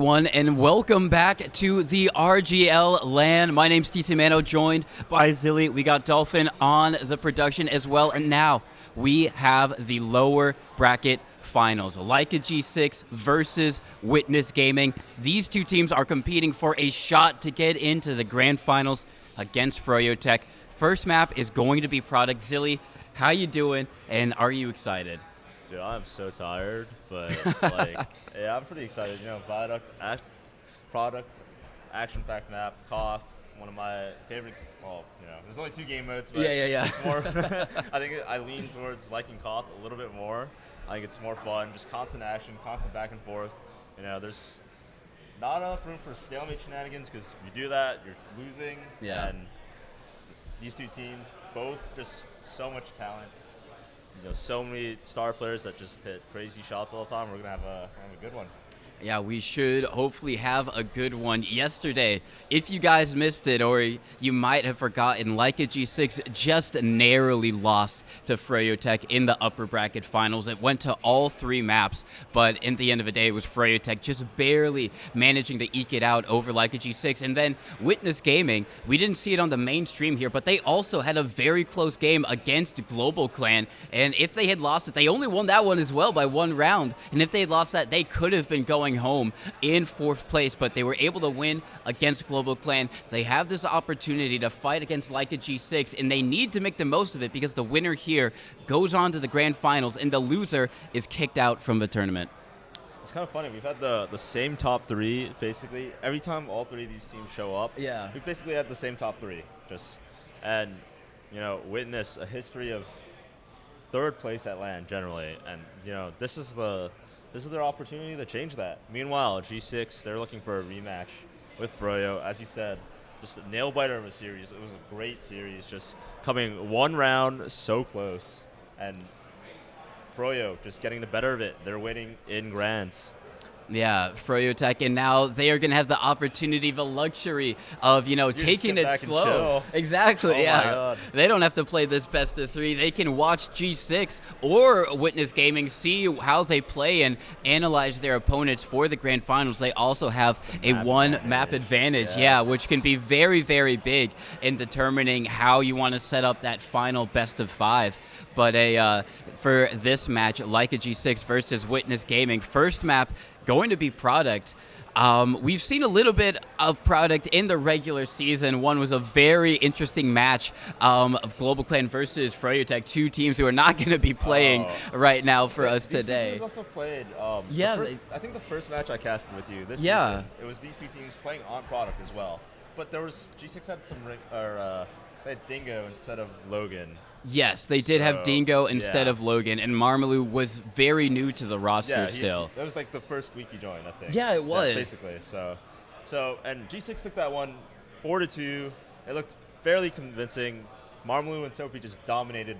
Everyone, and welcome back to the RGL LAN. My name's TC Mano, joined by Zilly. We got Dolphin on the production as well, and now we have the lower bracket finals. Like a G6 versus Witness Gaming. These two teams are competing for a shot to get into the grand finals against Froyotech. First map is going to be Product. Zilly, how you doing, and are you excited? Dude, I'm so tired, but yeah, I'm pretty excited. You know, product, action-packed map, Koth, one of my favorite. Well, you know, there's only two game modes, but yeah. It's more. I think I lean towards liking Koth a little bit more. I think it's more fun, just constant action, constant back and forth. You know, there's not enough room for stalemate shenanigans because if you do that, you're losing. Yeah. And these two teams, both just so much talent. You know, so many star players that just hit crazy shots all the time. We're gonna have a good one. Yeah, we should hopefully have a good one. Yesterday, if you guys missed it or you might have forgotten, Like a G6 just narrowly lost to Froyotech in the upper bracket finals. It went to all three maps, but in the end of the day, it was Froyotech just barely managing to eke it out over Like a G6. And then Witness Gaming, we didn't see it on the mainstream here, but they also had a very close game against Global Clan. And if they had lost it, they only won that one as well by one round. And if they had lost that, they could have been going home in fourth place, but they were able to win against Global Clan. They have this opportunity to fight against Like a G6, and they need to make the most of it because the winner here goes on to the grand finals, and the loser is kicked out from the tournament. It's kind of funny. We've had the same top three basically every time all three of these teams show up. Yeah, we've basically had the same top three. And you know, Witness a history of third place at LAN generally, and you know, this is their opportunity to change that. Meanwhile, G6, they're looking for a rematch with Froyo. As you said, just a nail-biter of a series. It was a great series, just coming one round so close. And Froyo just getting the better of it. They're waiting in grands. Yeah, Froyotech, and now they are going to have the opportunity, the luxury of, you know, taking it slow. Exactly, oh yeah. My God. They don't have to play this best of three. They can watch G6 or Witness Gaming, see how they play and analyze their opponents for the grand finals. They also have a map advantage, yes. Yeah, which can be very, very big in determining how you want to set up that final best of five. But for this match, Like a G6 versus Witness Gaming, first map going to be Product. We've seen a little bit of Product in the regular season. One was a very interesting match of Global Clan versus Froyotech, two teams who are not going to be playing right now for us today. These also played. I think the first match I casted with you this season, it was these two teams playing on Product as well. But there was G6 had they had Dingo instead of Logan. Yes, they did have Dingo instead of Logan, and Marmalou was very new to the roster still. That was like the first week he joined, I think. Yeah, it was. Yeah, basically. So and G6 took that one 4-2. It looked fairly convincing. Marmalou and Soapy just dominated,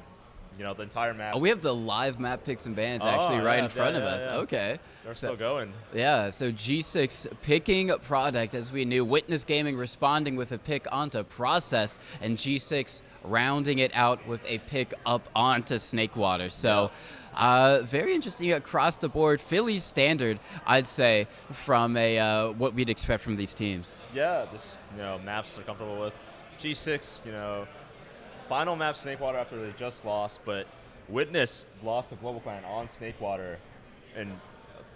you know, the entire map. Oh, we have the live map picks and bans actually right in front of us. Yeah. Okay. They're still going. Yeah, so G6 picking Product as we knew. Witness Gaming responding with a pick onto Process, and G6 rounding it out with a pick up onto Snakewater. So very interesting across the board. Philly's standard, I'd say, from what we'd expect from these teams. Yeah, just, you know, maps they're comfortable with. G6, you know, final map Snakewater after they just lost, but Witness lost to Global Clan on Snakewater in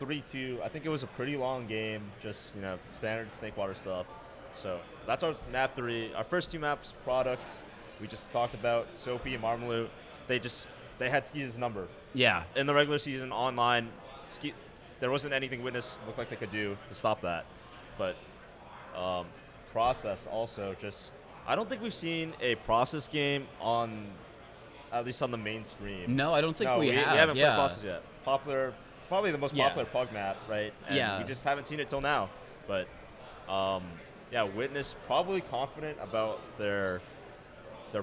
3-2. I think it was a pretty long game, just, you know, standard Snakewater stuff. So that's our map 3. Our first two maps, Product, we just talked about. Soapy and Marmalou, they had Skeez's number. Yeah. In the regular season, online, there wasn't anything Witness looked like they could do to stop that. But Process also just, I don't think we've seen a Process game at least on the mainstream. No, I don't think we have. We haven't played Process yet. Probably the most popular Pug map, right? And we just haven't seen it till now. But Witness probably confident about their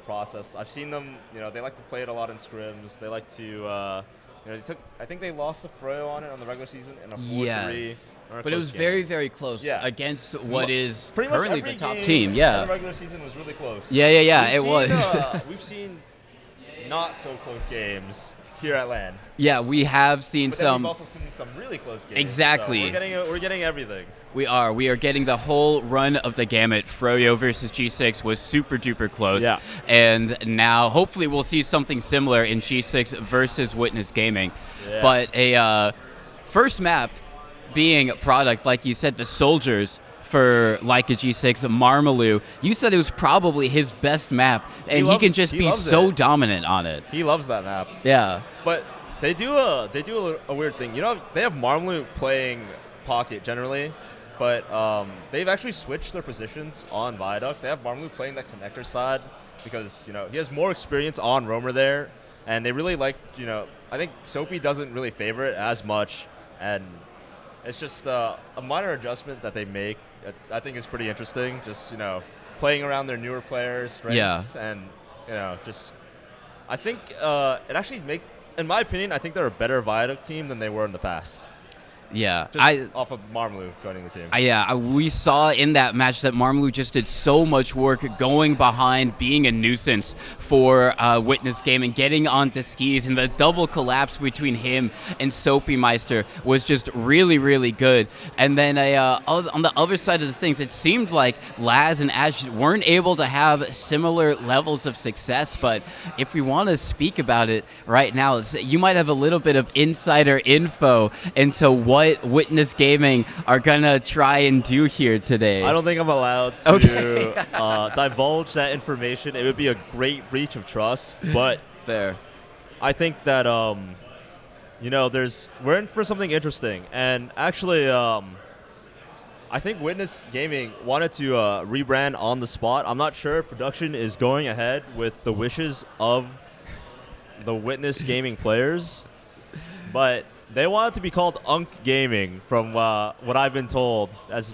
Process. I've seen them, you know, they like to play it a lot in scrims. They like to I think they lost to Froyo on it on the regular season in a 4-3. Yes. But it was very, very close against what is pretty currently much the top game team. in Yeah. the regular season was really close. Yeah, it was. We've seen not so close games here at LAN. Yeah, we have seen But then some. we've also seen some really close games. Exactly. So we're getting everything. We are getting the whole run of the gamut. Froyo versus G6 was super duper close. Yeah. And now hopefully we'll see something similar in G6 versus Witness Gaming. Yeah. But a first map being a product, like you said, the Soldiers for Leica G6, Marmalou. You said it was probably his best map, and he can just be so dominant on it. He loves that map. Yeah. But they do a weird thing. You know, they have Marmalou playing pocket generally, but they've actually switched their positions on Viaduct. They have Marmalou playing that connector side because, you know, he has more experience on Roamer there, and they really like, you know, I think Soapy doesn't really favor it as much, and it's just a minor adjustment that they make. I think is pretty interesting. Just, you know, playing around their newer players' strengths, and, you know, just I think it actually makes, in my opinion, I think they're a better Viaduct team than they were in the past. Yeah, Just off of Marmalou joining the team. We saw in that match that Marmalou just did so much work going behind, being a nuisance for Witness Gaming, getting onto skis, and the double collapse between him and Soapy Meister was just really, really good. And then on the other side of the things, it seemed like Laz and Ash weren't able to have similar levels of success, but if we want to speak about it right now, you might have a little bit of insider info into what Witness Gaming are gonna try and do here today. I don't think I'm allowed to divulge that information. It would be a great breach of trust, but fair. I think that you know, we're in for something interesting, and actually I think Witness Gaming wanted to rebrand on the spot. I'm not sure if production is going ahead with the wishes of the Witness Gaming players, but they want it to be called Unk Gaming, from what I've been told. That's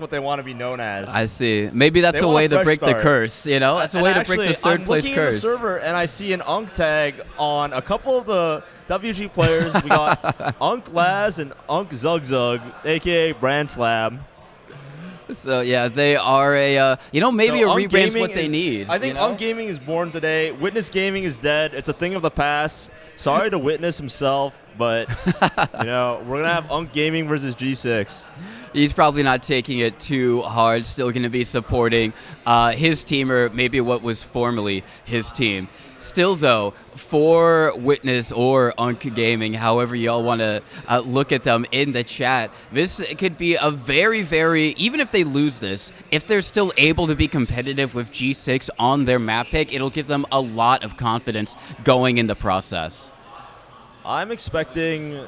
what they want to be known as. I see. Maybe that's a way to break the curse, you know? That's a way to break the third place curse. I'm looking at the server, and I see an Unk tag on a couple of the WG players. We got Unk Laz and Unk Zug Zug, a.k.a. Brand Slab. So, yeah, they are maybe a rebrand's what they need. I think Unk Gaming is born today. Witness Gaming is dead. It's a thing of the past. Sorry to Witness himself, but, you know, we're going to have Unk Gaming versus G6. He's probably not taking it too hard, still going to be supporting his team, or maybe what was formerly his team. Still, though, for Witness or Unk Gaming, however y'all want to look at them in the chat, this could be a very, very, even if they lose this, if they're still able to be competitive with G6 on their map pick, it'll give them a lot of confidence going in the process. I'm expecting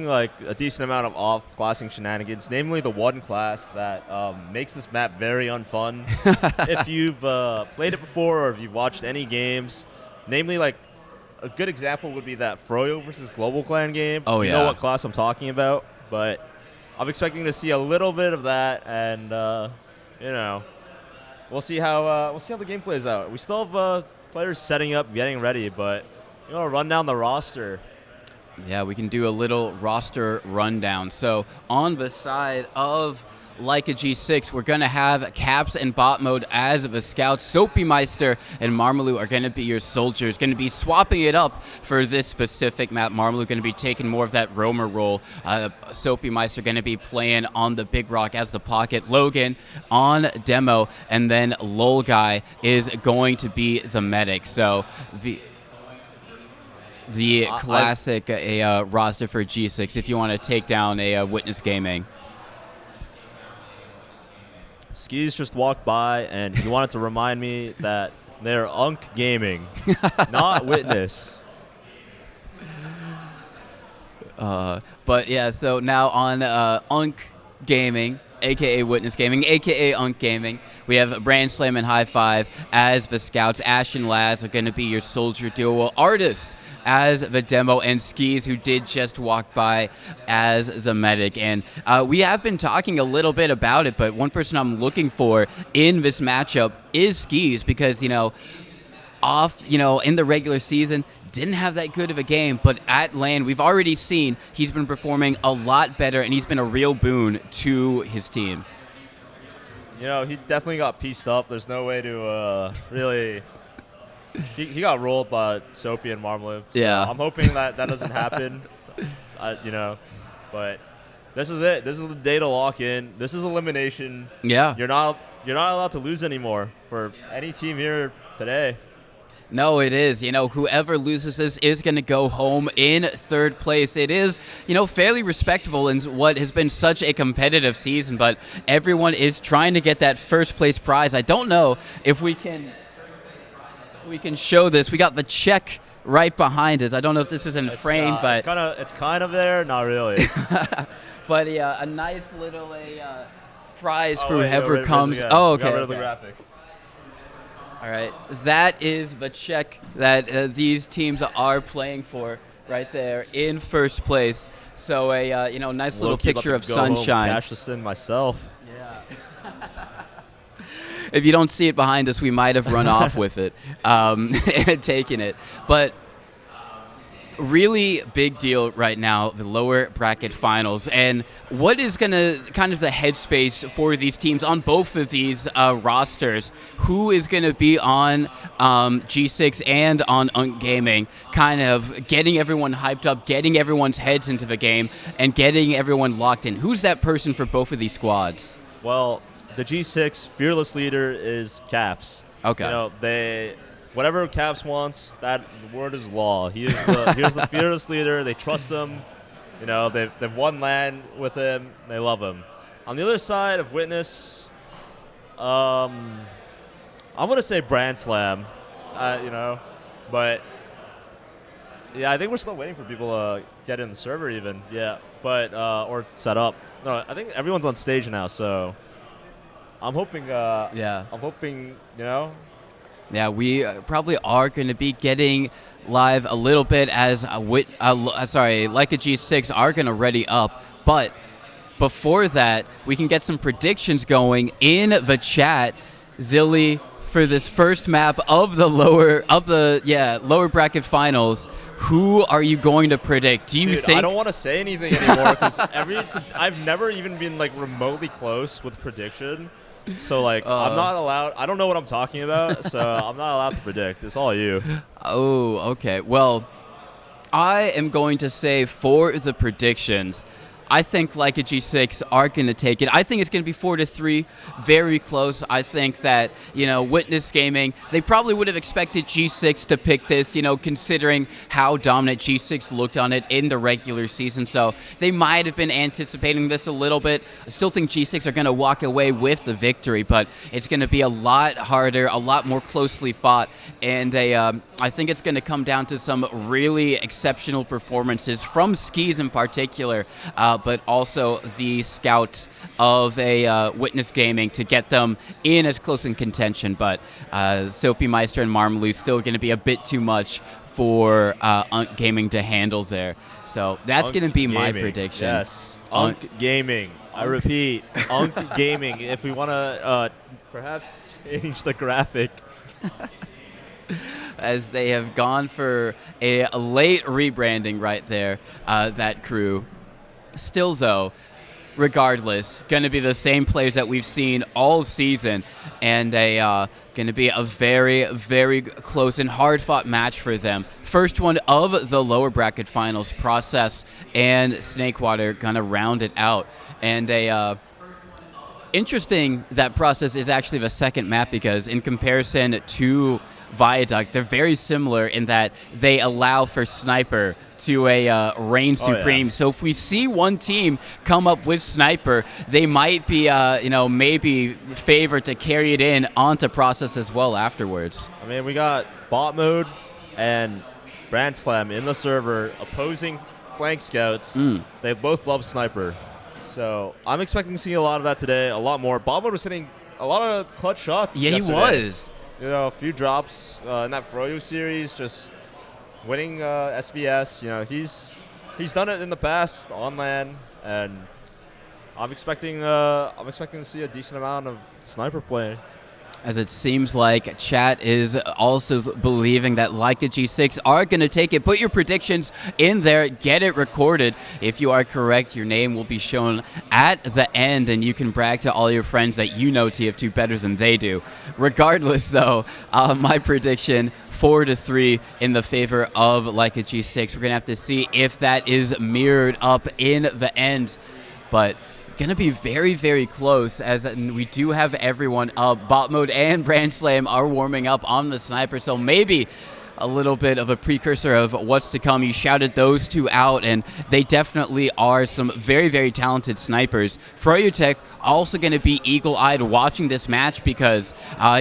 like a decent amount of off-classing shenanigans, namely the one class that makes this map very unfun. If you've played it before, or if you've watched any games, namely, like, a good example would be that Froyo versus Global Clan game. Oh, you know what class I'm talking about, but I'm expecting to see a little bit of that, and you know, we'll see how the game plays out. We still have players setting up, getting ready, but you know, run down the roster. Yeah, we can do a little roster rundown. So on the side of Leica G6, we're going to have Caps and Bot Mode as the scouts. Soapy Meister and Marmalou are going to be your soldiers, going to be swapping it up for this specific map. Marmalou going to be taking more of that roamer role. Soapy Meister going to be playing on the Big Rock as the pocket. Logan on demo, and then Lol Guy is going to be the medic. So the classic roster for G6 if you want to take down a Witness Gaming. Skis just walked by, and he wanted to remind me that they're Unk Gaming, not Witness. But yeah, so now on Unk Gaming, a.k.a. Witness Gaming, a.k.a. Unk Gaming, we have Brand Slam and High Five as the scouts. Ash and Laz are going to be your soldier duo. Artist as the demo, and Skis, who did just walk by, as the medic. And we have been talking a little bit about it, but one person I'm looking for in this matchup is Skis, because, in the regular season, didn't have that good of a game, but at LAN, we've already seen he's been performing a lot better, and he's been a real boon to his team. You know, he definitely got pieced up. There's no way to really he got rolled by Soapy and Marmalade. So Yeah. I'm hoping that doesn't happen. But this is it. This is the day to lock in. This is elimination. Yeah. You're not allowed to lose anymore for any team here today. No, it is. Whoever loses this is going to go home in third place. It is, fairly respectable in what has been such a competitive season, but everyone is trying to get that first place prize. I don't know if we can show this. We got the check right behind us. I don't know if this is in frame, but it's kind of there, not really. but yeah, a nice little prize for wait, whoever wait, comes. again. Oh, We got okay. rid of the graphic. All right, that is the check that these teams are playing for right there in first place. So a nice little picture of sunshine. Cash this in myself. Yeah. If you don't see it behind us, we might have run off with it and taken it. But really big deal right now, the lower bracket finals. And what is going to kind of the headspace for these teams on both of these rosters? Who is going to be on G6 and on UNC Gaming, kind of getting everyone hyped up, getting everyone's heads into the game, and getting everyone locked in? Who's that person for both of these squads? Well, the G6 fearless leader is Caps. Okay. Whatever Caps wants, that word is law. He is the fearless leader. They trust him. They've won LAN with him. They love him. On the other side of Witness, I'm gonna say Brand Slam. But yeah, I think we're still waiting for people to get in the server even. Yeah, but or set up. No, I think everyone's on stage now, so I'm hoping. I'm hoping. Yeah, we probably are going to be getting live a little bit as like a G6 are going to ready up. But before that, we can get some predictions going in the chat. Zilly, for this first map of the lower bracket finals, who are you going to predict? Do you think? I don't want to say anything anymore because I've never even been like remotely close with prediction. So, I'm not allowed. I don't know what I'm talking about, so I'm not allowed to predict. It's all you. Oh, okay. Well, I am going to say for the predictions, I think like a G6 are going to take it. I think it's going to be 4-3, very close. I think that, Witness Gaming, they probably would have expected G6 to pick this, considering how dominant G6 looked on it in the regular season. So they might have been anticipating this a little bit. I still think G6 are going to walk away with the victory, but it's going to be a lot harder, a lot more closely fought. And I think it's going to come down to some really exceptional performances from Skis in particular. But also the scouts of a Witness Gaming to get them in as close in contention. But Soapy Meister and Marmalou still going to be a bit too much for UNC Gaming to handle there. So that's going to be my prediction. Yes, UNC Gaming. I repeat, UNC Gaming. If we want to perhaps change the graphic. As they have gone for a late rebranding right there, that crew. Still, though, regardless, going to be the same players that we've seen all season, and going to be a very, very close and hard-fought match for them. First one of the lower bracket finals process, and Snakewater going to round it out. And interesting that process is actually the second map because in comparison to Viaduct, they're very similar in that they allow for Sniper to a Reign Supreme. So if we see one team come up with Sniper, they might be, maybe favored to carry it in onto Process as well afterwards. I mean, we got bot mode and Brand Slam in the server opposing flank scouts. They both love Sniper. So I'm expecting to see a lot of that today, a lot more. Bot mode was hitting a lot of clutch shots. Yeah, yesterday. He was. A few drops in that Froyo series, just winning SBS. He's done it in the past on LAN, and I'm expecting to see a decent amount of Sniper play. As it seems like chat is also believing that Leica G6 are going to take it. Put your predictions in there, get it recorded. If you are correct, your name will be shown at the end, and you can brag to all your friends that you know TF2 better than they do. Regardless, though, my prediction 4-3 in the favor of Leica G6. We're going to have to see if that is mirrored up in the end. But going to be very, very close, as we do have everyone up. Bot Mode and Brand Slam are warming up on the sniper, so maybe a little bit of a precursor of what's to come. You shouted those two out, and they definitely are some very, very talented snipers. Froyotech also going to be eagle-eyed watching this match because,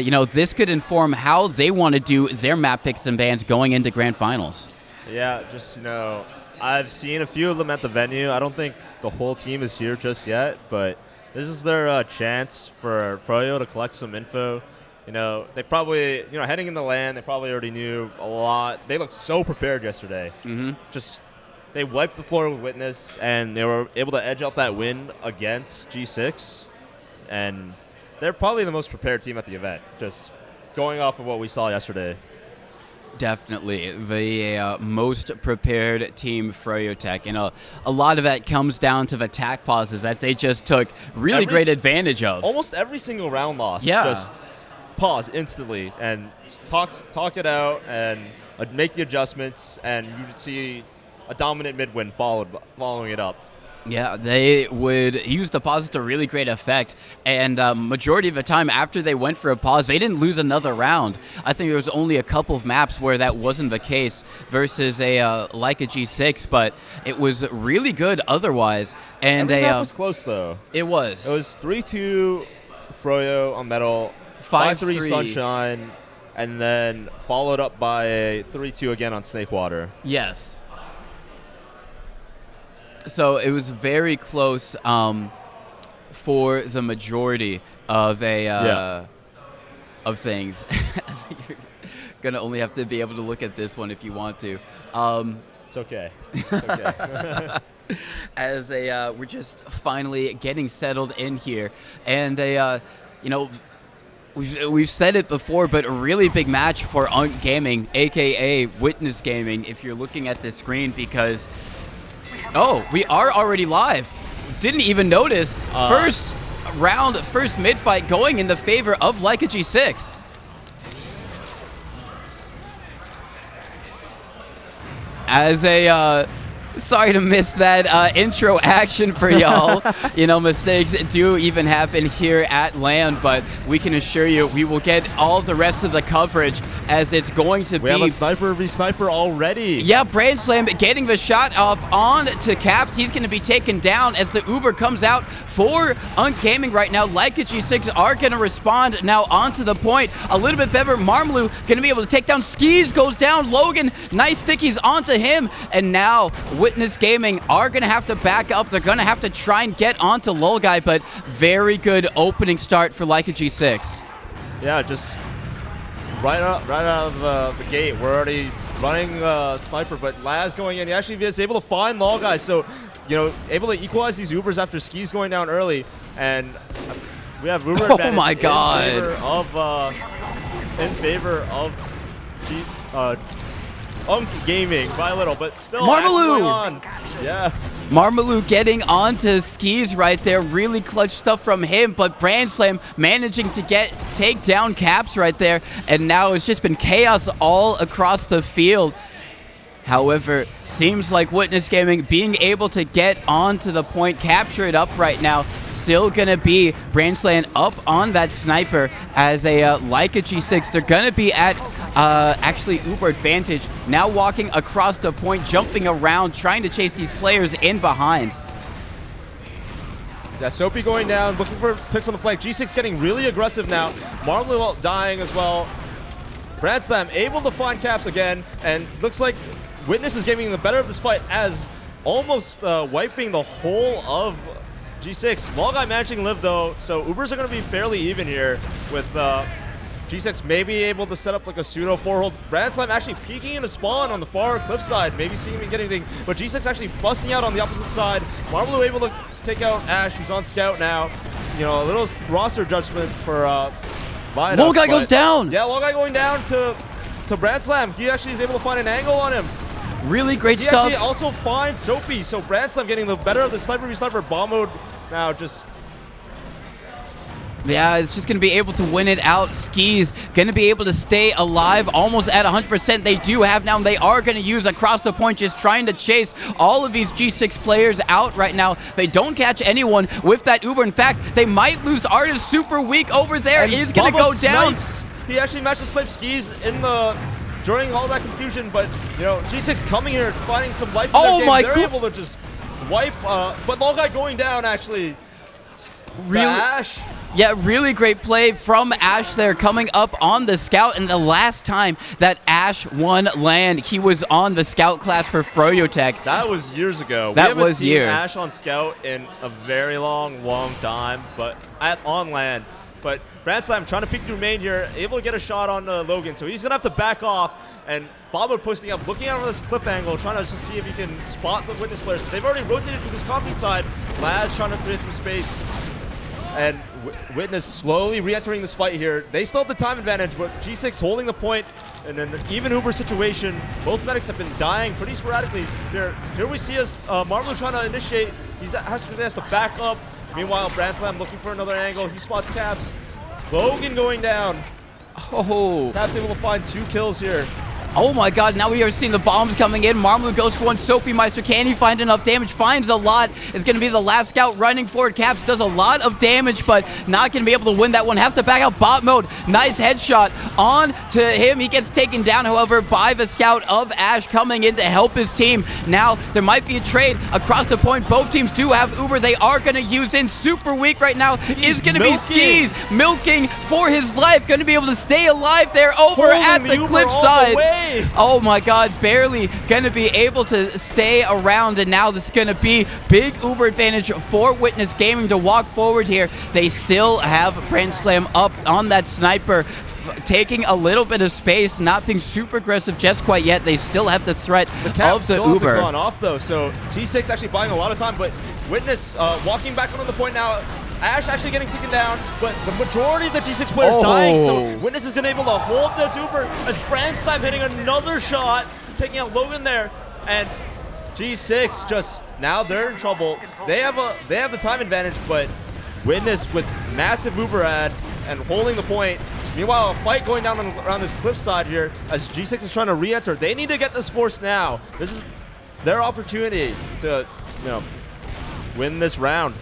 you know, this could inform how they want to do their map picks and bans going into Grand Finals. Yeah, just, you know, I've seen a few of them at the venue. I don't think the whole team is here just yet, but this is their chance for Froyo to collect some info. You know, they probably, you know, heading in the LAN, they probably already knew a lot. They looked so prepared yesterday. Just, they wiped the floor with Witness, and they were able to edge out that win against G6. And they're probably the most prepared team at the event, just going off of what we saw yesterday. Definitely the most prepared team, Froyotech, and a lot of that comes down to the attack pauses that they just took really great advantage of. Almost every single round loss, yeah. Just pause instantly and talk it out and make the adjustments, and you'd see a dominant mid-win following it up. Yeah, they would use the pause to really great effect, and majority of the time after they went for a pause, they didn't lose another round. I think there was only a couple of maps where that wasn't the case versus a Leica G6, but it was really good otherwise. And every map was close though. It was. It was 3-2 Froyo on Metal, 5-3 Sunshine, and then followed up by a 3-2 again on Snakewater. Yes. So it was very close for the majority of of things. I think you're gonna only have to be able to look at this one if you want to. It's okay. It's okay. As we're just finally getting settled in here, and you know, we've said it before, but a really big match for UNC Gaming, aka Witness Gaming, if you're looking at this screen, because oh, we are already live. Didn't even notice. First round, first mid fight going in the favor of Leica G6. As a sorry to miss that intro action for y'all. You know, mistakes do even happen here at LAN, but we can assure you we will get all the rest of the coverage, as it's going to be... We have a sniper v sniper already. Yeah, Brand Slam getting the shot off on to Caps. He's going to be taken down as the Uber comes out for UNC Gaming right now. Leica G6 are going to respond now onto the point. A little bit better. Marmalu going to be able to take down Skis, goes down. Logan, nice stickies onto him. And now Witness Gaming are going to have to back up. They're going to have to try and get onto Lolguy, but very good opening start for Leica G6. Yeah, just right out of the gate. We're already running sniper, but Laz going in. He actually is able to find Lolguy, so you know, able to equalize these Ubers after Skis going down early, and we have Uber advantage. Oh my God! In favor of UNC Gaming by a little, but still Marmalu on. Yeah. Marmalu getting onto Skis right there. Really clutch stuff from him, but Brand Slam managing to take down Caps right there, and now it's just been chaos all across the field. However, seems like Witness Gaming being able to get onto the point, capture it up right now. Still gonna be Brand Slam up on that sniper as a Leica G6. They're gonna be at actually Uber advantage. Now walking across the point, jumping around, trying to chase these players in behind. Yeah, Soapy going down, looking for picks on the flank. G6 getting really aggressive now. Marmalu dying as well. Brand Slam able to find Caps again, and looks like Witness is getting the better of this fight, as almost wiping the whole of G6. Lolguy managing to live though, so Ubers are going to be fairly even here, with G6 maybe able to set up like a pseudo four-hold. Brand Slam actually peeking in the spawn on the far cliff side, maybe seeing him and getting anything, but G6 actually busting out on the opposite side. Marmalu able to take out Ash, who's on scout now. You know, a little roster judgment for Lineup, Guy goes down. Yeah, Low Guy going down to Brand Slam. He actually is able to find an angle on him. Really great He stuff. actually also finds Soapy, so Brand Slam getting the better of the Sniper v Sniper bomb mode now. Just Yeah, it's just going to be able to win it out. Skis going to be able to stay alive almost at 100%. They do have now. They are going to use across the point, just trying to chase all of these G6 players out right now. They don't catch anyone with that Uber. In fact, they might lose. The Artist super weak over there. and Is going to Bubba go down. snipes. He actually matched the snipe Skis during all that confusion, but you know, G6 coming here, finding some life in their game. They're able to just wipe, but Low Guy going down actually. Really? Ash. Yeah, really great play from Ash there, coming up on the Scout. And the last time that Ash won LAN, he was on the Scout class for Froyotech. That was years ago. That we haven't was seen years. Ash on Scout in a very long time, but on LAN. But Brand Slam trying to peek through main here, able to get a shot on Logan, so he's gonna have to back off. And Bobo posting up, looking out on this cliff angle, trying to just see if he can spot the Witness players. But they've already rotated to this concrete side. Laz trying to create some space. And Witness slowly re-entering this fight here. They still have the time advantage, but G6 holding the point. And then even Uber situation, both medics have been dying pretty sporadically. Here we see us Marvel trying to initiate. He has to back up. Meanwhile, Brand Slam looking for another angle. He spots Caps. Logan going down. Oh. Caps able to find 2 kills here. Oh my god, now we are seeing the bombs coming in. Marmlu goes for one. Soapy Meister, can he find enough damage? Finds a lot. It's going to be the last Scout running forward. Caps does a lot of damage, but not going to be able to win that one. Has to back out bot mode. Nice headshot on to him. He gets taken down, however, by the Scout of Ash coming in to help his team. Now, there might be a trade across the point. Both teams do have Uber. They are going to use in. Super weak right now is going to be Skis. Milking for his life. Going to be able to stay alive there over at the cliff side. Oh my god, barely gonna be able to stay around, and now this is gonna be big Uber advantage for Witness Gaming to walk forward here. They still have Brand Slam up on that sniper, taking a little bit of space, not being super aggressive just quite yet. They still have the threat of the still Uber. Hasn't gone off though, so G6 actually buying a lot of time, but Witness walking back on the point now. Ash actually getting taken down, but the majority of the G6 players dying, so Witness is going to be able to hold this Uber as Brand Slam hitting another shot, taking out Logan there, and G6 just, now they're in trouble. They have the time advantage, but Witness with massive Uber ad and holding the point. Meanwhile, a fight going down around this cliffside here as G6 is trying to re-enter. They need to get this force now. This is their opportunity to, you know, win this round.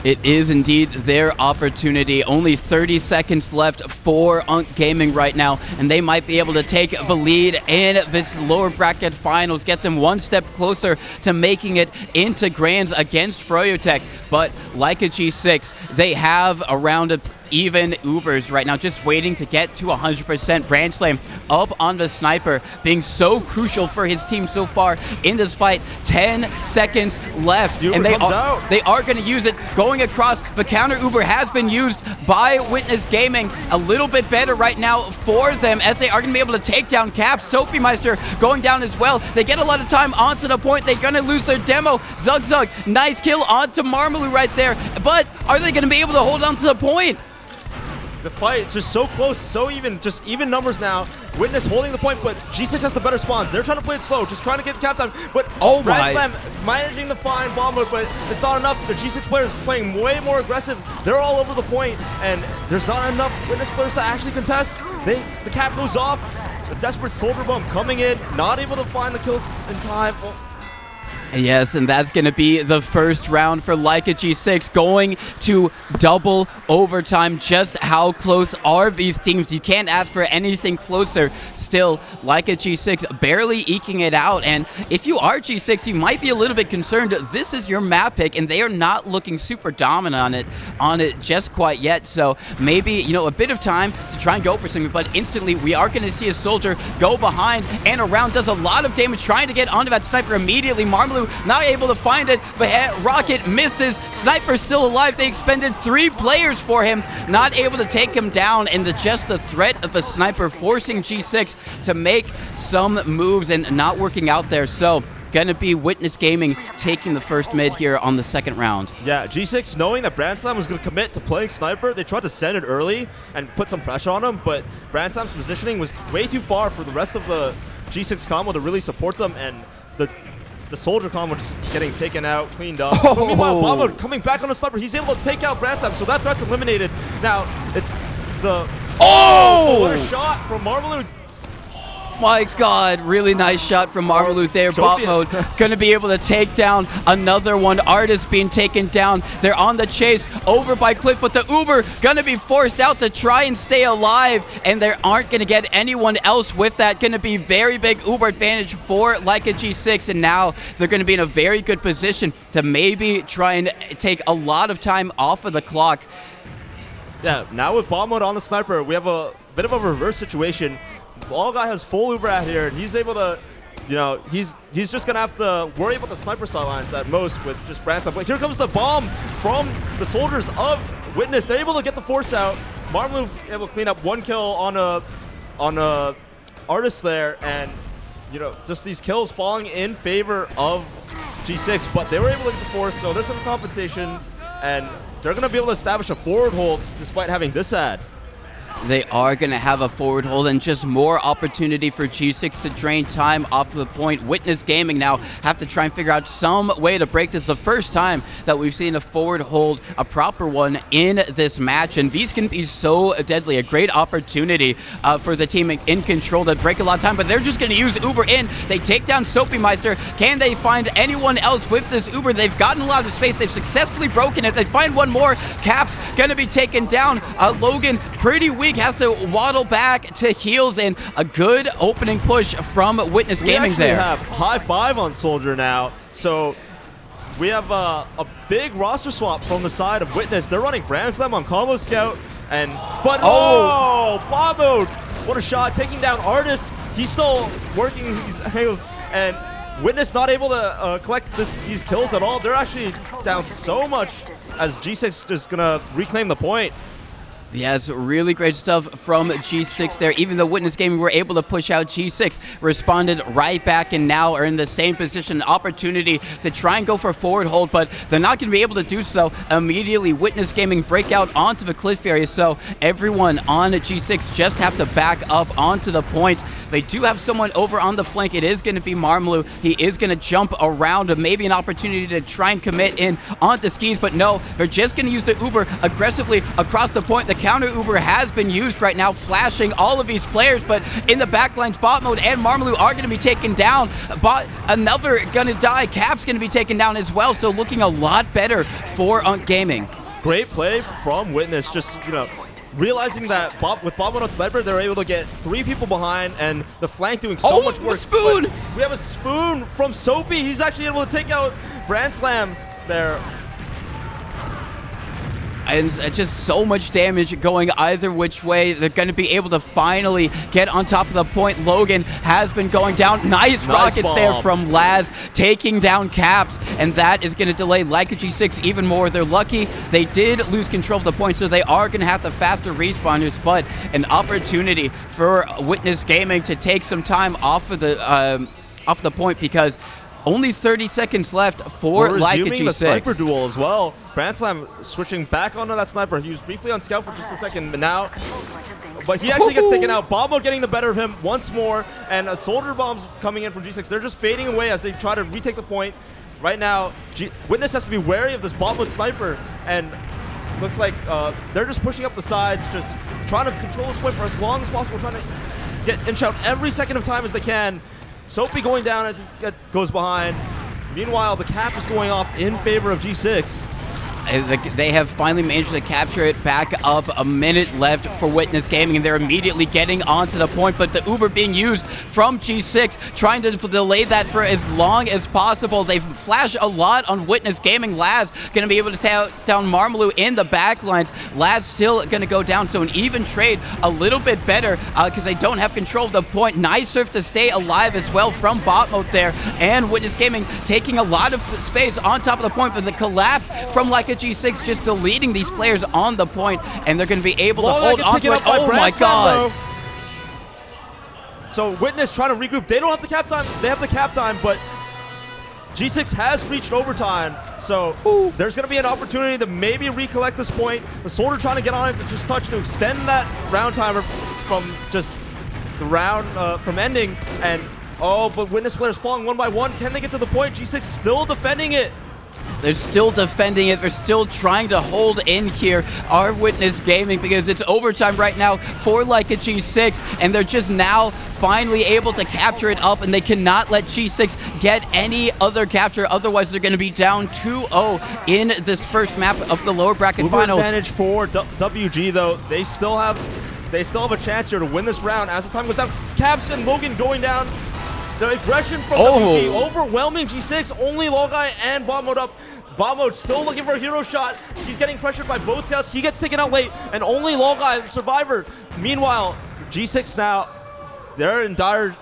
It is indeed their opportunity. Only 30 seconds left for Unk Gaming right now, and they might be able to take the lead in this lower bracket finals, get them one step closer to making it into Grands against Froyotech. But like a G6, they have around even Ubers right now, just waiting to get to 100%. Brand Slam up on the sniper, being so crucial for his team so far in this fight. 10 seconds left, and they are going to use it. Going across, the counter Uber has been used by Witness Gaming. A little bit better right now for them, as they are going to be able to take down Caps. Soapy Meister going down as well. They get a lot of time onto the point. They're going to lose their demo. Zug, nice kill onto Marmaloo right there. But are they going to be able to hold on to the point? The fight is just so close, so even, just even numbers now. Witness holding the point, but G6 has the better spawns. They're trying to play it slow, just trying to get the cap time. But Brand Slam managing to find bomb mode, but it's not enough. The G6 players playing way more aggressive. They're all over the point, and there's not enough Witness players to actually contest. The cap goes off. The desperate soldier bomb coming in, not able to find the kills in time. Well, yes, and that's going to be the first round for Leica G6, going to double overtime. Just how close are these teams? You can't ask for anything closer. Still, Leica G6 barely eking it out, and if you are G6, you might be a little bit concerned. This is your map pick, and they are not looking super dominant on it just quite yet, so maybe, you know, a bit of time to try and go for something, but instantly we are going to see a soldier go behind and around, does a lot of damage, trying to get onto that sniper immediately. Marmaloo not able to find it, but Rocket misses. Sniper still alive. They expended 3 players for him, not able to take him down, and just the threat of a sniper forcing G6 to make some moves and not working out there. So going to be Witness Gaming taking the first mid here on the second round. Yeah, G6, knowing that Brandslam was going to commit to playing Sniper, they tried to send it early and put some pressure on him, but Brandslam's positioning was way too far for the rest of the G6 combo to really support them, and the Soldier combo just getting taken out, cleaned up. Oh. But meanwhile, Bombo coming back on the Sniper, he's able to take out Brandslam, so that threat's eliminated. Now, it's the... Oh! What a shot from Marmalou. My God, really nice shot from Marmalou there. Bot mode going to be able to take down another one. Artist being taken down. They're on the chase over by Cliff, but the Uber going to be forced out to try and stay alive, and they aren't going to get anyone else with that. Going to be very big Uber advantage for Leica G6, and now they're going to be in a very good position to maybe try and take a lot of time off of the clock. Yeah, now with Bomb mode on the Sniper, we have a bit of a reverse situation. All guy has full Uber out here, and he's able to, you know, he's just gonna have to worry about the Sniper sidelines at most with just Brandslam. But here comes the bomb from the soldiers of Witness. They're able to get the force out. Marmalou able to clean up one kill on a Artist there, and you know, just these kills falling in favor of G6. But they were able to get the force, so there's some compensation, and they're gonna be able to establish a forward hold despite having this ad. They are going to have a forward hold and just more opportunity for G6 to drain time off the point. Witness Gaming now have to try and figure out some way to break this. The first time that we've seen a forward hold, a proper one, in this match, and these can be so deadly. A great opportunity for the team in control to break a lot of time, but they're just going to use Uber in. They take down Soapy Meister. Can they find anyone else with this Uber? They've gotten a lot of space. They've successfully broken it. They find one more. Cap's going to be taken down. Logan, pretty weak, has to waddle back to heals, and a good opening push from Witness Gaming there. We actually have high five on Soldier now, so we have a big roster swap from the side of Witness. They're running Brandslam on Combo Scout, but Bomb mode! What a shot, taking down Artist. He's still working his heals, and Witness not able to collect these kills at all. They're actually down so much as G6 is gonna reclaim the point. Yes, really great stuff from G6 there. Even though Witness Gaming were able to push out, G6 responded right back and now are in the same position. Opportunity to try and go for a forward hold, but they're not going to be able to do so immediately. Witness Gaming break out onto the cliff area, so everyone on G6 just have to back up onto the point. They do have someone over on the flank. It is going to be Marmalou. He is going to jump around, maybe an opportunity to try and commit in onto skis, but no, they're just going to use the Uber aggressively across the point. The counter Uber has been used right now, flashing all of these players, but in the backlines, Bot mode and Marmalou are going to be taken down. Another going to die. Cap's going to be taken down as well, so looking a lot better for Gaming. Great play from Witness, just, you know, realizing that with Bob on Sniper, they're able to get 3 people behind, and the flank doing so much work. Spoon! But we have a spoon from Soapy. He's actually able to take out Brandslam there. And just so much damage going either which way. They're going to be able to finally get on top of the point. Logan has been going down. Nice rockets bomb there from Laz, taking down Caps, and that is going to delay Leica G6 even more. They're lucky they did lose control of the point, so they are going to have the faster respawners, but an opportunity for Witness Gaming to take some time off of the point, because only 30 seconds left for Leica G6. The sniper duel as well. Brandslam switching back onto that sniper. He was briefly on scout for just a second, but he actually gets taken out. Bomb mode getting the better of him once more, and a soldier bombs coming in from G6. They're just fading away as they try to retake the point. Right now, Witness has to be wary of this bomb mode sniper, and looks like they're just pushing up the sides, just trying to control this point for as long as possible, trying to get inch out every second of time as they can. Soapy going down as it goes behind. Meanwhile, the cap is going off in favor of G6. They have finally managed to capture it back up. A minute left for Witness Gaming, and they're immediately getting onto the point, but the Uber being used from G6, trying to delay that for as long as possible. They've flashed a lot on Witness Gaming. Laz going to be able to take down Marmalou in the backlines. Laz still going to go down, so an even trade, a little bit better because they don't have control of the point. Nice surf to stay alive as well from Bot mode there, and Witness Gaming taking a lot of space on top of the point, but the collapse from Leica G6 just deleting these players on the point, and they're going to be able to hold on to it. Oh my God. So Witness trying to regroup. They don't have the cap time. They have the cap time, but G6 has reached overtime, so there's going to be an opportunity to maybe recollect this point. The Soldier trying to get on it to just touch to extend that round timer from just the round from ending. And but Witness players falling one by one. Can they get to the point? G6 still defending it. They're still defending it. They're still trying to hold in here. Our Witness Gaming, because it's overtime right now for like a G6, and they're just now finally able to capture it up, and they cannot let G6 get any other capture. Otherwise, they're going to be down 2-0 in this first map of the lower bracket finals. Advantage for WG though. They still have a chance here to win this round as the time goes down. Caps and Logan going down. The aggression from WG overwhelming G6. Only Logai and Bomb Mode up. Bomb Mode still looking for a hero shot. He's getting pressured by both scouts. He gets taken out late, and only Logai, the survivor. Meanwhile, G6 now, they're in dire.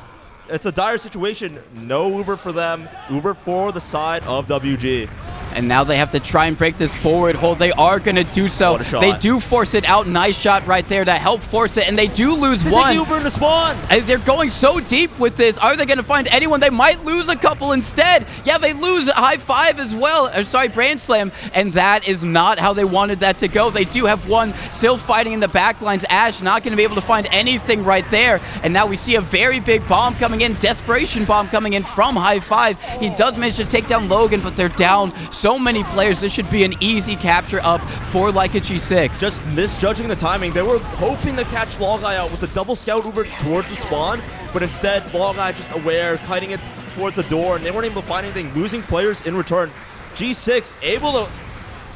It's a dire situation. No Uber for them. Uber for the side of WG. And now they have to try and break this forward hold. They are going to do so. What a shot. They do force it out. Nice shot right there to help force it. And they do lose one. Uber in the spawn. And they're going so deep with this. Are they going to find anyone? They might lose a couple instead. Yeah, they lose a high five as well. Sorry, Brand Slam. And that is not how they wanted that to go. They do have one still fighting in the back lines. Ash not going to be able to find anything right there. And now we see a very big bomb coming in. Desperation bomb coming in from high five. He does manage to take down Logan, but they're down so many players. This should be an easy capture up for like a G6. Just misjudging the timing. They were hoping to catch Logai out with the double scout Uber towards the spawn, but instead Logai just aware, kiting it towards the door, and they weren't able to find anything, losing players in return. G6 able to,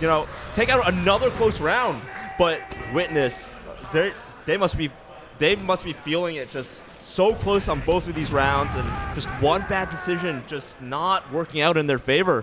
you know, take out another close round, but Witness, they must be feeling it, just so close on both of these rounds, and just one bad decision just not working out in their favor.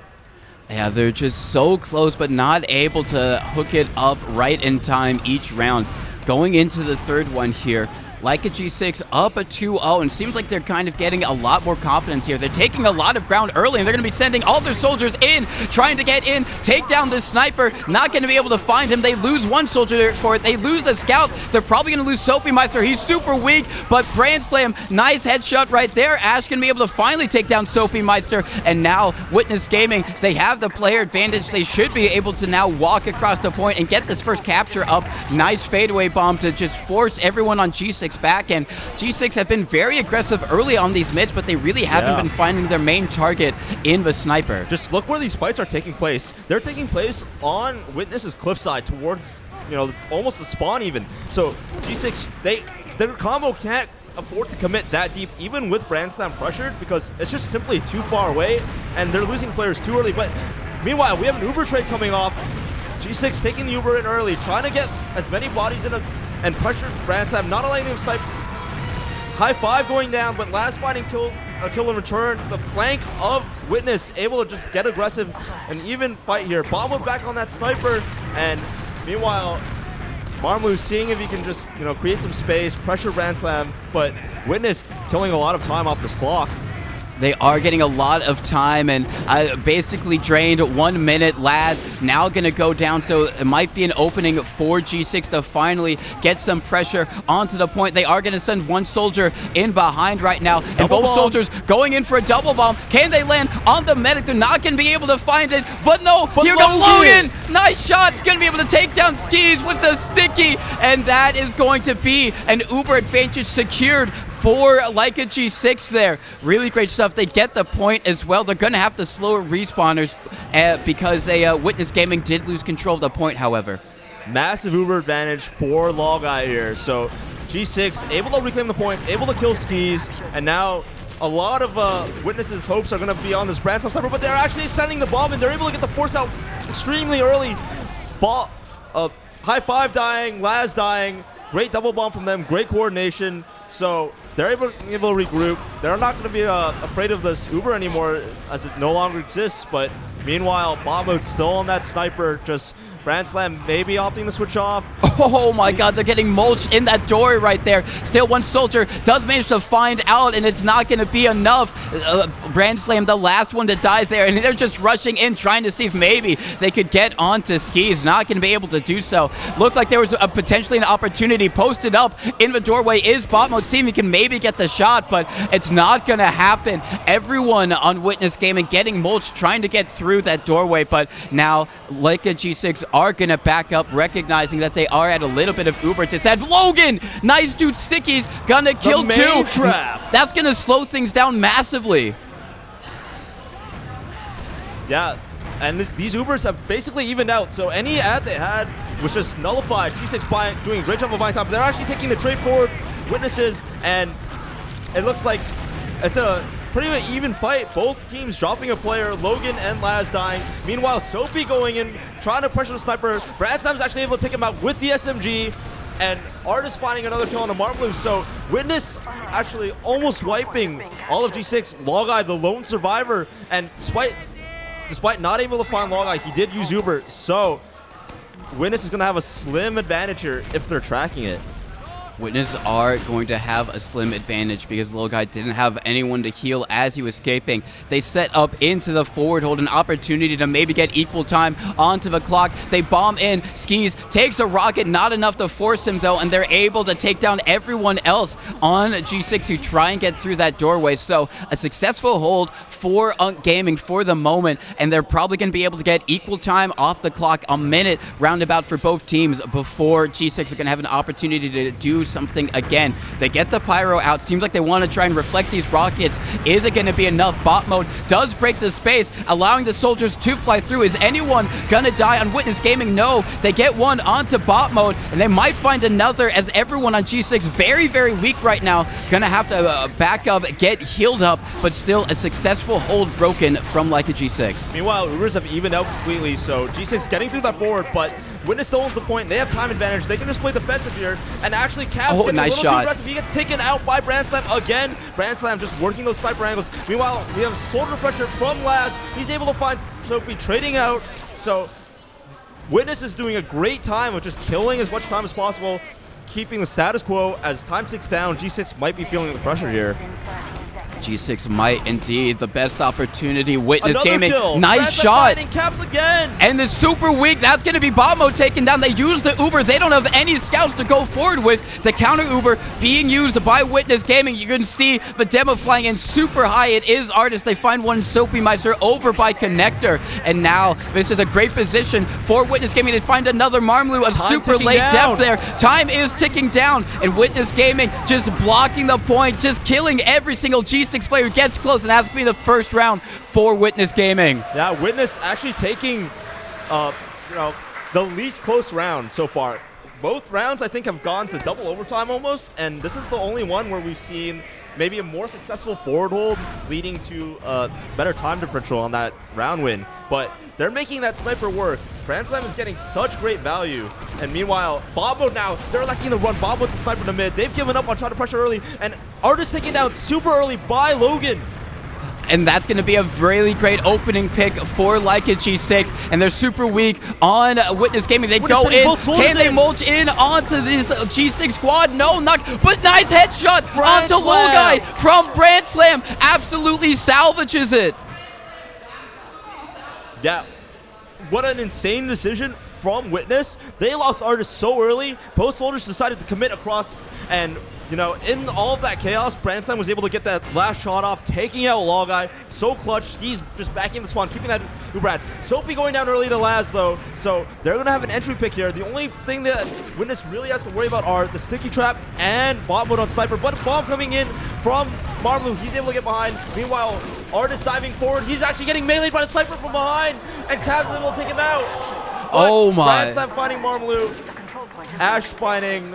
Yeah, they're just so close, but not able to hook it up right in time each round. Going into the third one here, like a G6 up a 2-0, and seems like they're kind of getting a lot more confidence here. They're taking a lot of ground early, and they're going to be sending all their soldiers in, trying to get in, take down this sniper. Not going to be able to find him. They lose one soldier for it. They lose a scout. They're probably going to lose Sophie Meister. He's super weak, but Brand Slam, nice headshot right there. Ash going to be able to finally take down Sophie Meister, and now Witness Gaming, they have the player advantage. They should be able to now walk across the point and get this first capture up. Nice fadeaway bomb to just force everyone on G6 back, and G6 have been very aggressive early on these mids, but they really haven't been finding their main target in the sniper. Just look where these fights are taking place. They're taking place on Witness's cliffside towards, you know, almost the spawn even. So G6, their combo can't afford to commit that deep, even with Brand Slam pressured, because it's just simply too far away, and they're losing players too early. But meanwhile, we have an Uber trade coming off. G6 taking the Uber in early, trying to get as many bodies in and pressure Brand Slam, not allowing him to snipe. High five going down, but last fighting a kill in return. The flank of Witness able to just get aggressive and even fight here. Bomb back on that sniper, and meanwhile, Marmlu seeing if he can just, you know, create some space, pressure Brand Slam, but Witness killing a lot of time off this clock. They are getting a lot of time, and basically drained 1 minute. Laz now going to go down, so it might be an opening for G6 to finally get some pressure onto the point. They are going to send one soldier in behind right now, and both soldiers going in for a double bomb. Can they land on the medic? They're not going to be able to find it, but no, here comes Logan. Nice shot, going to be able to take down Skis with the sticky, and that is going to be an Uber advantage secured for like a G6 there. Really great stuff. They get the point as well. They're going to have to slow respawners because Witness Gaming did lose control of the point, however. Massive Uber advantage for Logai here. So G6 able to reclaim the point, able to kill Skis, and now a lot of Witness's hopes are going to be on this Brand Slam sniper, but they're actually sending the bomb, and they're able to get the force out extremely early. High five dying, Laz dying. Great double bomb from them, great coordination. So they're able to regroup. They're not going to be afraid of this Uber anymore, as it no longer exists. But meanwhile, Bomb Mode's still on that sniper, just Brand Slam maybe opting to switch off. Oh my god, they're getting mulched in that doorway right there. Still one soldier does manage to find out, and it's not going to be enough. Brand Slam, the last one to die there, and they're just rushing in, trying to see if maybe they could get onto Skis. Not going to be able to do so. Looked like there was potentially an opportunity posted up in the doorway. Is bot mode team, he can maybe get the shot, but it's not going to happen. Everyone on Witness Gaming getting mulched, trying to get through that doorway, but now Leica G6 are going to back up, recognizing that they are at a little bit of uber disadvantage. Logan, nice dude, Sticky's gonna kill two. Trap. That's gonna slow things down massively. Yeah, and these Ubers have basically evened out, so any ad they had was just nullified. G6 doing a great job of buying time. They're actually taking the trade forward, Witnesses, and it looks like it's a pretty even fight. Both teams dropping a player, Logan and Laz dying. Meanwhile, Soapy going in, trying to pressure the sniper. Brad Slam's actually able to take him out with the SMG, and Artist finding another kill on the Marblue. So Witness actually almost wiping all of G6. Logeye, the lone survivor, and despite not able to find Logeye, he did use Uber. So Witness is going to have a slim advantage here if they're tracking it. Witness are going to have a slim advantage because Little Guy didn't have anyone to heal as he was escaping. They set up into the forward hold, an opportunity to maybe get equal time onto the clock. They bomb in. Skis takes a rocket, not enough to force him though, and they're able to take down everyone else on G6 who try and get through that doorway. So a successful hold for Unk Gaming for the moment, and they're probably going to be able to get equal time off the clock, a minute roundabout for both teams before G6 are going to have an opportunity to do something again. They get the pyro out. Seems like they want to try and reflect these rockets. Is it going to be enough? Bot mode does break the space, allowing the soldiers to fly through. Is anyone going to die on Witness Gaming? No. They get one onto bot mode, and they might find another as everyone on G6 very, very weak right now. Going to have to back up, get healed up, but still a successful hold broken from Leica G6. Meanwhile, Ubers have evened out completely, so G6 getting through that forward, but Witness still owns the point. They have time advantage. They can just play defensive here, and actually Cavs getting nice a little shot. too aggressive. He gets taken out by Brand Slam again. Brand Slam just working those sniper angles. Meanwhile, we have soldier pressure from Laz. He's able to find Soapy trading out. So Witness is doing a great time of just killing as much time as possible, keeping the status quo. As time ticks down, G6 might be feeling the pressure here. G6 might indeed. The best opportunity. Witness Another Gaming. kill. Nice shot. Caps again. And the super weak. That's going to be bot mode taken down. They use the Uber. They don't have any scouts to go forward with. The counter Uber being used by Witness Gaming. You can see the demo flying in super high. It is Artist. They find one Soapy Meister over by Connector. And now this is a great position for Witness Gaming. They find another Marmlu, a super late depth there. Time is ticking down. And Witness Gaming just blocking the point, just killing every single G6 player who gets close, and that's going to be the first round for Witness Gaming. Yeah, Witness actually taking the least close round so far. Both rounds, I think, have gone to double overtime almost, and this is the only one where we've seen maybe a more successful forward hold leading to a better time differential on that round win. But they're making that sniper work. Brand Slam is getting such great value. And meanwhile, bot mode now, they're electing to run bot mode the sniper in the mid. They've given up on trying to pressure early, and Artist taken down super early by Logan. And that's going to be a really great opening pick for Leica G6. And they're super weak on Witness Gaming. They go in. Can they mulch in onto this G6 squad? No, not. But nice headshot onto Logai from Brand Slam. Absolutely salvages it. Yeah. What an insane decision from Witness. They lost Artist so early. Both soldiers decided to commit across, and you know, in all of that chaos, Brand Slam was able to get that last shot off, taking out Logeye. So clutch. He's just backing the spawn, keeping that Ubrad. Soapy going down early to Laz, though, so they're going to have an entry pick here. The only thing that Witness really has to worry about are the sticky trap and bot mode on Sniper, but a bomb coming in from Marblue. He's able to get behind. Meanwhile, Artist diving forward. He's actually getting meleeed by the Sniper from behind, and Cavs is able to take him out. But oh my. Brand Slam finding Marblue. Ash finding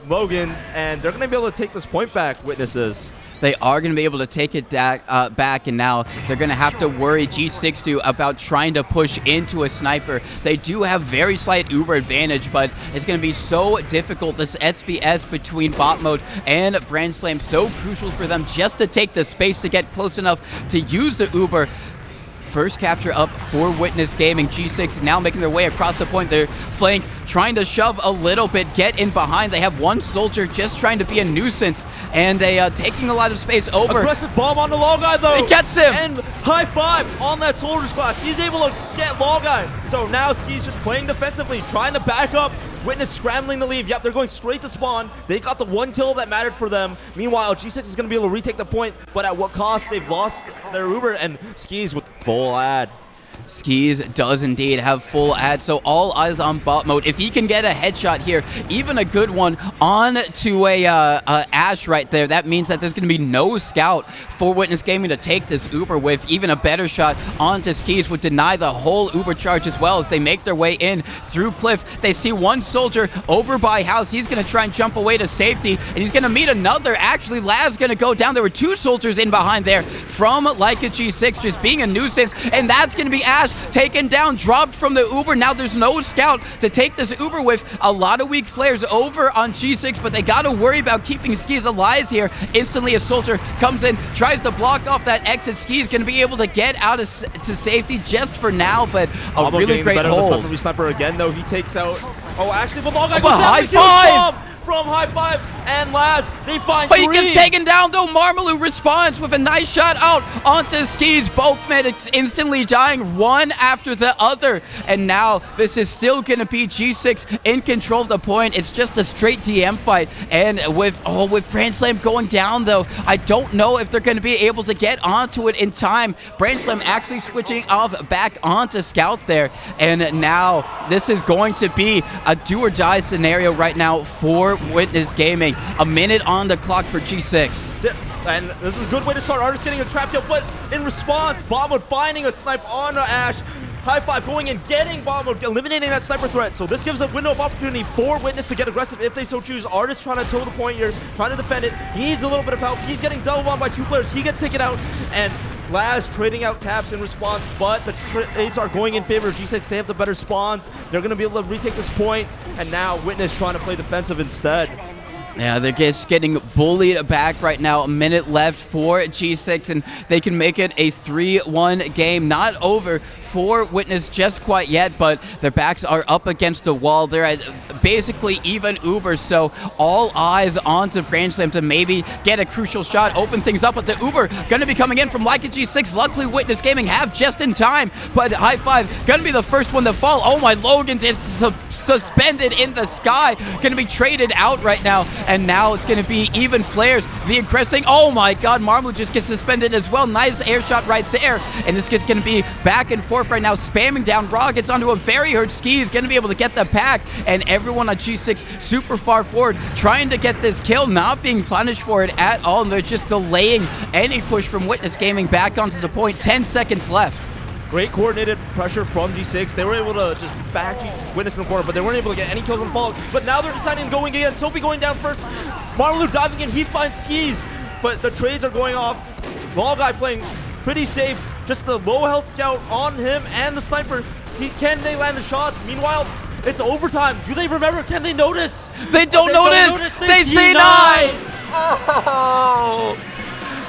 Logan, and they're going to be able to take this point back, Witnesses. They are going to be able to take it back, and now they're going to have to worry G6 do about trying to push into a sniper. They do have very slight Uber advantage, but it's going to be so difficult. This SBS between bot mode and Brand Slam, so crucial for them just to take the space to get close enough to use the Uber. First capture up for Witness Gaming. G6 now making their way across the point. Their flank trying to shove a little bit, get in behind. They have one soldier just trying to be a nuisance, and they taking a lot of space over. Aggressive bomb on the Long Guy, though. It gets him. And high five on that soldier's class. He's able to get Long Guy. So now Ski's just playing defensively, trying to back up. Witness scrambling to leave. Yep, they're going straight to spawn. They got the one kill that mattered for them. Meanwhile, G6 is going to be able to retake the point, but at what cost? They've lost their Uber, and Skis with full ad. Skis does indeed have full ad, so all eyes on bot mode. If he can get a headshot here, even a good one, on to a Ash right there, that means that there's going to be no scout for Witness Gaming to take this Uber with. Even a better shot onto Skis would deny the whole Uber charge as well as they make their way in through Cliff. They see one soldier over by house. He's going to try and jump away to safety, and he's going to meet another. Actually, Lav's going to go down. There were two soldiers in behind there from Like a G6 just being a nuisance, and that's going to be Ash taken down, dropped from the Uber. Now there's no scout to take this Uber with. A lot of weak players over on G6, but they got to worry about keeping Skis alive here. Instantly a soldier comes in, tries to block off that exit. Skis going to be able to get out to safety just for now, but a really great hold. Sniper again, though. He takes out... Oh, actually, the Long Guy goes down. High five! From high five and Laz, they find but three. He gets taken down though. Marmalou responds with a nice shot out onto Skis. Both medics instantly dying one after the other. And now this is still going to be G6 in control of the point. It's just a straight DM fight. And with Brand Slam going down though, I don't know if they're going to be able to get onto it in time. Brand Slam actually switching off back onto Scout there. And now this is going to be a do or die scenario right now for Witness Gaming. A minute on the clock for G6. And this is a good way to start. Artist getting a trap kill, but in response, Bombwood finding a snipe on Ash. High five going and getting Bombwood, eliminating that sniper threat. So this gives a window of opportunity for Witness to get aggressive if they so choose. Artist trying to toe the point here, trying to defend it. He needs a little bit of help. He's getting double bombed by two players. He gets taken out, and Laz trading out caps in response, but the trades are going in favor of G6. They have the better spawns. They're going to be able to retake this point, and now Witness trying to play defensive instead. Yeah, they're just getting bullied back right now. A minute left for G6, and they can make it a 3-1 game. Not over for Witness just quite yet, but their backs are up against the wall. They're at basically even Uber, so all eyes onto Brand Slam to maybe get a crucial shot, open things up, but the Uber going to be coming in from Like a G6. Luckily, Witness Gaming have just in time, but high five going to be the first one to fall. Oh my, Logan's is suspended in the sky, going to be traded out right now, and now it's going to be even flares. The aggressing, oh my god, Marmalou just gets suspended as well. Nice air shot right there, and this gets going to be back and forth right now, spamming down rockets onto a very hurt Ski. Is going to be able to get the pack, and everyone on G6 super far forward trying to get this kill, not being punished for it at all, and they're just delaying any push from Witness Gaming back onto the point. 10 seconds left. Great coordinated pressure from G6. They were able to just back Witness in the corner, but they weren't able to get any kills on the follow. But now they're deciding going again. Soapy going down first. Marmalou diving in. He finds Skis, but the trades are going off. Long Guy playing pretty safe. Just the low health scout on him and the sniper. Can they land the shots? Meanwhile, it's overtime. Do they remember? Can they notice? They don't notice. They say nine. Oh.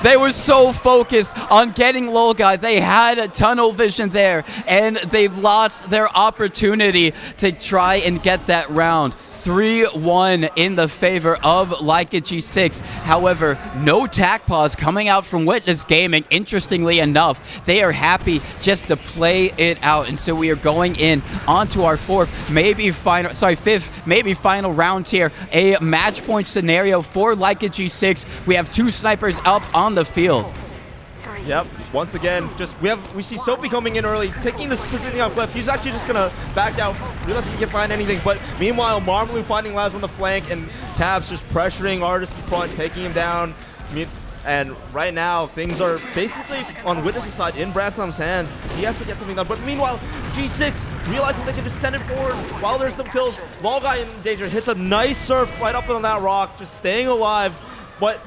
They were so focused on getting low guy. They had a tunnel vision there, and they lost their opportunity to try and get that round. 3-1 in the favor of Like a G6. However, no tac pause coming out from Witness Gaming. Interestingly enough, they are happy just to play it out. And so we are going in onto our fifth, maybe final round here. A match point scenario for Like a G6. We have two snipers up on the field. Yep. Once again, we see Soapy coming in early, taking this positioning on Cliff. He's actually just gonna back out, realize he can't find anything. But meanwhile, Marmalou finding Laz on the flank, and Cavs just pressuring Artist in front, taking him down. And right now, things are basically on Witness's side in Brand Slam's hands. He has to get something done. But meanwhile, G6 realizing they can just send it forward while there's some kills. Long Guy in danger, hits a nice surf right up on that rock, just staying alive. But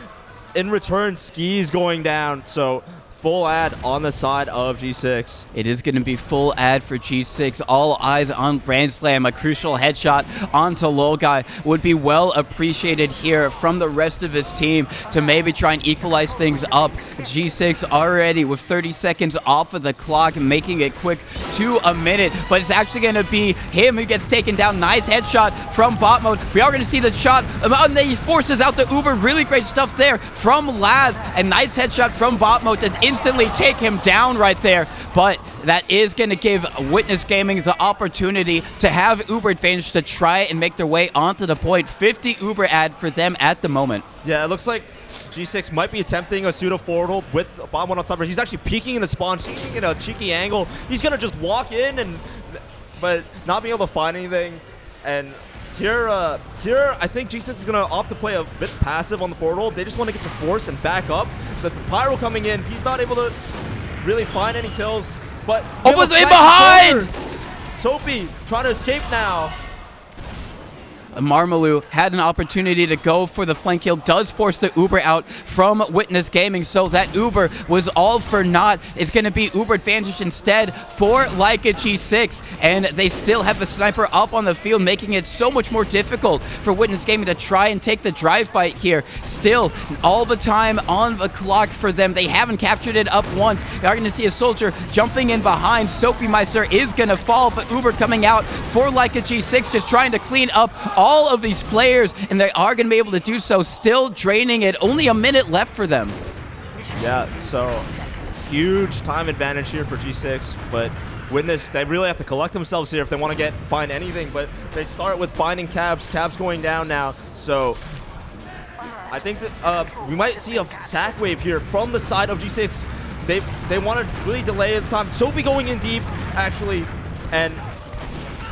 in return, Ski's going down. So full ad on the side of G6. It is going to be full ad for G6. All eyes on Brand Slam. A crucial headshot onto Lolgai would be well appreciated here from the rest of his team to maybe try and equalize things up. G6 already with 30 seconds off of the clock, making it quick to a minute, but it's actually going to be him who gets taken down. Nice headshot from bot mode. We are going to see the shot, and he forces out the Uber. Really great stuff there from Laz, and nice headshot from bot mode to instantly take him down right there. But that is going to give Witness Gaming the opportunity to have Uber advantage to try and make their way onto the point. 50 Uber ad for them at the moment. Yeah, it looks like G6 might be attempting a pseudo forward hold with bomb one on top. He's actually peeking in the spawn, peeking at a cheeky angle. He's gonna just walk in but not be able to find anything. And here I think G6 is gonna opt to play a bit passive on the forward hold. They just want to get the force and back up. The Pyro coming in, he's not able to really find any kills. But was in behind! Soapy trying to escape now. Marmalou had an opportunity to go for the flank kill, does force the Uber out from Witness Gaming, so that Uber was all for naught. It's going to be Uber advantage instead for Leica G6, and they still have a sniper up on the field, making it so much more difficult for Witness Gaming to try and take the drive fight here. Still, all the time on the clock for them. They haven't captured it up once. They are going to see a soldier jumping in behind. Soapy Meister is going to fall, but Uber coming out for Leica G6, just trying to clean up all of these players, and they are going to be able to do so, still draining it. Only a minute left for them. Yeah, so huge time advantage here for G6, but Witness, they really have to collect themselves here if they want to find anything, but they start with finding Cabs. Cabs going down now, so I think that we might see a sack wave here from the side of G6. They want to really delay the time. Soapy going in deep, actually, and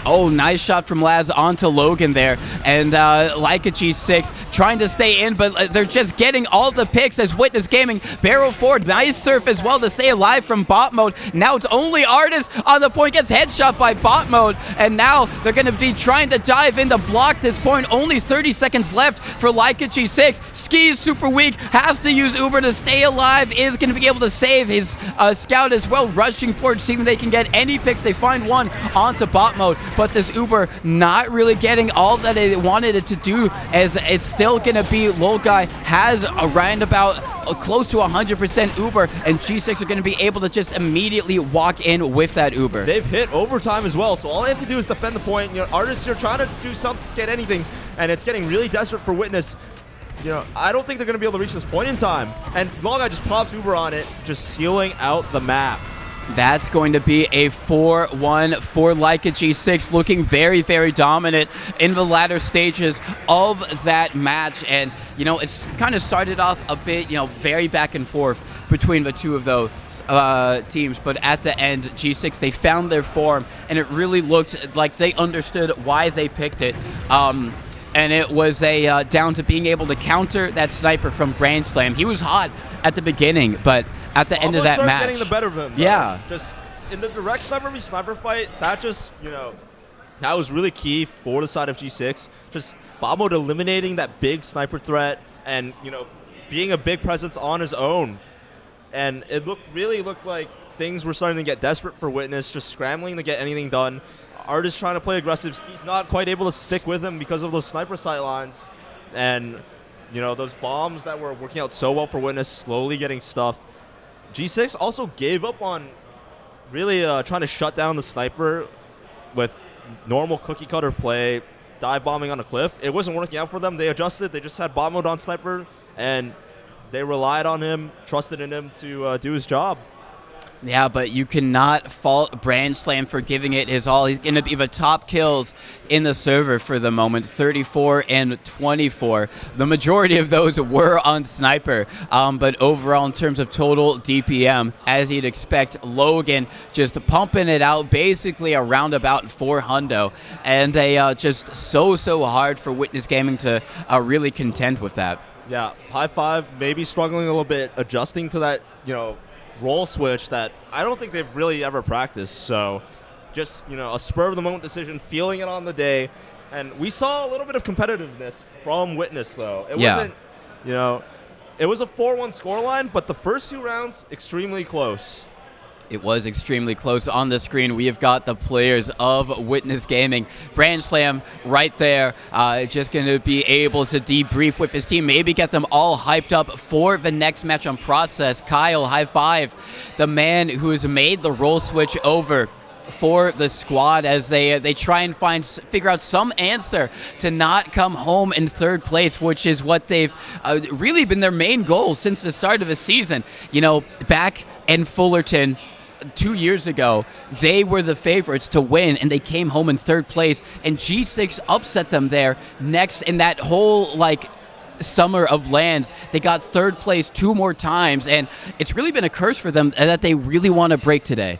oh, nice shot from Laz onto Logan there. And Leica G6 trying to stay in, but they're just getting all the picks as Witness Gaming barrel forward. Nice surf as well to stay alive from bot mode. Now it's only Artist on the point, gets headshot by bot mode. And now they're going to be trying to dive in to block this point. Only 30 seconds left for Leica G6. Ski is super weak, has to use Uber to stay alive, is going to be able to save his scout as well, rushing forward, seeing if they can get any picks. They find one onto bot mode, but this Uber not really getting all that they wanted it to do, as it's still going to be Lolgai has around about close to 100% Uber, and G6 are going to be able to just immediately walk in with that Uber. They've hit overtime as well, so all they have to do is defend the point. You know, Artists are trying to do something, get anything, and it's getting really desperate for Witness. You know, I don't think they're going to be able to reach this point in time. And Lolgai just pops Uber on it, just sealing out the map. That's going to be a 4-1 for Leica G6, looking very, very dominant in the latter stages of that match. And, you know, it's kind of started off a bit, you know, very back and forth between the two of those teams. But at the end, G6, they found their form, and it really looked like they understood why they picked it. And it was down to being able to counter that sniper from Brand Slam. He was hot at the beginning, but at the end of that match, getting the better of him. Yeah, just in the direct sniper v sniper fight, that just, you know, that was really key for the side of G6. Just Bob eliminating that big sniper threat, and, you know, being a big presence on his own. And it really looked like things were starting to get desperate for Witness, just scrambling to get anything done. Artist trying to play aggressive. He's not quite able to stick with him because of those sniper sight lines. And, you know, those bombs that were working out so well for Witness slowly getting stuffed. G6 also gave up on really trying to shut down the sniper with normal cookie cutter play, dive bombing on a cliff. It wasn't working out for them. They adjusted. They just had bomb mode on sniper, and they relied on him, trusted in him to do his job. Yeah, but you cannot fault Brand Slam for giving it his all. He's going to be the top kills in the server for the moment, 34 and 24. The majority of those were on Sniper, but overall in terms of total DPM, as you'd expect, Logan just pumping it out basically around about 400, and they just so hard for Witness Gaming to really contend with that. Yeah, High Five maybe struggling a little bit, adjusting to that, you know, role switch that I don't think they've really ever practiced. So just, you know, a spur of the moment decision, feeling it on the day. And we saw a little bit of competitiveness from Witness, though. It wasn't, you know, it was a 4-1 scoreline, but the first 2 rounds, extremely close. It was extremely close. On the screen, we have got the players of Witness Gaming. Brand Slam right there, just going to be able to debrief with his team, maybe get them all hyped up for the next match on Process. Kyle, high five, the man who has made the role switch over for the squad as they try and figure out some answer to not come home in third place, which is what they've really been their main goal since the start of the season. You know, back in Fullerton 2 years ago, they were the favorites to win, and they came home in third place, and G6 upset them there. Next, in that whole, like, summer of lands, they got third place 2 more times, and it's really been a curse for them that they really want to break today.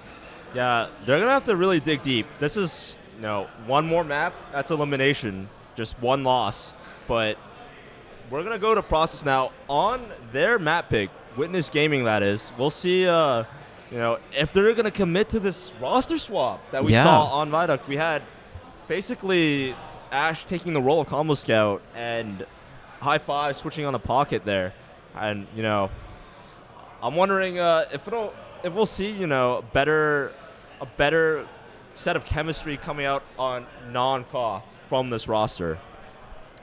Yeah, they're going to have to really dig deep. This is, you know, 1 more map, that's elimination, just 1 loss. But we're going to go to Process now on their map pick, Witness Gaming, that is. We'll see, you know, if they're going to commit to this roster swap that we saw on Viaduct. We had basically Ash taking the role of combo scout and high five switching on the pocket there. And, you know, I'm wondering if we'll see, you know, a better set of chemistry coming out on non-Koth from this roster.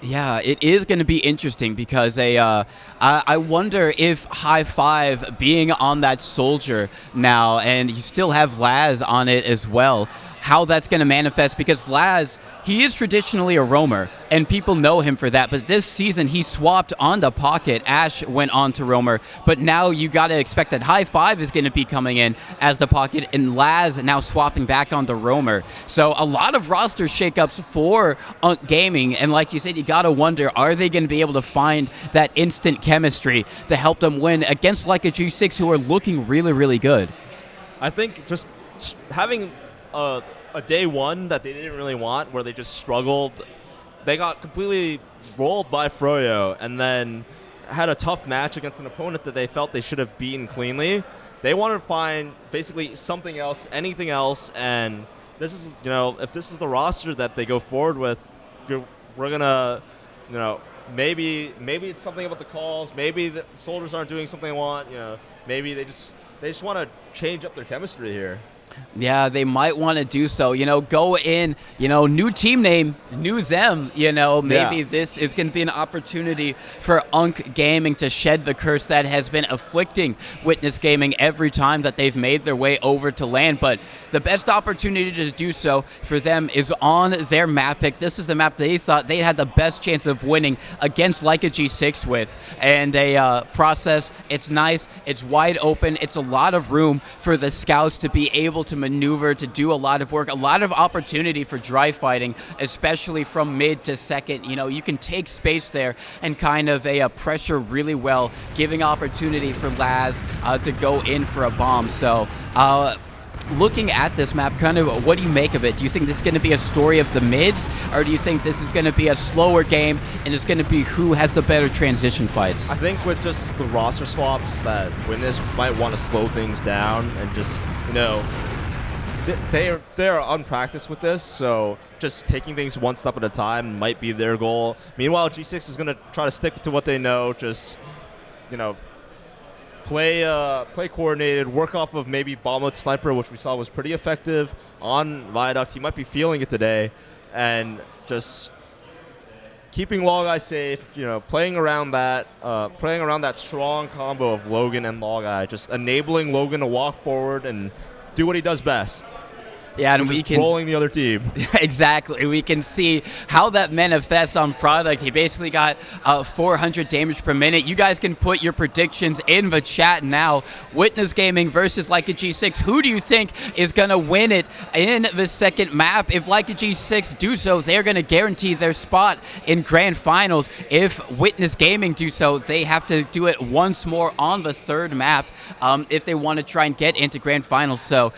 Yeah, it is going to be interesting because I wonder if High Five being on that soldier now, and you still have Laz on it as well, how that's going to manifest, because Laz, he is traditionally a roamer, and people know him for that, but this season he swapped on the pocket. Ash went on to roamer, but now you got to expect that High Five is going to be coming in as the pocket, and Laz now swapping back on the roamer. So a lot of roster shakeups for Gaming, and like you said, you got to wonder, are they going to be able to find that instant chemistry to help them win against like a G6 who are looking really, really good? I think just having a day 1 that they didn't really want, where they just struggled. They got completely rolled by Froyo and then had a tough match against an opponent that they felt they should have beaten cleanly. They wanted to find basically something else, anything else, and this is, you know, if this is the roster that they go forward with, we're going to, you know, maybe it's something about the calls, maybe the soldiers aren't doing something they want, you know, maybe they just want to change up their chemistry here. Yeah, they might want to do so. You know, go in, you know, new team name, new them, you know, maybe this is going to be an opportunity for Unk Gaming to shed the curse that has been afflicting Witness Gaming every time that they've made their way over to LAN. But the best opportunity to do so for them is on their map pick. This is the map they thought they had the best chance of winning against like a G6 with. And a Process, it's nice, it's wide open, it's a lot of room for the scouts to be able to maneuver, to do a lot of work, a lot of opportunity for dry fighting, especially from mid to second. You know, you can take space there and kind of pressure really well, giving opportunity for Laz to go in for a bomb. So looking at this map, kind of what do you make of it? Do you think this is going to be a story of the mids, or do you think this is going to be a slower game and it's going to be who has the better transition fights? I think with just the roster swaps that Witness might want to slow things down and just, you know, they're unpracticed with this, so just taking things one step at a time might be their goal. Meanwhile, G6 is going to try to stick to what they know, just, you know, play coordinated, work off of maybe bomb mode sniper, which we saw was pretty effective on Viaduct. He might be feeling it today, and just keeping Logeye safe, you know, playing around that strong combo of Logan and Logeye, just enabling Logan to walk forward and do what he does best. Yeah, and we can rolling the other team. Exactly. We can see how that manifests on product. He basically got 400 damage per minute. You guys can put your predictions in the chat now. Witness Gaming versus Like a G6. Who do you think is going to win it in the second map? If Like a G6 do so, they're going to guarantee their spot in grand finals. If Witness Gaming do so, they have to do it once more on the third map if they want to try and get into grand finals. So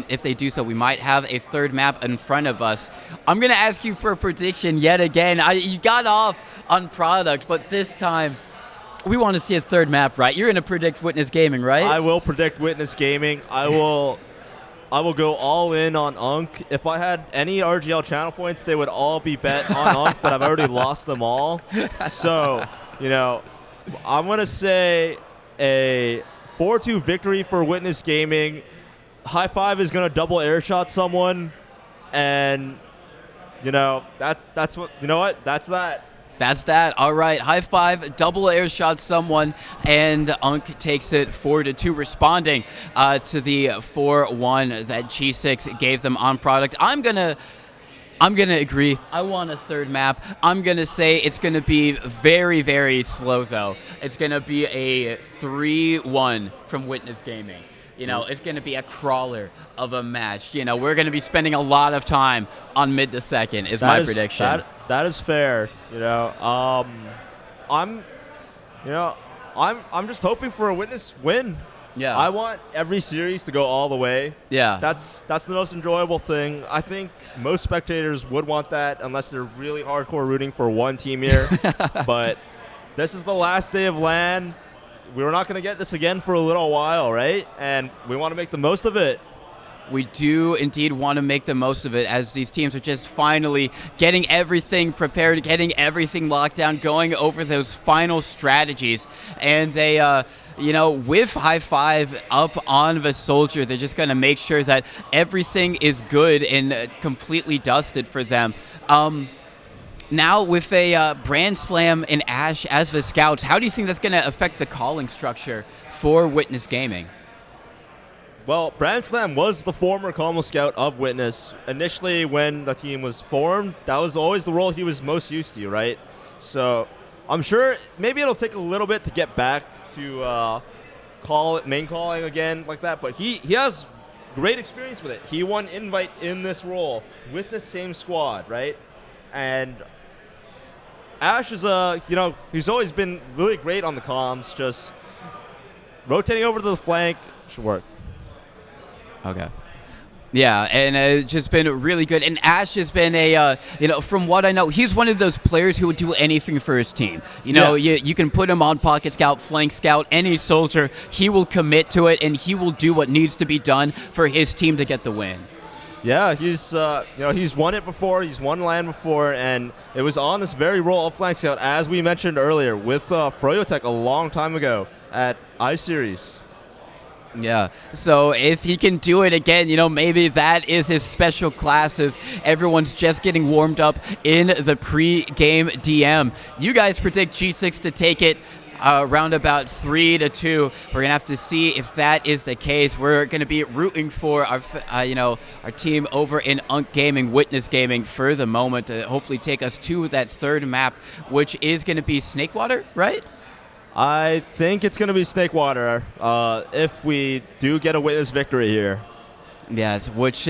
if they do so, we might have a third map in front of us. I'm going to ask you for a prediction yet again. You got off on product, but this time we want to see a third map, right? You're going to predict Witness Gaming, right? I will predict Witness Gaming. I will go all in on Unk. If I had any RGL channel points, they would all be bet on Unk, but I've already lost them all. So, you know, I'm going to say a 4-2 victory for Witness Gaming. High Five is going to double air shot someone, and that's what. You know what? That's that. That's that. All right. High Five, double air shot someone, and Unk takes it 4-2, responding to the 4-1 that G6 gave them on product. I'm gonna agree. I want a third map. I'm gonna say it's gonna be very, very slow though. It's gonna be a 3-1 from Witness Gaming. It's going to be a crawler of a match. We're going to be spending a lot of time on mid to second is my prediction. That is fair. I'm just hoping for a Witness win. Yeah. I want every series to go all the way. Yeah. That's the most enjoyable thing. I think most spectators would want that unless they're really hardcore rooting for one team here. But this is the last day of LAN. We're not going to get this again for a little while, right? And we want to make the most of it. We do indeed want to make the most of it as these teams are just finally getting everything prepared, getting everything locked down, going over those final strategies. And they, with High Five up on the Soldier, they're just going to make sure that everything is good and completely dusted for them. Now with a Brand Slam and Ash as the scouts, how do you think that's going to affect the calling structure for Witness Gaming? Well, Brand Slam was the former Commo Scout of Witness. Initially, when the team was formed, that was always the role he was most used to, right? So I'm sure maybe it'll take a little bit to get back to main calling again like that, but he has great experience with it. He won Invite in this role with the same squad, right? And Ash is he's always been really great on the comms, just rotating over to the flank should work. Okay. Yeah, and it's just been really good. And Ash has been from what I know, he's one of those players who would do anything for his team. You can put him on Pocket Scout, Flank Scout, any soldier. He will commit to it, and he will do what needs to be done for his team to get the win. Yeah, he's won it before. He's won LAN before, and it was on this very role of Flank Scout, as we mentioned earlier, with Froyotech a long time ago at iSeries. Yeah, so if he can do it again, maybe that is his special classes. Everyone's just getting warmed up in the pre-game DM. You guys predict G6 to take it around about 3-2. We're going to have to see if that is the case. We're going to be rooting for our team over in Unk Gaming, Witness Gaming, for the moment to hopefully take us to that third map, which is going to be Snakewater, right? I think it's going to be Snakewater if we do get a Witness victory here. Yes, which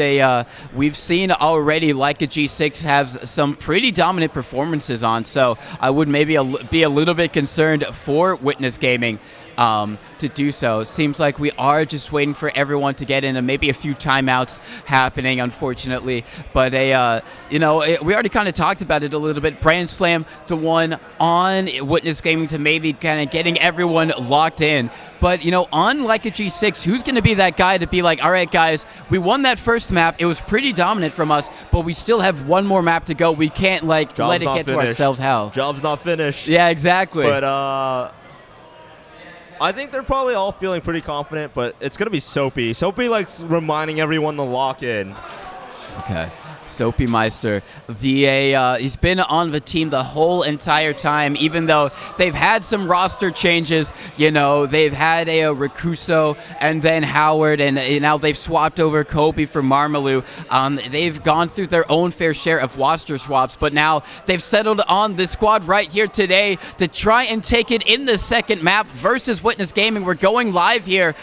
we've seen already like a G6 has some pretty dominant performances on, so I would maybe be a little bit concerned for Witness Gaming to do so. Seems like we are just waiting for everyone to get in, and maybe a few timeouts happening, unfortunately. But we already kind of talked about it a little bit. Brand Slam to one on Witness Gaming to maybe kind of getting everyone locked in. But, on like a G6, who's going to be that guy to be like, all right, guys, we won that first map. It was pretty dominant from us, but we still have one more map to go. We can't, let it get to ourselves house. Job's not finished. Yeah, exactly. But I think they're probably all feeling pretty confident, but it's going to be Soapy. Soapy likes reminding everyone to lock in. Okay. Soapy Meister, VA, he's been on the team the whole entire time, even though they've had some roster changes. They've had a Rakuso and then Howard, and now they've swapped over Kobe for Marmalou. They've gone through their own fair share of roster swaps, but now they've settled on this squad right here today to try and take it in the second map versus Witness Gaming. We're going live here.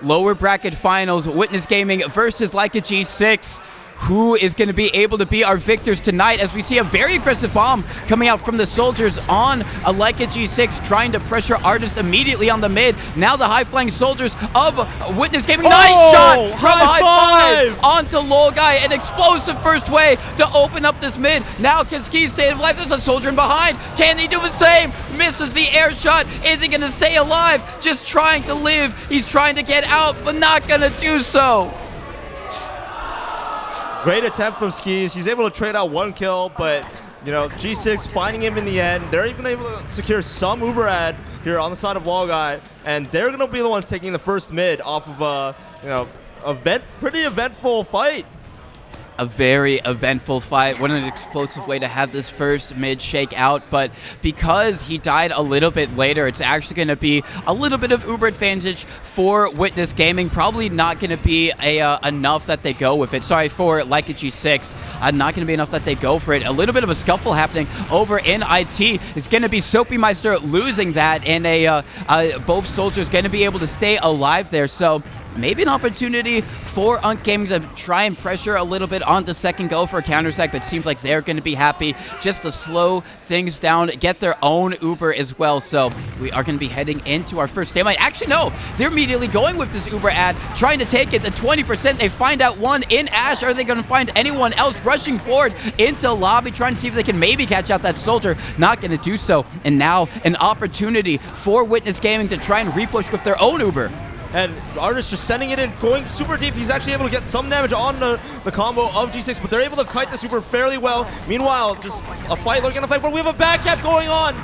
Lower bracket finals, Witness Gaming versus Like a G6. Who is going to be able to be our victors tonight, as we see a very aggressive bomb coming out from the soldiers on a Leica G6, trying to pressure Artist immediately on the mid. Now the high-flying soldiers of Witness Gaming. Nice shot from High Five onto Lolguy. An explosive first way to open up this mid. Now can Ski stay alive? There's a soldier in behind. Can he do the same? Misses the air shot. Is he going to stay alive? Just trying to live. He's trying to get out, but not going to do so. Great attempt from Skis. He's able to trade out one kill, but you know, G6 finding him in the end. They're even able to secure some Uber ad here on the side of Wallguy, and they're going to be the ones taking the first mid off of, you know, pretty eventful fight. A very eventful fight. What an explosive way to have this first mid shake out. But because he died a little bit later, it's actually going to be a little bit of Uber advantage for Witness Gaming. Probably not going to be enough that they go with it. Sorry, for like a G6. Not going to be enough that they go for it. A little bit of a scuffle happening over in IT. It's going to be Soapy Meister losing that, and both soldiers going to be able to stay alive there. So maybe an opportunity for Unk Gaming to try and pressure a little bit on the second go for a counter-attack, but it seems like they're going to be happy just to slow things down, get their own Uber as well. So we are going to be heading into our first stalemate. Actually, no, they're immediately going with this Uber ad, trying to take it to 20%. They find out one in Ash. Are they going to find anyone else rushing forward into lobby, trying to see if they can maybe catch out that soldier? Not going to do so. And now an opportunity for Witness Gaming to try and repush with their own Uber. And Artist just sending it in, going super deep. He's actually able to get some damage on the combo of G6, but they're able to kite the super fairly well. Meanwhile, just a fight looking at a fight, but we have a back cap going on.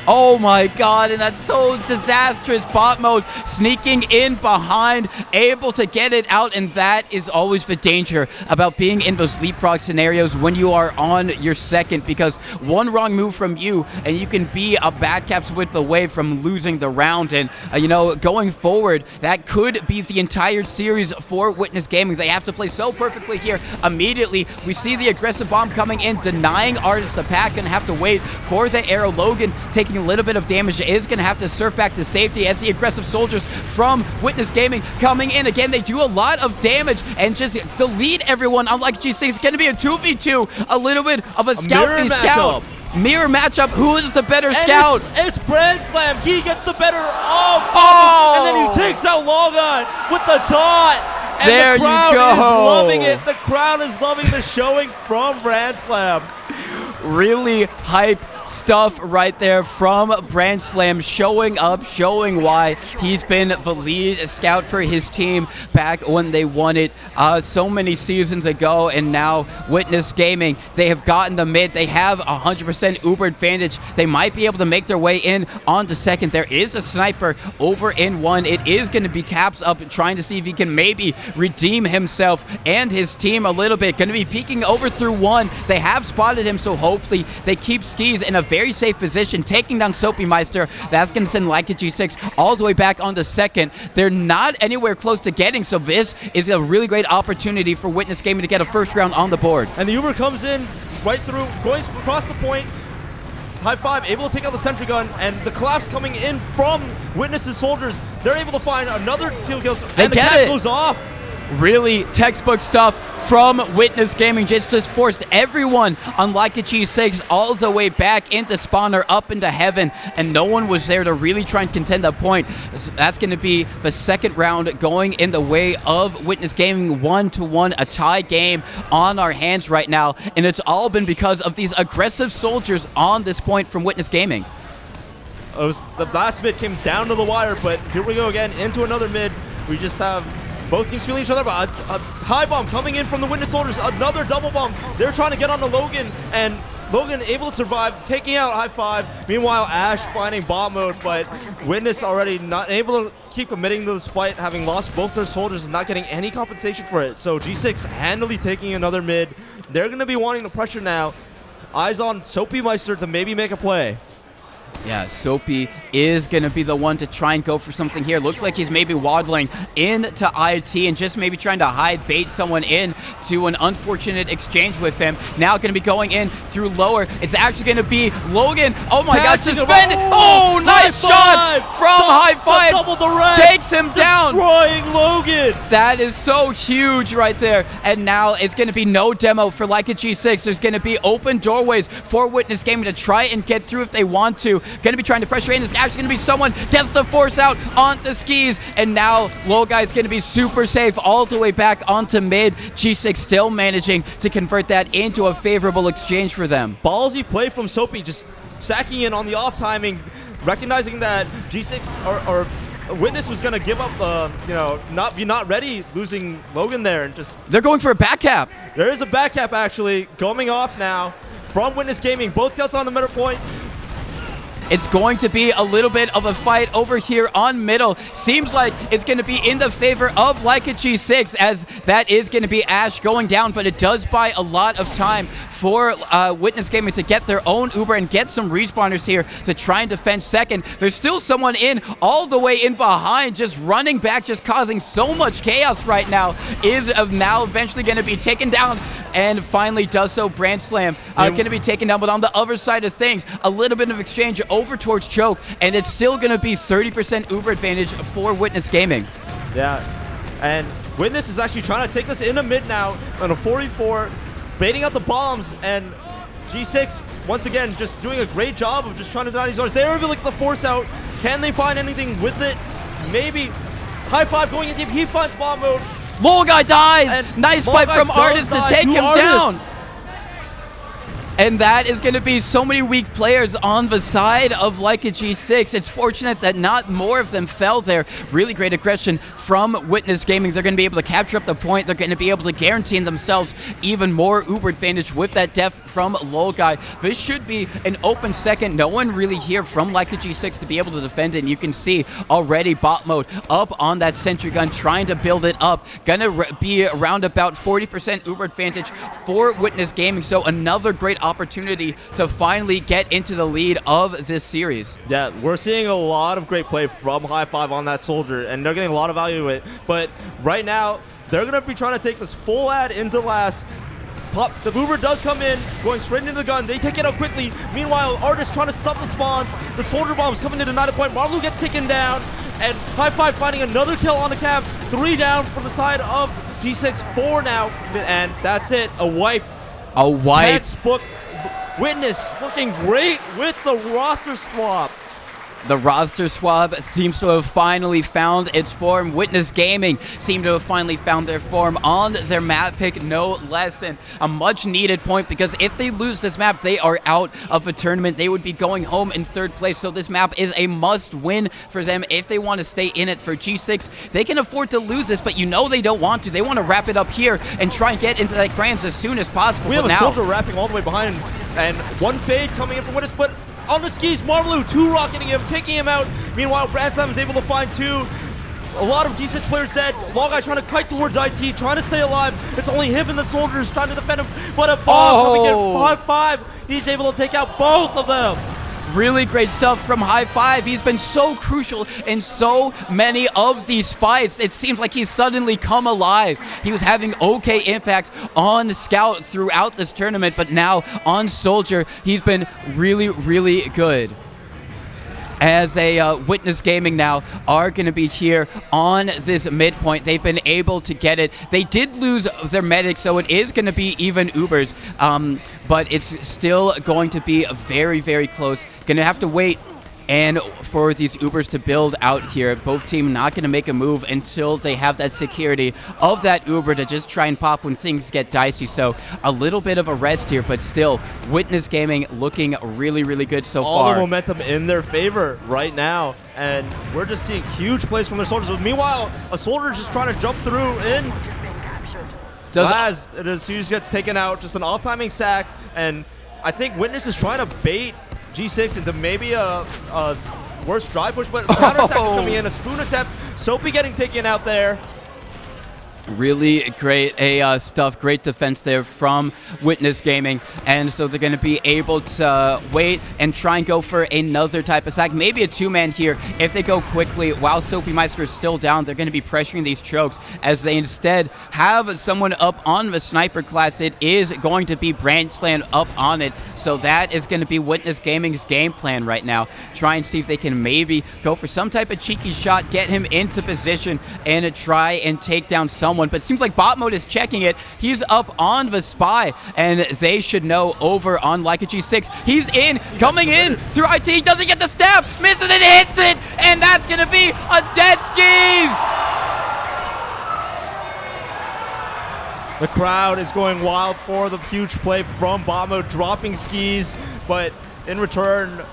Oh my god, and that's so disastrous. Bot mode sneaking in behind, able to get it out, and that is always the danger about being in those leapfrog scenarios when you are on your second, because one wrong move from you and you can be a back caps width away from losing the round. And you know, going forward, that could be the entire series for Witness Gaming. They have to play so perfectly here. Immediately we see the aggressive bomb coming in, denying Artist the pack, and have to wait for the arrow. Logan taking a little bit of damage, is going to have to surf back to safety as the aggressive soldiers from Witness Gaming coming in. Again, they do a lot of damage and just delete everyone. Unlike G6, it's going to be a 2v2, a little bit of a scout v scout. Mirror matchup. Who is the better scout? It's Brand Slam. He gets the better of and then he takes out Logan with the taunt. And there the crowd you go. is loving it. The crowd is loving the showing from Brand Slam. Really hype stuff right there from Branch Slam, showing up, showing why he's been the lead scout for his team back when they won it so many seasons ago. And now Witness Gaming, they have gotten the mid. They have 100% Uber advantage. They might be able to make their way in on the second. There is a sniper over in one. It is going to be Caps up, trying to see if he can maybe redeem himself and his team a little bit. Going to be peeking over through one. They have spotted him, so hopefully they keep Skis in a very safe position, taking down Soapy Meister. That's going to send Like a G6 all the way back on the second. They're not anywhere close to getting, so this is a really great opportunity for Witness Gaming to get a first round on the board. And the Uber comes in right through, going across the point. High five, able to take out the sentry gun, and the collapse coming in from Witness's soldiers. They're able to find another kills, and the cap goes off. Really textbook stuff from Witness Gaming. Just forced everyone on Like a G6 all the way back into spawner, up into heaven, and no one was there to really try and contend that point. That's going to be the second round going in the way of Witness Gaming. 1-1, a tie game on our hands right now, and it's all been because of these aggressive soldiers on this point from Witness Gaming. The last mid came down to the wire, but here we go again into another mid. We just have both teams feeling each other, but a high bomb coming in from the Witness soldiers, another double bomb. They're trying to get onto Logan, and Logan able to survive, taking out High Five. Meanwhile, Ash finding bot mode, but Witness already not able to keep committing to this fight, having lost both their soldiers and not getting any compensation for it. So G6 handily taking another mid. They're going to be wanting the pressure now. Eyes on Soapy Meister to maybe make a play. Yeah, Soapy is going to be the one to try and go for something here. Looks like he's maybe waddling into IT and just maybe trying to hide, bait someone in to an unfortunate exchange with him. Now going to be going in through lower. It's actually going to be Logan. Oh my god, suspended. Oh, nice shot from High Five. Double the rest. Takes him down. Destroying Logan. That is so huge right there. And now it's going to be no demo for Like a G6. There's going to be open doorways for Witness Gaming to try and get through if they want to. Going to be trying to pressure in. It's actually going to be someone gets the force out onto Skis, and now Low Guy's going to be super safe all the way back onto mid. G6 still managing to convert that into a favorable exchange for them. Ballsy play from Soapy, just sacking in on the off timing, recognizing that G6 or Witness was going to give up, you know, not ready, losing Logan there, and just they're going for a back cap. There is a back cap actually coming off now from Witness Gaming. Both scouts on the middle point. It's going to be a little bit of a fight over here on middle. Seems like it's going to be in the favor of Leica G6, as that is going to be Ash going down, but it does buy a lot of time for Witness Gaming to get their own Uber and get some respawners here to try and defend second. There's still someone in all the way in behind, just running back, just causing so much chaos right now. Is now eventually going to be taken down, and finally does so. Brand Slam going to be taken down, but on the other side of things, a little bit of exchange over towards Choke, and it's still going to be 30% Uber advantage for Witness Gaming. Yeah, and Witness is actually trying to take this into mid now on a 44, baiting out the bombs, and G6, once again, just doing a great job of just trying to deny these doors. They're able to get the force out. Can they find anything with it? Maybe. High five going in deep. He finds bomb mode. Lol Guy dies! And nice Lol fight Guy from does Artist to die take to him Artist. down. And that is going to be so many weak players on the side of Leica G6. It's fortunate that not more of them fell there. Really great aggression from Witness Gaming. They're going to be able to capture up the point. They're going to be able to guarantee themselves even more Uber advantage with that def from Lol Guy. This should be an open second. No one really here from Leica G6 to be able to defend it. And you can see already bot mode up on that sentry gun, trying to build it up. Gonna be around about 40% Uber advantage for Witness Gaming. So another great opportunity to finally get into the lead of this series. Yeah, we're seeing a lot of great play from High Five on that soldier, and they're getting a lot of value to it. But right now, they're going to be trying to take this full ad into last. Pop, the Uber does come in, going straight into the gun. They take it out quickly. Meanwhile, Artist trying to stop the spawns. The soldier bomb's coming into 9 point. Marlu gets taken down, and High Five finding another kill on the Caps. 3 down from the side of G6, 4 now, and that's it. A wipe. A wipe. Textbook. Witness looking great with the roster swap. The roster swap seems to have finally found its form. Witness Gaming seem to have finally found their form on their map pick, no less than a much needed point, because if they lose this map, they are out of the tournament. They would be going home in 3rd place, so this map is a must win for them if they want to stay in it. For G6, they can afford to lose this, but you know they don't want to. They want to wrap it up here and try and get into that grands as soon as possible. We have but a now, soldier wrapping all the way behind, and one fade coming in from Witness, but on the skis, Marlu 2-rocketing him, taking him out. Meanwhile, Bradslam is able to find 2. A lot of G6 players dead. Logai trying to kite towards IT, trying to stay alive. It's only him and the soldiers trying to defend him, but a bomb coming in. 5-5. He's able to take out both of them. Really great stuff from High Five. He's been so crucial in so many of these fights. It seems like he's suddenly come alive. He was having okay impact on Scout throughout this tournament, but now on Soldier, he's been really, really good. As a Witness Gaming now are going to be here on this midpoint. They've been able to get it. They did lose their medic, so it is going to be even Ubers, but it's still going to be very, very close. Going to have to wait and for these Ubers to build out here. Both teams not going to make a move until they have that security of that Uber to just try and pop when things get dicey. So a little bit of a rest here, but still, Witness Gaming looking really, really good so far. All the momentum in their favor right now, and we're just seeing huge plays from their soldiers. But meanwhile, a soldier just trying to jump through in. As it is, he just gets taken out, just an off-timing sack, and I think Witness is trying to bait G6 into maybe a worse drive push, but counter sack is coming in, a spoon attempt. Soapy getting taken out there. Really great stuff, great defense there from Witness Gaming, and so they're going to be able to wait and try and go for another type of sack, maybe a 2-man here. If they go quickly while Soapy Meister is still down, they're going to be pressuring these chokes as they instead have someone up on the sniper class. It is going to be Branchland up on it, so that is going to be Witness Gaming's game plan right now. Try and see if they can maybe go for some type of cheeky shot, get him into position, and try and take down someone. But it seems like bot mode is checking it. He's up on the spy, and they should know over on Leica G6. He's in, coming in through IT. He doesn't get the stab, misses it, hits it, and that's going to be a dead skis. The crowd is going wild for the huge play from bot mode, dropping skis, but in return,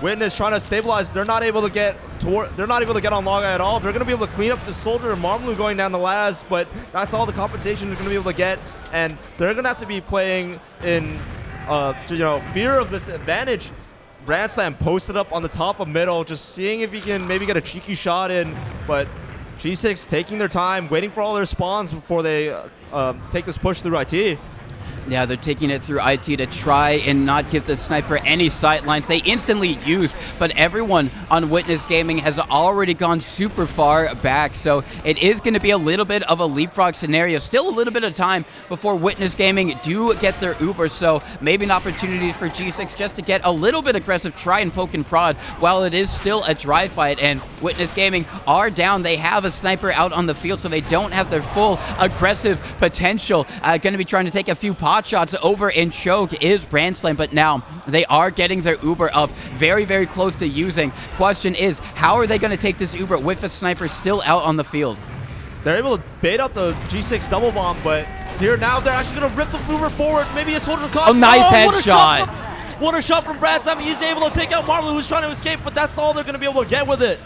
Witness trying to stabilize. They're not able to get on Logai at all. They're going to be able to clean up the soldier and Marmlu going down the Laz, but that's all the compensation they're going to be able to get, and they're going to have to be playing in fear of this advantage, Brandslam posted up on the top of middle, just seeing if he can maybe get a cheeky shot in, but G6 taking their time, waiting for all their spawns before they take this push through IT. Yeah, they're taking it through IT to try and not give the sniper any sight lines. They instantly used, but everyone on Witness Gaming has already gone super far back, so it is going to be a little bit of a leapfrog scenario. Still a little bit of time before Witness Gaming do get their Uber, so maybe an opportunity for G6 just to get a little bit aggressive, try and poke and prod while it is still a drive fight, and Witness Gaming are down. They have a sniper out on the field, so they don't have their full aggressive potential. Going to be trying to take a few pot shots over and choke is Brandslam, but now they are getting their Uber up very, very close to using. Question is, how are they going to take this Uber with a sniper still out on the field? They're able to bait up the G6 double bomb, but here now they're actually going to rip the Uber forward. Maybe a soldier caught. Oh, nice headshot. What a shot from Brandslam. He's able to take out Marvel, who's trying to escape, but that's all they're going to be able to get with it.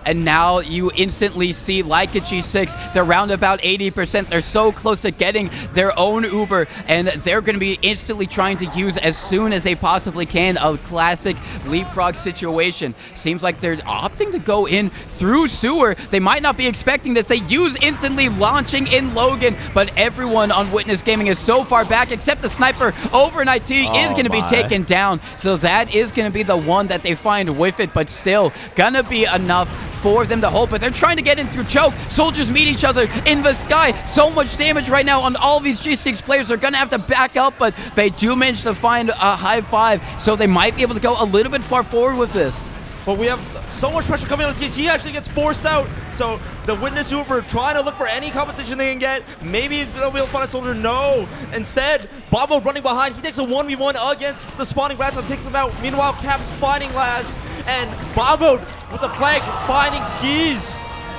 And now you instantly see, like a G6, they're around about 80%. They're so close to getting their own Uber, and they're going to be instantly trying to use as soon as they possibly can a classic leapfrog situation. Seems like they're opting to go in through sewer. They might not be expecting this. They use instantly launching in Logan, but everyone on Witness Gaming is so far back, except the sniper over in IT is going to be taken down. So that is going to be the one that they find with it, but still going to be enough for them to hold, but they're trying to get in through choke. Soldiers meet each other in the sky. So much damage right now on all these G6 players. They're going to have to back up, but they do manage to find a high five, so they might be able to go a little bit far forward with this. But we have so much pressure coming on this case. He actually gets forced out. So the Witness Uber trying to look for any compensation they can get. Maybe they'll be able to find a soldier. No. Instead, Bobo running behind. He takes a 1v1 against the spawning Brandslam, takes him out. Meanwhile, Cap's finding Laz. And Bobo with the flag finding Skis.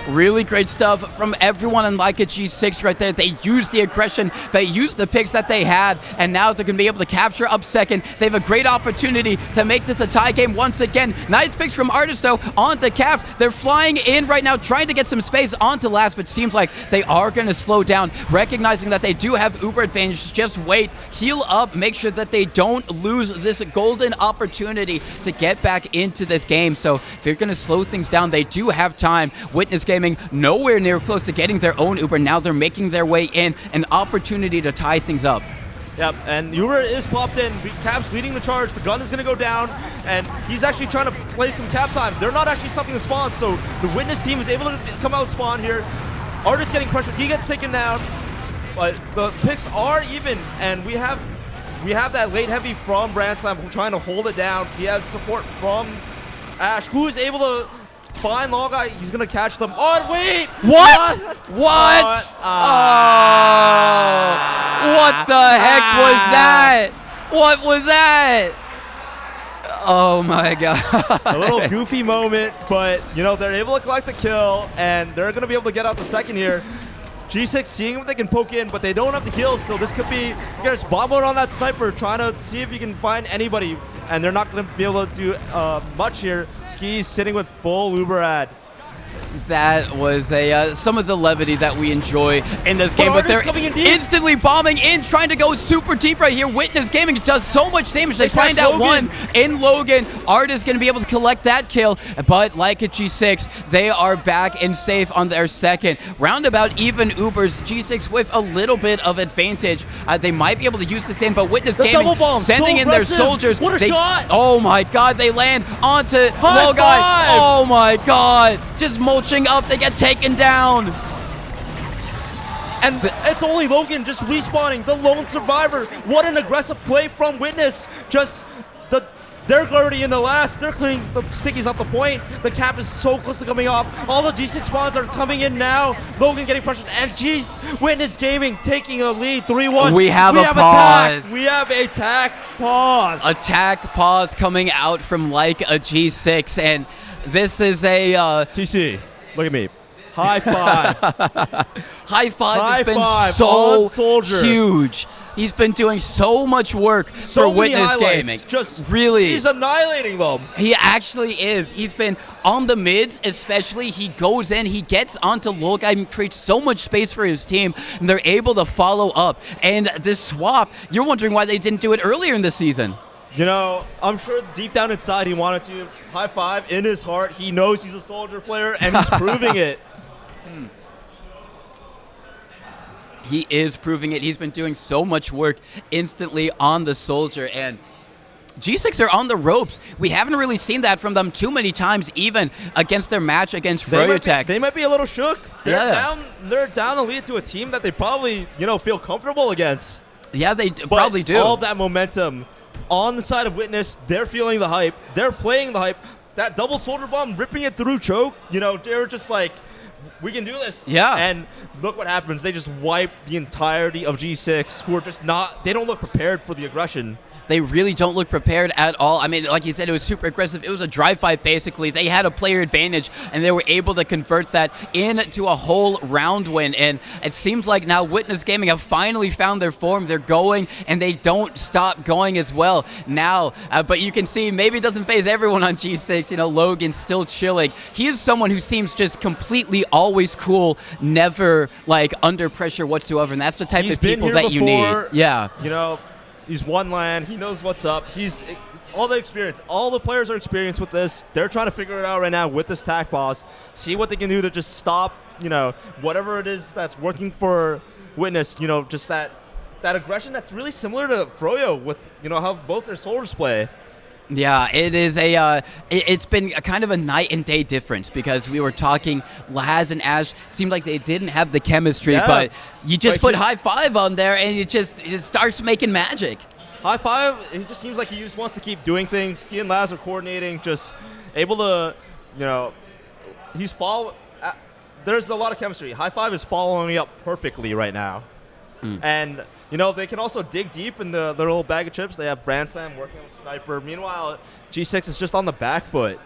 Really great stuff from everyone in like a G6 right there. They used the aggression, they used the picks that they had, and now they're going to be able to capture up second. They have a great opportunity to make this a tie game once again. Nice picks from Artist, though, onto Caps. They're flying in right now, trying to get some space onto Last, but seems like they are going to slow down, recognizing that they do have Uber advantage. Just wait, heal up, make sure that they don't lose this golden opportunity to get back into this game. So they're going to slow things down. They do have time. Witness Gaming nowhere near close to getting their own Uber. Now they're making their way in, an opportunity to tie things up. Yep, and Uber is popped in. Cap's leading the charge. The gun is going to go down, and he's actually trying to play some cap time. They're not actually stopping the spawn, so the Witness team is able to come out of spawn here. Artist getting pressured. He gets taken down, but the picks are even, and we have that late heavy from Brandslam trying to hold it down. He has support from Ash, who is able to find Logai. He's going to catch them. Oh, wait! What? What? What the heck was that? What was that? Oh my god. A little goofy moment, but you know, they're able to collect the kill, and they're going to be able to get out the second here. G6 seeing if they can poke in, but they don't have the kills, so this could be, there's bomb mode on that sniper, trying to see if you can find anybody, and they're not going to be able to do much here. Skis sitting with full Uber ad. That was some of the levity that we enjoy in this game, but they're instantly bombing in, trying to go super deep right here. Witness Gaming does so much damage. They find out one in Logan. Art is going to be able to collect that kill, but like a G6, they are back and safe on their second. Roundabout even Ubers, G6 with a little bit of advantage. They might be able to use this in, but Witness Gaming sending in their soldiers. What a shot! Oh my god, they land onto Logai. Oh my god, just mulching up, they get taken down. And it's only Logan just respawning, the lone survivor. What an aggressive play from Witness. Just they're already in the last. They're clearing the stickies off the point. The cap is so close to coming off. All the G6 spawns are coming in now. Logan getting pressured, and Witness Gaming taking a lead, 3-1. We have a pause. Attack. We have attack pause. Attack pause coming out from like a G6, and this is a TC. Look at me. High five. High five has been so huge He's been doing so much work So for many Witness highlights. Gaming. Just really, he's annihilating them. he actually is. He's been on the mids, especially. He goes in, he gets onto Lolguy and creates so much space for his team, and they're able to follow up. And this swap, you're wondering why they didn't do it earlier in the season. You know, I'm sure deep down inside he wanted to. High five in his heart. He knows he's a soldier player, and he's proving it. He is proving it. He's been doing so much work instantly on the soldier, and G6 are on the ropes. We haven't really seen that from them too many times, even against their match against Froyotech. They might be a little shook. Yeah. They're down to lead to a team that they probably, feel comfortable against. Yeah, they But probably do. all that momentum on the side of Witness, they're feeling the hype. They're playing the hype. That double soldier bomb, ripping it through choke, they're just like, we can do this. Yeah. And look what happens. They just wipe the entirety of G6, who are just they don't look prepared for the aggression. They really don't look prepared at all. I mean, like you said, it was super aggressive. It was a drive fight, basically. They had a player advantage, and they were able to convert that into a whole round win. And it seems like now Witness Gaming have finally found their form. They're going, and they don't stop going as well now. But you can see, maybe it doesn't phase everyone on G6. Logan's still chilling. He is someone who seems just completely always cool, never, under pressure whatsoever. And that's the type of people that you need. Yeah. He's won LAN. He knows what's up. He's all the experience. All the players are experienced with this. They're trying to figure it out right now with this tac boss. See what they can do to just stop, whatever it is that's working for Witness. Just that aggression that's really similar to Froyo with, how both their soldiers play. Yeah, it is it's been a kind of a night and day difference, because we were talking Laz and Ash seemed like they didn't have the chemistry, but you just put high five on there and it starts making magic. High five, it just seems like he just wants to keep doing things. He and Laz are coordinating, just able to, he's there's a lot of chemistry. High five is following up perfectly right now. And, they can also dig deep in their little bag of chips. They have Brand Slam working with Sniper. Meanwhile, G6 is just on the back foot.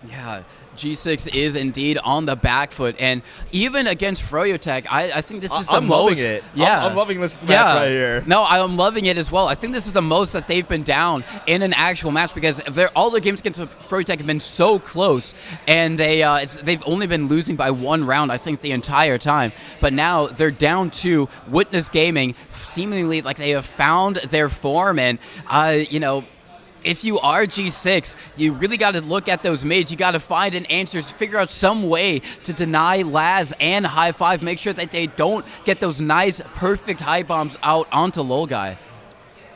Yeah, G6 is indeed on the back foot, and even against Froyotech, I think this is the most. I'm loving it. Yeah, I'm loving this match right here. No, I'm loving it as well. I think this is the most that they've been down in an actual match, because all their games against Froyotech have been so close, and they've only been losing by one round, I think, the entire time. But now they're down to Witness Gaming, seemingly like they have found their form, and if you are G6, you really got to look at those mids. You got to find an answer, figure out some way to deny Laz and High Five. Make sure that they don't get those nice, perfect high bombs out onto Lolguy.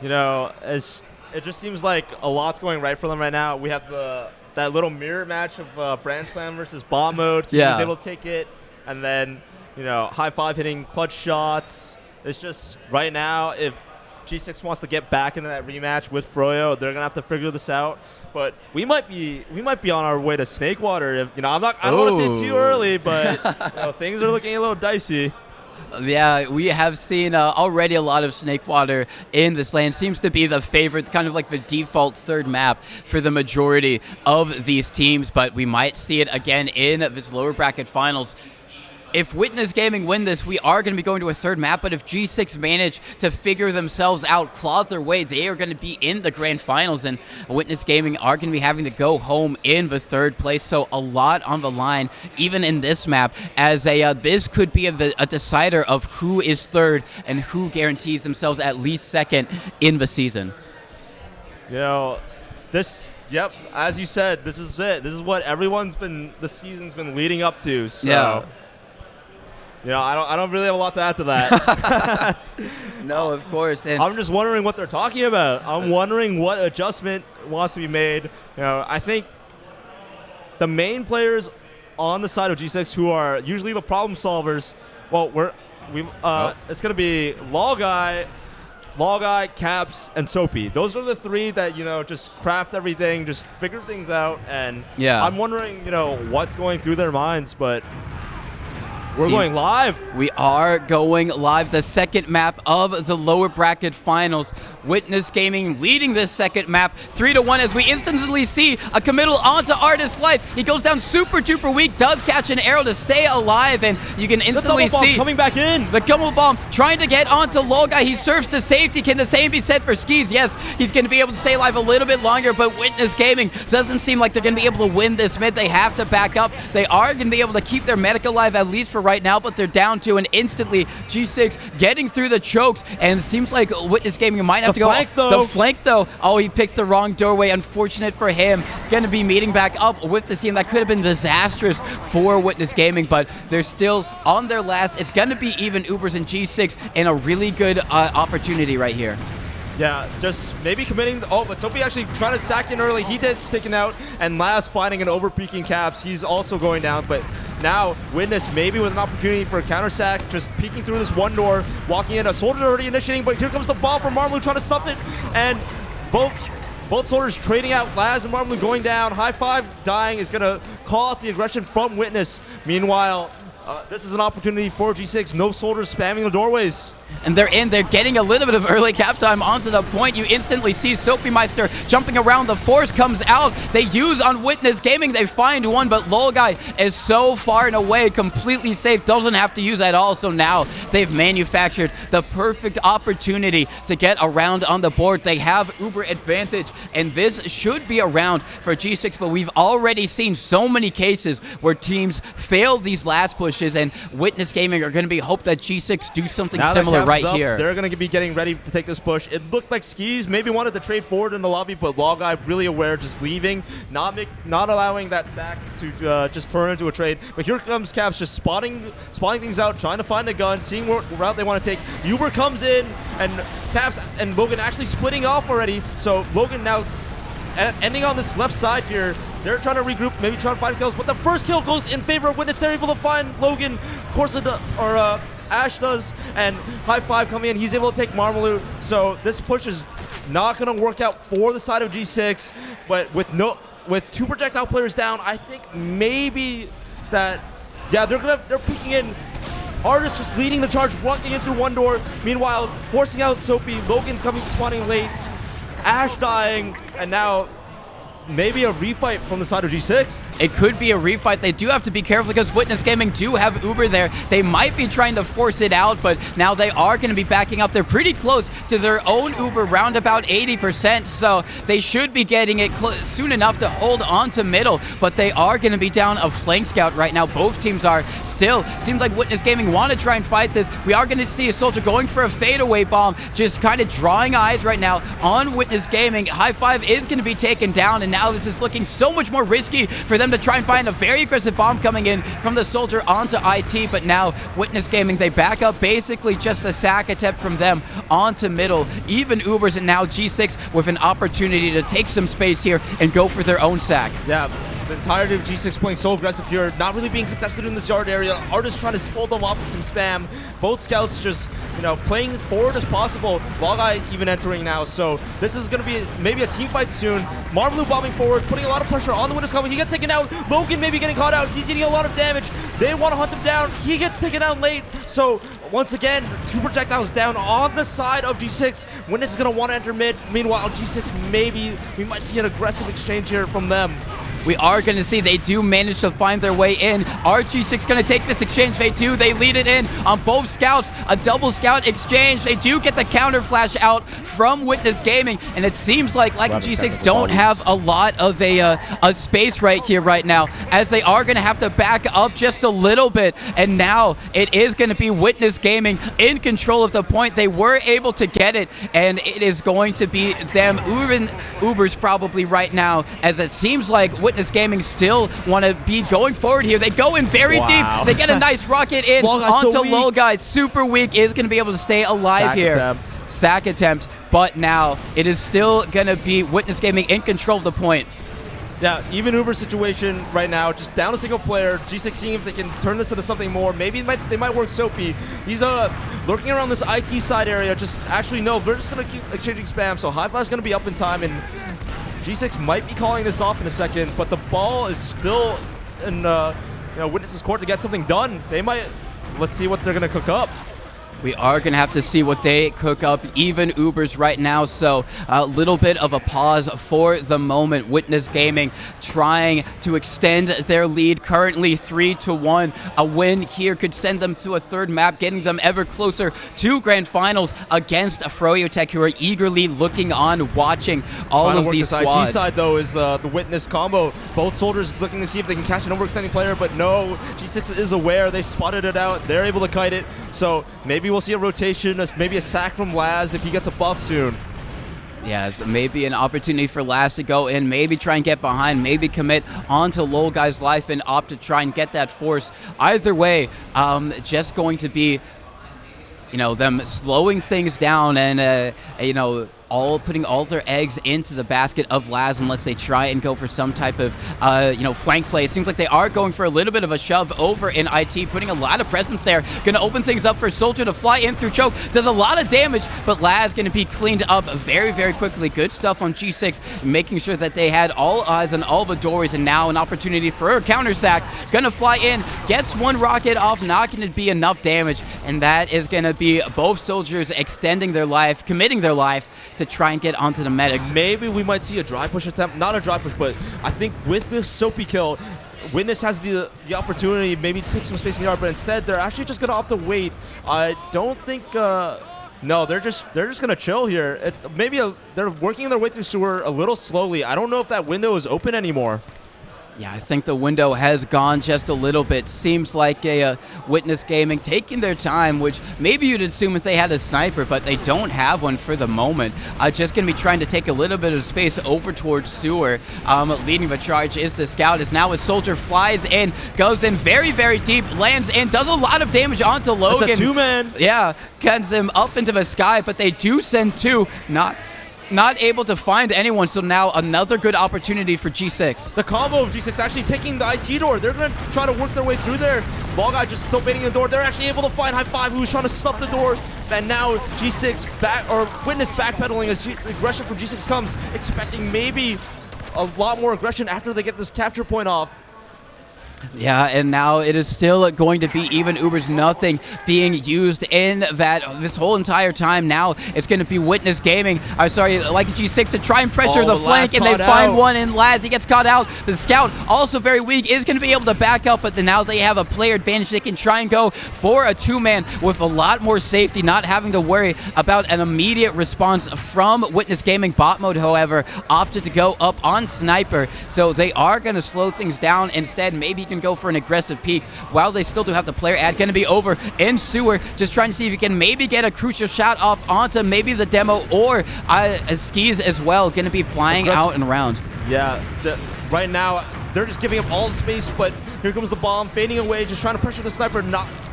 It just seems like a lot's going right for them right now. We have that little mirror match of Brand Slam versus Bomb Mode. He was able to take it, and then High Five hitting clutch shots. It's just right now, if G6 wants to get back into that rematch with Froyo, they're gonna have to figure this out. But we might be on our way to Snakewater. I don't want to say it too early, but things are looking a little dicey. Yeah, we have seen already a lot of Snakewater in this lane. Seems to be the favorite, kind of like the default third map for the majority of these teams, but we might see it again in this lower bracket finals. If Witness Gaming win this, we are going to be going to a third map, but if G6 manage to figure themselves out, claw their way, they are going to be in the grand finals, and Witness Gaming are going to be having to go home in the third place, so a lot on the line, even in this map, as this could be a decider of who is third and who guarantees themselves at least second in the season. Yep, as you said, this is it. This is what the season's been leading up to, so... Yeah. I don't really have a lot to add to that. No, of course. And I'm just wondering what they're talking about. I'm wondering what adjustment wants to be made. I think the main players on the side of G6 who are usually the problem solvers, it's going to be Lolguy, Caps, and Soapy. Those are the three that, just craft everything, just figure things out. And I'm wondering, what's going through their minds, but... We're going live. We are going live. The second map of the lower bracket finals. Witness Gaming leading this second map 3-1 as we instantly see a committal onto Artist's life. He goes down super duper weak, does catch an arrow to stay alive, and you can instantly see coming back in. the Gummel Bomb trying to get onto Lolguy. He surfs to safety. Can the same be said for Skis? Yes, he's going to be able to stay alive a little bit longer, but Witness Gaming doesn't seem like they're going to be able to win this mid. They have to back up. They are going to be able to keep their medic alive at least for right now, but they're down to, and instantly G6 getting through the chokes, and it seems like Witness Gaming might have to go. The flank though. Oh, he picks the wrong doorway. Unfortunate for him. Going to be meeting back up with this team. That could have been disastrous for Witness Gaming, but they're still on their last. It's going to be even Ubers and G6 in a really good opportunity right here. Yeah, just maybe committing. Oh, but Soapy actually trying to sack in early. He did sticking out, and last finding an over-peeking Caps. He's also going down, but now Witness maybe with an opportunity for a counter sack, just peeking through this one door, walking in. A soldier already initiating, but here comes the bomb from Marmaloo trying to stop it, and both soldiers trading out. Laz and Marmaloo going down. High Five dying is gonna call out the aggression from Witness. Meanwhile, this is an opportunity for G6. No soldiers spamming the doorways. And they're in. They're getting a little bit of early cap time onto the point. You instantly see Soapymeister jumping around. The force comes out. They use on Witness Gaming. They find one, but Lolguy is so far and away, completely safe. Doesn't have to use at all. So now they've manufactured the perfect opportunity to get around on the board. They have Uber advantage, and this should be a round for G6, but we've already seen so many cases where teams fail these last pushes, and Witness Gaming are going to be hope that G6 do something similar right here. They're going to be getting ready to take this push. It looked like Skis maybe wanted to trade forward in the lobby, but Lolguy really aware, just leaving, not allowing that sack to just turn into a trade. But here comes Caps just spotting things out, trying to find a gun, seeing what route they want to take. Uber comes in, and Caps and Logan actually splitting off already. So Logan now ending on this left side here. They're trying to regroup, maybe try to find kills, but the first kill goes in favor of Witness. They're able to find Logan, Ash does, and High Five coming in. He's able to take Marmaloo. So this push is not going to work out for the side of G6, but with two projectile players down, I think maybe that, yeah, they're peeking in. Artist just leading the charge, walking in through one door. Meanwhile, forcing out Soapy. Logan spawning late. Ash dying, and now maybe a refight from the side of G6. It could be a refight. They do have to be careful because Witness Gaming do have Uber there. They might be trying to force it out, but now they are going to be backing up. They're pretty close to their own Uber, round about 80%, so they should be getting it soon enough to hold on to middle, but they are going to be down a flank scout right now. Both teams are still. Seems like Witness Gaming want to try and fight this. We are going to see a soldier going for a fadeaway bomb, just kind of drawing eyes right now on Witness Gaming. High Five is going to be taken down, and now this is looking so much more risky for them to try and find a very aggressive bomb coming in from the soldier onto IT, but now Witness Gaming, they back up, basically just a sack attempt from them onto middle. Even Ubers, and now G6 with an opportunity to take some space here and go for their own sack. Yeah. The entirety of G6 playing so aggressive here, not really being contested in this yard area. Artist trying to hold them off with some spam. Both scouts just, playing forward as possible. Lolguy even entering now, so this is going to be maybe a team fight soon. Marmaloo bombing forward, putting a lot of pressure on the Witness coming. He gets taken out. Logan maybe getting caught out. He's eating a lot of damage. They want to hunt him down. He gets taken out late. So once again, two projectiles down on the side of G6. Witness is going to want to enter mid. Meanwhile, G6 maybe we might see an aggressive exchange here from them. We are going to see they do manage to find their way in. RG6 going to take this exchange. They do. They lead it in on both scouts. A double scout exchange. They do get the counter flash out from Witness Gaming, and it seems like G6 don't have a lot of a space right here right now, as they are going to have to back up just a little bit, and now it is going to be Witness Gaming in control of the point. They were able to get it, and it is going to be them, Ubers probably right now, as it seems like Witness Gaming still want to be going forward here. They go in very deep. They get a nice rocket in onto Lolguy. Super weak, is going to be able to stay alive here. Sack attempt, but now it is still going to be Witness Gaming in control of the point. Yeah, even Uber situation right now, just down a single player. G6 seeing if they can turn this into something more. Maybe they might work Soapy. He's lurking around this IT side area. Just actually, no, we're just going to keep exchanging spam. So High Five's going to be up in time, and G6 might be calling this off in a second, but the ball is still in Witness's court to get something done. They might let's see what they're gonna cook up. We are going to have to see what they cook up, even Ubers right now. So a little bit of a pause for the moment. Witness Gaming trying to extend their lead, currently 3-1. A win here could send them to a third map, getting them ever closer to grand finals against Froyotech, who are eagerly looking on, watching all of these squads. IT side, though, is the Witness combo. Both soldiers looking to see if they can catch an overextending player, but no, G6 is aware. They spotted it out. They're able to kite it. So maybe we'll see a rotation, maybe a sack from Laz if he gets a buff soon. Yes, maybe an opportunity for Laz to go in, maybe try and get behind, maybe commit onto Lol Guy's life and opt to try and get that force. Either way, just going to be, you know, them slowing things down and, you know, putting all their eggs into the basket of Laz unless they try and go for some type of, you know, flank play. It seems like they are going for a little bit of a shove over in IT, putting a lot of presence there. Going to open things up for Soldier to fly in through choke. Does a lot of damage, but Laz going to be cleaned up very, very quickly. Good stuff on G6, making sure that they had all eyes on all the doors, and now an opportunity for a counter sack. Going to fly in, gets one rocket off, not going to be enough damage, and that is going to be both soldiers extending their life, committing their life to try and get onto the medics. Maybe we might see a dry push attempt. Not a dry push, but I think with this Soapy kill, Witness has the opportunity maybe to take some space in the yard, but instead they're actually just going to opt to wait. I don't think... no, they're just going to chill here. Maybe they're working their way through sewer a little slowly. I don't know if that window is open anymore. Yeah, I think the window has gone just a little bit. Seems like a Witness Gaming taking their time, which maybe you'd assume if they had a sniper, but they don't have one for the moment. Just going to be trying to take a little bit of space over towards sewer. Leading the charge is the scout, as now a soldier flies in, goes in very, very deep, lands in, does a lot of damage onto Logan. It's a two-man. Yeah, sends him up into the sky, but they do send two, not able to find anyone, so now another good opportunity for G6. The combo of G6 actually taking the IT door. They're going to try to work their way through there. Lol Guy just still baiting the door. They're actually able to find High Five, who's trying to stuff the door. And now G6 Witness backpedaling as aggression from G6 comes, expecting maybe a lot more aggression after they get this capture point off. Yeah, and now it is still going to be even Ubers, nothing being used in this whole entire time. Now it's going to be Witness Gaming, like G6 to try and pressure the flank, and they find one in Laz. He gets caught out. The scout, also very weak, is going to be able to back up, but now they have a player advantage. They can try and go for a two-man with a lot more safety, not having to worry about an immediate response from Witness Gaming. Bot mode, however, opted to go up on Sniper, so they are going to slow things down. Instead, maybe he can go for an aggressive peek while they still do have the player ad. Going to be over in sewer, just trying to see if you can maybe get a crucial shot off onto maybe the demo or skis as well. Going to be flying out and around. Yeah, right now they're just giving up all the space, but here comes the bomb fading away, just trying to pressure the sniper.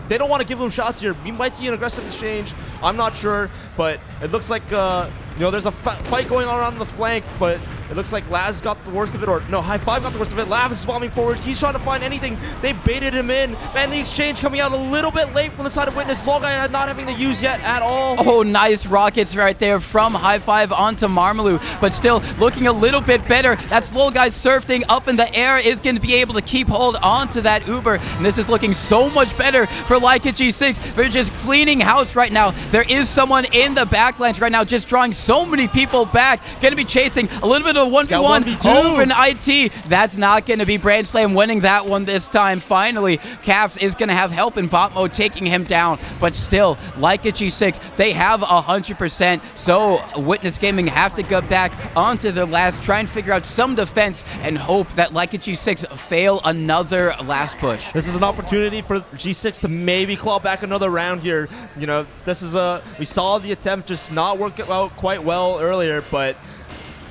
They don't want to give him shots here. We might see an aggressive exchange. I'm not sure, but it looks like you know, there's a fight going on around the flank, but it looks like Laz got the worst of it, or no, High Five got the worst of it. Lav is bombing forward. He's trying to find anything. They baited him in. And the exchange coming out a little bit late from the side of Witness. Lol Guy not having to use yet at all. Oh, nice rockets right there from High Five onto Marmaloo, but still looking a little bit better. That's Lol Guy surfing up in the air, is going to be able to keep hold onto that Uber. And this is looking so much better for Like It G6. They're just cleaning house right now. There is someone in the backlands right now, just drawing so many people back. Going to be chasing a little bit of a 1v1 over in IT. That's not going to be Brand Slam winning that one this time. Finally, Caps is going to have help in bot mode, taking him down. But still, Like It G6, they have 100%. So Witness Gaming have to go back onto their last, try and figure out some defense, and hope that Like It G6 fail another last push. This is an opportunity for G6 to maybe claw back another round here. You know, this is we saw the attempt just not work out quite well earlier, but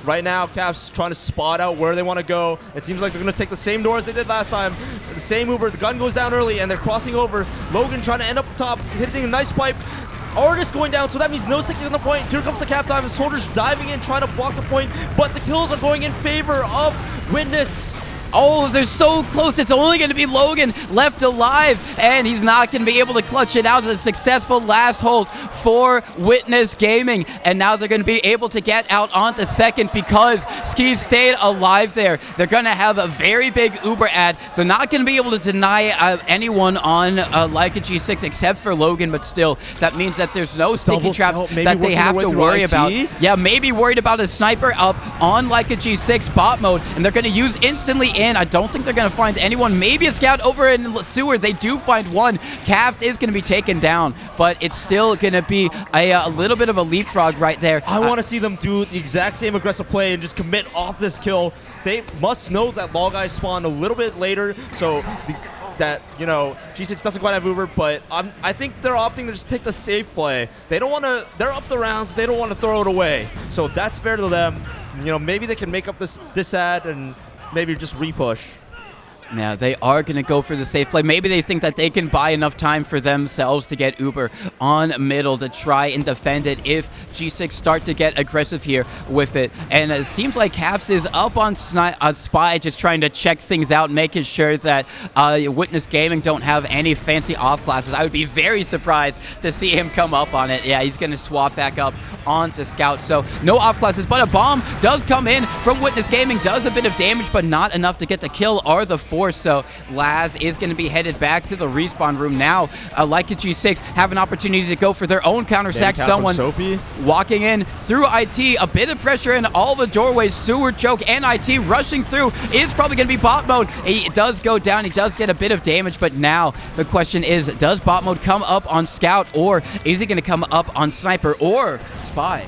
right now, Caps trying to spot out where they want to go. It seems like they're going to take the same door as they did last time. The same Uber. The gun goes down early, and they're crossing over. Logan trying to end up top, hitting a nice pipe. Artist going down, so that means no sticking on the point. Here comes the cap time, and Soldiers diving in, trying to block the point, but the kills are going in favor of Witness. Oh, they're so close. It's only going to be Logan left alive, and he's not going to be able to clutch it out. A successful last hold for Witness Gaming, and now they're going to be able to get out onto second because Skis stayed alive there. They're going to have a very big Uber ad. They're not going to be able to deny anyone on like a G6 except for Logan, but still, that means that there's no sticky Double traps scout, maybe that they working have their way to through worry IT? about. Yeah, maybe worried about a sniper up on like a G6 bot mode, and they're going to use instantly in. I don't think they're going to find anyone. Maybe a scout over in the sewer. They do find one. Capped is going to be taken down, but it's still going to be a little bit of a leapfrog right there. I want to see them do the exact same aggressive play and just commit off this kill. They must know that Law Guys spawn a little bit later, so that, you know, G6 doesn't quite have Uber, but I think they're opting to just take the safe play. They don't want to, they're up the rounds, they don't want to throw it away. So that's fair to them. You know, maybe they can make up this ad and maybe just repush. Yeah, they are going to go for the safe play. Maybe they think that they can buy enough time for themselves to get Uber on middle to try and defend it if G6 start to get aggressive here with it. And it seems like Caps is up on Spy, just trying to check things out, making sure that Witness Gaming don't have any fancy off classes. I would be very surprised to see him come up on it. Yeah, he's going to swap back up onto Scout. So no off classes, but a bomb does come in from Witness Gaming, does a bit of damage, but not enough to get the kill or the force. So Laz is going to be headed back to the respawn room now. Like a G6 have an opportunity to go for their own counter sack. Someone walking in through IT, a bit of pressure in all the doorways. Sewer choke and IT rushing through. It's probably going to be bot mode. He does go down. He does get a bit of damage, but now the question is, does bot mode come up on Scout, or is he going to come up on Sniper or Spy?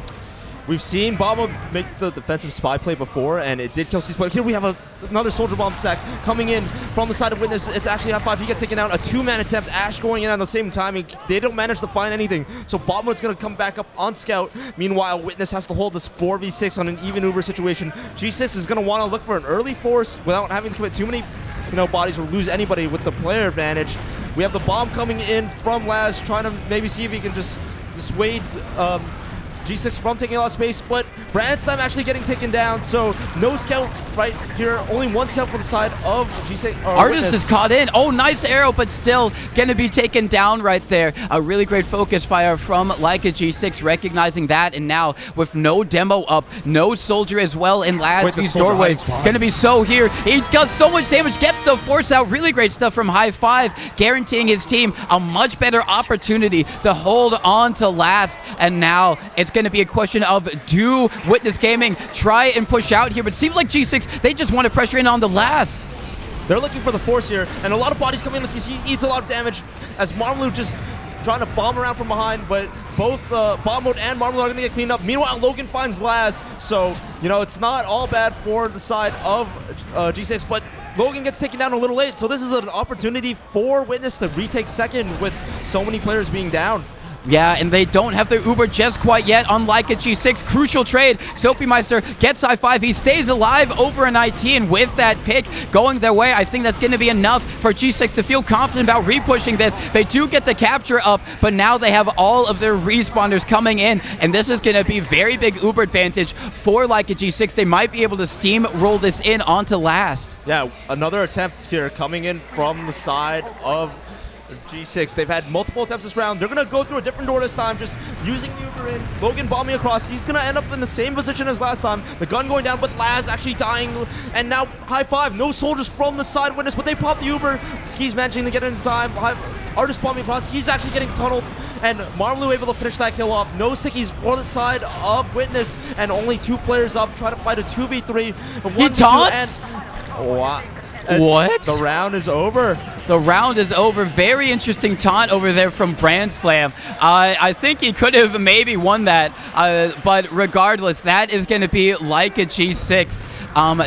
We've seen Bomb make the defensive spy play before, and it did kill Skis. But here we have another soldier bomb sack coming in from the side of Witness. It's actually High5. He gets taken out. A two-man attempt. Ash going in at the same time. They don't manage to find anything. So Bomb Mode's going to come back up on Scout. Meanwhile, Witness has to hold this 4v6 on an even Uber situation. G6 is going to want to look for an early force without having to commit too many bodies or lose anybody with the player advantage. We have the bomb coming in from Laz, trying to maybe see if he can just dissuade G6 from taking a lot of space, but Brandstam actually getting taken down, so no scout right here. Only one scout for the side of G6. Artist is caught in. Oh, nice arrow, but still going to be taken down right there. A really great focus fire from Leica G6, recognizing that, and now with no demo up, no soldier as well in Lad's doorways. Going to be so here. He does so much damage, gets the force out. Really great stuff from High5, guaranteeing his team a much better opportunity to hold on to last, and now it's going to be a question of, do Witness Gaming try and push out here? But it seems like G6, they just want to pressure in on the last. They're looking for the force here, and a lot of bodies coming in. He eats a lot of damage as Marmalou just trying to bomb around from behind, but both Bomb Mode and Marmalou are going to get cleaned up. Meanwhile, Logan finds Laz, so, you know, it's not all bad for the side of G6, but Logan gets taken down a little late, so this is an opportunity for Witness to retake second with so many players being down. Yeah, and they don't have their Uber just quite yet, unlike a G6. Crucial trade. Soapy Meister gets High5. He stays alive over an IT, and with that pick going their way, I think that's going to be enough for G6 to feel confident about repushing this. They do get the capture up, but now they have all of their respawners coming in, and this is going to be very big Uber advantage for like a G6. They might be able to steamroll this in onto last. Yeah, another attempt here coming in from the side of G6. They've had multiple attempts this round. They're going to go through a different door this time, just using the Uber in. Logan bombing across. He's going to end up in the same position as last time. The gun going down, but Laz actually dying. And now High5. No soldiers from the side Witness, but they pop the Uber. Skis managing to get into time. Artist bombing across. He's actually getting tunneled. And Marmalou able to finish that kill off. No stickies for the side of Witness. And only two players up. Try to fight a 2v3. He taunts? What? The round is over. The round is over. Very interesting taunt over there from Brandslam. I think he could have maybe won that, but regardless, that is going to be like a G6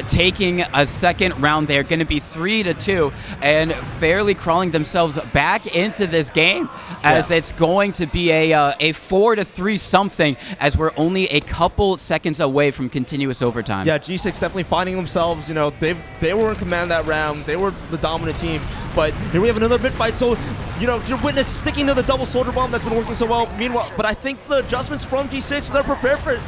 taking a second round there. Going to be 3-2 and fairly crawling themselves back into this game, as it's going to be a 4-3 something, as we're only a couple seconds away from continuous overtime. Yeah, G6 definitely finding themselves, you know, they were in command that round. They were the dominant team. But here we have another mid fight. So you know, your Witness sticking to the double soldier bomb that's been working so well. Meanwhile, but I think the adjustments from G6, they're prepared for it.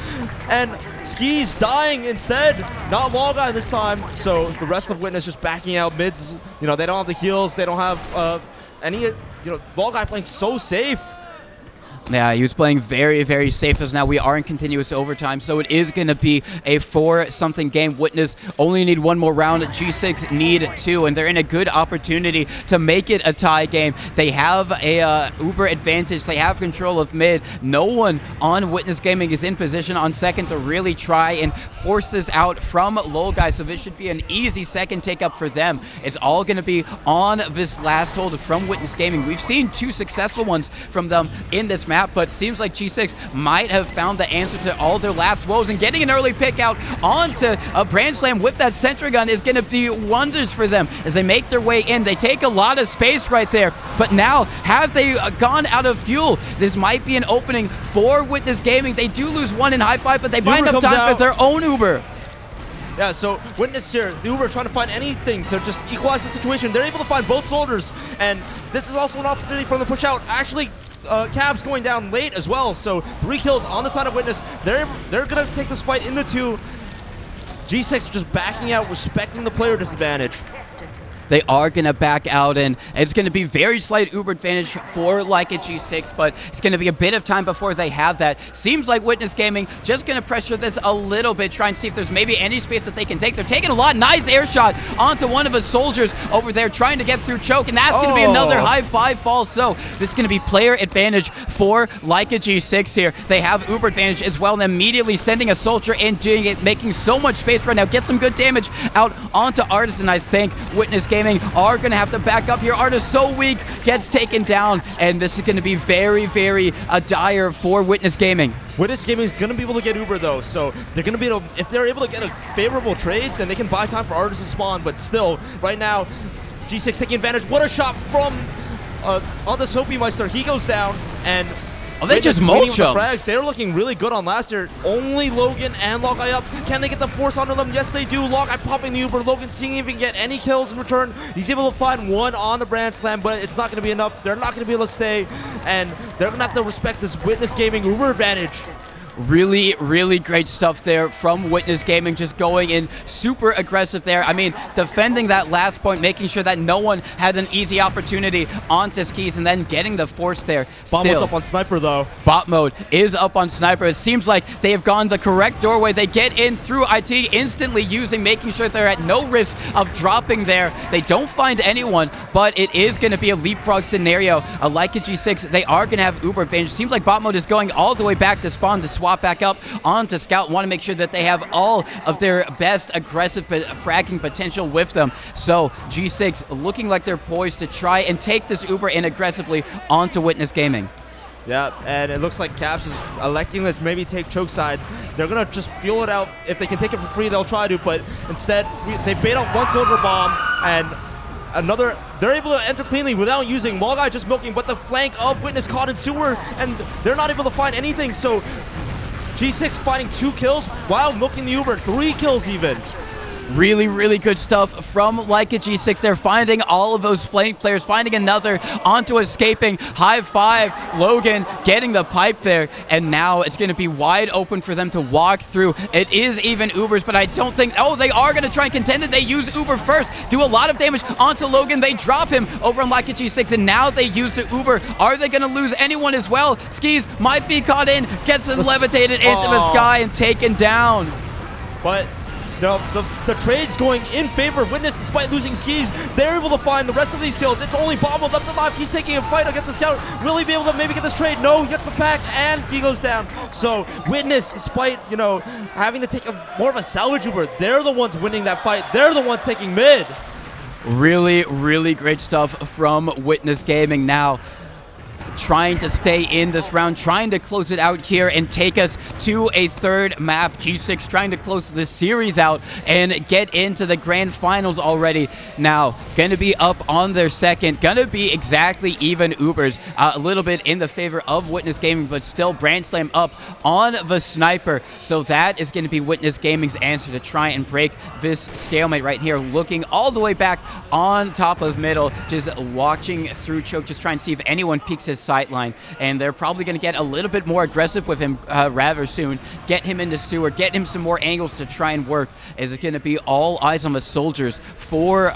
And Skis dying instead, not Logeye this time. So the rest of Witness just backing out mids. You know, they don't have the heals, they don't have any, you know, Logeye playing so safe. Yeah, he was playing very, very safe as now we are in continuous overtime, so it is going to be a 4-something game. Witness only need one more round. G6 need 2, and they're in a good opportunity to make it a tie game. They have a uber advantage. They have control of mid. No one on Witness Gaming is in position on second to really try and force this out from Logeye, so this should be an easy second take up for them. It's all going to be on this last hold from Witness Gaming. We've seen 2 successful ones from them in this map, but seems like G6 might have found the answer to all their last woes, and getting an early pick out onto a Brand Slam with that Sentry Gun is going to do wonders for them as they make their way in. They take a lot of space right there, but now have they gone out of fuel? This might be an opening for Witness Gaming. They do lose one in high five, but they find enough time for their own Uber. Yeah, so Witness here, the Uber trying to find anything to just equalize the situation. They're able to find both soldiers, and this is also an opportunity for them to push out. Actually, Cavs going down late as well, so 3 kills on the side of Witness. They're gonna take this fight into 2. G6 just backing out, respecting the player disadvantage. They are going to back out, and it's going to be very slight Uber advantage for like a G6, but it's going to be a bit of time before they have that. Seems like Witness Gaming just going to pressure this a little bit, try and see if there's maybe any space that they can take. They're taking a lot. Nice air shot onto one of his soldiers over there, trying to get through choke, and that's going to be another high 5 fall. So this is going to be player advantage for like a G6 here. They have Uber advantage as well, and immediately sending a soldier in, doing it, making so much space right now. Get some good damage out onto Artist, and I think Witness Gaming are going to have to back up here. Artist so weak, gets taken down, and this is going to be very, very dire for Witness Gaming. Witness Gaming is going to be able to get Uber though, so they're going to be able, if they're able to get a favorable trade, then they can buy time for Artist to spawn, but still, right now, G6 taking advantage. What a shot from on the Soapy Meister. He goes down, and they just mulch him. They're looking really good on last year. Only Logan and Logeye up. Can they get the force onto them? Yes, they do. Logeye popping the Uber. Logan seeing if he can get any kills in return. He's able to find one on the Brand Slam, but it's not going to be enough. They're not going to be able to stay, and they're going to have to respect this Witness Gaming Uber advantage. Really, really great stuff there from Witness Gaming, just going in super aggressive there. I mean, defending that last point, making sure that no one had an easy opportunity onto Skis, and then getting the force there. Bomb mode's up on Sniper, though. Bot mode is up on Sniper. It seems like they have gone the correct doorway. They get in through IT, instantly making sure they're at no risk of dropping there. They don't find anyone, but it is going to be a leapfrog scenario. Like a G6, they are going to have Uber advantage. Seems like bot mode is going all the way back to spawn to swap back up onto Scout. Want to make sure that they have all of their best aggressive fragging potential with them. So G6 looking like they're poised to try and take this Uber in aggressively onto Witness Gaming. Yeah, and it looks like Caps is electing to maybe take choke side. They're going to just fuel it out. If they can take it for free, they'll try to, but instead they bait out one soldier bomb, and they're able to enter cleanly without using Logeye just milking, but the flank of Witness caught in sewer, and they're not able to find anything. So G6 finding 2 kills while milking the Uber, 3 kills even. Really, really good stuff from like a G6. They're finding all of those flank players, finding another onto escaping. High 5, Logan getting the pipe there, and now it's going to be wide open for them to walk through. It is even Ubers, but I don't think, they are going to try and contend it. They use Uber first, do a lot of damage onto Logan. They drop him over on like a G6, and now they use the Uber. Are they going to lose anyone as well? Skis might be caught in, gets levitated into the sky and taken down. But the trade's going in favor of Witness despite losing Skis. They're able to find the rest of these kills. It's only Bombo left alive. He's taking a fight against the Scout. Will he be able to maybe get this trade? No, he gets the pack, and he goes down. So Witness, despite, having to take more of a salvage Uber, they're the ones winning that fight. They're the ones taking mid. Really, really great stuff from Witness Gaming. Now, trying to stay in this round, trying to close it out here and take us to a third map. G6 trying to close the series out and get into the grand finals already. Now, going to be up on their second, going to be exactly even Ubers, a little bit in the favor of Witness Gaming, but still Brand Slam up on the sniper. So that is going to be Witness Gaming's answer to try and break this stalemate right here, looking all the way back on top of middle, just watching through choke, just trying to see if anyone peeks his sight line, and they're probably going to get a little bit more aggressive with him rather soon, get him into sewer, get him some more angles to try and work, as it's going to be all eyes on the soldiers for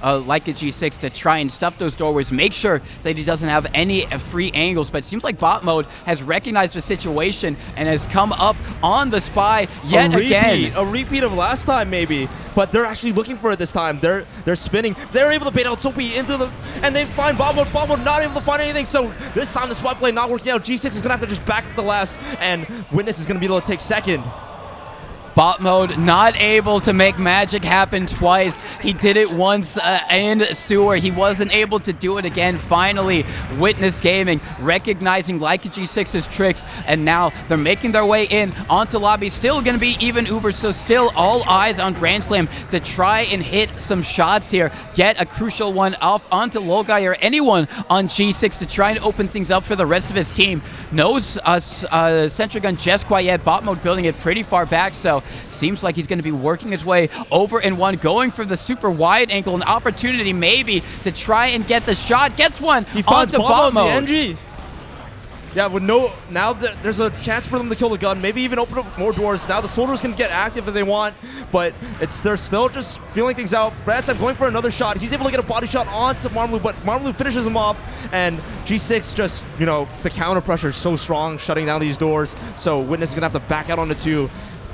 like a G6 to try and stuff those doorways, make sure that he doesn't have any free angles. But it seems like bot mode has recognized the situation and has come up on the spy yet again. A repeat of last time maybe, but they're actually looking for it this time. They're spinning. They're able to bait out Soapy into the, and they find bot mode. Bot mode not able to find anything. So this time the spot play not working out. G6 is gonna have to just back up the last, and Witness is gonna be able to take second. Bot mode not able to make magic happen twice. He did it once in sewer. He wasn't able to do it again. Finally, Witness Gaming recognizing Leica G6's tricks, and now they're making their way in onto lobby. Still going to be even Uber, so still all eyes on Grand Slam to try and hit some shots here. Get a crucial one off onto Logai or anyone on G6 to try and open things up for the rest of his team. No sentry gun just quite yet. Bot mode building it pretty far back, so seems like he's going to be working his way over in one, going for the super wide angle, an opportunity maybe to try and get the shot. Gets one he finds onto bot mode. The NG. Yeah, with no, now there's a chance for them to kill the gun, maybe even open up more doors. Now the soldiers can get active if they want, but they're still just feeling things out. Bradstep going for another shot. He's able to get a body shot onto Marmalu, but Marmalu finishes him off, and G6 just, you know, the counter pressure is so strong, shutting down these doors, so Witness is going to have to back out onto 2.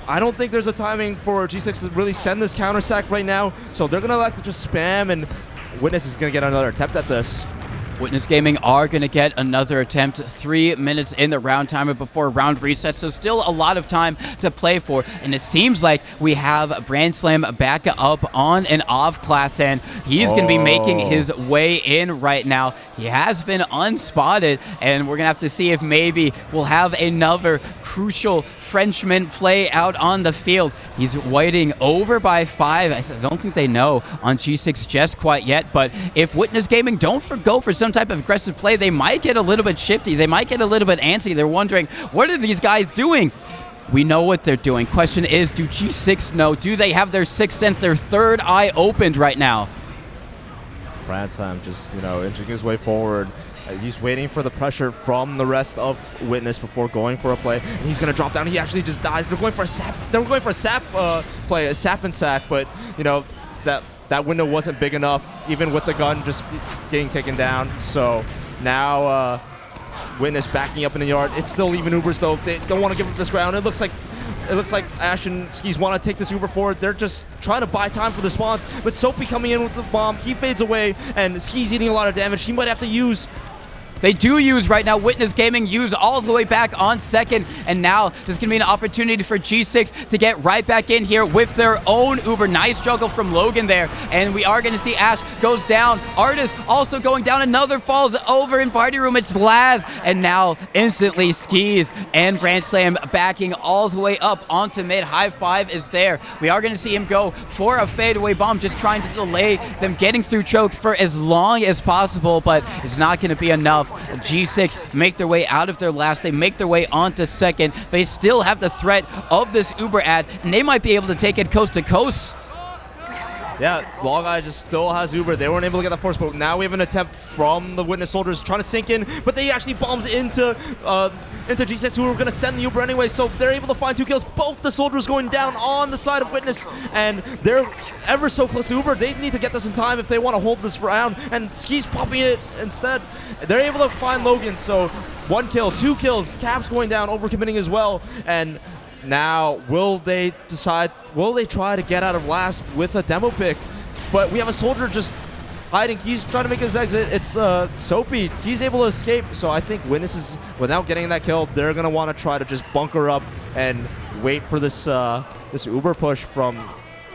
I don't think there's a timing for G6 to really send this counter sack right now, so they're going to like to just spam, and Witness is going to get another attempt at this. Witness Gaming are going to get another attempt. 3 minutes in the round timer before round reset, so still a lot of time to play for. And it seems like we have Brand Slam back up on an off class, and he's going to be making his way in right now. He has been unspotted, and we're going to have to see if maybe we'll have another crucial Frenchman play out on the field. He's waiting over by 5. I don't think they know on G6 just quite yet, but if Witness Gaming don't go for some type of aggressive play, they might get a little bit shifty. They might get a little bit antsy. They're wondering, what are these guys doing? We know what they're doing. Question is, do G6 know? Do they have their sixth sense, their third eye opened right now? Brand Slam just, you know, inching his way forward. He's waiting for the pressure from the rest of Witness before going for a play. And he's going to drop down. He actually just dies. They're going for a sap. They're going for a sap play, a sap and sack. But, you know, that window wasn't big enough, even with the gun just getting taken down. So now Witness backing up in the yard. It's still even Ubers, though. They don't want to give up this ground. It looks like Ash and Skis want to take this Uber forward. They're just trying to buy time for the spawns. But Soapy coming in with the bomb. He fades away, and Skis eating a lot of damage. He might have to use... They do use right now. Witness Gaming use all the way back on second, and now there's going to be an opportunity for G6 to get right back in here with their own Uber. Nice juggle from Logan there, and we are going to see Ash goes down. Artist also going down. Another falls over in party room. It's Laz, and now instantly Skis and Brand Slam backing all the way up onto mid. High 5 is there. We are going to see him go for a fadeaway bomb, just trying to delay them getting through choke for as long as possible, but it's not going to be enough. G6 make their way out of their last. They make their way onto second. They still have the threat of this Uber ad, and they might be able to take it coast to coast. Yeah, Logai just still has Uber. They weren't able to get that force, but now we have an attempt from the Witness soldiers trying to sink in, but they actually bombs into G6, who are going to send the Uber anyway, so they're able to find 2 kills. Both the soldiers going down on the side of Witness, and they're ever so close to Uber. They need to get this in time if they want to hold this round, and Ski's popping it instead. They're able to find Logan, so 1 kill, 2 kills. Cap's going down, overcommitting as well, and now, will they try to get out of last with a demo pick? But we have a soldier just hiding. He's trying to make his exit. It's Soapy. He's able to escape. So I think Witness is, without getting that kill, they're going to want to try to just bunker up and wait for this this Uber push from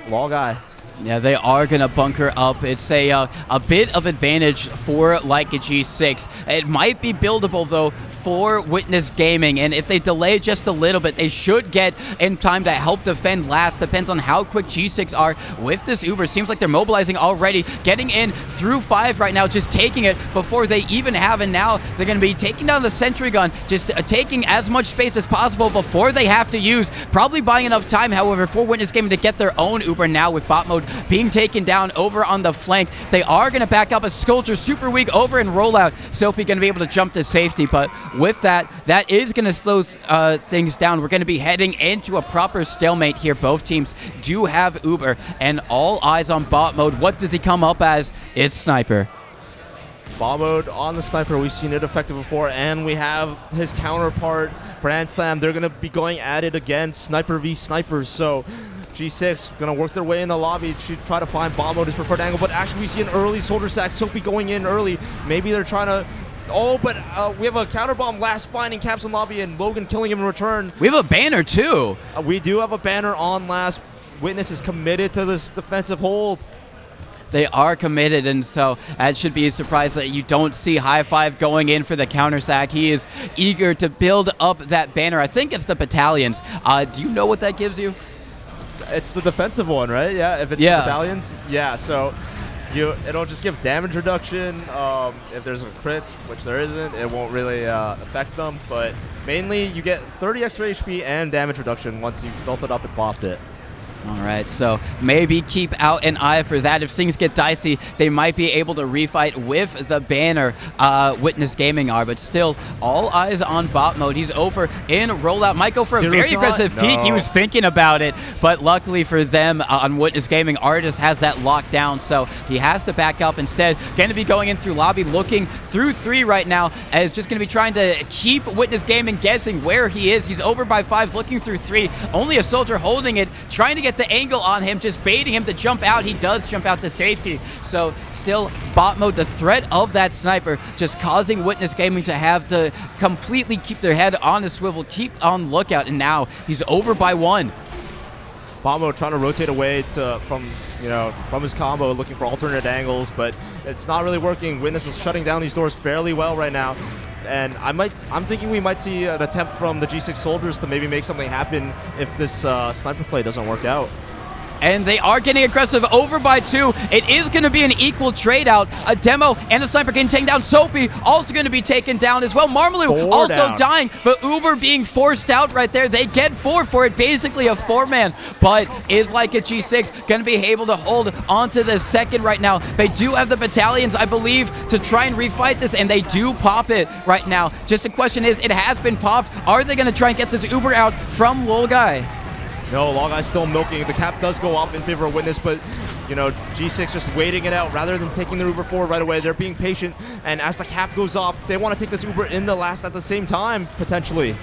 Logai. Yeah, they are going to bunker up. It's a bit of advantage for like a G6. It might be buildable, though, for Witness Gaming, and if they delay just a little bit, they should get in time to help defend last. Depends on how quick G6 are with this Uber. Seems like they're mobilizing already, getting in through 5 right now, just taking it before they even have, and now they're going to be taking down the sentry gun, just taking as much space as possible before they have to use, probably buying enough time, however, for Witness Gaming to get their own Uber now with bot mode being taken down over on the flank. They are going to back up a Sculpture super weak over in rollout. Soapy going to be able to jump to safety, but with that, that is going to slow things down. We're going to be heading into a proper stalemate here. Both teams do have Uber, and all eyes on bot mode. What does he come up as? It's Sniper. Bot mode on the Sniper. We've seen it effective before, and we have his counterpart, Brand Slam. They're going to be going at it again, Sniper v Sniper. So G6 going to work their way in the lobby to try to find bot mode his preferred angle, but actually we see an early Soldier Sack. Soapy going in early. Maybe they're trying to... Oh, but we have a counter bomb last finding Caps in lobby, and Logan killing him in return. We have a banner, too. We do have a banner on last. Witness is committed to this defensive hold. They are committed, and so that should be a surprise that you don't see High Five going in for the counter sack. He is eager to build up that banner. I think it's the battalions. Do you know what that gives you? It's the defensive one, right? Yeah, if it's the battalions. Yeah, so it'll just give damage reduction. If there's a crit, which there isn't, it won't really affect them. But mainly, you get 30 extra HP and damage reduction once you've built it up and popped it. All right, so maybe keep out an eye for that. If things get dicey, they might be able to refight with the banner. Witness Gaming are, but still, all eyes on bot mode. He's over in rollout. Might go for a very aggressive peek. He was thinking about it, but luckily for them on Witness Gaming, Artis has that locked down, so he has to back up instead. Going to be going in through lobby, looking through 3 right now, and is just going to be trying to keep Witness Gaming guessing where he is. He's over by 5, looking through 3. Only a soldier holding it, trying to get the angle on him, just baiting him to jump out. He does jump out to safety. So still bot mode, the threat of that sniper just causing Witness Gaming to have to completely keep their head on a swivel, keep on lookout, and now he's over by 1. Bot mode trying to rotate away from his combo, looking for alternate angles, but it's not really working. Witness is shutting down these doors fairly well right now. And I'm thinking we might see an attempt from the G6 soldiers to maybe make something happen if this sniper play doesn't work out. And they are getting aggressive over by 2. It is going to be an equal trade out. A demo and a sniper getting taken down. Soapy also going to be taken down as well. Marmaloo also dying, but Uber being forced out right there. They get 4 for it, basically a 4-man, but is like a G6 going to be able to hold onto the second right now. They do have the battalions, I believe, to try and refight this, and they do pop it right now. Just the question is, it has been popped. Are they going to try and get this Uber out from Lolgai? No, Logai's still milking. The cap does go up in favor of Witness, but, G6 just waiting it out rather than taking the Uber forward right away. They're being patient, and as the cap goes off, they want to take this Uber in the last at the same time, potentially.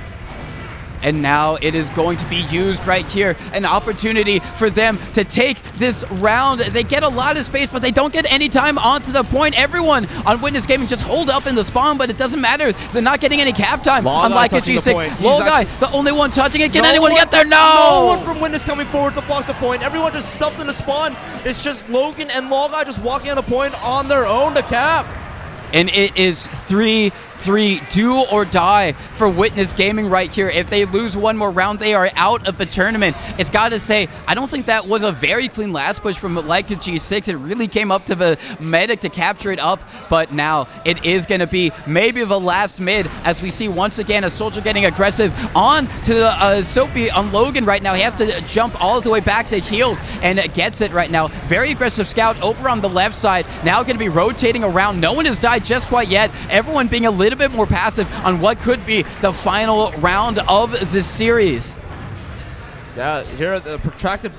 And now it is going to be used right here. An opportunity for them to take this round. They get a lot of space, but they don't get any time onto the point. Everyone on Witness Gaming just hold up in the spawn, but it doesn't matter. They're not getting any cap time, unlike a G6. Lolgai, the only one touching it. Can anyone get there? No one from Witness coming forward to block the point. Everyone just stuffed in the spawn. It's just Logan and Lolgai just walking on the point on their own to cap. And it is 3-3, do or die for Witness Gaming right here. If they lose one more round, they are out of the tournament. It's got to say, I don't think that was a very clean last push from Leica G6. It really came up to the medic to capture it up, but now it is going to be maybe the last mid as we see once again a soldier getting aggressive on to Soapy on Logan right now. He has to jump all the way back to heals and gets it right now. Very aggressive scout over on the left side. Now going to be rotating around. No one has died just quite yet. Everyone being a little bit more passive on what could be the final round of this series. Yeah, here the protracted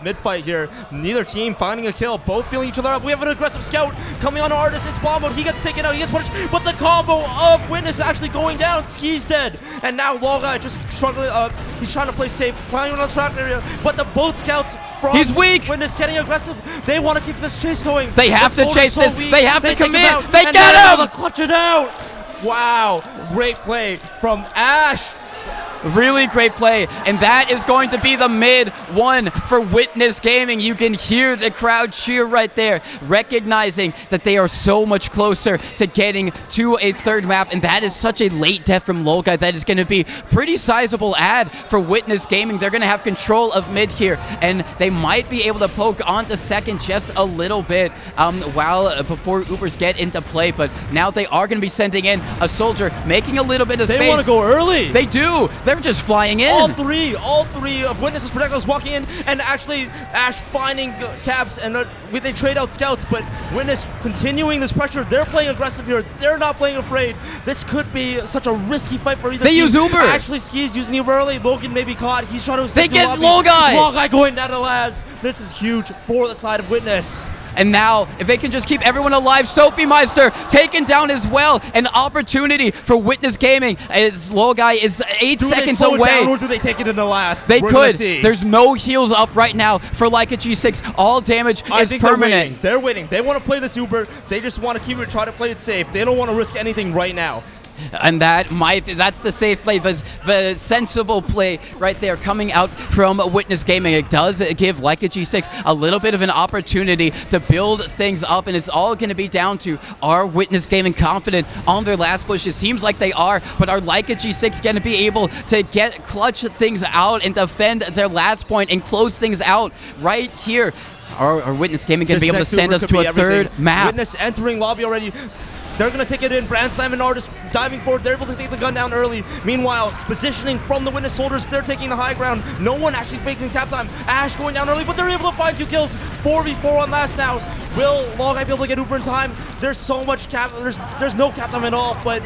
mid-fight here. Neither team finding a kill, both feeling each other up. We have an aggressive scout coming on Artis. It's bomb mode. He gets taken out. He gets punished, but the combo of Witness actually going down. He's dead. And now Lolgai just struggling. He's trying to play safe, finding on the trap area, but the both scouts from Witness getting aggressive. They want to keep this chase going. They have to chase this. They have to commit. They get him. Clutch it out. Wow, great play from Ash. Really great play, and that is going to be the mid one for Witness Gaming. You can hear the crowd cheer right there, recognizing that they are so much closer to getting to a third map, and that is such a late death from Lolguy. That is going to be pretty sizable ad for Witness Gaming. They're going to have control of mid here, and they might be able to poke on the second just a little bit before Ubers get into play, but now they are going to be sending in a soldier, making a little bit of space. They want to go early. They do. They're just flying in. All three of Witness's projectiles walking in, and actually Ash finding caps, and they trade out scouts, but Witness continuing this pressure. They're playing aggressive here. They're not playing afraid. This could be such a risky fight for either team. They use Uber. Actually, Ski's using Uber early. Logan may be caught. He's trying to escape. They get Lolguy. Lolguy going down to Laz. This is huge for the side of Witness. And now, if they can just keep everyone alive, Soapy Meister taken down as well. An opportunity for Witness Gaming as Lolguy is 8 seconds slow away. It down, or do they take it into last? They We're could. See. There's no heals up right now for Leica G6. All damage is permanent. They're waiting. They want to play this Uber. They just want to try to play it safe. They don't want to risk anything right now. And that's the safe play, the sensible play right there coming out from Witness Gaming. It does give Leica G6 a little bit of an opportunity to build things up, and it's all going to be down to, are Witness Gaming confident on their last push? It seems like they are, but are Leica G6 going to be able to clutch things out and defend their last point and close things out right here? Are Witness Gaming going to be able to send us to a third map? Witness entering lobby already. They're going to take it in. Brand Slam and Artist diving forward. They're able to take the gun down early. Meanwhile, positioning from the Witness soldiers, they're taking the high ground. No one actually faking tap time. Ash going down early, but they're able to find 2 kills. 4v4 on last now. Will Lolguy be able to get Uber in time? There's so much cap. There's no cap time at all, but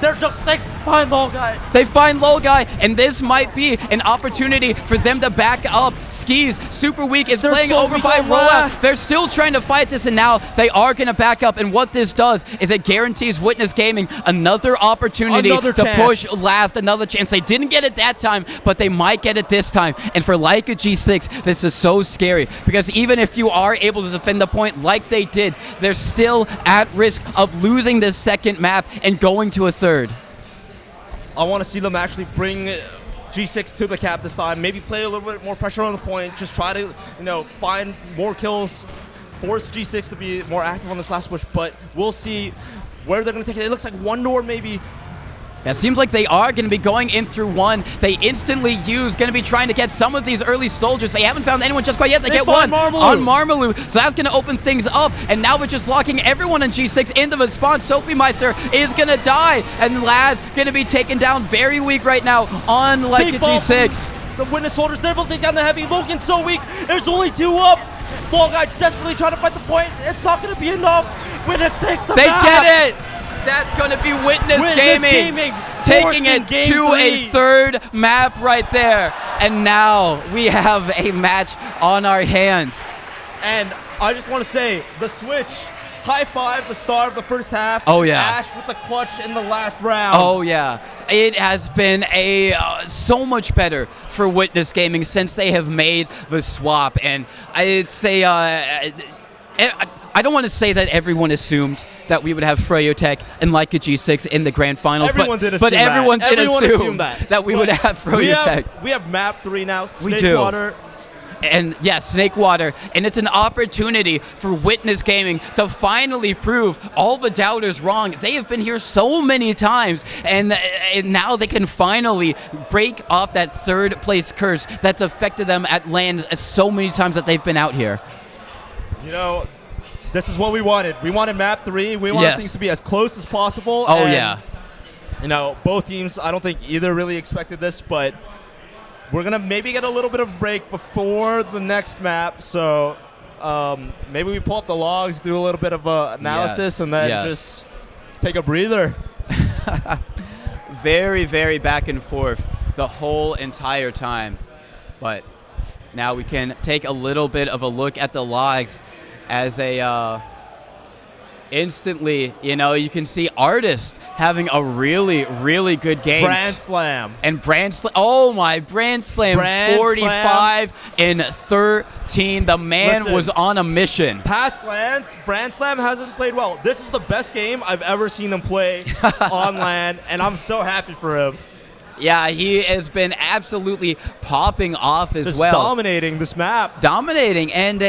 they find Lolguy. They find Lolguy, and this might be an opportunity for them to back up. Skis, super weak, is playing over by Roa. They're still trying to fight this, and now they are going to back up, and what this does is it guarantees Witness Gaming another opportunity to push last, another chance. They didn't get it that time, but they might get it this time, and for Leica G6, this is so scary, because even if you are able to defend the point like they did, they're still at risk of losing this second map and going to a third. I want to see them actually bring G6 to the cap this time. Maybe play a little bit more pressure on the point. Just try to, find more kills. Force G6 to be more active on this last push. But we'll see where they're going to take it. It looks like one door maybe. Yeah, it seems like they are going to be going in through one. They instantly going to be trying to get some of these early soldiers. They haven't found anyone just quite yet. They get one on Marmaloo. So that's going to open things up. And now we're just locking everyone on G6 into the spawn. Soapy Meister is going to die. And Laz going to be taken down very weak right now on Leica G6. The Witness soldiers, they're able to take down the heavy. Logan's so weak. There's only 2 up. Lolguy desperately trying to fight the point. It's not going to be enough. Witness takes the map. They get it. That's going to be Witness Gaming taking it to a third map right there. And now we have a match on our hands. And I just want to say, the switch, high five, the star of the first half. Oh, yeah. Ash with the clutch in the last round. Oh, yeah. It has been so much better for Witness Gaming since they have made the swap. And I'd say... I don't want to say that everyone assumed that we would have Froyotech and Leica G6 in the grand finals, but everyone did assume that we would have Froyotech. We have map 3 now, Snakewater. And yeah, Snakewater, and it's an opportunity for Witness Gaming to finally prove all the doubters wrong. They have been here so many times, and now they can finally break off that third place curse that's affected them at LAN so many times that they've been out here. This is what we wanted. We wanted map 3. We wanted things to be as close as possible. Oh, and, both teams, I don't think either really expected this, but we're going to maybe get a little bit of a break before the next map. So maybe we pull up the logs, do a little bit of analysis, and then just take a breather. Very, very back and forth the whole entire time. But now we can take a little bit of a look at the logs. As instantly, you can see Artist having a really, really good game. Brand Slam. And Brand Slam. Oh, my. Brand Slam. 45 and 13. The man was on a mission. Past LANs, Brand Slam hasn't played well. This is the best game I've ever seen them play on LAN, and I'm so happy for him. Yeah, he has been absolutely popping off as Just well. dominating this map. Dominating, and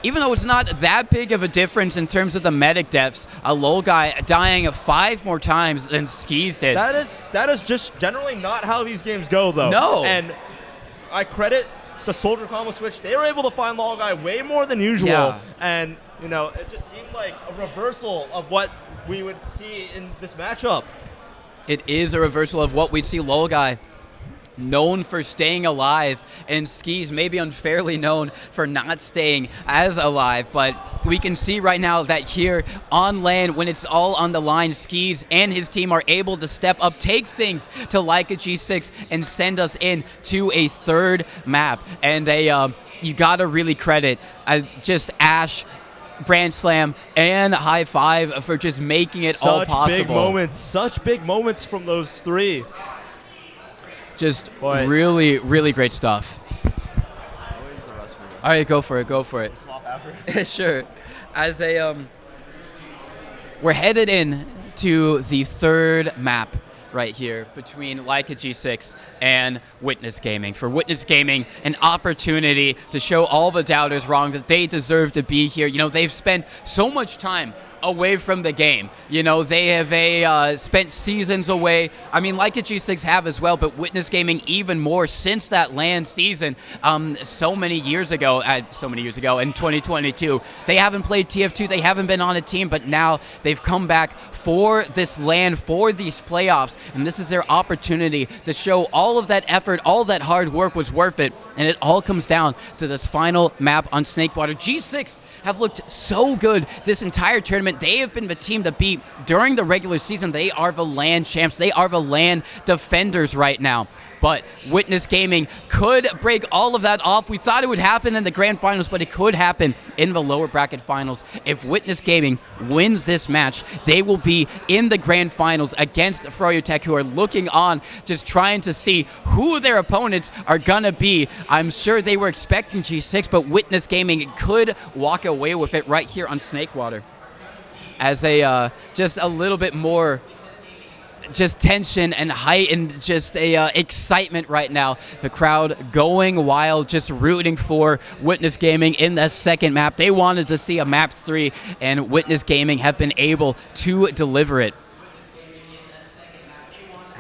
even though it's not that big of a difference in terms of the medic deaths, a low guy dying 5 more times than Skis did. That is just generally not how these games go, though. No. And I credit the soldier combo switch. They were able to find low guy way more than usual. Yeah. And, you know, it just seemed like a reversal of what we would see in this matchup. It is a reversal of what we'd see Lolgai known for staying alive, and Skis maybe unfairly known for not staying as alive, but we can see right now that here on LAN, when it's all on the line, Skis and his team are able to step up, take things to Leica G6, and send us in to a third map. And you gotta really credit just Ash, Brand Slam, and High Five for just making it all possible. Such big moments from those three. Just really, really great stuff. All right, go for it. Sure. As we're headed in to the third map right here between Leica G6 and Witness Gaming. For Witness Gaming, an opportunity to show all the doubters wrong that they deserve to be here. You know, they've spent so much time away from the game. You know, they have spent seasons away. I mean, Leica G6 have as well, but Witness Gaming even more since that LAN season so many years ago in 2022. They haven't played TF2, they haven't been on a team, but now they've come back for this LAN, for these playoffs, and this is their opportunity to show all of that effort, all that hard work was worth it, and it all comes down to this final map on Snakewater. G6 have looked so good this entire tournament. They have been the team to beat during the regular season. They are the LAN champs. They are the LAN defenders right now. But Witness Gaming could break all of that off. We thought it would happen in the grand finals, but it could happen in the lower bracket finals. If Witness Gaming wins this match, they will be in the grand finals against Froyotech, who are looking on, just trying to see who their opponents are going to be. I'm sure they were expecting G6, but Witness Gaming could walk away with it right here on Snakewater. As just a little bit more just tension and heightened just excitement right now. The crowd going wild, just rooting for Witness Gaming in that second map. They wanted to see a map 3, and Witness Gaming have been able to deliver it.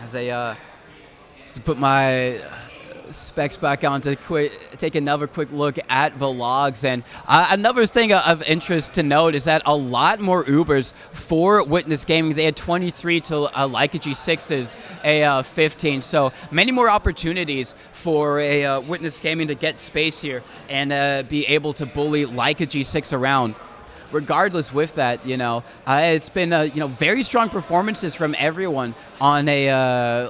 As just put my specs back on to take another quick look at the logs, and another thing of interest to note is that a lot more Ubers for Witness Gaming. They had 23 to Leica G6's 15, so many more opportunities for a Witness Gaming to get space here and be able to bully Leica G6 around. Regardless with that, you know, it's been, very strong performances from everyone on a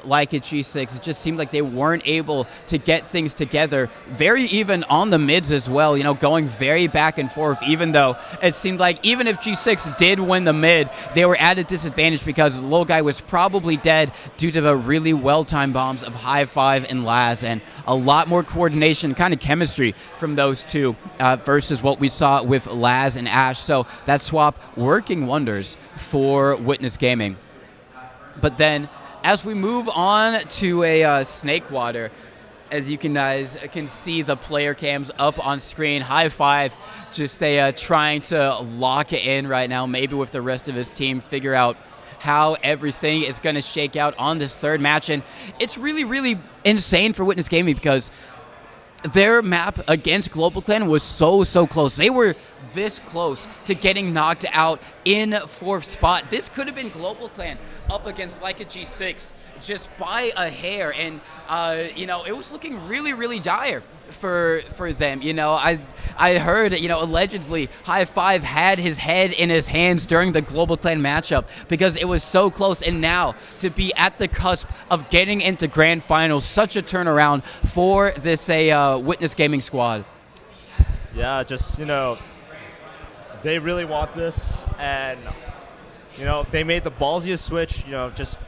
Leica G6. It just seemed like they weren't able to get things together. Very even on the mids as well, you know, going very back and forth, even though it seemed like even if G6 did win the mid, they were at a disadvantage because Low Guy was probably dead due to the really well-timed bombs of High Five and Laz, and a lot more coordination, kind of chemistry from those two versus what we saw with Laz and Ash. So that swap working wonders for Witness Gaming. But then, as we move on to a Snakewater, as you guys can see the player cams up on screen, High Five just trying to lock it in right now, maybe with the rest of his team, figure out how everything is going to shake out on this third match. And it's really, really insane for Witness Gaming because their map against Global Clan was so close. They were this close to getting knocked out in 4th spot. This could have been Global Clan up against Leica G6 just by a hair, and it was looking really, really dire for them. You know, I heard, allegedly High Five had his head in his hands during the Global Clan matchup because it was so close, and now to be at the cusp of getting into grand finals, such a turnaround for this Witness Gaming squad. Yeah, just, they really want this, and, they made the ballsiest switch, just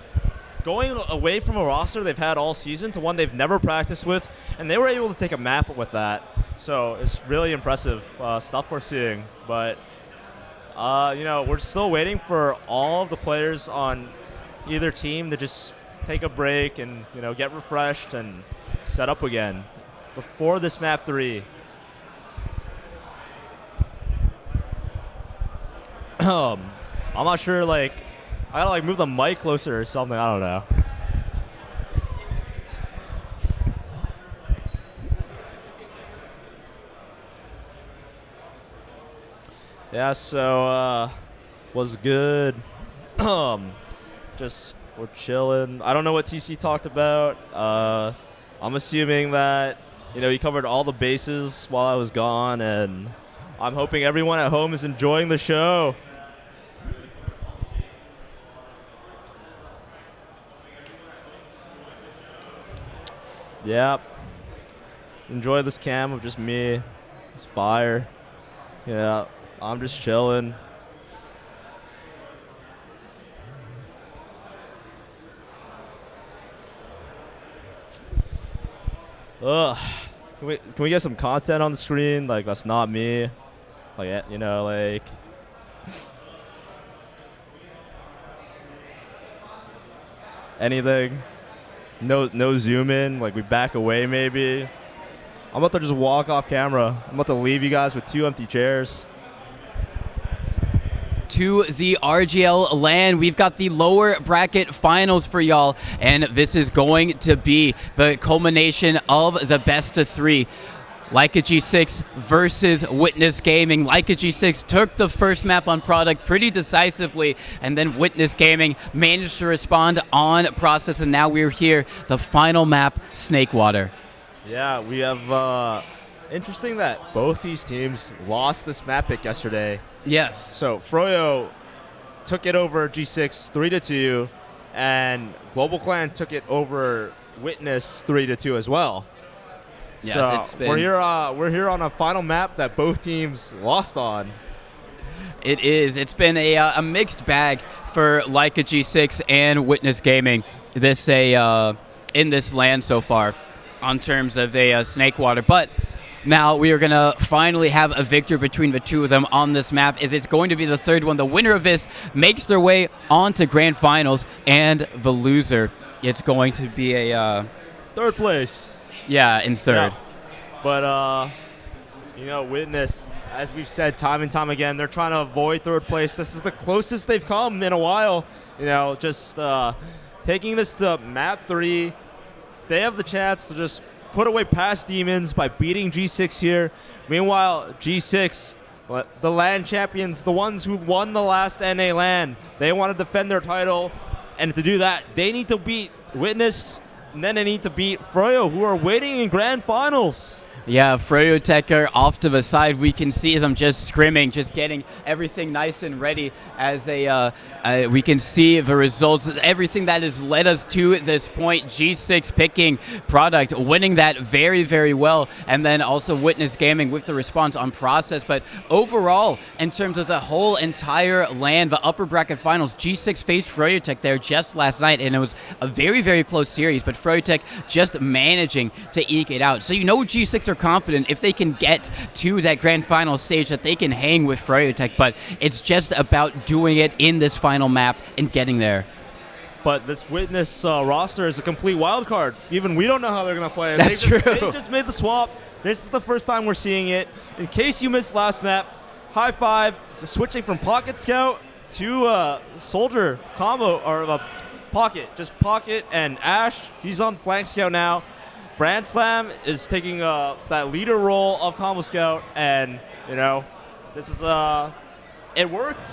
going away from a roster they've had all season to one they've never practiced with, and they were able to take a map with that. So it's really impressive stuff we're seeing. But, we're still waiting for all of the players on either team to just take a break and, you know, get refreshed and set up again before this map 3. I'm not sure, like, I gotta like move the mic closer or something, I don't know. Yeah, so was good. Just we're chilling. I don't know what TC talked about. I'm assuming that, you know, he covered all the bases while I was gone, and I'm hoping everyone at home is enjoying the show. Yep. Enjoy this cam of just me. It's fire. Yeah, I'm just chilling. Ugh. Can we get some content on the screen? Like, that's not me. Like, you know, like. Anything. No zoom in. Like, we back away maybe. I'm about to just walk off camera. I'm about to leave you guys with 2 empty chairs. To the RGL LAN, we've got the lower bracket finals for y'all, and this is going to be the culmination of the best of 3. Leica G6 versus Witness Gaming. Leica G6 took the first map on product pretty decisively, and then Witness Gaming managed to respond on process, and now we're here, the final map, Snakewater. Yeah, we have interesting that both these teams lost this map pick yesterday. Yes. So Froyo took it over G6 3-2, and Global Clan took it over Witness 3-2 as well. Yes, so it's been... we're here on a final map that both teams lost on. It is. It's been a mixed bag for Leica G6 and Witness Gaming this in this LAN so far on terms of a Snakewater. But now we are going to finally have a victor between the two of them on this map, as it's going to be the third one. The winner of this makes their way on to grand finals, and the loser, it's going to be a... third place. Yeah, in third. Yeah. But, you know, Witness, as we've said time and time again, they're trying to avoid third place. This is the closest they've come in a while. You know, just taking this to map 3. They have the chance to just put away past demons by beating G6 here. Meanwhile, G6, the LAN champions, the ones who won the last NA LAN, they want to defend their title. And to do that, they need to beat Witness, and then they need to beat Froyo, who are waiting in grand finals. Yeah, Froyotech are off to the side. We can see as I'm just scrimming, just getting everything nice and ready as we can see the results, everything that has led us to this point. G6 picking product, winning that very, very well, and then also Witness Gaming with the response on process. But overall, in terms of the whole entire LAN, the upper bracket finals, G6 faced Froyotech there just last night, and it was a very, very close series, but Froyotech just managing to eke it out. So you know G6 are confident if they can get to that grand final stage that they can hang with Froyotech, but it's just about doing it in this final map and getting there. But this Witness roster is a complete wild card. Even we don't know how they're going to play it. That's true. They just made the swap. This is the first time we're seeing it. In case you missed last map, high five, switching from Pocket Scout to Soldier combo, or Pocket. Just Pocket and Ash. He's on Flank Scout now. Brand Slam is taking that leader role of Combo Scout, and, you know, this is, it worked.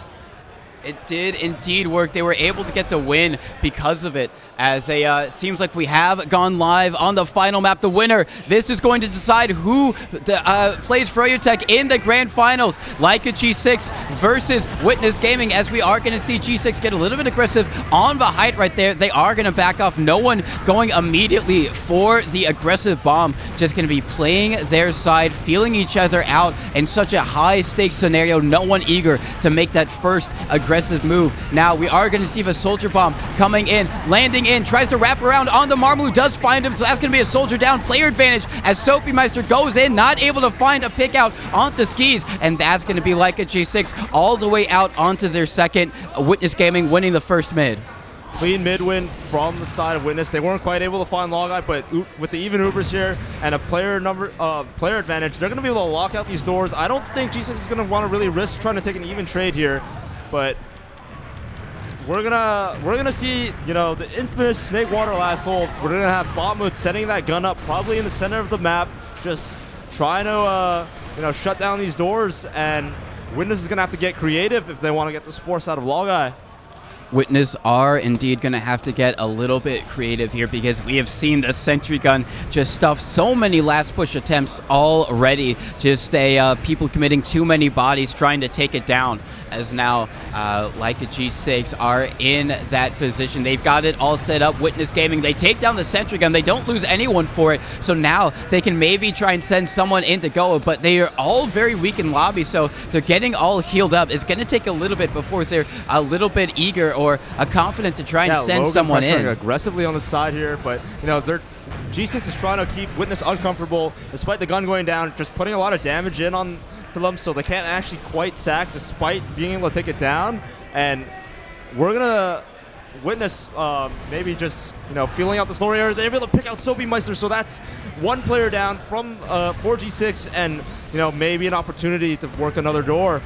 It did indeed work. They were able to get the win because of it, as seems like we have gone live on the final map. The winner, this is going to decide who plays Froyotech in the grand finals. Leica G6 versus Witness Gaming, as we are going to see G6 get a little bit aggressive on the height right there. They are going to back off. No one going immediately for the aggressive bomb. Just going to be playing their side, feeling each other out in such a high-stakes scenario. No one eager to make that first aggressive move. Now we are going to see the Soldier Bomb coming in, landing in, tries to wrap around on the Marmalu, does find him, so that's going to be a Soldier down. Player advantage as Sophie Meister goes in, not able to find a pick out onto skis, and that's going to be Leica G6 all the way out onto their second. Witness Gaming winning the first mid. clean mid win from the side of Witness. They weren't quite able to find Log but with the even Ubers here and a player advantage, they're going to be able to lock out these doors. I don't think G6 is going to want to really risk trying to take an even trade here, but we're gonna see, you know, the infamous Snakewater last hold. We're gonna have Botmode setting that gun up probably in the center of the map, just trying to you know, shut down these doors, and Witness is gonna have to get creative if they want to get this force out of Log. Witness are indeed going to have to get a little bit creative here, because we have seen the sentry gun just stuff so many last push attempts already. Just people committing too many bodies trying to take it down, as now like a G6 are in that position. They've got it all set up. Witness Gaming, they take down the sentry gun. They don't lose anyone for it, so now they can maybe try and send someone in to go, but they are all very weak in lobby, so they're getting all healed up. It's going to take a little bit before they're a little bit eager or confident to try and send Logan someone in. Aggressively on the side here, but you know, G6 is trying to keep Witness uncomfortable despite the gun going down, just putting a lot of damage in on them, so they can't actually quite sack despite being able to take it down. And we're gonna Witness maybe just, you know, feeling out the slow area. They're able to pick out Soapy Meister, so that's one player down from 4G6, and you know, maybe an opportunity to work another door.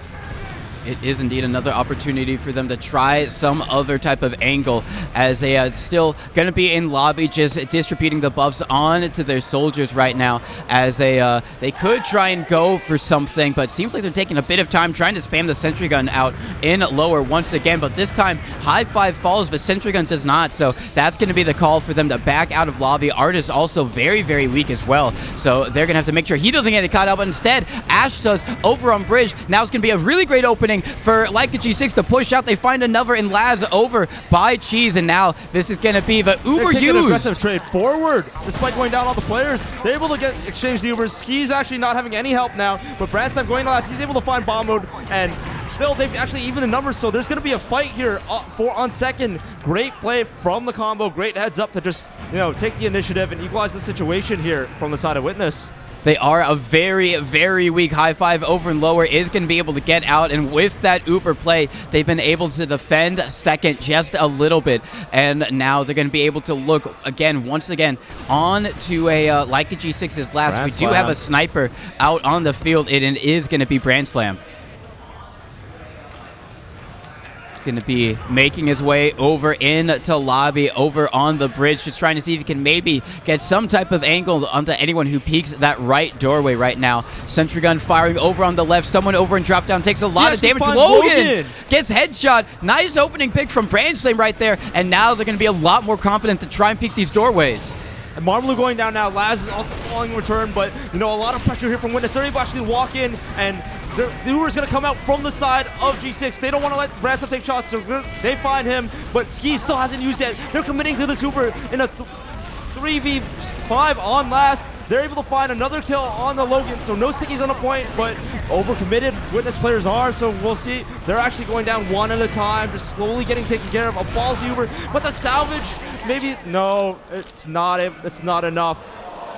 It is indeed another opportunity for them to try some other type of angle, as they are still going to be in lobby, just distributing the buffs on to their soldiers right now, as they could try and go for something, but seems like they're taking a bit of time trying to spam the sentry gun out in lower once again, but this time high five falls, but sentry gun does not, so that's going to be the call for them to back out of lobby. Art is also very, very weak as well, so they're going to have to make sure he doesn't get caught out, but instead Ash does over on bridge. Now it's going to be a really great opening for like a G6 to push out. They find another in Laz over by Cheese, and now this is going to be the Uber used. An aggressive trade forward, despite going down all the players. They're able to exchange the Ubers. Ski's actually not having any help now, but Brandstam going to last. He's able to find bomb mode, and still they've actually evened the numbers, so there's going to be a fight here on second. Great play from the combo. Great heads up to just, you know, take the initiative and equalize the situation here from the side of Witness. They are a very, very weak high five over and lower is going to be able to get out, and with that Uber play, they've been able to defend second just a little bit, and now they're going to be able to look again, once again, on to a like a G6's last. We do have a sniper out on the field, and it is going to be Brandslam. Going to be making his way over into lobby, over on the bridge, just trying to see if he can maybe get some type of angle onto anyone who peeks that right doorway right now. Sentry gun firing over on the left. Someone over and drop down takes a lot of damage. Logan gets headshot. Nice opening pick from Brandslam right there, and now they're going to be a lot more confident to try and peek these doorways. And Marmalou going down now. Laz is also falling in return, but you know, a lot of pressure here from Witness. They're able to actually walk in, and the Uber's going to come out from the side of G6. They don't want to let Brandstam take shots, so they find him, but Ski still hasn't used it. They're committing to this Uber in a 3v5 on last. They're able to find another kill on the Logan, so no stickies on the point, but overcommitted Witness players are, so we'll see. They're actually going down one at a time, just slowly getting taken care of. A ballsy Uber, but the salvage, maybe, no, it's not enough.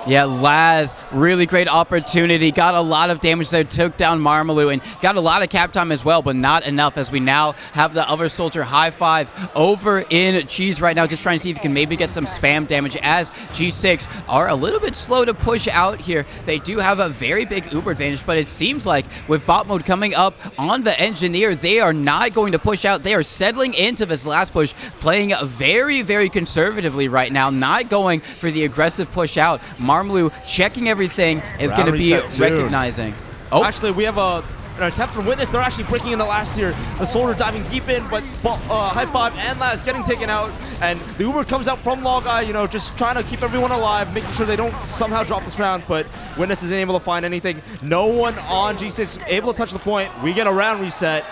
Yeah, Laz, really great opportunity. Got a lot of damage there, took down Marmalou, and got a lot of cap time as well, but not enough, as we now have the other soldier high five over in Cheese right now, just trying to see if he can maybe get some spam damage, as G6 are a little bit slow to push out here. They do have a very big Uber advantage, but it seems like with bot mode coming up on the engineer, they are not going to push out. They are settling into this last push, playing very, very conservatively right now, not going for the aggressive push out. Marmalou checking everything, is going to be recognizing. Oh, actually, we have an attempt from Witness. They're actually breaking in the last here. The soldier diving deep in, but high five and Laz getting taken out. And the Uber comes out from Log, you know, just trying to keep everyone alive, making sure they don't somehow drop this round. But Witness isn't able to find anything. No one on G6 able to touch the point. We get a round reset.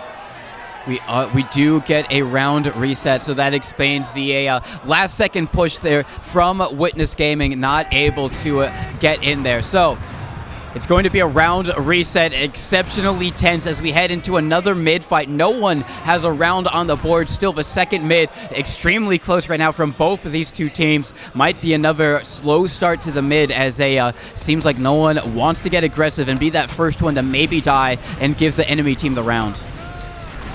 We do get a round reset, so that explains the last second push there from Witness Gaming, not able to get in there. So it's going to be a round reset, exceptionally tense as we head into another mid fight. No one has a round on the board. Still the second mid, extremely close right now from both of these two teams. Might be another slow start to the mid, as seems like no one wants to get aggressive and be that first one to maybe die and give the enemy team the round.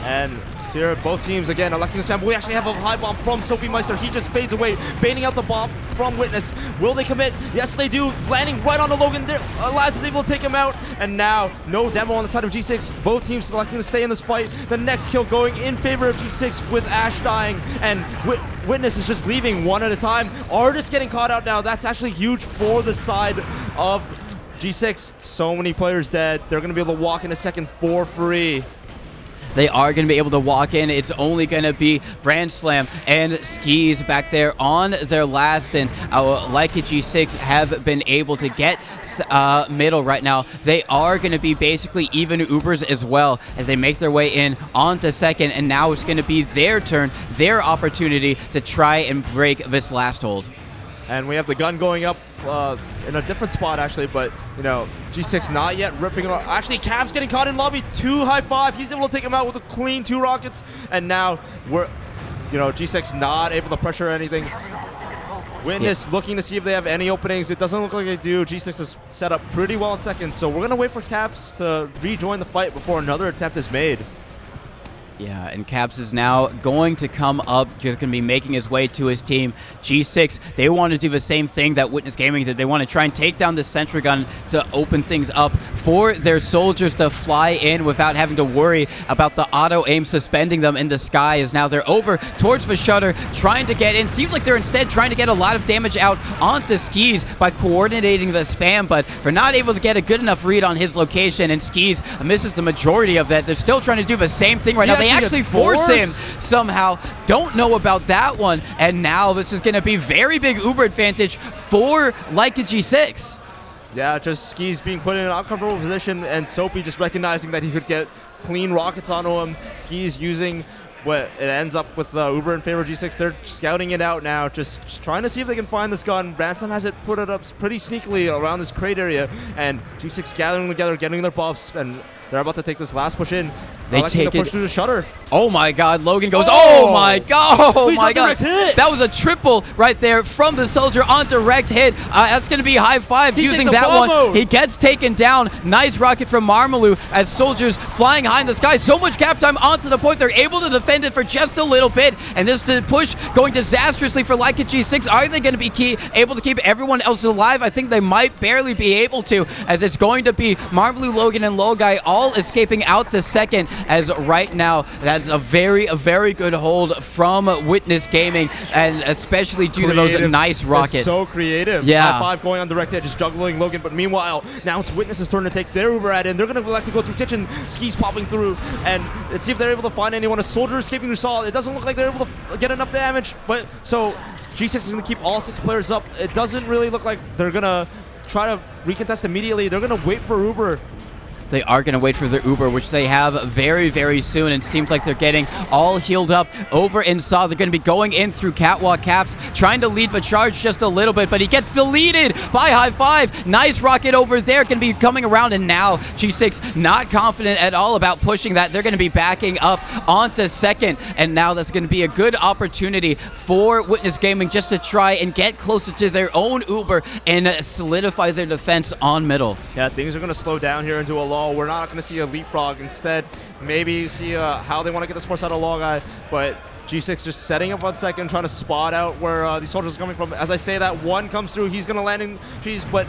And Here, both teams again electing to spam. We actually have a high bomb from Soapy Meister. He just fades away, baiting out the bomb from Witness. Will they commit? Yes, they do. Landing right onto Logan. Laz is able to take him out. And now, no demo on the side of G6. Both teams selecting to stay in this fight. The next kill going in favor of G6 with Ash dying. And Witness is just leaving one at a time. Artist getting caught out now. That's actually huge for the side of G6. So many players dead. They're going to be able to walk in a second for free. They are going to be able to walk in. It's only going to be Brand Slam and Skis back there on their last. And like G6 have been able to get middle right now. They are going to be basically even Ubers as well as they make their way in onto second. And now it's going to be their turn, their opportunity to try and break this last hold. And we have the gun going up in a different spot, actually, but, you know, G6 not yet ripping it off. Actually, Cav's getting caught in lobby. 2 high 5. He's able to take him out with a clean 2 rockets. And now we're, you know, G6 not able to pressure anything. Witness looking to see if they have any openings. It doesn't look like they do. G6 is set up pretty well in second, so we're going to wait for Cavs to rejoin the fight before another attempt is made. Yeah, and Caps is now going to come up, just going to be making his way to his team. G6, they want to do the same thing that Witness Gaming did. They want to try and take down the sentry gun to open things up for their soldiers to fly in without having to worry about the auto aim suspending them in the sky. As now they're over towards the shutter, trying to get in. Seems like they're instead trying to get a lot of damage out onto Skis by coordinating the spam, but they're not able to get a good enough read on his location, and Skis misses the majority of that. They're still trying to do the same thing right now. They actually force him somehow. Don't know about that one. And now this is going to be very big Uber advantage for Leica G6. Yeah, just Skis being put in an uncomfortable position, and Soapy just recognizing that he could get clean rockets onto him. Skis using what it ends up with Uber in favor of G6. They're scouting it out now, just trying to see if they can find this gun. Ransom has it put it up pretty sneakily around this crate area, and G6 gathering together, getting their buffs, and they're about to take this last push in. They take to push through the shutter. Oh my God! Logan goes. Oh my God! Oh my God! Hit. That was a triple right there from the soldier on direct hit. That's going to be high 5 using that one. Mode. He gets taken down. Nice rocket from Marmalou as soldiers flying high in the sky. So much cap time onto the point. They're able to defend it for just a little bit, and this push going disastrously for Leica G6. Are they going to be able to keep everyone else alive? I think they might barely be able to, as it's going to be Marmalou, Logan, and Logai all escaping out to second. As right now, that's a very good hold from Witness Gaming, and especially due to those nice rockets. It's so creative. Yeah. High 5 going on direct hit, just juggling Logan. But meanwhile, now it's Witness's turn to take their Uber ad in. They're going to elect to go through kitchen. Skis popping through, and let's see if they're able to find anyone. A soldier escaping through solid. It doesn't look like they're able to get enough damage, but so G6 is going to keep all 6 players up. It doesn't really look like they're going to try to recontest immediately. They're going to wait for Uber. They are going to wait for their Uber, which they have very soon, and seems like they're getting all healed up over in Saw. They're going to be going in through Catwalk. Caps trying to lead the charge just a little bit, but he gets deleted by high 5. Nice rocket over there, going to be coming around, and now G6 not confident at all about pushing that. They're going to be backing up onto second, and now that's going to be a good opportunity for Witness Gaming just to try and get closer to their own Uber and solidify their defense on middle. Yeah, things are going to slow down here into a lull. We're not going to see a leapfrog. Instead, maybe see how they want to get this force out of Logai. But G6 just setting up on second, trying to spot out where these soldiers are coming from. As I say that, one comes through. He's going to land in cheese, but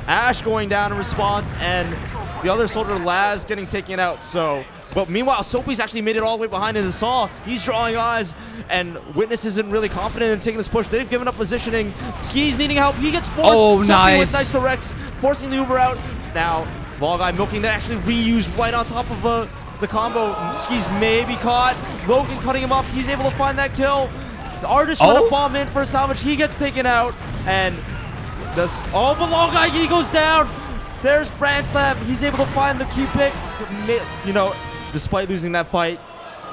Ash going down in response, and the other soldier, Laz, getting taken out. So, but meanwhile, Soapy's actually made it all the way behind in the Saw. He's drawing eyes, and Witness isn't really confident in taking this push. They've given up positioning. Skis needing help. He gets forced. Oh, nice. With nice directs, forcing the Uber out. Now, Logai milking that actually reused right on top of the combo. Skis may be caught. Logan cutting him up. He's able to find that kill. The artist trying to bomb in for a salvage. He gets taken out. And this, but Logai, he goes down. There's Brand Slam. He's able to find the key pick. You know, despite losing that fight,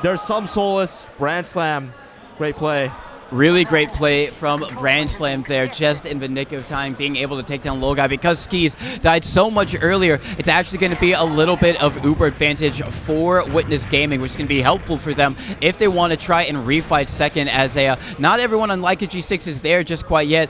there's some solace. Brand Slam. Great play. Really great play from Brand Slam there, just in the nick of time, being able to take down Lil Guy. Because Skis died so much earlier, it's actually going to be a little bit of Uber advantage for Witness Gaming, which is going to be helpful for them if they want to try and refight second, as not everyone on Leica G6 is there just quite yet.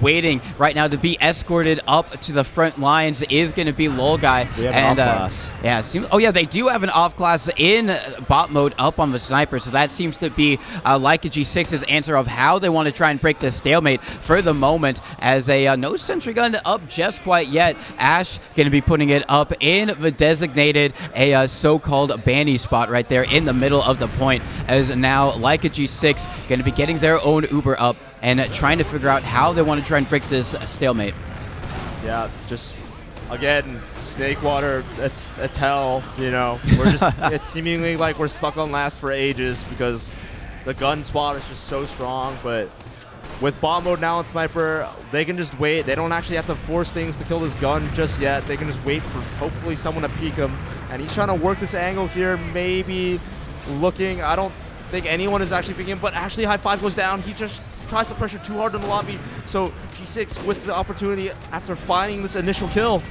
Waiting right now to be escorted up to the front lines is going to be Lil Guy. We have an off-class. Yeah, oh yeah, they do have an off-class in bot mode up on the Sniper, so that seems to be Leica G6's answer of how they want to try and break this stalemate for the moment, as no sentry gun up just quite yet. Ash going to be putting it up in the designated so-called banny spot right there in the middle of the point, as now Leica G6 going to be getting their own Uber up and trying to figure out how they want to try and break this stalemate. Yeah, just again, Snakewater, it's hell, you know. We're just, it's seemingly like we're stuck on last for ages because the gun spot is just so strong, but with bot mode now in Sniper, they can just wait. They don't actually have to force things to kill this gun just yet. They can just wait for hopefully someone to peek him. And he's trying to work this angle here, maybe looking. I don't think anyone is actually peeking him, but actually High Five goes down. He just tries to pressure too hard in the lobby. So G6 with the opportunity after finding this initial kill.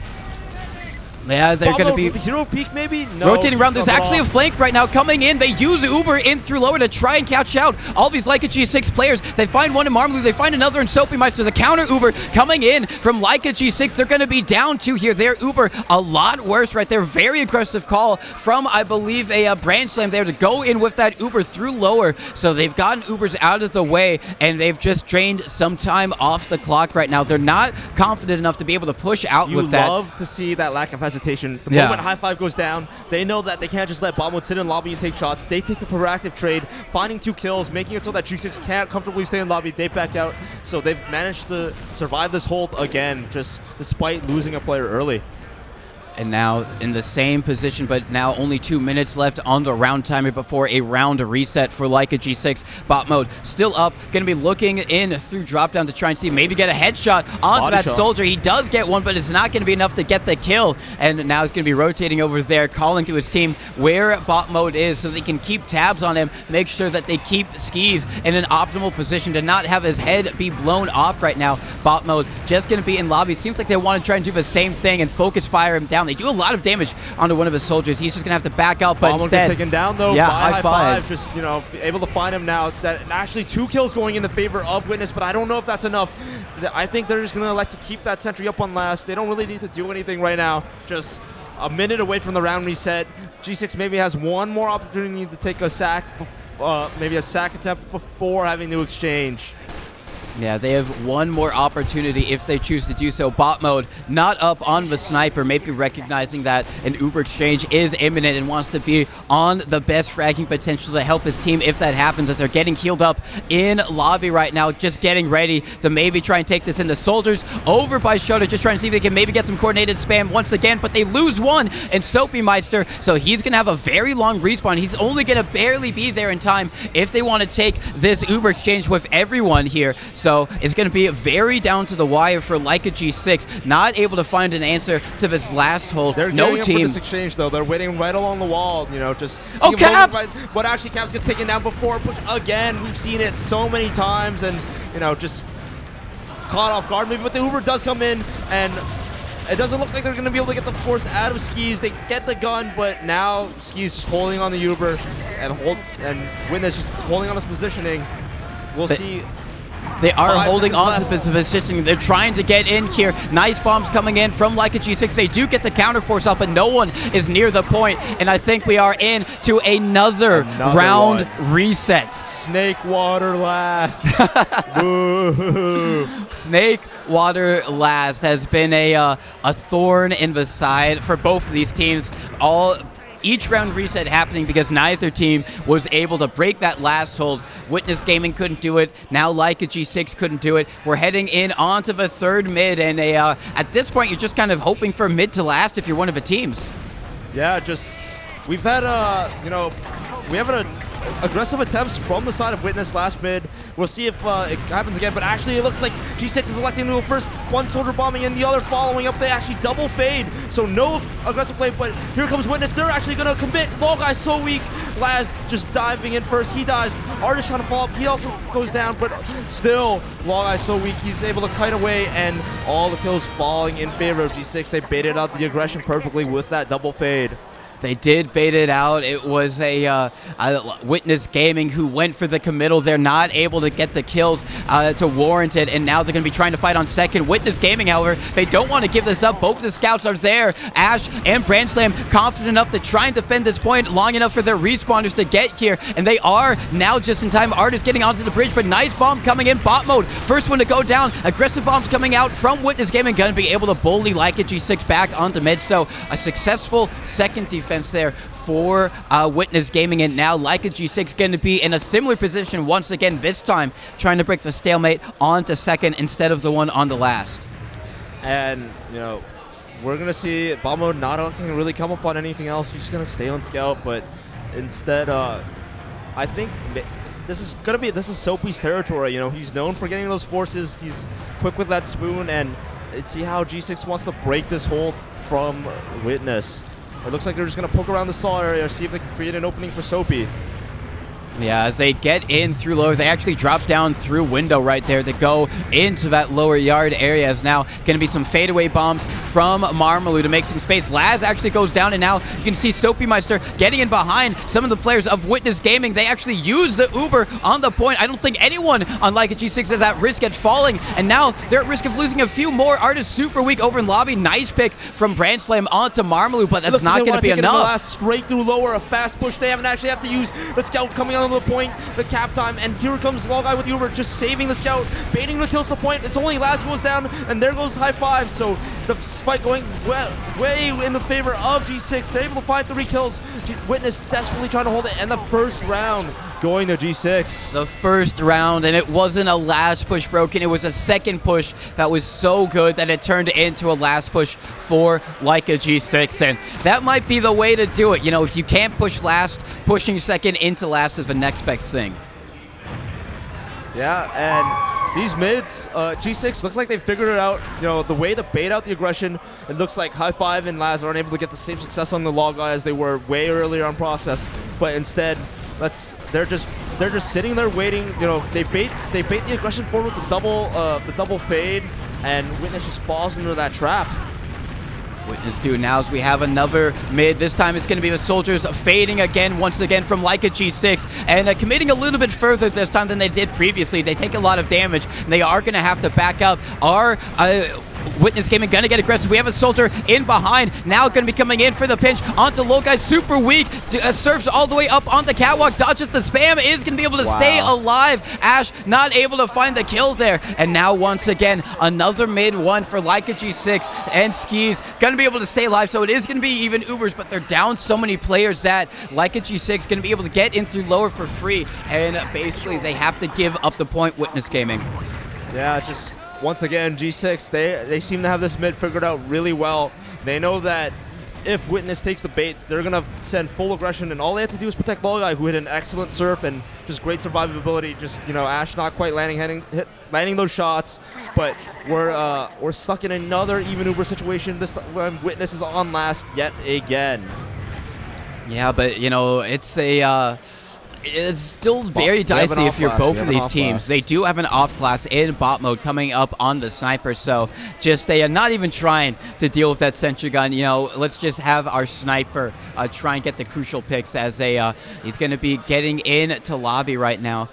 Yeah, they're going to be the hero peek maybe? No, rotating around. There's actually a flank right now coming in. They use Uber in through lower to try and catch out all these Leica G6 players. They find one in Marmalade. They find another in Soapymeister. The counter Uber coming in from Leica G6. They're going to be down 2 here. Their Uber a lot worse right there. Very aggressive call from, I believe, a Brand Slam there to go in with that Uber through lower. So they've gotten Ubers out of the way, and they've just drained some time off the clock right now. They're not confident enough to be able to push out with that. You love to see that lack of hesitation. The moment High Five goes down, they know that they can't just let bot mode sit in lobby and take shots. They take the proactive trade, finding 2 kills, making it so that G6 can't comfortably stay in lobby. They back out, so they've managed to survive this hold again, just despite losing a player early. And now in the same position, but now only 2 minutes left on the round timer before a round reset for Leica G6. Bot mode still up, going to be looking in through drop down to try and see, maybe get a headshot onto that soldier. He does get one, but it's not going to be enough to get the kill. And now he's going to be rotating over there, calling to his team where bot mode is so they can keep tabs on him, make sure that they keep Skis in an optimal position to not have his head be blown off right now. Bot mode just going to be in lobby. Seems like they want to try and do the same thing and focus fire him down. They do a lot of damage onto one of his soldiers. He's just going to have to back out, but instead... taken down, though, yeah, by High Five. Just, you know, able to find him now. That actually 2 kills going in the favor of Witness, but I don't know if that's enough. I think they're just going to elect to keep that sentry up on last. They don't really need to do anything right now. Just a minute away from the round reset. G6 maybe has one more opportunity to take a sack, maybe a sack attempt before having to exchange. Yeah, they have one more opportunity if they choose to do so. Bot mode not up on the Sniper, maybe recognizing that an Uber exchange is imminent and wants to be on the best fragging potential to help his team if that happens, as they're getting healed up in lobby right now, just getting ready to maybe try and take this in. The soldiers over by Shota, just trying to see if they can maybe get some coordinated spam once again, but they lose one in Soapymeister, so he's going to have a very long respawn. He's only going to barely be there in time if they want to take this Uber exchange with everyone here. So it's going to be very down to the wire for Leica G6, not able to find an answer to this last hold. They're no team. For this exchange, though. They're waiting right along the wall, you know, just... Oh, Caps! But actually, Caps gets taken down before push again. We've seen it so many times, and, you know, just caught off guard maybe, but the Uber does come in, and it doesn't look like they're going to be able to get the force out of Skis. They get the gun, but now Skis just holding on the Uber, and Witness just holding on his positioning. We'll see... They are holding on to this position. They're trying to get in here. Nice bombs coming in from Leica G6. They do get the counter force up, but no one is near the point. And I think we are in to another round reset. Snakewater last. Snakewater last has been a thorn in the side for both of these teams. Each round reset happening because neither team was able to break that last hold. Witness Gaming couldn't do it. Now Leica G6 couldn't do it. We're heading in onto the third mid, and at this point, you're just kind of hoping for mid to last if you're one of the teams. Yeah, just we've had we have a aggressive attempts from the side of Witness last mid. We'll see if it happens again, but actually it looks like G6 is electing to go first. One soldier bombing and the other following up. They actually double fade, so no aggressive play, but here comes Witness. They're actually going to commit. Long Guy's so weak. Laz just diving in first. He dies. Artist trying to follow up. He also goes down, but still, Long Guy's so weak. He's able to kite away, and all the kills falling in favor of G6. They baited out the aggression perfectly with that double fade. They did bait it out. It was a Witness Gaming who went for the committal. They're not able to get the kills to warrant it, and now they're going to be trying to fight on second. Witness Gaming, however, they don't want to give this up. Both the scouts are there. Ash and Brandslam confident enough to try and defend this point long enough for their respawners to get here, and they are now just in time. Artist getting onto the bridge, but nice bomb coming in. Bot mode, first one to go down. Aggressive bombs coming out from Witness Gaming, going to be able to bully like a G6 back onto mid, so a successful second defense there for Witness Gaming, and now Leica G6 going to be in a similar position once again, this time trying to break the stalemate onto second instead of the one on the last. And, you know, we're going to see Bamo not looking to really come up on anything else. He's just going to stay on scout, but instead, I think this is Soapy's territory. You know, he's known for getting those forces. He's quick with that spoon, and see how G6 wants to break this hold from Witness. It looks like they're just going to poke around the saw area, see if they can create an opening for Soapy. Yeah, as they get in through lower, they actually drop down through window right there to go into that lower yard area. Is now going to be some fadeaway bombs from Marmaloo to make some space. Laz actually goes down, and now you can see Soapy Meister getting in behind some of the players of Witness Gaming. They actually use the Uber on the point. I don't think anyone on Leica G6 is at risk at falling, and now they're at risk of losing a few more. Artist super weak over in lobby. Nice pick from Brandslam onto Marmaloo, but that's not going to be enough. Straight through lower, a fast push. They haven't actually have to use the scout coming on the point, the cap time, and here comes Long Guy with the Uber, just saving the scout, baiting the kills to point. It's only Laz goes down, and there goes high five. So the fight going way in the favor of G6. They're able to find 3 kills. Witness desperately trying to hold it, and the first round going to G6. The first round, and it wasn't a last push broken. It was a second push that was so good that it turned into a last push for Leica G6, and that might be the way to do it. You know, if you can't push last, pushing second into last is the next best thing. Yeah, and these mids, G6 looks like they figured it out. You know, the way to bait out the aggression. It looks like High Five and Laz aren't able to get the same success on the Log Guy as they were way earlier on process, but instead, they're just sitting there waiting. You know, they bait the aggression forward with the double fade, and Witness just falls into that trap. Witness do now as we have another mid. This time it's going to be the soldiers fading again, once again from Leica G6, and committing a little bit further this time than they did previously. They take a lot of damage, and they are going to have to back up. Our Witness Gaming going to get aggressive. We have a soldier in behind, now going to be coming in for the pinch onto low guy, super weak, surfs all the way up on the catwalk, dodges the spam, is going to be able to stay alive. Ash not able to find the kill there, and now once again another mid one for Leica G6, and Skis going to be able to stay alive, so it is going to be even Ubers, but they're down so many players that Leica G6 going to be able to get in through lower for free, and basically they have to give up the point, Witness Gaming. Yeah, just once again, G6, they seem to have this mid figured out really well. They know that if Witness takes the bait, they're going to send full aggression, and all they have to do is protect Logai, who hit an excellent surf and just great survivability. Just, you know, Ash not quite landing those shots, but we're stuck in another even Uber situation. This time Witness is on last yet again. Yeah, but, you know, it's still very dicey if you're both of these teams. They do have an off class in bot mode coming up on the sniper, so just they are not even trying to deal with that sentry gun. You know, let's just have our sniper try and get the crucial picks as he's going to be getting into lobby right now.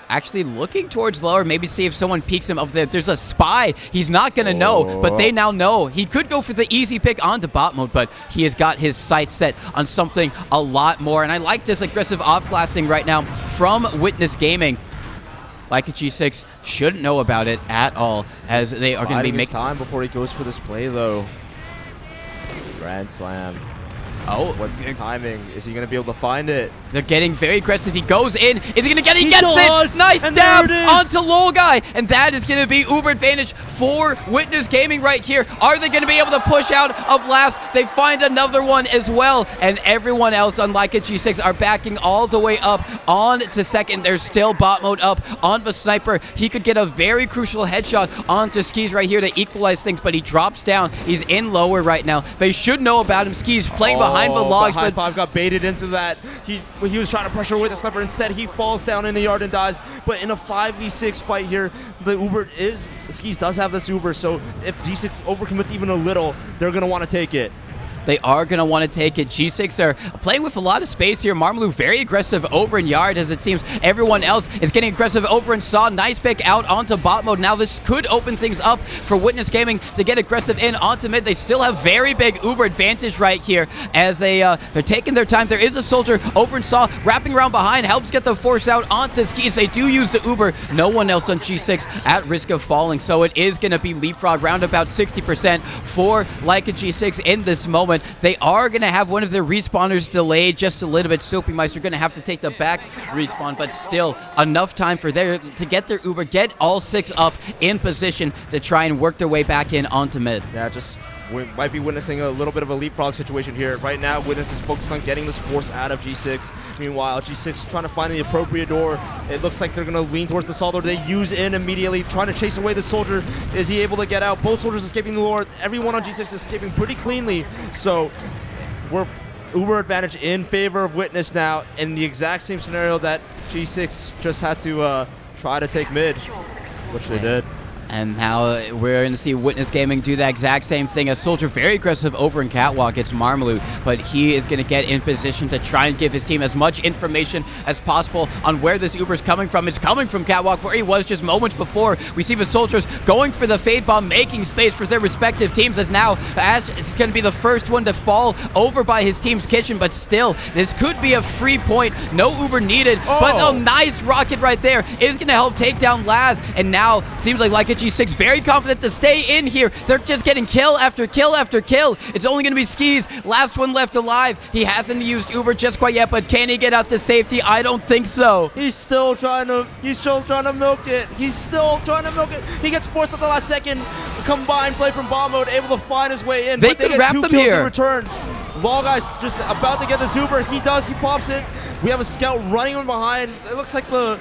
Actually looking towards lower, maybe see if someone peeks him up there. There's a spy. He's not going to know, but they now know. He could go for the easy pick onto bot mode, but he has got his sights set on something a lot more. And I like this aggressive off-blasting right now from Witness Gaming. Leica G6 shouldn't know about it at all, as they are going to be making time before he goes for this play, though. Grand slam. Oh, What's the timing? Is he going to be able to find it? they're getting very aggressive. He goes in. Is he going to get it? He He gets does! it. Nice And stab there it is! onto Lolguy. And that is going to be uber advantage for Witness Gaming right here. Are they going to be able to push out of last? They find another one as well. And everyone else on Leica G6 are backing all the way up on to second. There's still bot mode up on the sniper. He could get a very crucial headshot onto Skis right here to equalize things, but he drops down. He's in lower right now. They should know about him. Skis playing behind the logs, High but Five got baited into that. He was trying to pressure with the sniper. Instead, he falls down in the yard and dies. But in a 5v6 fight here, the Uber Skis does have this Uber, so if G6 overcommits even a little, they're going to want to take it. they are going to want to take it. G6 are playing with a lot of space here. Marmalu very aggressive over in yard, as it seems everyone else is getting aggressive over in saw. Nice pick out onto bot mode. Now this could open things up for Witness Gaming to get aggressive in onto mid. They still have very big Uber advantage right here as they're taking their time. There is a soldier over in saw wrapping around behind, helps get the force out onto Skis. They do use the Uber. No one else on G6 at risk of falling, so it is going to be leapfrog round about 60% for Leica G6 in this moment. They are going to have one of their respawners delayed just a little bit. Soapy Meister going to have to take the back respawn, but still enough time for to get their Uber, get all six up in position to try and work their way back in onto mid. Yeah, we might be witnessing a little bit of a leapfrog situation here. Right now, Witness is focused on getting this force out of G6. Meanwhile, G6 trying to find the appropriate door. It looks like they're going to lean towards the soldier. They use in immediately, trying to chase away the soldier. Is he able to get out? Both soldiers escaping the lore. Everyone on G6 is escaping pretty cleanly. So we're Uber advantage in favor of Witness now, in the exact same scenario that G6 just had to try to take mid, which they did. And now we're going to see Witness Gaming do that exact same thing. A soldier very aggressive over in Catwalk. It's Marmalu, but he is going to get in position to try and give his team as much information as possible on where this Uber is coming from. It's coming from Catwalk, where he was just moments before. We see the soldiers going for the fade bomb, making space for their respective teams, as now Ash is going to be the first one to fall over by his team's kitchen, but still, this could be a free point. No Uber needed, but a nice rocket right there is going to help take down Laz, and now seems like G6 very confident to stay in here. They're just getting kill after kill after kill. It's only going to be Skis, last one left alive. He hasn't used Uber just quite yet, but can he get out to safety? I don't think so. He's still trying to milk it. He's still trying to milk it. He gets forced at the last second. Combined play from bomb mode, able to find his way in. They but could get wrap two them kills here. in return. Loguy's just about to get this Uber. He pops it. We have a scout running from behind. It looks like the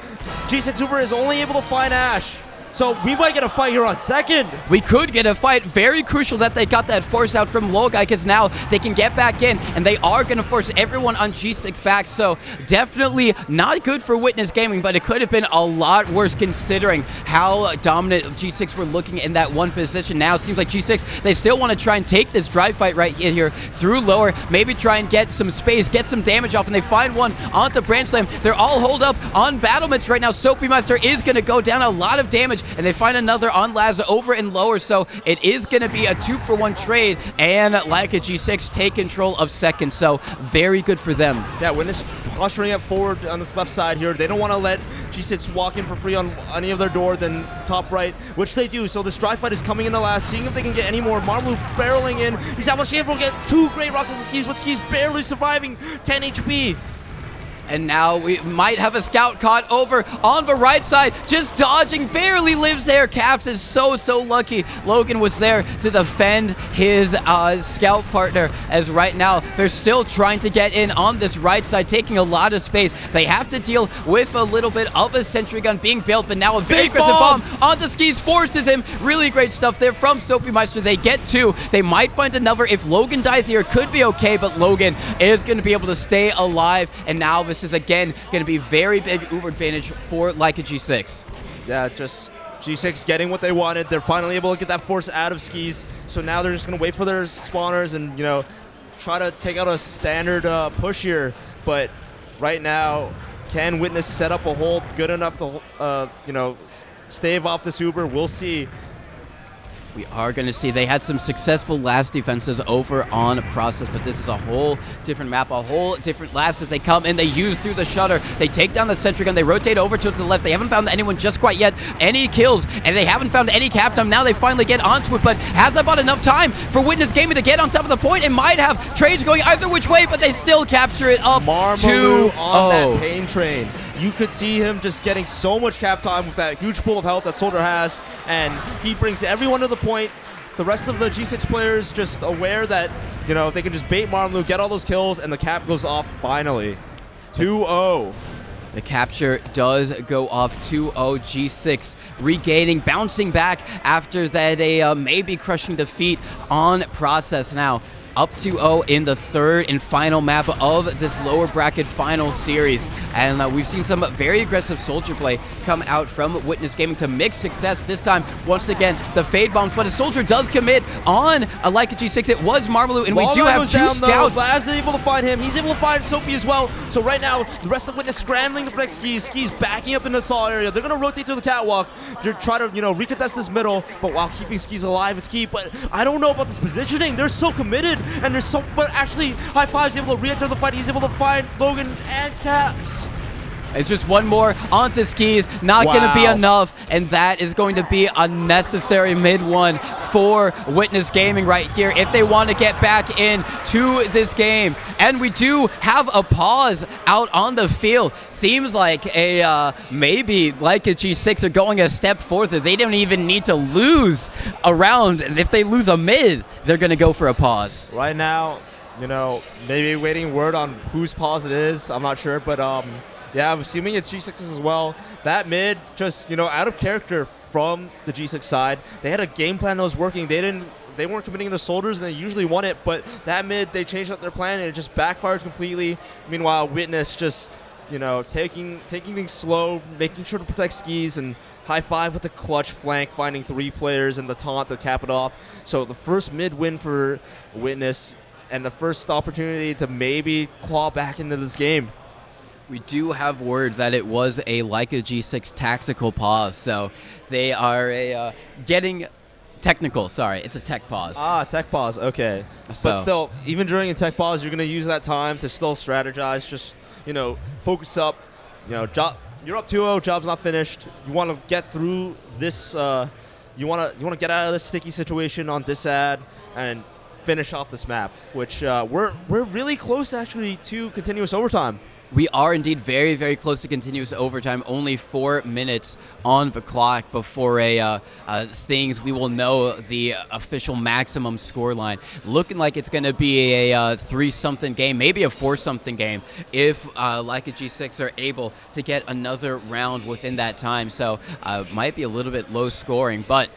G6 Uber is only able to find Ash. So we might get a fight here on second. We could get a fight. Very crucial that they got that force out from Lolguy, because now they can get back in, and they are going to force everyone on G6 back. So definitely not good for Witness Gaming, but it could have been a lot worse considering how dominant G6 were looking in that one position. Now seems like G6, they still want to try and take this drive fight right here through lower, maybe try and get some space, get some damage off, and they find one onto Branch Slam. They're all holed up on battlements right now. Soapy Meister is going to go down, a lot of damage, and they find another on Laz over in lower, so it is going to be a 2-for-1 trade, and Leica G6 take control of second, so very good for them. Yeah, Witness posturing up forward on this left side here. They don't want to let G6 walk in for free on any of their door than top right, which they do. So this drive fight is coming into last, seeing if they can get any more. Marmalu barreling in. He's able to get two great rockets and Skis, but Skis barely surviving, 10 HP. And now we might have a scout caught over on the right side, just dodging, barely lives there. Caps is so lucky. Logan was there to defend his scout partner, as right now they're still trying to get in on this right side, taking a lot of space. They have to deal with a little bit of a sentry gun being built, but now a very aggressive bomb onto Skis forces him. Really great stuff there from Soapy Meister. They get two. They might find another. If Logan dies here, it could be okay, but Logan is going to be able to stay alive, and now this is again going to be very big Uber advantage for Leica G6. Yeah, just G6 getting what they wanted. They're finally able to get that force out of Skis, so now they're just going to wait for their spawners and, try to take out a standard push here. But right now, can Witness set up a hold good enough to, stave off this Uber? We'll see. We are going to see they had some successful last defenses over on Process, but this is a whole different map, a whole different last as they come in. They use through the shutter. They take down the sentry gun. They rotate over to the left. They haven't found anyone just quite yet. Any kills, and they haven't found any cap time. Now they finally get onto it, but has that bought enough time for Witness Gaming to get on top of the point? It might have. Trades going either which way, but they still capture it up Marmaloo 2-0. on that pain train. You could see him just getting so much cap time with that huge pool of health that Soldier has, and he brings everyone to the point. The rest of the G6 players just aware that, you know, they can just bait Marmaloo, get all those kills, and the cap goes off finally. 2-0. The capture does go off 2-0. G6 regaining, bouncing back after that maybe crushing defeat on Process now. Up 2-0 in the third and final map of this lower bracket final series. And we've seen some very aggressive Soldier play come out from Witness Gaming to mixed success this time. Once again, the Fade Bombs, but a Soldier does commit on a Like a G6. It was Marmaloo, and we do have two scouts. Laz is able to find him. He's able to find Soapy as well. So right now, the rest of Witness scrambling to protect Skis. Skis backing up in the Saw area. They're going to rotate through the catwalk. They're trying to, you know, recontest this middle, but while keeping Skis alive, it's key. But I don't know about this positioning. They're so committed. And there's so, but actually, High Five's able to re-enter the fight. He's able to find Logan and Caps. It's just one more onto Skis, not going to be enough, and that is going to be a necessary mid-1 for Witness Gaming right here if they want to get back into this game. And we do have a pause out on the field. Seems like a maybe Like a G6 are going a step further. They don't even need to lose a round. If they lose a mid, they're going to go for a pause. Right now, you know, maybe waiting word on whose pause it is. I'm not sure, but yeah, I'm assuming it's G6 as well. That mid, just, you know, out of character from the G6 side. They had a game plan that was working. They weren't committing the Soldiers, and they usually won it. But that mid, they changed up their plan, and it just backfired completely. Meanwhile, Witness just, you know, taking things slow, making sure to protect Skis, and High Five with the clutch flank, finding 3 players and the taunt to cap it off. So the first mid win for Witness, and the first opportunity to maybe claw back into this game. We do have word that it was a Like a G6 tactical pause, so they are getting technical. Sorry, it's a tech pause. Ah, tech pause. Okay, So- but still, even during a tech pause, you're gonna use that time to still strategize. Just, you know, focus up. You know, you're up 2-0. Job's not finished. You want to get through this. You want to get out of this sticky situation on this ad and finish off this map, which we're really close actually to continuous overtime. We are indeed very, very close to continuous overtime. Only 4 minutes on the clock before things we will know the official maximum score line. Looking like it's going to be a 3-something game, maybe a 4-something game, if Like a G6 are able to get another round within that time. So might be a little bit low scoring, but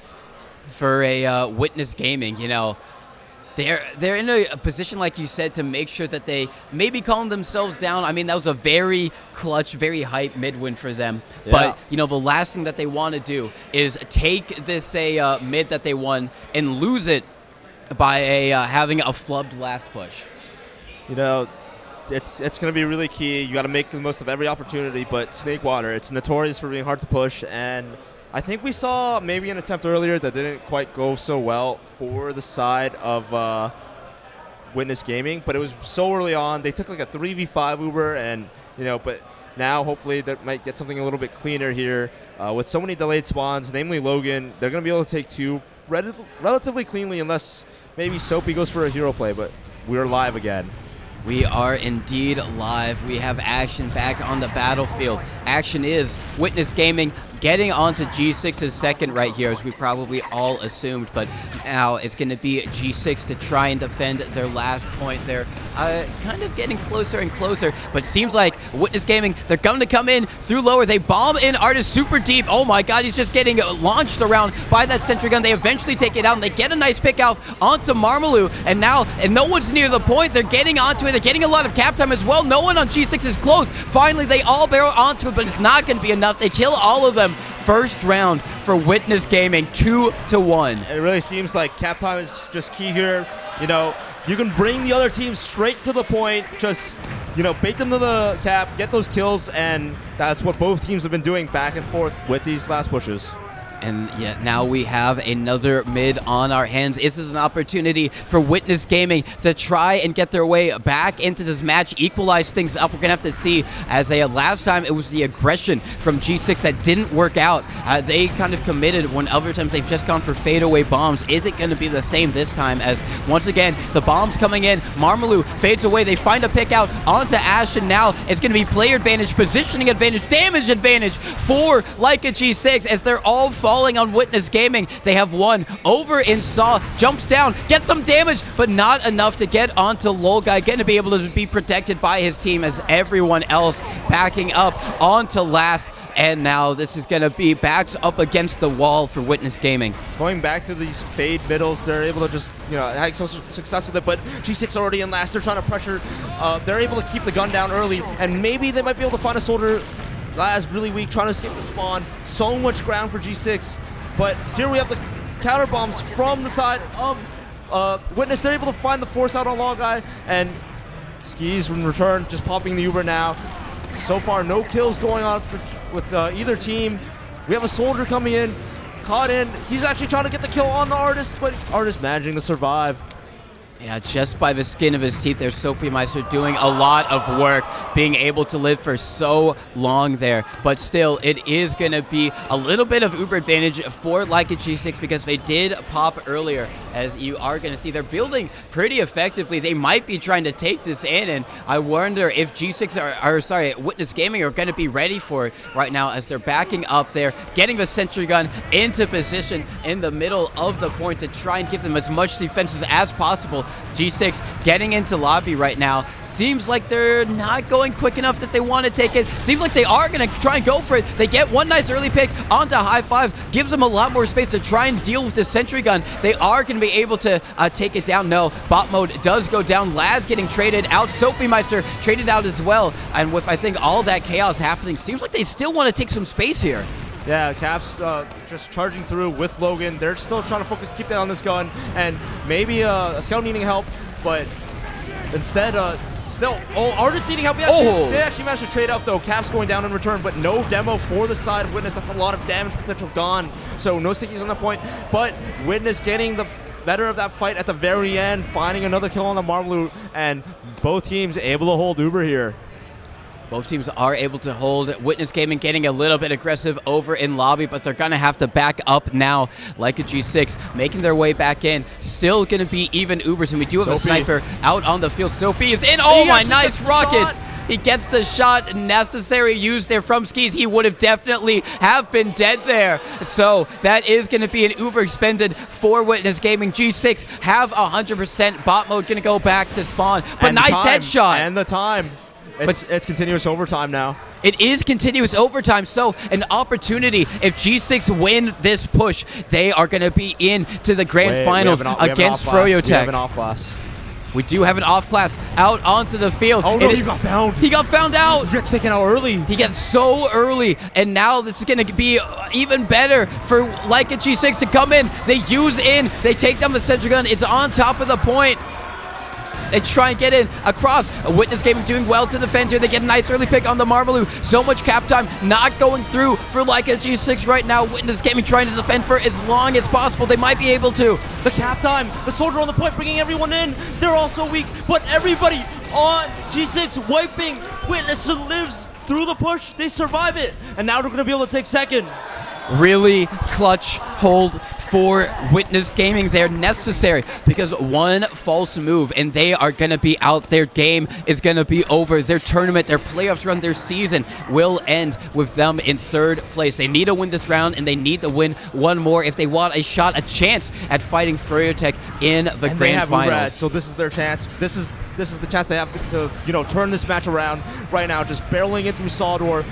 for a Witness Gaming, you know, They're in a position, like you said, to make sure that they maybe calm themselves down. I mean, that was a very clutch, very hype mid-win for them. Yeah. But, you know, the last thing that they want to do is take this mid that they won and lose it by having a flubbed last push. You know, it's going to be really key. You got to make the most of every opportunity, but Snakewater, it's notorious for being hard to push, and I think we saw maybe an attempt earlier that didn't quite go so well for the side of Witness Gaming, but it was so early on. They took like a 3v5 Uber, and, you know, but now hopefully that might get something a little bit cleaner here. With so many delayed spawns, namely Logan, they're going to be able to take 2 relatively cleanly, unless maybe Soapy goes for a hero play, but we're live again. We are indeed live. We have Action back on the battlefield. Action is Witness Gaming getting onto G6's second right here, as we probably all assumed, but now it's going to be G6 to try and defend their last point. They're kind of getting closer and closer, but seems like Witness Gaming, they're going to come in through lower. They bomb in Artist super deep. Oh my god, he's just getting launched around by that sentry gun. They eventually take it out, and they get a nice pick out onto Marmaloo, and now no one's near the point. They're getting onto it. They're getting a lot of cap time as well. No one on G6 is close. Finally, they all barrel onto it, but it's not going to be enough. They kill all of them. First round for Witness Gaming, 2-1. It really seems like cap time is just key here. You know, you can bring the other team straight to the point, just, you know, bait them to the cap, get those kills, and that's what both teams have been doing back and forth with these last pushes. And yeah, now we have another mid on our hands. This is an opportunity for Witness Gaming to try and get their way back into this match, equalize things up. We're going to have to see, as last time it was the aggression from G6 that didn't work out. They kind of committed when other times they've just gone for fadeaway bombs. Is it going to be the same this time, as once again, the bombs coming in, Marmalou fades away, they find a pick out onto Ash, and now it's going to be player advantage, positioning advantage, damage advantage for Leica G6 as they're all falling on Witness Gaming. They have one over in Saw, jumps down, gets some damage, but not enough to get onto Lolguy, going to be able to be protected by his team as everyone else backing up onto last. And now this is going to be backs up against the wall for Witness Gaming. Going back to these fade middles, they're able to just, have some success with it, but G6 already in last. They're trying to pressure. They're able to keep the gun down early, and maybe they might be able to find a soldier that is really weak, trying to escape the spawn. So much ground for G6, but here we have the counter bombs from the side of Witness. They're able to find the force out on Lolguy, and Skis in return, just popping the Uber now. So far, no kills going on with either team. We have a soldier coming in, caught in. He's actually trying to get the kill on the Artist, but Artist managing to survive. Yeah, just by the skin of his teeth there, Soapy doing a lot of work, being able to live for so long there. But still, it is going to be a little bit of Uber advantage for Leica G6 because they did pop earlier. As you are going to see, they're building pretty effectively. They might be trying to take this in, and I wonder if G6 Witness Gaming are going to be ready for it right now as they're backing up there, getting the sentry gun into position in the middle of the point to try and give them as much defenses as possible. G6 getting into lobby right now. Seems like they're not going quick enough that they want to take it. Seems like they are going to try and go for it. They get one nice early pick onto High Five. Gives them a lot more space to try and deal with the sentry gun. They are going to be able to take it down. No, bot mode does go down. Laz getting traded out. Soapy traded out as well. And with, I think, all that chaos happening, seems like they still want to take some space here. Yeah, Caps just charging through with Logan. They're still trying to focus, keep that on this gun, and maybe a scout needing help, but instead, Artist needing help. They actually managed to trade out, though. Caps going down in return, but no demo for the side of Witness. That's a lot of damage potential gone, so no stickies on that point, but Witness getting the better of that fight at the very end, finding another kill on the Marmalou, and both teams able to hold Uber here. Both teams are able to hold. Witness Gaming getting a little bit aggressive over in lobby, but they're going to have to back up now. Leica G6 making their way back in. Still going to be even Ubers, and we do have a sniper out on the field. Soapy is in. Oh my, nice rockets. He gets the shot necessary used there from Skis. He would have definitely have been dead there. So that is going to be an Uber expended for Witness Gaming. G6 have 100% bot mode, going to go back to spawn. But nice headshot. And the time. It's continuous overtime now. It is continuous overtime, so an opportunity. If G6 win this push, they are going to be into the grand finals against Froyotech. We have an off class. We do have an off class out onto the field. Oh no, he got found. He got found out. He gets taken out early. He gets so early, and now this is going to be even better for Leica G6 to come in. They use in. They take down the sentry gun. It's on top of the point. They try and get in across. Witness Gaming doing well to defend here. They get a nice early pick on the Marmalou. So much cap time not going through for Leica G6 right now. Witness Gaming trying to defend for as long as possible. They might be able to. The cap time. The soldier on the point bringing everyone in. They're also weak, but everybody on G6 wiping. Witness lives through the push. They survive it, and now they're going to be able to take second. Really clutch hold for Witness Gaming. They're necessary because one false move and they are going to be out. Their game is going to be over. Their tournament, their playoffs run, their season will end with them in third place. They need to win this round and they need to win one more if they want a shot, a chance at fighting Froyotech in the grand finals. So this is their chance. This is the chance they have to turn this match around right now. Just barreling it through Sawdor.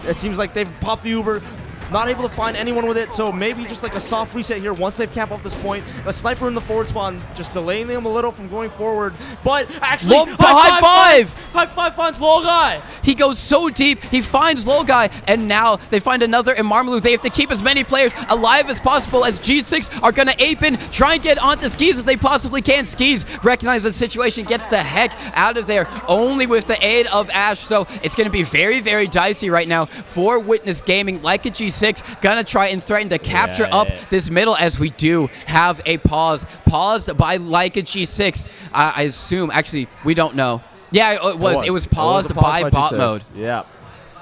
It seems like they've popped the Uber. Not able to find anyone with it, so maybe just like a soft reset here once they've capped off this point. A sniper in the forward spawn, just delaying them a little from going forward. But actually, high five! High five finds Lolguy. He goes so deep, he finds Lolguy, and now they find another in Marmalou. They have to keep as many players alive as possible as G6 are going to ape in, try and get onto Skis as they possibly can. Skis recognizes the situation, gets the heck out of there, only with the aid of Ash, so it's going to be very, very dicey right now for Witness Gaming. Leica G6 G6 gonna try and threaten to capture up Yeah. this middle, as we do have a pause. Paused by Like a G6. I assume, actually, we don't know. Yeah, it was paused a pause by bot G6. mode. Yeah.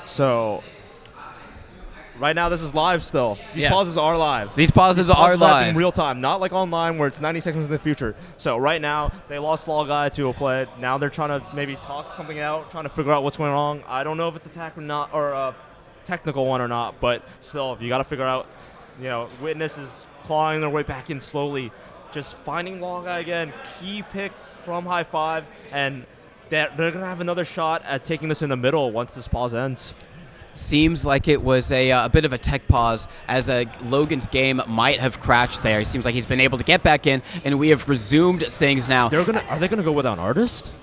So right now this is live still. These Yes. pauses are live. These pauses are happening live. in real time, not like online where it's 90 seconds in the future. So right now they lost Law Guy to a play. Now they're trying to maybe talk something out, trying to figure out what's going wrong. I don't know if it's attack or not, or a technical one or not, but still, you got to figure out. Witness is clawing their way back in slowly, just finding Law Guy again. Key pick from High Five, and they're gonna have another shot at taking this in the middle once this pause ends. Seems like it was a bit of a tech pause, as Logan's game might have crashed there. It seems like he's been able to get back in, and we have resumed things now. Are they gonna go without an artist?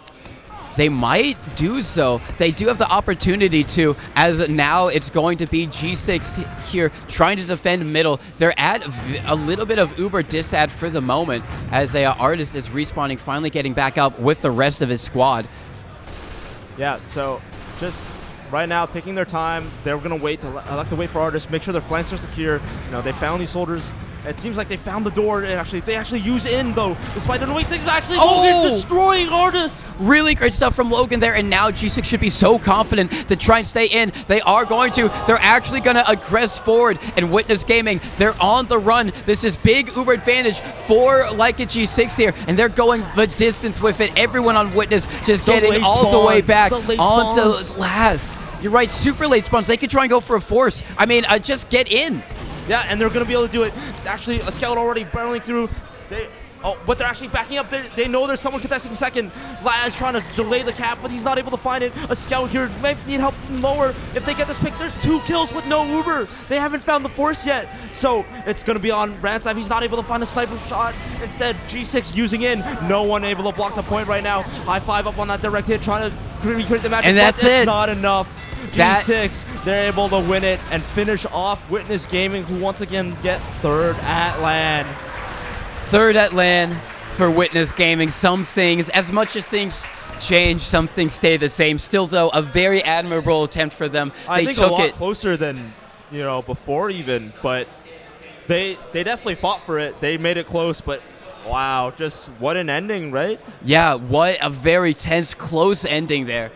They might do so. They do have the opportunity to, as now it's going to be G6 here trying to defend middle. They're at a little bit of uber disad for the moment, as a artist is respawning, finally getting back up with the rest of his squad. Yeah, so just right now taking their time. They're going to wait. I like to wait for artists, make sure their flanks are secure. They found these soldiers. It seems like they found the door, and they actually use in, though. Despite the noise, things actually Logan destroying artists. Really great stuff from Logan there, and now G6 should be so confident to try and stay in. They are going to. They're actually going to aggress forward, and Witness Gaming, they're on the run. This is big uber advantage for Like a G6 here, and they're going the distance with it. Everyone on Witness just getting all the way back onto last. You're right, super late spawns. They could try and go for a force. I mean, just get in. Yeah, and they're going to be able to do it. Actually, a scout already barreling through. But they're actually backing up. They know there's someone contesting second. Laz trying to delay the cap, but he's not able to find it. A scout here might need help from lower. If they get this pick, there's 2 kills with no Uber. They haven't found the force yet. So it's going to be on Ransav. He's not able to find a sniper shot. Instead, G6 using in. No one able to block the point right now. High Five up on that direct hit, trying to recreate the magic. And that's but it's it. not enough. G6, they're able to win it and finish off Witness Gaming, who once again get third at LAN. Third at LAN for Witness Gaming. Some things, as much as things change, some things stay the same. Still, though, a very admirable attempt for them. I think a lot closer than before even, but they definitely fought for it. They made it close, but wow, just what an ending, right? Yeah, what a very tense, close ending there.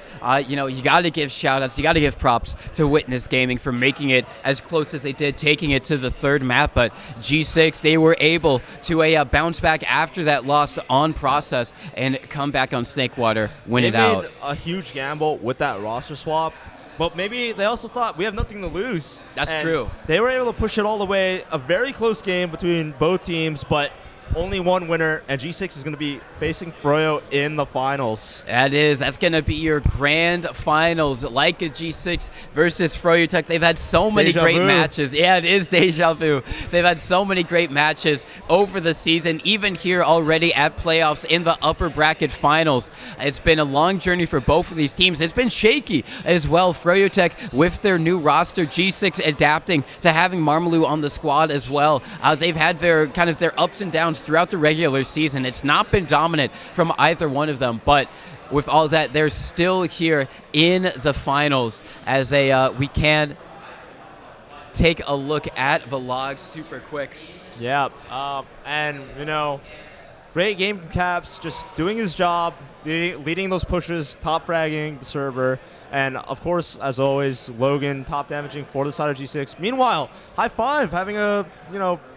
You got to give shout-outs, you got to give props to Witness Gaming for making it as close as they did, taking it to the third map. But G6, they were able to bounce back after that loss on process and come back on Snakewater, win it out. They made a huge gamble with that roster swap. But maybe they also thought we have nothing to lose. That's true. They were able to push it all the way. A very close game between both teams, but only one winner, and G6 is going to be facing Froyo in the finals. That's going to be your grand finals, Like a G6 versus Froyotech. They've had so many great matches. Yeah, it is deja vu. They've had so many great matches over the season, even here already at playoffs in the upper bracket finals. It's been a long journey for both of these teams. It's been shaky as well. Froyotech with their new roster, G6 adapting to having Marmalou on the squad as well. They've had their ups and downs throughout the regular season. It's not been dominant from either one of them, but with all that, they're still here in the finals. As we can take a look at the logs super quick. Yeah, and great game from Caps, just doing his job, leading those pushes, top fragging the server, and of course, as always, Logan top damaging for the side of G6. Meanwhile, High Five having a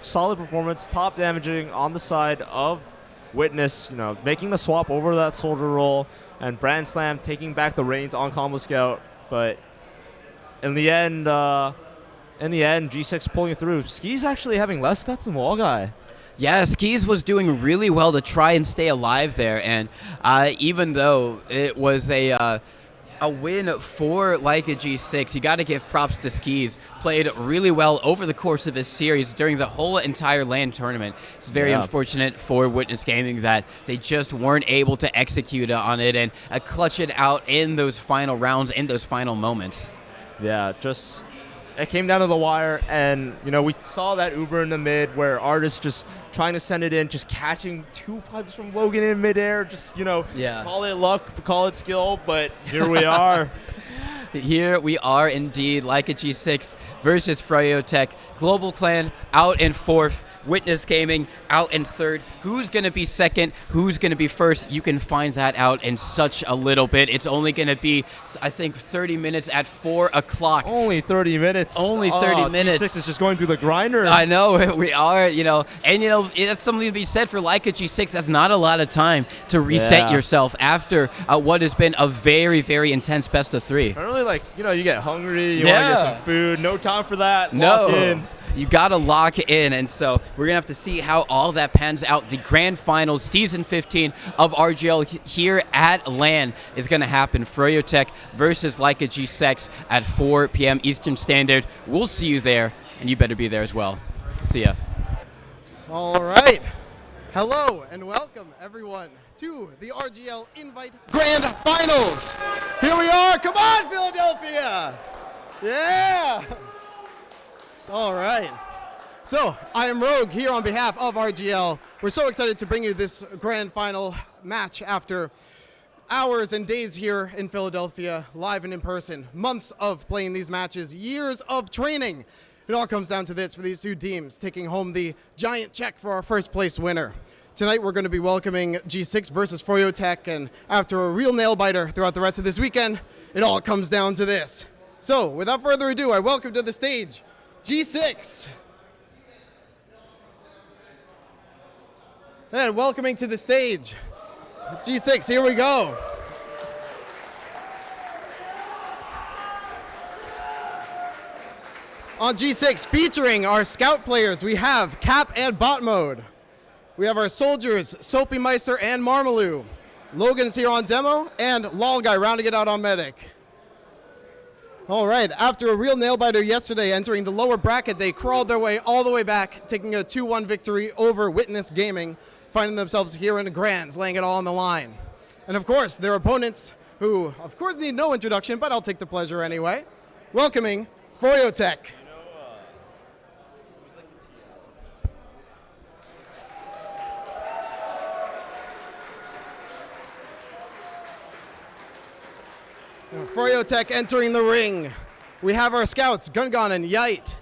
solid performance, top damaging on the side of Witness, making the swap over that soldier role, and Brand Slam taking back the reins on Combo Scout. But in the end, G6 pulling it through. Ski's actually having less stats than Law Guy. Yeah, Skis was doing really well to try and stay alive there, and even though it was a win for Like a G6, you got to give props to Skis. Played really well over the course of his series during the whole entire LAN tournament. It's very unfortunate for Witness Gaming that they just weren't able to execute on it and clutch it out in those final rounds, in those final moments. Yeah, just it came down to the wire, and we saw that Uber in the mid where Artist just trying to send it in, just catching 2 pipes from Logan in midair, just call it luck, call it skill, but here we are. Here we are indeed, like a G6 versus Froyotech. Global Clan out in fourth, Witness Gaming out in third. Who's going to be second? Who's going to be first? You can find that out in such a little bit. It's only going to be, I think, 30 minutes at 4 o'clock. Only 30 minutes. Only 30 minutes. G6 is just going through the grinder. I know, we are, and that's something to be said for Leica G6. That's not a lot of time to reset yourself after what has been a very, very intense best of three. Apparently, you get hungry, you want to get some food, no time for that, lock in. You gotta lock in, and so we're gonna have to see how all that pans out. The grand finals, season 15 of RGL here at LAN is gonna happen. Froyotech versus Leica G6 at 4 p.m. Eastern Standard. We'll see you there, and you better be there as well. See ya. All right. Hello and welcome everyone to the RGL Invite Grand Finals. Here we are. Come on, Philadelphia. Yeah. All right. So I am Rogue here on behalf of RGL. We're so excited to bring you this grand final match after hours and days here in Philadelphia, live and in person. Months of playing these matches, years of training. It all comes down to this for these two teams, taking home the giant check for our first place winner. Tonight we're going to be welcoming G6 versus Froyotech, and after a real nail-biter throughout the rest of this weekend, it all comes down to this. So, without further ado, I welcome to the stage G6. And welcoming to the stage G6, here we go. On G6, featuring our scout players, we have Cap and Bot Mode. We have our soldiers, Soapy Meister and Marmaloo. Logan's here on demo, and Lol Guy rounding it out on medic. All right, after a real nail-biter yesterday entering the lower bracket, they crawled their way all the way back, taking a 2-1 victory over Witness Gaming, finding themselves here in the Grands, laying it all on the line. And of course, their opponents, who of course need no introduction, but I'll take the pleasure anyway, welcoming Froyotech. Froyotech entering the ring. We have our scouts, Gungan and Yite.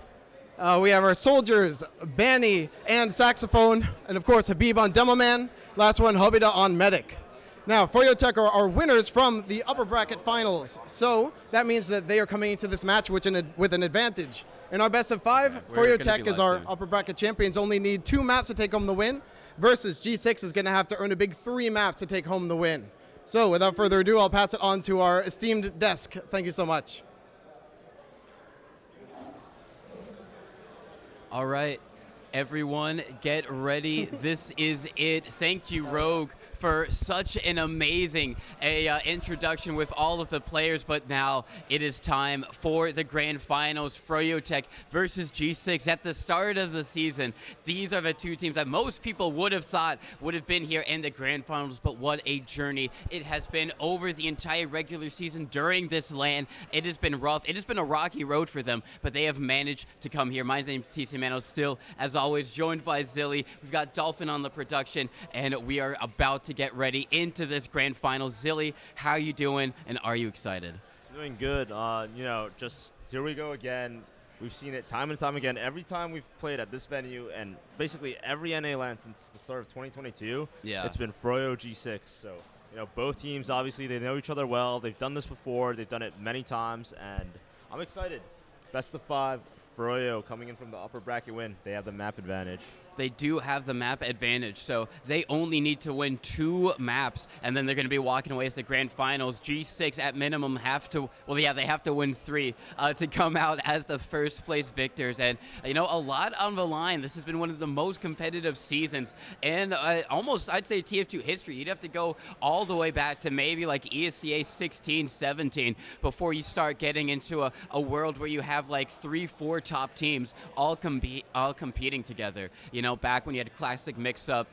We have our soldiers, Banny and Saxophone, and of course Habib on Demo Man. Last one, Hobida on Medic. Now, Froyotech are winners from the upper bracket finals, so that means that they are coming into this match with an advantage. In our best of 5, Froyotech is our upper bracket champions, only need 2 maps to take home the win, versus G6 is going to have to earn a big 3 maps to take home the win. So without further ado, I'll pass it on to our esteemed desk. Thank you so much. All right, everyone, get ready. This is it. Thank you, Rogue, for such an amazing introduction with all of the players, but now it is time for the grand finals. Froyotech versus G6 at the start of the season. These are the two teams that most people would have thought would have been here in the grand finals, but what a journey it has been over the entire regular season during this LAN. It has been rough. It has been a rocky road for them, but they have managed to come here. My name is TC Manos, still, as always, joined by Zilly. We've got Dolphin on the production, and we are about to get ready into this grand final. Zilly, how are you doing, and are you excited? Doing good. Just here we go again. We've seen it time and time again. Every time we've played at this venue, and basically every NA LAN since the start of 2022, it's been Froyo G6. So, both teams, obviously, they know each other well. They've done this before. They've done it many times, and I'm excited. Best of 5, Froyo coming in from the upper bracket win. They have the map advantage. They do have the map advantage, so they only need to win 2 maps, and then they're going to be walking away as the grand finals. G6 at minimum have to, they have to win 3 to come out as the first place victors, and a lot on the line. This has been one of the most competitive seasons, and almost, I'd say, TF2 history. You'd have to go all the way back to maybe like ESCA 16, 17 before you start getting into a world where you have like 3-4 top teams all competing together. Back when you had Classic Mix-Up,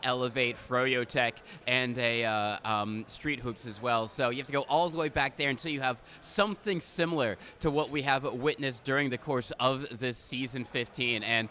Elevate, Froyotech, and a Street Hoops as well. So you have to go all the way back there until you have something similar to what we have witnessed during the course of this season 15. And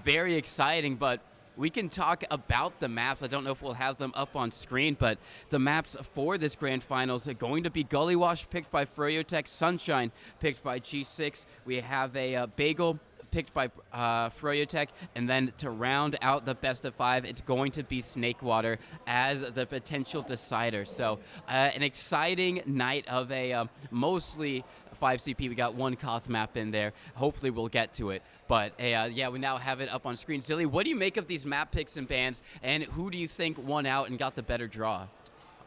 very exciting, but we can talk about the maps. I don't know if we'll have them up on screen, but the maps for this grand finals are going to be Gullywash, picked by Froyotech, Sunshine, picked by G6. We have a Bagel, picked by Froyotech, and then to round out the best of 5, it's going to be Snakewater as the potential decider. So an exciting night of a mostly 5CP. We got one Koth map in there. Hopefully we'll get to it. But yeah, we now have it up on screen. Zilly, what do you make of these map picks and bans, and who do you think won out and got the better draw?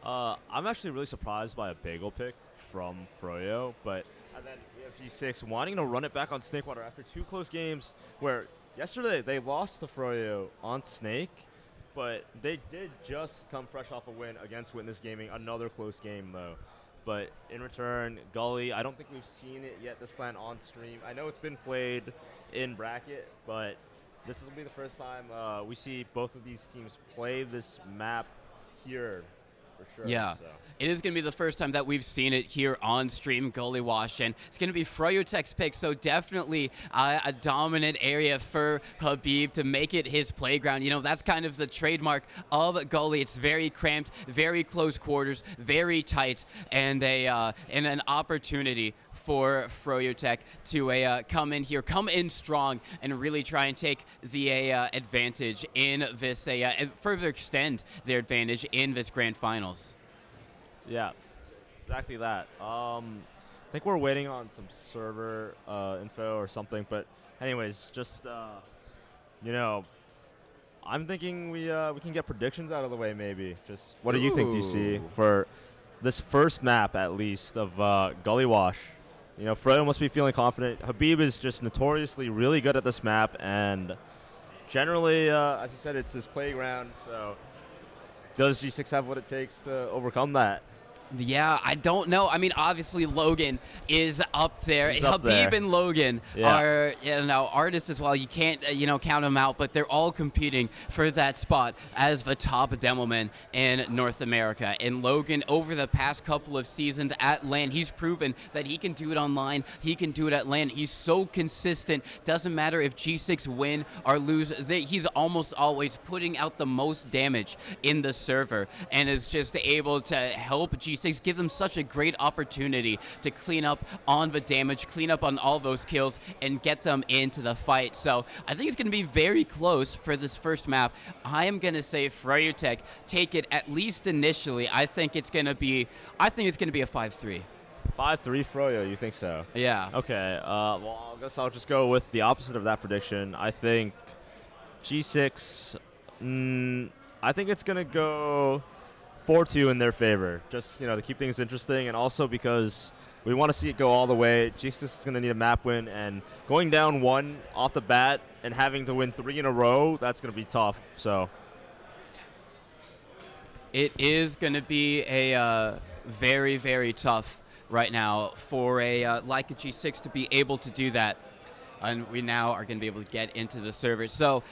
I'm actually really surprised by a Bagel pick from Froyo, but and then we have G6 wanting to run it back on Snakewater after 2 close games where yesterday they lost to Froyo on Snake, but they did just come fresh off a win against Witness Gaming, another close game though. But in return, Gully, I don't think we've seen it yet this LAN on stream. I know it's been played in bracket, but this will be the first time we see both of these teams play this map here. For sure. Yeah, so. It is going to be the first time that we've seen it here on stream, Gullywash, and it's going to be Froyotech's pick, so definitely a dominant area for Habib to make it his playground. You know, that's kind of the trademark of Gully. It's very cramped, very close quarters, very tight, and an opportunity for Froyotech to come in here, come in strong, and really try and take the advantage in this, and further extend their advantage in this grand finals. Yeah, exactly that. I think we're waiting on some server info or something, but anyways, just you know, I'm thinking we can get predictions out of the way maybe. Just what do you think, DC, for this first map at least of Gullywash? You know, Froyo must be feeling confident. Habib is just notoriously really good at this map, and generally, as you said, it's his playground. So, does G6 have what it takes to overcome that? Yeah, I don't know. I mean, obviously Logan is up there. He's up Habib there. and Logan are, you know, artists as well. You can't, count them out, but they're all competing for that spot as the top demoman in North America. And Logan, over the past couple of seasons at LAN, he's proven that he can do it online. He can do it at LAN. He's so consistent. Doesn't matter if G6 win or lose. He's almost always putting out the most damage in the server and is just able to help G6 give them such a great opportunity to clean up on the damage, clean up on all those kills, and get them into the fight. So I think it's going to be very close for this first map. I am going to say Froyotech take it at least initially. I think it's going to be a 5-3. 5-3 Froyo, you think so? Yeah. Okay, well, I guess I'll just go with the opposite of that prediction. I think G6, I think it's going to go 4-2 in their favor, just, to keep things interesting, and also because we want to see it go all the way. G6 is going to need a map win, and going down 1 off the bat and having to win 3 in a row, that's going to be tough. So it is going to be a very, very tough right now for like a G6 to be able to do that. And we now are going to be able to get into the server. So,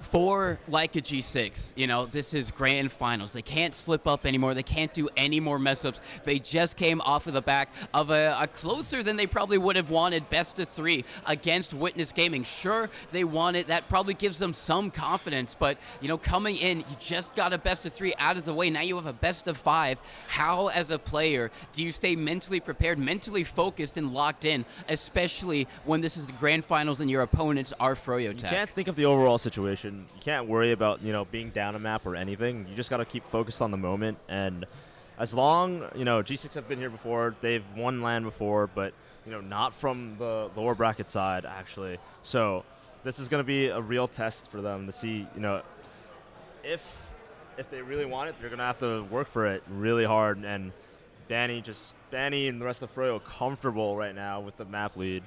for like a G6, this is grand finals. They can't slip up anymore. They can't do any more mess ups. They just came off of the back of a closer than they probably would have wanted best of 3 against Witness Gaming. Sure, they won it. That probably gives them some confidence, but coming in, you just got a best of 3 out of the way. Now you have a best of 5. How, as a player, do you stay mentally prepared, mentally focused, and locked in, especially when this is the grand finals and your opponents are Froyotech? you can't think of the overall situation. You can't worry about, being down a map or anything. You just got to keep focused on the moment. And as long, G6 have been here before. They've won LAN before, but, not from the lower bracket side, actually. So this is going to be a real test for them to see, if they really want it, they're going to have to work for it really hard. And Danny and the rest of Froyo comfortable right now with the map lead.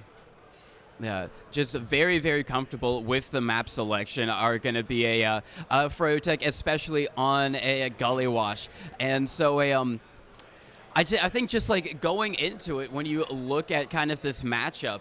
Yeah, just very, very comfortable with the map selection are going to be a Froyotech, especially on a Gullywash. And so I think just like going into it, when you look at kind of this matchup,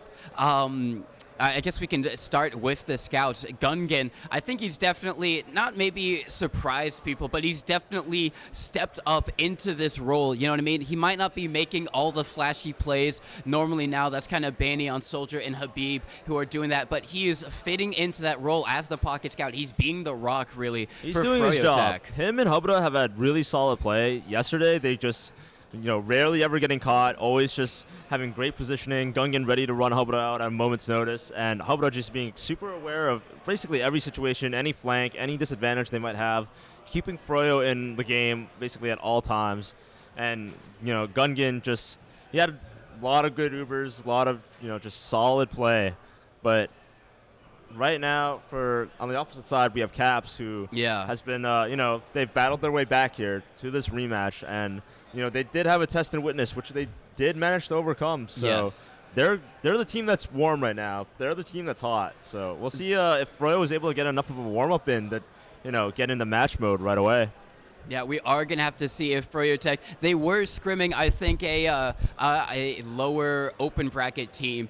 I guess we can start with the scouts. Gungan, I think he's definitely not maybe surprised people, but he's definitely stepped up into this role. You know what I mean? He might not be making all the flashy plays normally now. That's kind of Banny on Soldier and Habib who are doing that, but he is fitting into that role as the pocket scout. He's being the rock, really. He's for doing Froyotech. his job. Him and Hubra have had really solid play. Yesterday, they just, rarely ever getting caught, always just having great positioning, Gungan ready to run Hubra out at a moment's notice, and Hubra just being super aware of basically every situation, any flank, any disadvantage they might have, keeping Froyo in the game basically at all times. And, Gungan just, he had a lot of good Ubers, a lot of, just solid play. But right now, on the opposite side, we have Caps, who has been, they've battled their way back here to this rematch, and they did have a test and witness, which they did manage to overcome. So they're the team that's warm right now. They're the team that's hot. So we'll see if Froyo was able to get enough of a warm up in that, get into match mode right away. Yeah, we are going to have to see if Froyotech, they were scrimming, I think, a lower open bracket team,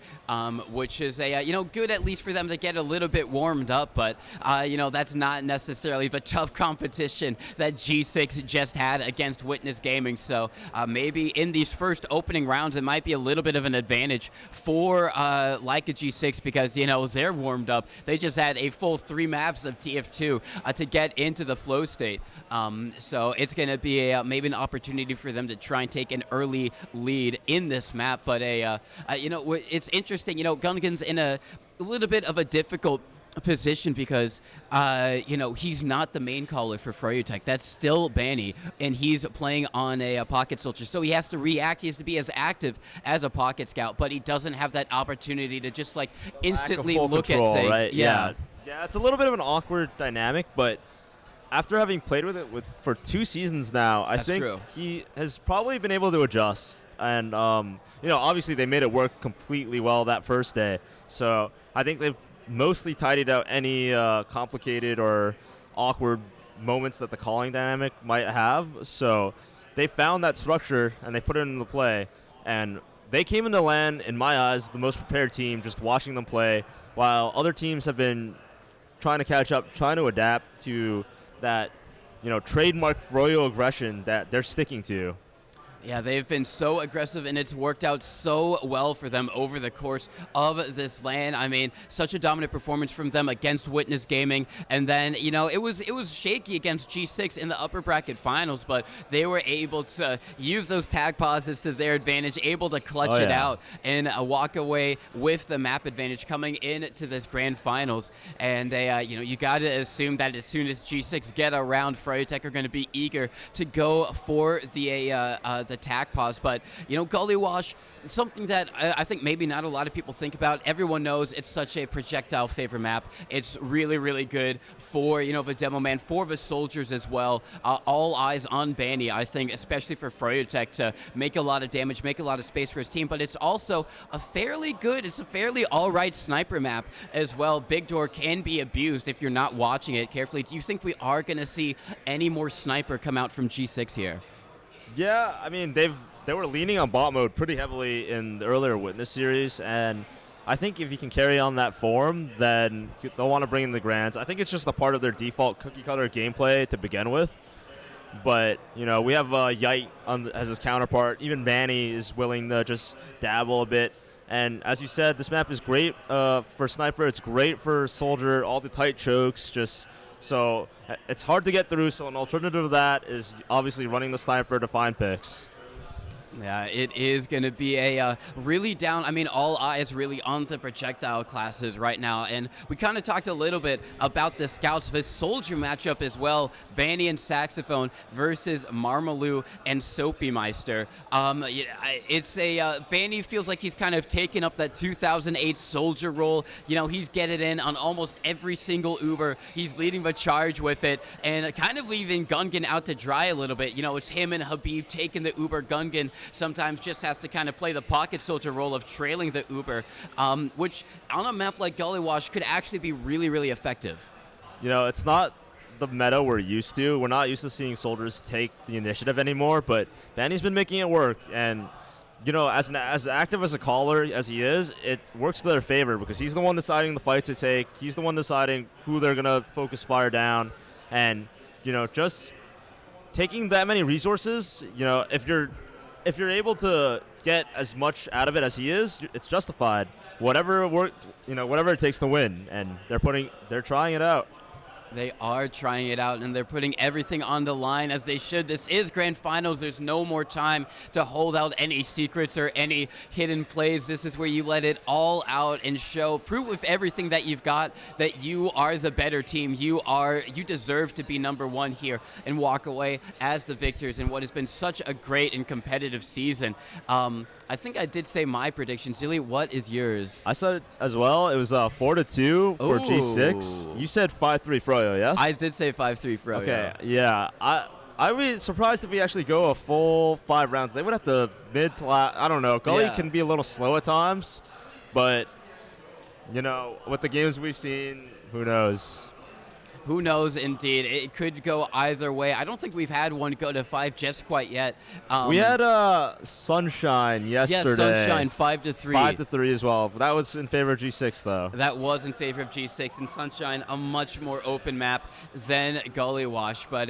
which is good at least for them to get a little bit warmed up, but, that's not necessarily the tough competition that G6 just had against Witness Gaming. So maybe in these first opening rounds, it might be a little bit of an advantage for Leica G6 because, they're warmed up. They just had a full 3 maps of TF2 to get into the flow state. So it's going to be maybe an opportunity for them to try and take an early lead in this map. But it's interesting. Gungan's in a little bit of a difficult position because he's not the main caller for Froyotech. That's still Banny, and he's playing on a pocket soldier, so he has to react. He has to be as active as a pocket scout, but he doesn't have that opportunity to just like instantly look control, at things. Right? Yeah, it's a little bit of an awkward dynamic, but after having played with it for 2 seasons now, I think he has probably been able to adjust. And, obviously they made it work completely well that first day. So I think they've mostly tidied out any complicated or awkward moments that the calling dynamic might have. So they found that structure and they put it into play. And they came into LAN, in my eyes, the most prepared team, just watching them play, while other teams have been trying to catch up, trying to adapt to that, trademark Froyo aggression that they're sticking to. Yeah, they've been so aggressive, and it's worked out so well for them over the course of this LAN. I mean, such a dominant performance from them against Witness Gaming, and then, it was shaky against G6 in the upper bracket finals, but they were able to use those tag pauses to their advantage, able to clutch it out and walk away with the map advantage coming into this grand finals. And, you got to assume that as soon as G6 get around, Froyotech are going to be eager to go for the tag pause. But Gullywash, something that I think maybe not a lot of people think about. Everyone knows it's such a projectile favor map. It's really, really good for the demo man, for the soldiers as well. All eyes on Banny, I think, especially for Froyotech to make a lot of damage, make a lot of space for his team. But it's also a fairly all right sniper map as well. Big Door can be abused if you're not watching it carefully. Do you think we are going to see any more sniper come out from G6 here? Yeah, I mean, they were leaning on bot mode pretty heavily in the earlier Witness series, and I think if you can carry on that form, then they'll want to bring in the Grands. I think it's just a part of their default cookie-cutter gameplay to begin with. But, we have Yite as his counterpart. Even Banny is willing to just dabble a bit. And as you said, this map is great for Sniper. It's great for Soldier, all the tight chokes, so it's hard to get through, so an alternative to that is obviously running the Sniper to find picks. Yeah, it is going to be a really down, all eyes really on the projectile classes right now. And we kind of talked a little bit about the Scouts, this Soldier matchup as well, Banny and Saxophone versus Marmalou and Soapy Meister. It's Banny feels like he's kind of taken up that 2008 Soldier role. He's getting in on almost every single Uber. He's leading the charge with it and kind of leaving Gungan out to dry a little bit. It's him and Habib taking the Uber. Gungan sometimes just has to kind of play the pocket soldier role of trailing the Uber, which on a map like Gullywash could actually be really, really effective. It's not the meta we're used to. We're not used to seeing soldiers take the initiative anymore, but Banny's been making it work, and you know, as active as a caller as he is, it works to their favor because he's the one deciding the fight to take. He's the one deciding who they're gonna focus fire down, and you know, just taking that many resources. You know, if you're able to get as much out of it as he is, it's justified. Whatever whatever it takes to win, and they're trying it out. They are trying it out, and they're putting everything on the line as they should. This is Grand Finals. There's no more time to hold out any secrets or any hidden plays. This is where you let it all out and show, prove with everything that you've got that you are the better team. You deserve to be number one here and walk away as the victors in what has been such a great and competitive season. I think I did say my prediction. Zilly, what is yours? I said it as well. It was 4-2 for G6. You said 5-3 Froyo, yes? I did say 5-3 Froyo. Okay, yeah. I would be surprised if we actually go a full 5 rounds. They would have to I don't know. Gully can be a little slow at times, but, you know, with the games we've seen, who knows? Who knows, indeed. It could go either way. I don't think we've had one go to 5 just quite yet. We had Sunshine yesterday. Yes, Sunshine, 5-3. 5-3 as well. That was in favor of G6, though. That was in favor of G6, and Sunshine, a much more open map than Gullywash. But,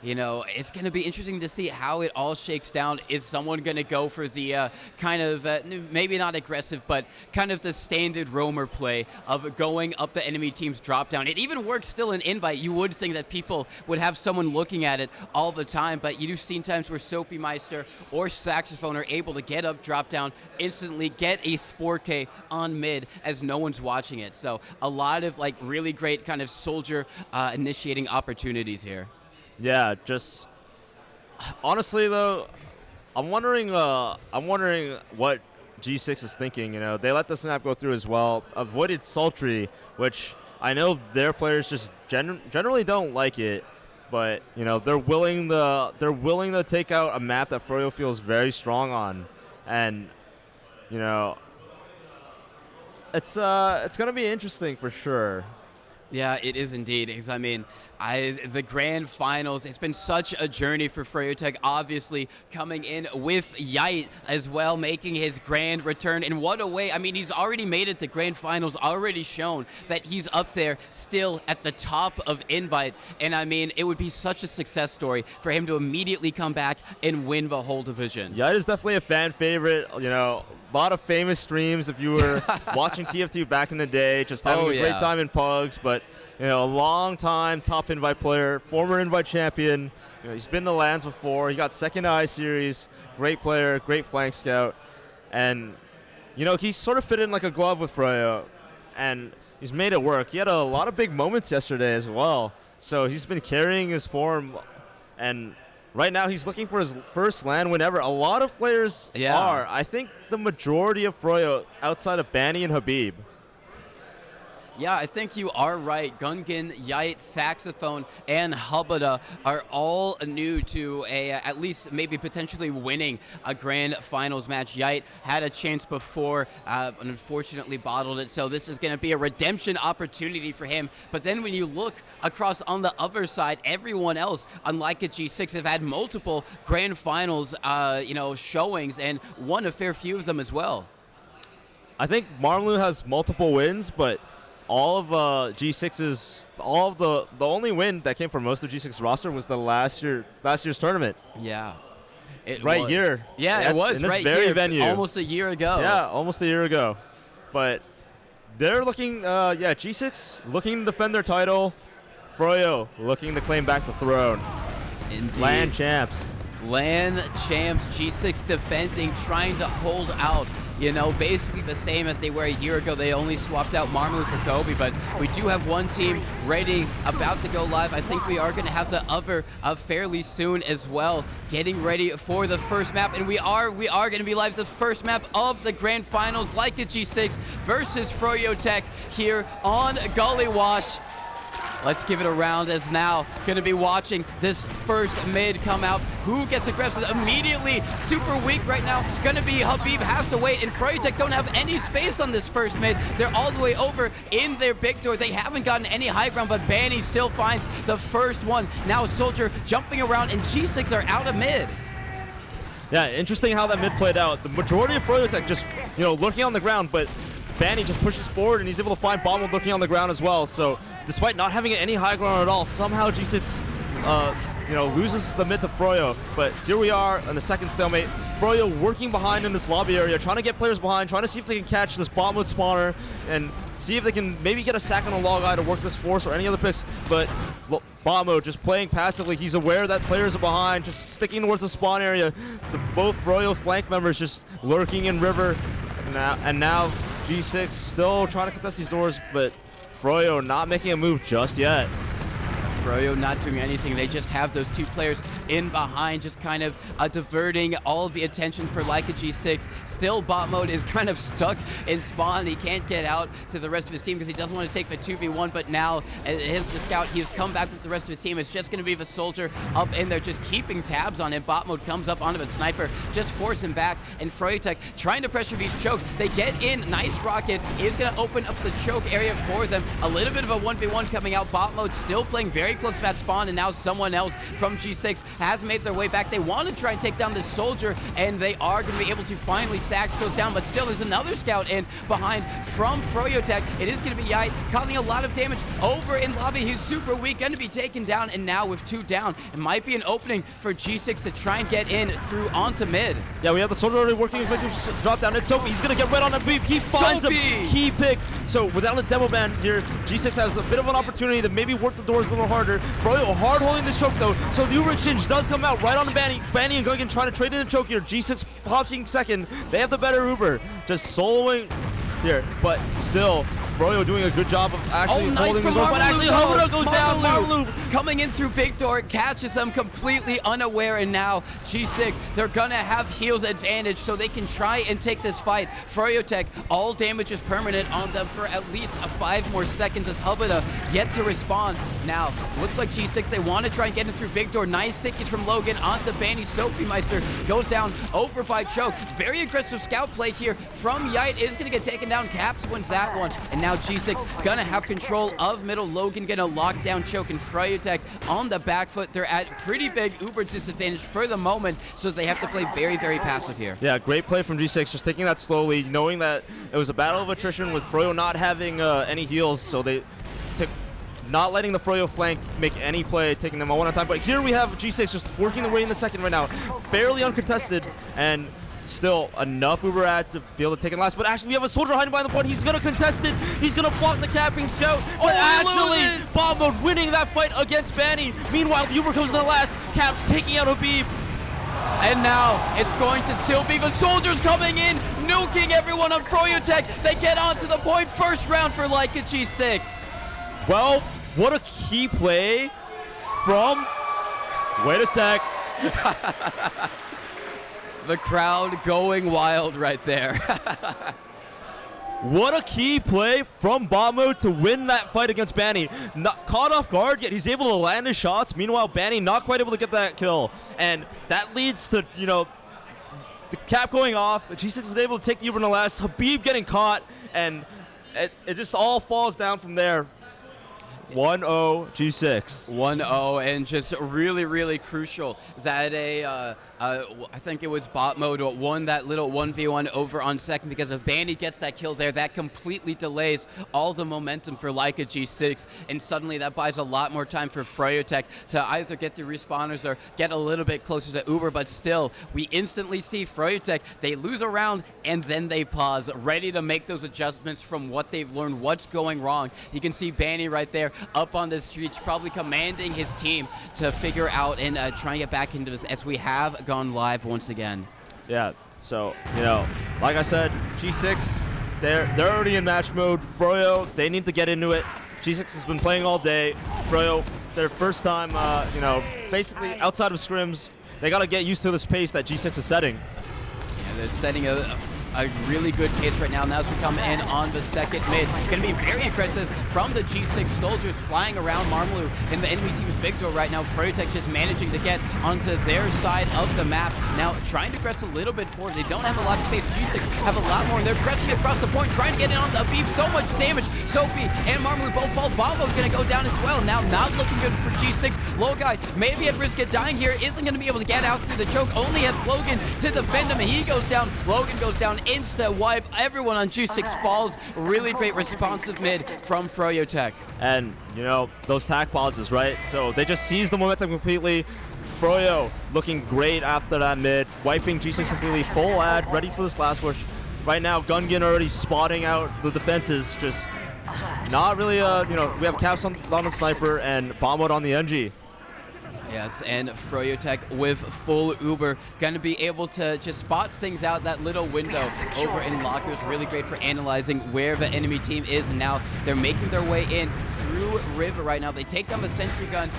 you know, it's going to be interesting to see how it all shakes down. Is someone going to go for the kind of, maybe not aggressive, but kind of the standard roamer play of going up the enemy team's drop down? It even works still in invite. You would think that people would have someone looking at it all the time, but you've seen times where Soapy Meister or Saxophone are able to get up, drop down, instantly get a 4K on mid as no one's watching it. So a lot of like really great kind of soldier initiating opportunities here. Yeah, just honestly though, I'm wondering what G6 is thinking. You know, they let this map go through as well. Avoided Sultry, which I know their players just generally don't like it, but you know they're willing to take out a map that Froyo feels very strong on, and you know it's gonna be interesting for sure. Yeah, it is indeed. Because I mean, the Grand Finals, it's been such a journey for Froyotech, obviously coming in with Yite as well, making his grand return. And what a way. I mean, he's already made it to Grand Finals, already shown that he's up there still at the top of Invite. And I mean, it would be such a success story for him to immediately come back and win the whole division. Yite is definitely a fan favorite, you know. A lot of famous streams if you were watching TF2 back in the day, just having a great time in Pugs. But you know, a long time top invite player, former invite champion. You know, he's been to LANs before. He got second I series. Great player, great flank scout, and you know he sort of fit in like a glove with Froyo, and he's made it work. He had a lot of big moments yesterday as well. So he's been carrying his form, and right now he's looking for his first LAN win ever. A lot of players are. I think the majority of Froyo outside of Banny and Habib. Yeah, I think you are right. Gungan, Yite, Saxophone, and Hubada are all new to at least maybe potentially winning a Grand Finals match. Yite had a chance before, and unfortunately bottled it, so this is going to be a redemption opportunity for him. But then when you look across on the other side, everyone else, unlike at G6, have had multiple Grand Finals showings and won a fair few of them as well. I think Marmlu has multiple wins, but all of G6's, the only win that came from most of G6's roster was the last year's tournament. Yeah. Right here. Yeah, it was in this right very here, venue. almost a year ago. Yeah, almost a year ago. But they're looking, G6 looking to defend their title. Froyo looking to claim back the throne. Indeed. LAN champs. LAN champs, G6 defending, trying to hold out. You know, basically the same as they were a year ago. They only swapped out Marmlu for Kobe, but we do have one team ready, about to go live. I think we are going to have the other fairly soon as well, getting ready for the first map. And we are going to be live the first map of the Grand Finals, like a G6 versus Froyotech here on Gullywash. Let's give it a round as now going to be watching this first mid come out. Who gets aggressive immediately? Super weak right now. Going to be Habib, has to wait, and Froyotech don't have any space on this first mid. They're all the way over in their big door. They haven't gotten any high ground, but Banny still finds the first one. Now Soldier jumping around, and G6 are out of mid. Yeah, interesting how that mid played out. The majority of Froyotech just, lurking on the ground, but Banny just pushes forward and he's able to find Bomb lurking on the ground as well. So despite not having any high ground at all, somehow G6 loses the mid to Froyo. But here we are in the second stalemate. Froyo working behind in this lobby area, trying to get players behind, trying to see if they can catch this bomb with spawner and see if they can maybe get a sack on a log eye to work this force or any other picks. But Bombo just playing passively. He's aware that players are behind, just sticking towards the spawn area. Both Froyo flank members just lurking in river. And now G6 still trying to contest these doors, but Froyo not making a move just yet. Froyo not doing anything. They just have those two players in behind, just kind of diverting all of the attention for Leica G6. Still, bot mode is kind of stuck in spawn. He can't get out to the rest of his team because he doesn't want to take the 2v1, but now, as the scout, he's come back with the rest of his team. It's just going to be the soldier up in there, just keeping tabs on him. Bot mode comes up onto a sniper, just force him back, and Froyotech trying to pressure these chokes. They get in. Nice rocket is going to open up the choke area for them. A little bit of a 1v1 coming out. Bot mode still playing very close to that spawn, and now someone else from G6 has made their way back. They want to try and take down this soldier, and they are going to be able to finally. Sax goes down, but still there's another scout in behind from Froyotech. It is going to be Yite causing a lot of damage over in lobby. He's super weak, going to be taken down, and now with 2 down, it might be an opening for G6 to try and get in through onto mid. Yeah, we have the soldier already working his way to drop down. It's Soapy. He's going to get red on the beat. He finds Soapy! a key pick. So without a demo ban here, G6 has a bit of an opportunity to maybe work the doors a little harder. Froyo hard holding this choke though, so the Uber exchange does come out right on the Banny. Banny and Gungan trying to trade in the choke here. G6 popping second. They have the better Uber, just soloing here, but still Froyo doing a good job of actually holding his own. But actually Homodo goes down. Marmaloo coming in through big door, catches them completely unaware, and now G6, they're gonna have heals advantage, so they can try and take this fight. Froyotech, all damage is permanent on them for at least 5 more seconds as Hubada yet to respond. Now, looks like G6, they want to try and get in through big door. Nice stickies from Logan onto Banny. Soapy Meister goes down over by choke. Very aggressive scout play here from Yite. Is gonna get taken down. Caps wins that one, and now G6 gonna have control of middle. Logan gonna lock down choke, and Froyotech on the back foot. They're at pretty big Uber disadvantage for the moment, so they have to play very, very passive here. Yeah, great play from G6, just taking that slowly, knowing that it was a battle of attrition with Froyo not having any heals, so they took not letting the Froyo flank make any play, taking them one at a time. But here we have G6 just working their way in the second right now, fairly uncontested, and still enough Uber ad to be able to take it last. But actually, we have a soldier hiding behind the point. He's going to contest it. He's going to block the capping scout. But actually, Bomb Mode winning that fight against Banny. Meanwhile, the Uber comes in the last. Caps taking out Habib. And now it's going to still be the soldiers coming in, nuking everyone on Froyotech. They get onto the point. First round for Leica G6. Well, what a key play from... Wait a sec. The crowd going wild right there. What a key play from Bombo to win that fight against Banny. Not caught off guard, yet he's able to land his shots. Meanwhile, Banny not quite able to get that kill. And that leads to, the cap going off. G6 is able to take the Uber in the last. Habib getting caught, and it just all falls down from there. 1-0 G6. 1-0, and just really, really crucial that I think it was bot mode won that little 1v1 over on second, because if Bandy gets that kill there, that completely delays all the momentum for Leica G6, and suddenly that buys a lot more time for Froyotech to either get through respawners or get a little bit closer to Uber. But still, we instantly see Froyotech, they lose a round and then they pause, ready to make those adjustments from what they've learned, what's going wrong. You can see Bandy right there up on the streets, probably commanding his team to figure out and try and get back into this, as we have gone live once again. Yeah, so, like I said, G6, they're already in match mode. Froyo, they need to get into it. G6 has been playing all day. Froyo, their first time, basically outside of scrims, they got to get used to this pace that G6 is setting. Yeah, they're setting a a really good pace right now. Now as we come in on the second mid, going to be very aggressive from the G6 soldiers flying around Marmalu in the enemy team's big door right now. Froyotech just managing to get onto their side of the map. Now trying to press a little bit forward. They don't have a lot of space. G6 have a lot more, and they're pressing across the point, trying to get in on the beam. So much damage. Sophie and Marmalu both fall. Bombo's going to go down as well. Now not looking good for G6. Low guy maybe at risk of dying here. Isn't going to be able to get out through the choke. Only has Logan to defend him. He goes down. Logan goes down. Insta wipe. Everyone on G6 falls. Really great responsive mid from Froyotech. And, you know, those tack pauses, right? So they just seize the momentum completely. Froyo looking great after that mid, wiping G6 completely, full ad, ready for this last push. Right now, Gungan already spotting out the defenses, just not really, you know, we have caps on the sniper and bomb mode on the NG. Yes, and Froyotech with full Uber, going to be able to just spot things out that little window over in lockers. Really great for analyzing where the enemy team is, and now they're making their way in through River right now. They take down the sentry gun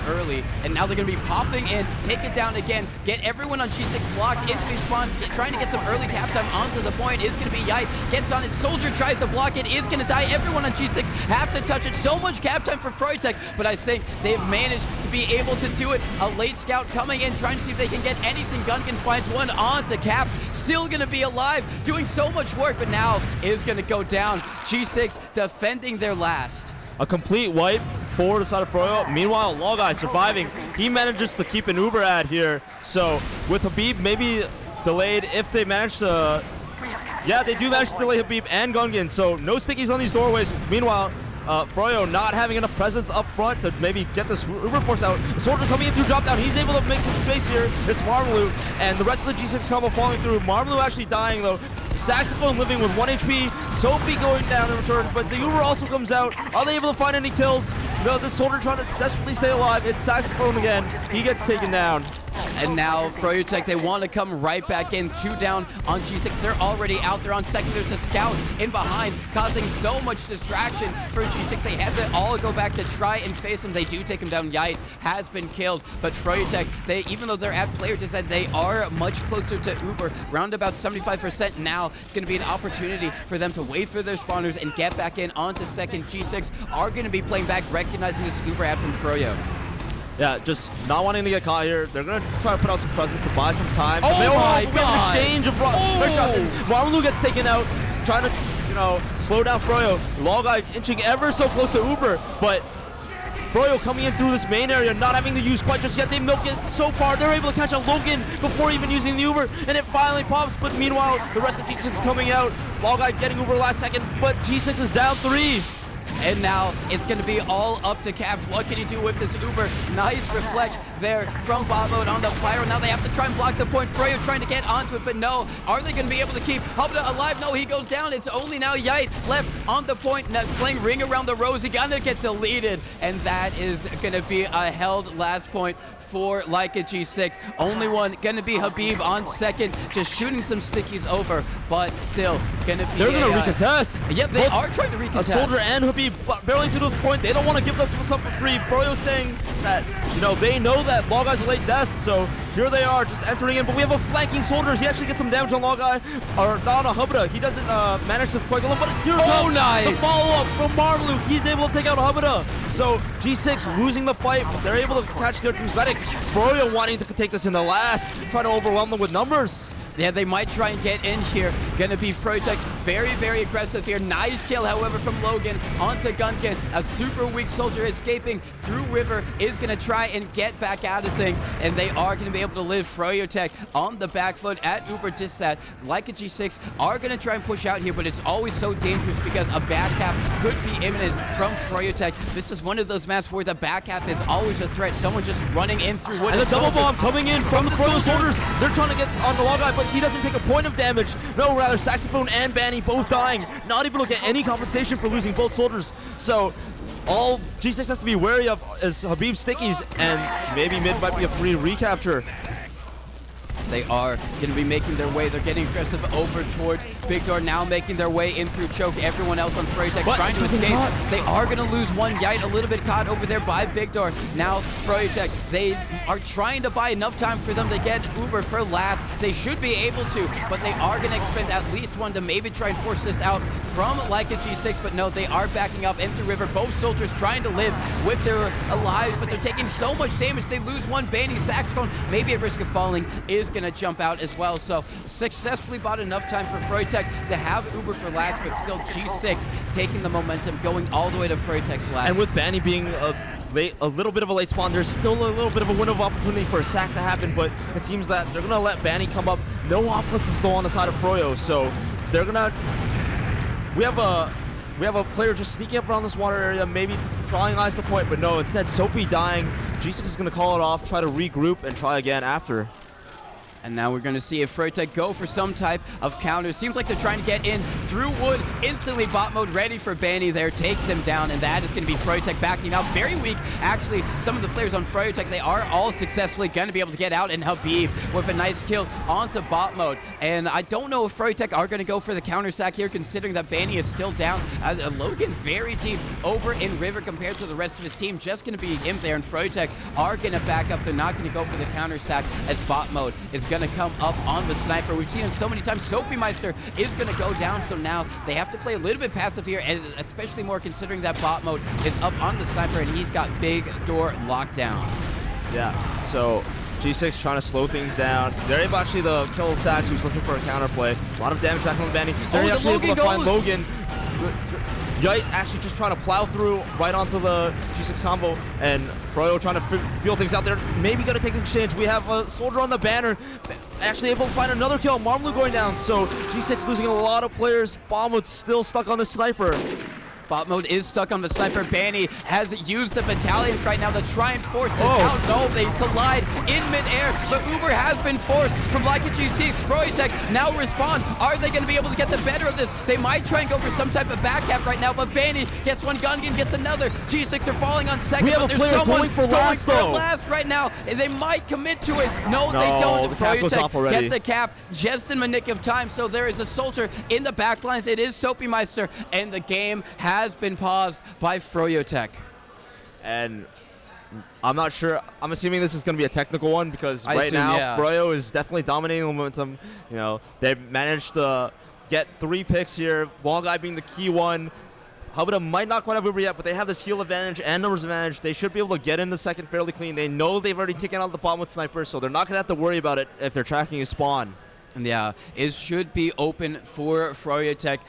early, and now they're going to be popping in, take it down again, get everyone on G6 blocked into these spawns, trying to get some early cap time onto the point. Is going to be Yite, gets on it, Soldier tries to block it, is going to die. Everyone on G6 have to touch it. So much cap time for Froyotech, but I think they've managed to be able to do it. A late scout coming in, trying to see if they can get anything. Gungan finds one onto Cap, still going to be alive, doing so much work, but now is going to go down. G6 defending their last. A complete wipe for the side of Froyo. Meanwhile, Logai surviving. He manages to keep an Uber ad here. So with Habib maybe delayed, if they manage to... Yeah, they do manage to delay Habib and Gungan. So no stickies on these doorways. Meanwhile, Froyo not having enough presence up front to maybe get this Uber force out. The Soldier coming in through drop down. He's able to make some space here. It's Marmalu, and the rest of the G6 combo falling through. Marmalu actually dying though. Saxophone living with 1 HP. Sophie going down in return, but the Uber also comes out. Are they able to find any kills? No, the Soldier trying to desperately stay alive. It's Saxophone again. He gets taken down. And now Froyotech, they want to come right back in. 2 down on G6. They're already out there on second. There's a scout in behind, causing so much distraction for G6. They had to all go back to try and face him. They do take him down. Yite has been killed, but Froyotech, they, even though they're at player dead, they are much closer to Uber, round about 75% now. It's going to be an opportunity for them to wait for their spawners and get back in onto second. G6 are going to be playing back, recognizing this Uber ad from Froyo. Yeah, just not wanting to get caught here. They're going to try to put out some presence to buy some time. Oh my God! We have an exchange of shots. Marmalu gets taken out, trying to, you know, slow down Froyo. Logai inching ever so close to Uber, but Froyo coming in through this main area, not having to use quite just yet. They milk it so far. They're able to catch on Logan before even using the Uber, and it finally pops. But meanwhile, the rest of G6 coming out. Logai getting Uber last second, but G6 is down 3. And now it's going to be all up to Caps. What can he do with this Uber? Nice reflect there from Bob Mode on the Pyro. Now they have to try and block the point. Froyo trying to get onto it, but no. Are they going to be able to keep Hubda alive? No, he goes down. It's only now Yite left on the point. Now playing Ring Around the Rosy. Gonna get deleted. And that is going to be a held last point for Leica G6. Only one gonna be Habib on second, just shooting some stickies over, but still gonna be. They're gonna recontest. Yeah, they are trying to recontest. A Soldier and Habib barreling through this point. They don't want to give them something free. Froyo saying that, you know, they know that Logai's a late death, so here they are just entering in. But we have a flanking Soldier. He actually gets some damage on Logai, or not on Hubda. He doesn't manage to quite kill him, but here comes the follow-up from Marmalu. He's able to take out Hubda. So G6 losing the fight, but they're able to catch their team's medic. Froyo wanting to take this in the last, trying to overwhelm them with numbers. Yeah, they might try and get in here. Gonna be Froyotech very, very aggressive here. Nice kill, however, from Logan onto Gungan. A super weak Soldier escaping through River is gonna try and get back out of things, and they are gonna be able to live. Froyotech on the back foot at Uber Dissat. Leica G6 are gonna try and push out here, but it's always so dangerous because a back cap could be imminent from Froyotech. This is one of those maps where the back cap is always a threat. Someone just running in through wood. And the double bomb coming in from the Froyo Soldiers. They're trying to get on the Logai, but he doesn't take a point of damage. No, rather Saxophone and Banny both dying. Not able to get any compensation for losing both soldiers. So all G6 has to be wary of is Habib's stickies, and maybe mid might be a free recapture. They are going to be making their way. They're getting aggressive over towards Big Door, now making their way in through choke. Everyone else on Froyotech trying to escape. They are going to lose one. Yite a little bit caught over there by Big Door. Now Froyotech, they are trying to buy enough time for them to get Uber for last. They should be able to, but they are going to expend at least one to maybe try and force this out from like a G6, but no, they are backing up into River. Both soldiers trying to live with their lives, but they're taking so much damage. They lose one. Banny Saxophone, maybe at risk of falling, is going to jump out as well. So successfully bought enough time for Froyotech to have Uber for last, but still G6 taking the momentum, going all the way to Froyotech's last. And with Banny being a little bit of a late spawn, there's still a little bit of a window of opportunity for a sack to happen, but it seems that they're going to let Banny come up. No off-cliss is still on the side of Froyo, so they're going to... We have a player just sneaking up around this water area, maybe trying eyes to point, but no, instead Soapy dying. G6 is going to call it off, try to regroup, and try again after. And now we're going to see if Froyotech go for some type of counter. Seems like they're trying to get in through wood. Instantly bot mode ready for Banny there. Takes him down, and that is going to be Froyotech backing up. Very weak, actually. Some of the players on Froyotech, they are all successfully going to be able to get out, and Habib with a nice kill onto bot mode. And I don't know if Froyotech are going to go for the counter sack here, considering that Banny is still down. Logan very deep over in River compared to the rest of his team. Just going to be him there, and Froyotech are going to back up. They're not going to go for the counter sack as bot mode is going to come up on the sniper. We've seen him so many times. Soapy Meister is going to go down, so now they have to play a little bit passive here, and especially more considering that bot mode is up on the sniper, and he's got Big Door locked down. Yeah, so G6 trying to slow things down. They're able actually to kill Sax, who's looking for a counterplay. A lot of damage back on Banny. They're actually able to find Logan. Yite actually just trying to plow through right onto the G6 combo, and Froyo trying to feel things out there. Maybe going to take an exchange. We have a soldier on the banner, actually able to find another kill. Marmlu going down, so G6 losing a lot of players. Bombwood's still stuck on the sniper. Bot mode is stuck on the sniper. Banny has used the battalions right now to try and force this out. No, they collide in midair. The Uber has been forced from like a G6. Froyotech now respond. Are they going to be able to get the better of this? They might try and go for some type of back cap right now, but Banny gets one, Gungan gets another. G6 are falling on second. We have a player going for last, though. Right now. They might commit to it. No, they don't. The cap was off already. Get the cap just in the nick of time. So there is a soldier in the back lines. It is Soapy Meister, and the game has been paused by Froyotech. And I'm not sure. I'm assuming this is going to be a technical one because right now Froyo is definitely dominating the momentum. You know, they've managed to get 3 picks here. Wall Guy being the key one. Habuda might not quite have Uber yet, but they have this heal advantage and numbers advantage. They should be able to get in the second fairly clean. They know they've already taken out the bottom with Sniper, so they're not going to have to worry about it if they're tracking his spawn. Yeah, it should be open for Froyotech.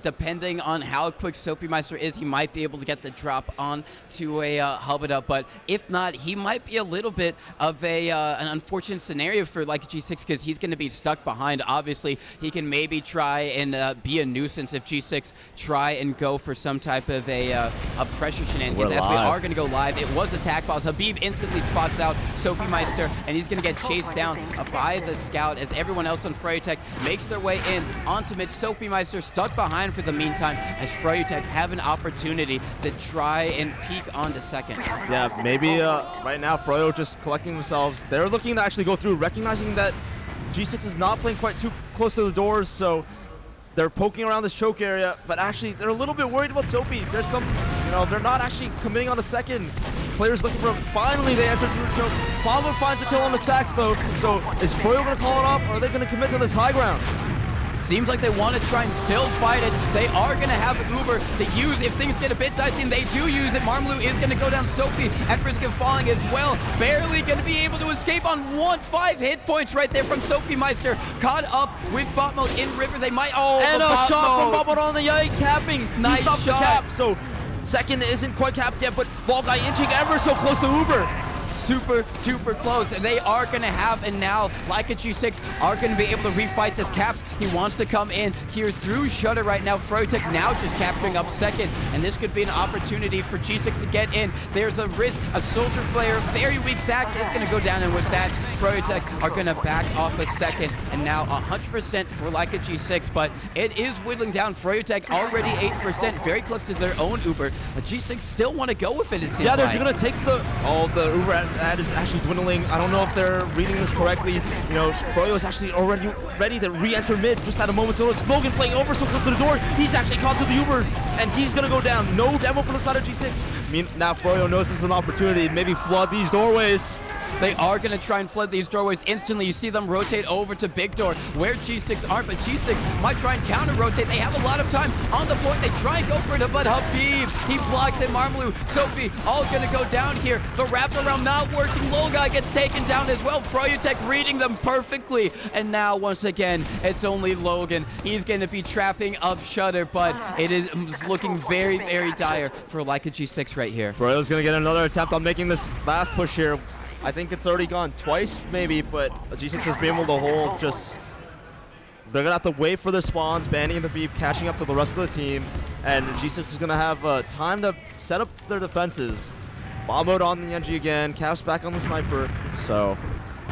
Depending on how quick Soapy Meister is, he might be able to get the drop on to a Habuda, but if not, he might be a little bit of an unfortunate scenario for like G6 because he's going to be stuck behind. Obviously, he can maybe try and be a nuisance if G6 try and go for some type of a pressure shenanigans. As we are going to go live, it was attack pause. Habib instantly spots out Soapy Meister, and he's going to get chased down by the scout as everyone else on Froyotech makes their way in onto mid. Soapy Meister stuck behind for the meantime as Froyotech have an opportunity to try and peek onto second. Yeah, maybe right now Froyo just collecting themselves. They're looking to actually go through, recognizing that G6 is not playing quite too close to the doors, so they're poking around this choke area, but actually they're a little bit worried about Soapy. There's some, you know, they're not actually committing on the second. Players looking for him. Finally, they enter through the choke. Pablo finds a kill on the Sax, though. So is Froyo going to call it off, or are they going to commit to this high ground? Seems like they want to try and still fight it. They are going to have Uber to use if things get a bit dicey, and they do use it. Marmlu is going to go down. Soapy at risk of falling as well. Barely going to be able to escape on 5 hit points right there from Soapy Meister. Caught up with bot mode in River. They might... and a shot from bot mode on the Yite capping. Nice he stops shot. The cap, so second isn't quite capped yet, but Wall Guy inching ever so close to Uber. Super duper close. They are going to have, and now like a G6 are going to be able to refight this caps. He wants to come in here through Shutter right now. Froyotech now just capturing up second, and this could be an opportunity for G6 to get in. There's a risk. A soldier player, very weak Sax, is going to go down, and with that, Froyotech are going to back off a second, and now 100% for like a G6, but it is whittling down. Froyotech already 8%, very close to their own Uber. A G6 still want to go with it, it seems Yeah, they're like. going to take the Uber that is actually dwindling. I don't know if they're reading this correctly. You know, Froyo is actually already ready to re-enter mid just at a moment's notice. Logan playing over so close to the door. He's actually caught to the Uber, and he's going to go down. No demo from the side of G6. I mean, now Froyo knows this is an opportunity. Maybe flood these doorways. They are going to try and flood these doorways instantly. You see them rotate over to Big Door, where G6 aren't, but G6 might try and counter-rotate. They have a lot of time on the point. They try and go for it, but Habib, he blocks it. Marmalou, Sophie, all going to go down here. The wraparound not working. Lolguy gets taken down as well. Froyotech reading them perfectly. And now, once again, it's only Logan. He's going to be trapping up Shutter, but it is looking very, very dire for Leica G6 right here. Froyo's going to get another attempt on making this last push here. I think it's already gone twice, maybe, but G6 has been able to hold. Just they're gonna have to wait for the spawns, banning the beef, catching up to the rest of the team, and G6 is gonna have time to set up their defenses. Bomb mode on the NG again, cast back on the sniper. So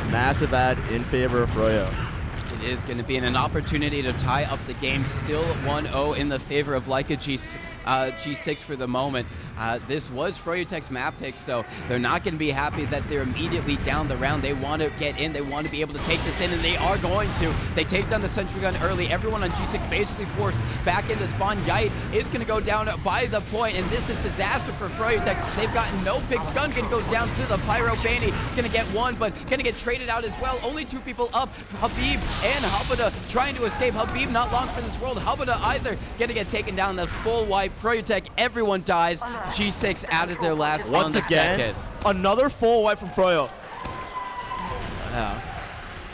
massive ad in favor of Froyo. It is going to be an opportunity to tie up the game. Still 1-0 in the favor of Leica G6 for the moment. This was Froyotech's map pick, so they're not going to be happy that they're immediately down the round. They want to get in. They want to be able to take this in, and they are going to. They take down the sentry gun early. Everyone on G6 basically forced back into spawn. Yite is going to go down by the point, and this is disaster for Froyotech. They've got no picks. Gungan goes down to the Pyro. Bani going to get one, but going to get traded out as well. Only two people up. Habib and Habada trying to escape. Habib not long for this world. Habada either going to get taken down. The full wipe. Froyotech, everyone dies. G6 added their last once on the again. second. Another full wipe from Froyo.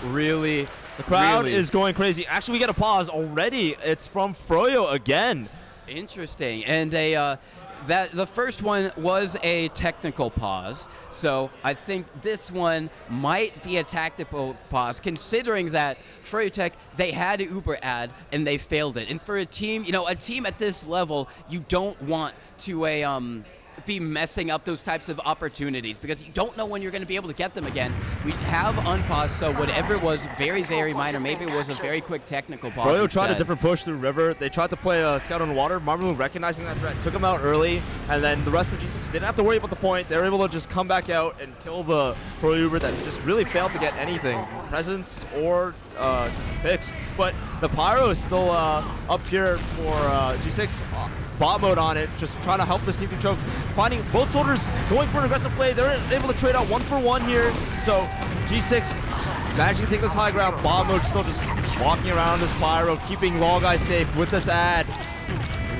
Really, the crowd really is going crazy. Actually, we get a pause already. It's from Froyo again. Interesting, and the first one was a technical pause, so I think this one might be a tactical pause, considering that Froyotech, they had an Uber ad and they failed it. And for a team, a team at this level, you don't want to be messing up those types of opportunities because you don't know when you're going to be able to get them again. We have unpaused, so whatever it was, very, very minor. Maybe it was a very quick technical pause. Froyo tried a different push through River. They tried to play a scout on water. Marmalou recognizing that threat, took him out early, and then the rest of G6 didn't have to worry about the point. They were able to just come back out and kill the Froyo Uber that just really failed to get anything, presence or just picks. But the Pyro is still up here for G6. Bot mode on it, just trying to help this team to choke. Finding both soldiers going for an aggressive play. They're able to trade out 1-for-1 here. So G6 managing to take this high ground. Bot mode still just walking around this Pyro, keeping Lolguy safe with this ad.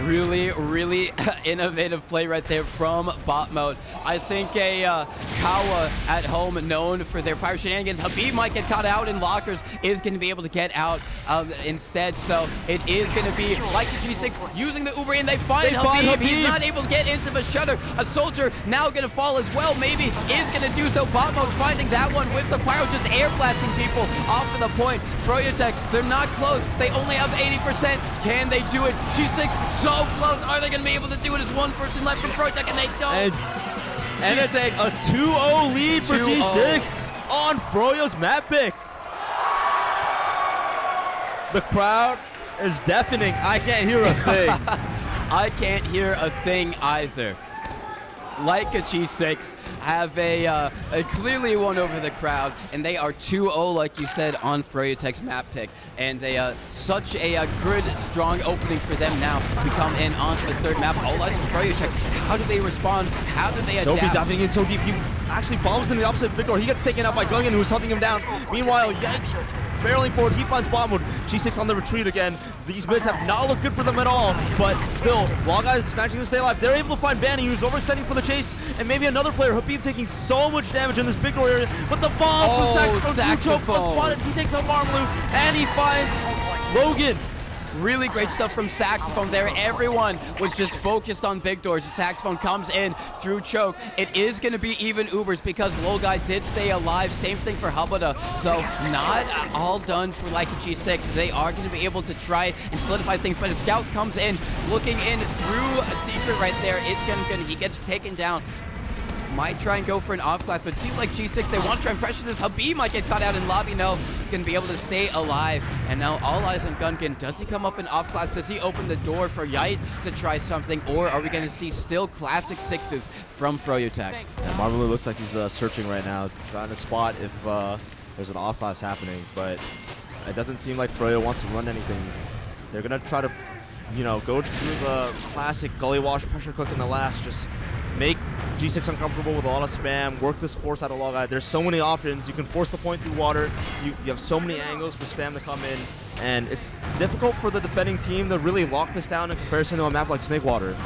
Really, really innovative play right there from bot mode. I think a Kawa at home known for their Pyro shenanigans. Habib might get caught out in lockers, is going to be able to get out instead. So it is going to be like the G6 using the Uber, and they find Habib. He's not able to get into the Shutter. A soldier now going to fall as well. Maybe is going to do so. Bot mode finding that one with the Pyro, just air blasting people off of the point. Froyotech, they're not close. They only have 80%. Can they do it? G6 so close. Are they going to be able to do it as one person left from Froyotech, and they don't? And it's a 2-0 lead for G6 on Froyo's map pick. The crowd is deafening. I can't hear a thing. I can't hear a thing either. Leica G6 have a clearly won over the crowd, and they are 2-0, like you said, on Froyotech's map pick. And such a good, strong opening for them now to come in onto the third map. All eyes on Froyotech. How do they respond? How do they adapt? Sophie diving in so deep. He actually bombs in the opposite Victor. He gets taken out by Gungan, who's hunting him down. Meanwhile, barreling forward, he finds bomb mode. G6 on the retreat again. These mids have not looked good for them at all, but still, Lolguy is managing to stay alive. They're able to find Bani, who's overextending for the chase, and maybe another player, Habib, taking so much damage in this big door area, but the bomb from Saxophone unspotted. He takes out Marmalou, and he finds Logan. Really great stuff from Saxophone there. Everyone was just focused on big doors. Saxophone comes in through choke. It is going to be even Ubers because Lolguy did stay alive. Same thing for Habada. So not all done for Leica G6. They are going to be able to try and solidify things, but a scout comes in, looking in through a secret right there. It's going to he gets taken down. might try and go for an off class, but it seems like G6, they want to try and pressure this. Habib might get caught out in lobby. No, he's going to be able to stay alive. And now all eyes on Gungan. Does he come up in off class? Does he open the door for Yite to try something? Or are we going to see still classic sixes from Froyotech? Yeah, Marmaloo looks like he's searching right now, trying to spot if there's an off class happening, but it doesn't seem like Froyo wants to run anything. They're going to try to, you know, go through the classic Gullywash pressure cook in the last, just make G6 uncomfortable with a lot of spam, work this force out of log eye. There's so many options. You can force the point through water. You have so many angles for spam to come in, and it's difficult for the defending team to really lock this down in comparison to a map like Snakewater.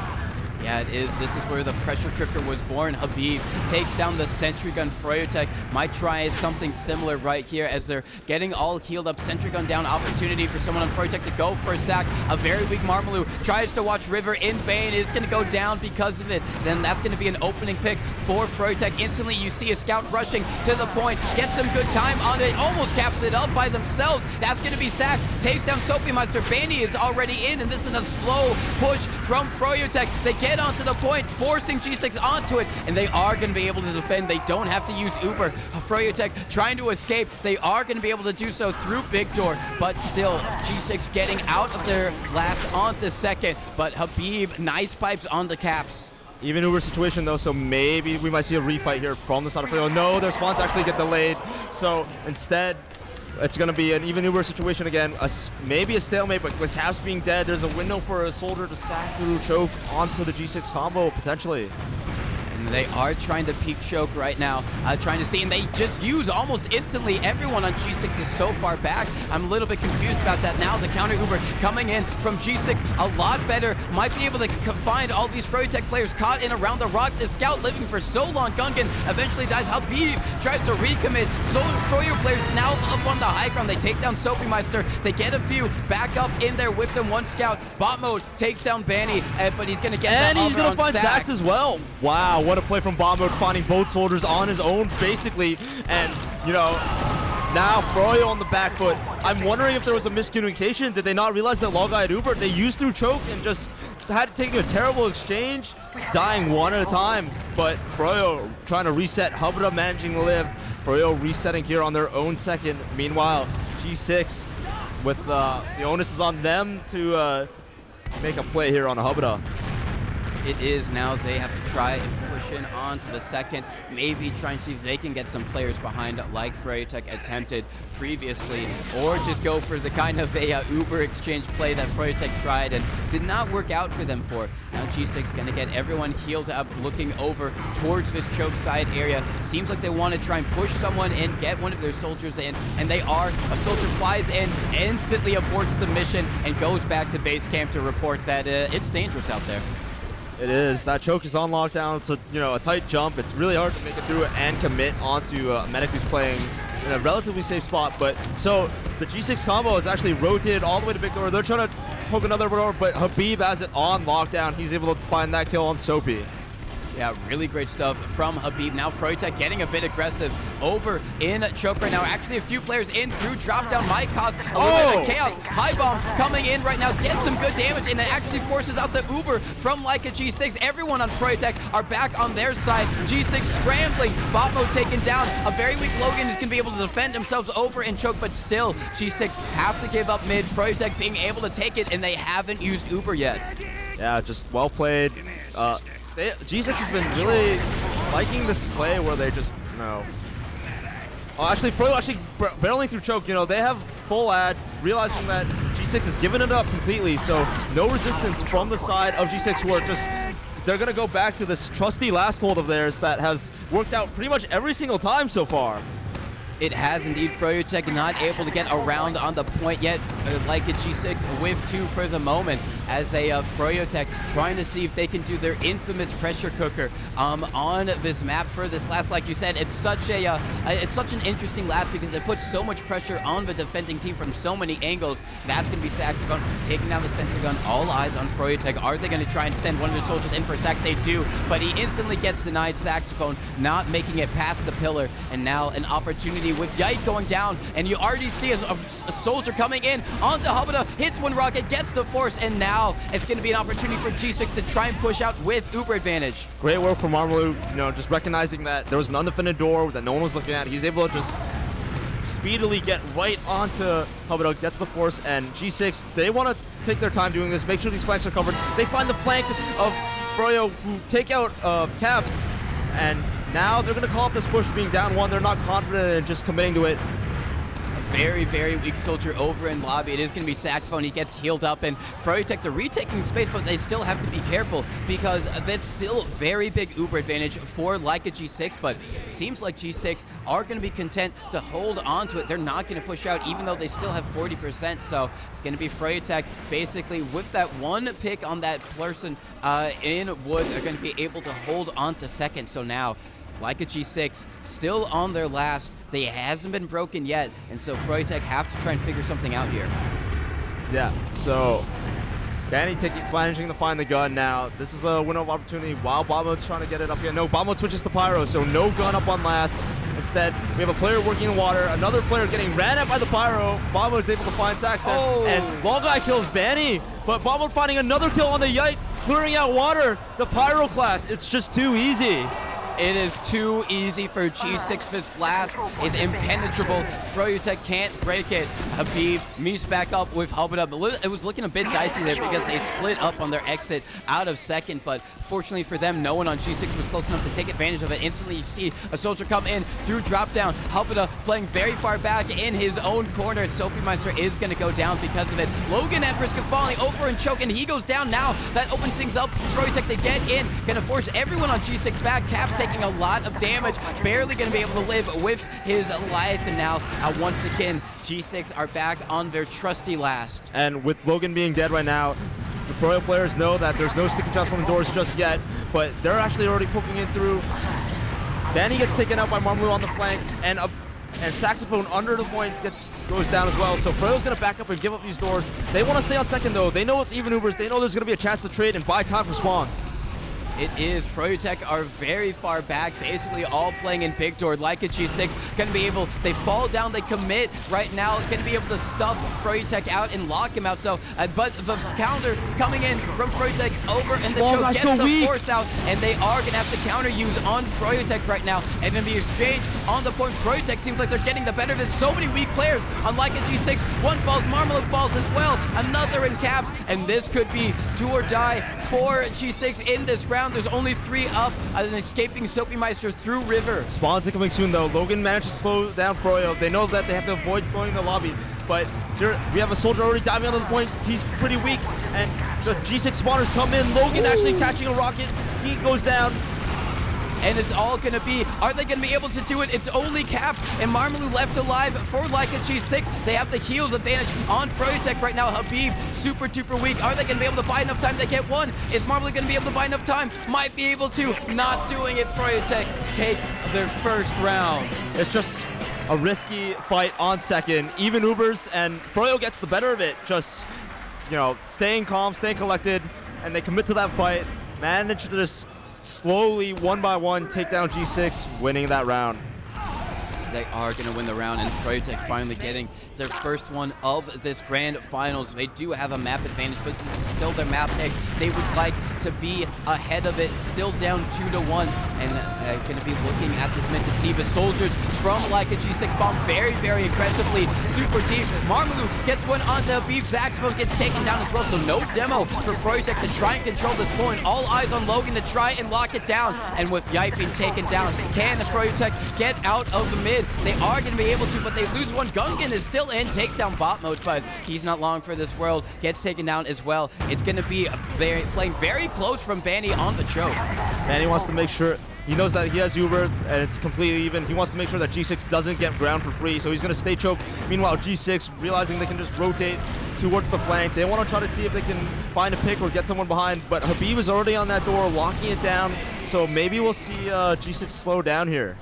Yeah, it is. This is where the pressure cooker was born. Habib takes down the sentry gun. Froyotech might try something similar right here as they're getting all healed up. Sentry gun down. Opportunity for someone on Froyotech to go for a sack. A very weak Marmaloo tries to watch River in vain. Is going to go down because of it. Then that's going to be an opening pick for Froyotech. Instantly, you see a scout rushing to the point. Gets some good time on it. Almost caps it up by themselves. That's going to be sacks. Takes down Soapy Meister. Banny is already in, and this is a slow push from Froyotech. They get onto the point, forcing G6 onto it, and they are going to be able to defend. They don't have to use Uber. Froyotech trying to escape. They are going to be able to do so through Big Door, but still, G6 getting out of their last on the second, but Habib, nice pipes on the caps. Even Uber situation though, so maybe we might see a refight here from the side of Froyo. No, their spawns actually get delayed, so instead, it's going to be an even Uber situation again. Maybe a stalemate, but with Caps being dead, there's a window for a soldier to sack through choke onto the G6 combo, potentially. And they are trying to peek choke right now, trying to see, and they just use almost instantly. Everyone on G6 is so far back. I'm a little bit confused about that now. The counter Uber coming in from G6 a lot better. Might be able to find all these Froyotech players caught in around the rock. The scout living for so long. Gungan eventually dies. Habib tries to recommit. So Froyo players now up on the high ground. They take down Soapy Meister. They get a few back up in there with them. One scout. Bot mode takes down Banny, but he's going to get and the he's going to find Sax Sax as well. Wow, what a play from Bomb Mode, finding both soldiers on his own, basically. And, you know, now Froyo on the back foot. I'm wondering if there was a miscommunication. Did they not realize that Log Eye had Uber? They used through choke and just had to take a terrible exchange, dying one at a time. But Froyo trying to reset, Hubba managing to live. Froyo resetting here on their own second. Meanwhile, G6 with the onus is on them to make a play here on a Hubba. It is now. They have to try and push in on to the second, maybe try and see if they can get some players behind like Froyotech attempted previously, or just go for the kind of a Uber exchange play that Froyotech tried and did not work out for them for. Now G6 going to get everyone healed up, looking over towards this choke side area. Seems like they want to try and push someone in, get one of their soldiers in, and they are. A soldier flies in, instantly aborts the mission, and goes back to base camp to report that it's dangerous out there. It is. That choke is on lockdown. It's a tight jump. It's really hard to make it through and commit onto a medic who's playing in a relatively safe spot. But so the G6 combo is actually rotated all the way to Big Door. They're trying to poke another door, but Habib has it on lockdown. He's able to find that kill on Soapy. Yeah, really great stuff from Habib. Now Froyotech getting a bit aggressive over in choke right now. Actually, a few players in through drop down might cause a little bit of chaos. High bomb coming in right now, gets some good damage, and it actually forces out the Uber from like a G6. Everyone on Froyotech are back on their side. G6 scrambling, bot mode taken down. A very weak Logan is going to be able to defend themselves over in choke, but still, G6 have to give up mid. Froyotech being able to take it, and they haven't used Uber yet. Yeah, just well played. G6 has been really liking this play where they just, Oh, actually, Froyo actually barreling through choke. They have full ad, realizing that G6 has given it up completely, so no resistance from the side of G6, who are just, they're going to go back to this trusty last hold of theirs that has worked out pretty much every single time so far. It has indeed. Froyotech not able to get around on the point yet, like a G6 with 2 for the moment, as a Froyotech trying to see if they can do their infamous pressure cooker on this map for this last. Like you said, it's such an interesting last because it puts so much pressure on the defending team from so many angles. That's going to be Saxophone taking down the sentry gun. All eyes on Froyotech. Are they going to try and send one of their soldiers in for a sack? They do, but he instantly gets denied. Saxophone not making it past the pillar, and now an opportunity with Yite going down, and you already see a soldier coming in onto Hubada, hits one rocket, gets the force, and now it's going to be an opportunity for G6 to try and push out with Uber advantage. Great work from Marmalou, just recognizing that there was an undefended door that no one was looking at. He's able to just speedily get right onto Hubada, gets the force, and G6, they want to take their time doing this, make sure these flanks are covered. They find the flank of Froyo, who take out Caps, and now they're going to call off this push being down one. They're not confident in just committing to it. Very, very weak soldier over in lobby. It is going to be Saxophone. He gets healed up, and Froyotech, they're retaking space, but they still have to be careful because that's still very big Uber advantage for like a G6, but seems like G6 are going to be content to hold on to it. They're not going to push out, even though they still have 40%, so it's going to be Froyotech basically with that one pick on that person in wood. They're going to be able to hold on to second, so now like a G6 still on their last. They hasn't been broken yet, and so Froyotech have to try and figure something out here. Yeah, so Danny managing to find the gun now. This is a window of opportunity while Bombo's trying to get it up here. No, Bombo switches to Pyro, so no gun up on last. Instead, we have a player working in water, another player getting ran at by the Pyro. Bombo is able to find Saxton, and Long Guy kills Banny, but Bombo finding another kill on the Yite, clearing out water. The Pyro class, it's just too easy. It is too easy for G6. This last is impenetrable. Froyotech can't break it. Habib meets back up with Hubada. It was looking a bit dicey there because they split up on their exit out of second, but fortunately for them, no one on G6 was close enough to take advantage of it. Instantly, you see a soldier come in through drop down. Hubada playing very far back in his own corner. Soapy Meister is going to go down because of it. Logan at risk of falling over and choking. He goes down now. That opens things up for Froyotech to get in. Going to force everyone on G6 back. Caps taking a lot of damage, barely going to be able to live with his life, and now once again G6 are back on their trusty last. And with Logan being dead right now, the Froyo players know that there's no sticky chops on the doors just yet, but they're actually already poking in through. Danny gets taken out by Marmalou on the flank, and Saxophone under the point goes down as well. So Froyo's going to back up and give up these doors. They want to stay on second though. They know it's even Ubers. They know there's going to be a chance to trade and buy time for spawn. It is. Froyotech are very far back, basically all playing in big door. Like a G6, going to be able, they fall down, they commit right now, going to be able to stuff Froyotech out and lock him out. So, but the counter coming in from Froyotech over, and the choke gets the force out, and they are going to have to counter use on Froyotech right now. And then the exchange on the point, Froyotech seems like they're getting the better of it. So many weak players on Like a G6. One falls, Marmalade falls as well, another in Caps, and this could be do or die for G6 in this round. There's only 3 up, and escaping Soapy Meisters through River. Spawn's incoming soon though. Logan managed to slow down Froyo. They know that they have to avoid going in the lobby, but here we have a soldier already diving onto the point. He's pretty weak, and the G6 spawners come in. Logan actually catching a rocket. He goes down. And it's all going to be, are they going to be able to do it? It's only Caps and Marmalou left alive for like a G6. They have the heals advantage on Froyotech right now. Habib, super duper weak. Are they going to be able to buy enough time to get one? Is Marmalou going to be able to buy enough time? Might be able to. Not doing it. Froyotech take their first round. It's just a risky fight on second. Even Ubers, and Froyo gets the better of it. Just, staying calm, staying collected, and they commit to that fight. Manage to just slowly, one by one, take down G6, winning that round. They are going to win the round, and Froyotech finally getting their first one of this grand finals. They do have a map advantage, but this is still their map pick. They would like to be ahead of it, still down 2-1, and going to be looking at this mid to see the soldiers from like a G6 bomb very, very aggressively, super deep. Marmalou gets one onto Habib. Saxophone gets taken down as well, so no demo for Froyotech to try and control this point. All eyes on Logan to try and lock it down, and with Yite being taken down, can Froyotech get out of the mid? They are going to be able to, but they lose one. Gungan is still in, takes down bot mode, but he's not long for this world. Gets taken down as well. It's going to be playing very close from Banny on the choke. Banny wants to make sure, he knows that he has Uber and it's completely even. He wants to make sure that G6 doesn't get ground for free, so he's going to stay choked. Meanwhile, G6 realizing they can just rotate towards the flank. They want to try to see if they can find a pick or get someone behind, but Habib is already on that door, locking it down, so maybe we'll see G6 slow down here.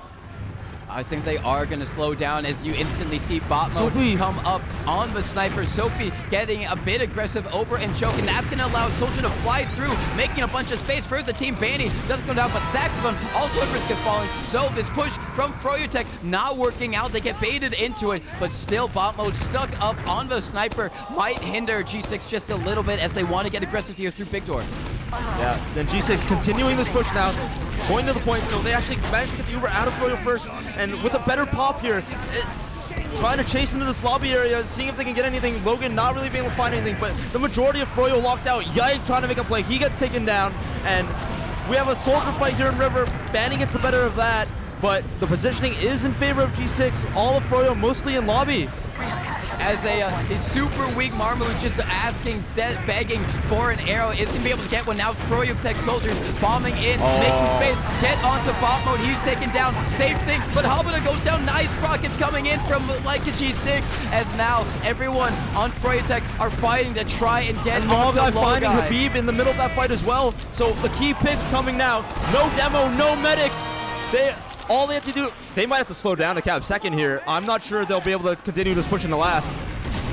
I think they are going to slow down as you instantly see bot mode Soapy. come up on the sniper. Soapy getting a bit aggressive over and choke, and that's going to allow Soldier to fly through, making a bunch of space for the team. Banny doesn't go down, but Saxophone also at risk of falling. So this push from Froyotech not working out. They get baited into it, but still bot mode stuck up on the sniper might hinder G6 just a little bit as they want to get aggressive here through Big Door. Yeah, then G6 continuing this push now, going to the point, so they actually managed to get the Uber out of Froyo first, and with a better pop here, trying to chase into this lobby area, seeing if they can get anything. Logan not really being able to find anything, but the majority of Froyo locked out. Yike trying to make a play, he gets taken down, and we have a soldier fight here in River. Banning gets the better of that, but the positioning is in favor of G6, all of Froyo mostly in lobby. As a super weak Marmalou just asking, begging for an arrow, is going to be able to get one now. Froyotech soldiers bombing in, making space, get onto bot mode. He's taken down, same thing, but Halbada goes down. Nice rockets coming in from like a G6, as now everyone on Froyotech are fighting to try and get onto Guy Low finding Guy. Habib in the middle of that fight as well. So the key picks coming now. No demo, no medic. All they have to do, they might have to slow down to cap second here. I'm not sure they'll be able to continue this push in the last.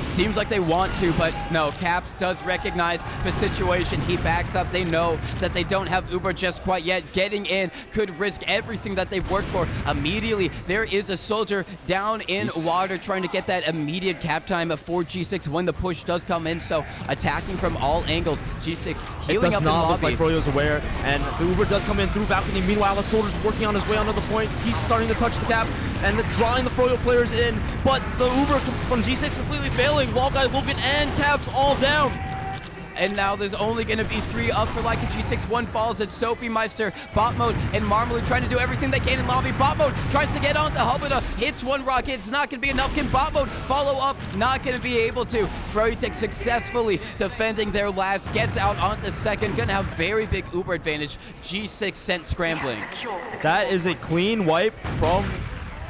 Seems like they want to, but no, Caps does recognize the situation. He backs up. They know that they don't have Uber just quite yet. Getting in could risk everything that they've worked for. Immediately, there is a soldier down in water trying to get that immediate cap time for G6 when the push does come in. So attacking from all angles. G6 healing up in not lobby. look like Froyo's aware, and the Uber does come in through balcony. Meanwhile, the soldier's working on his way onto the point. He's starting to touch the cap and drawing the Froyo players in, but the Uber from G6 completely failing. Wall Guy, Logan, and Caps all down. And now there's only going to be 3 up for like a G6. 1 falls at Soapy Meister. Bot mode and Marmalou trying to do everything they can in lobby. Bot mode tries to get onto Halbada. Hits 1 rocket. It's not going to be enough. Can bot mode follow up? Not going to be able to. Froyotech successfully defending their last. Gets out onto second. Going to have very big Uber advantage. G6 sent scrambling. That is a clean wipe from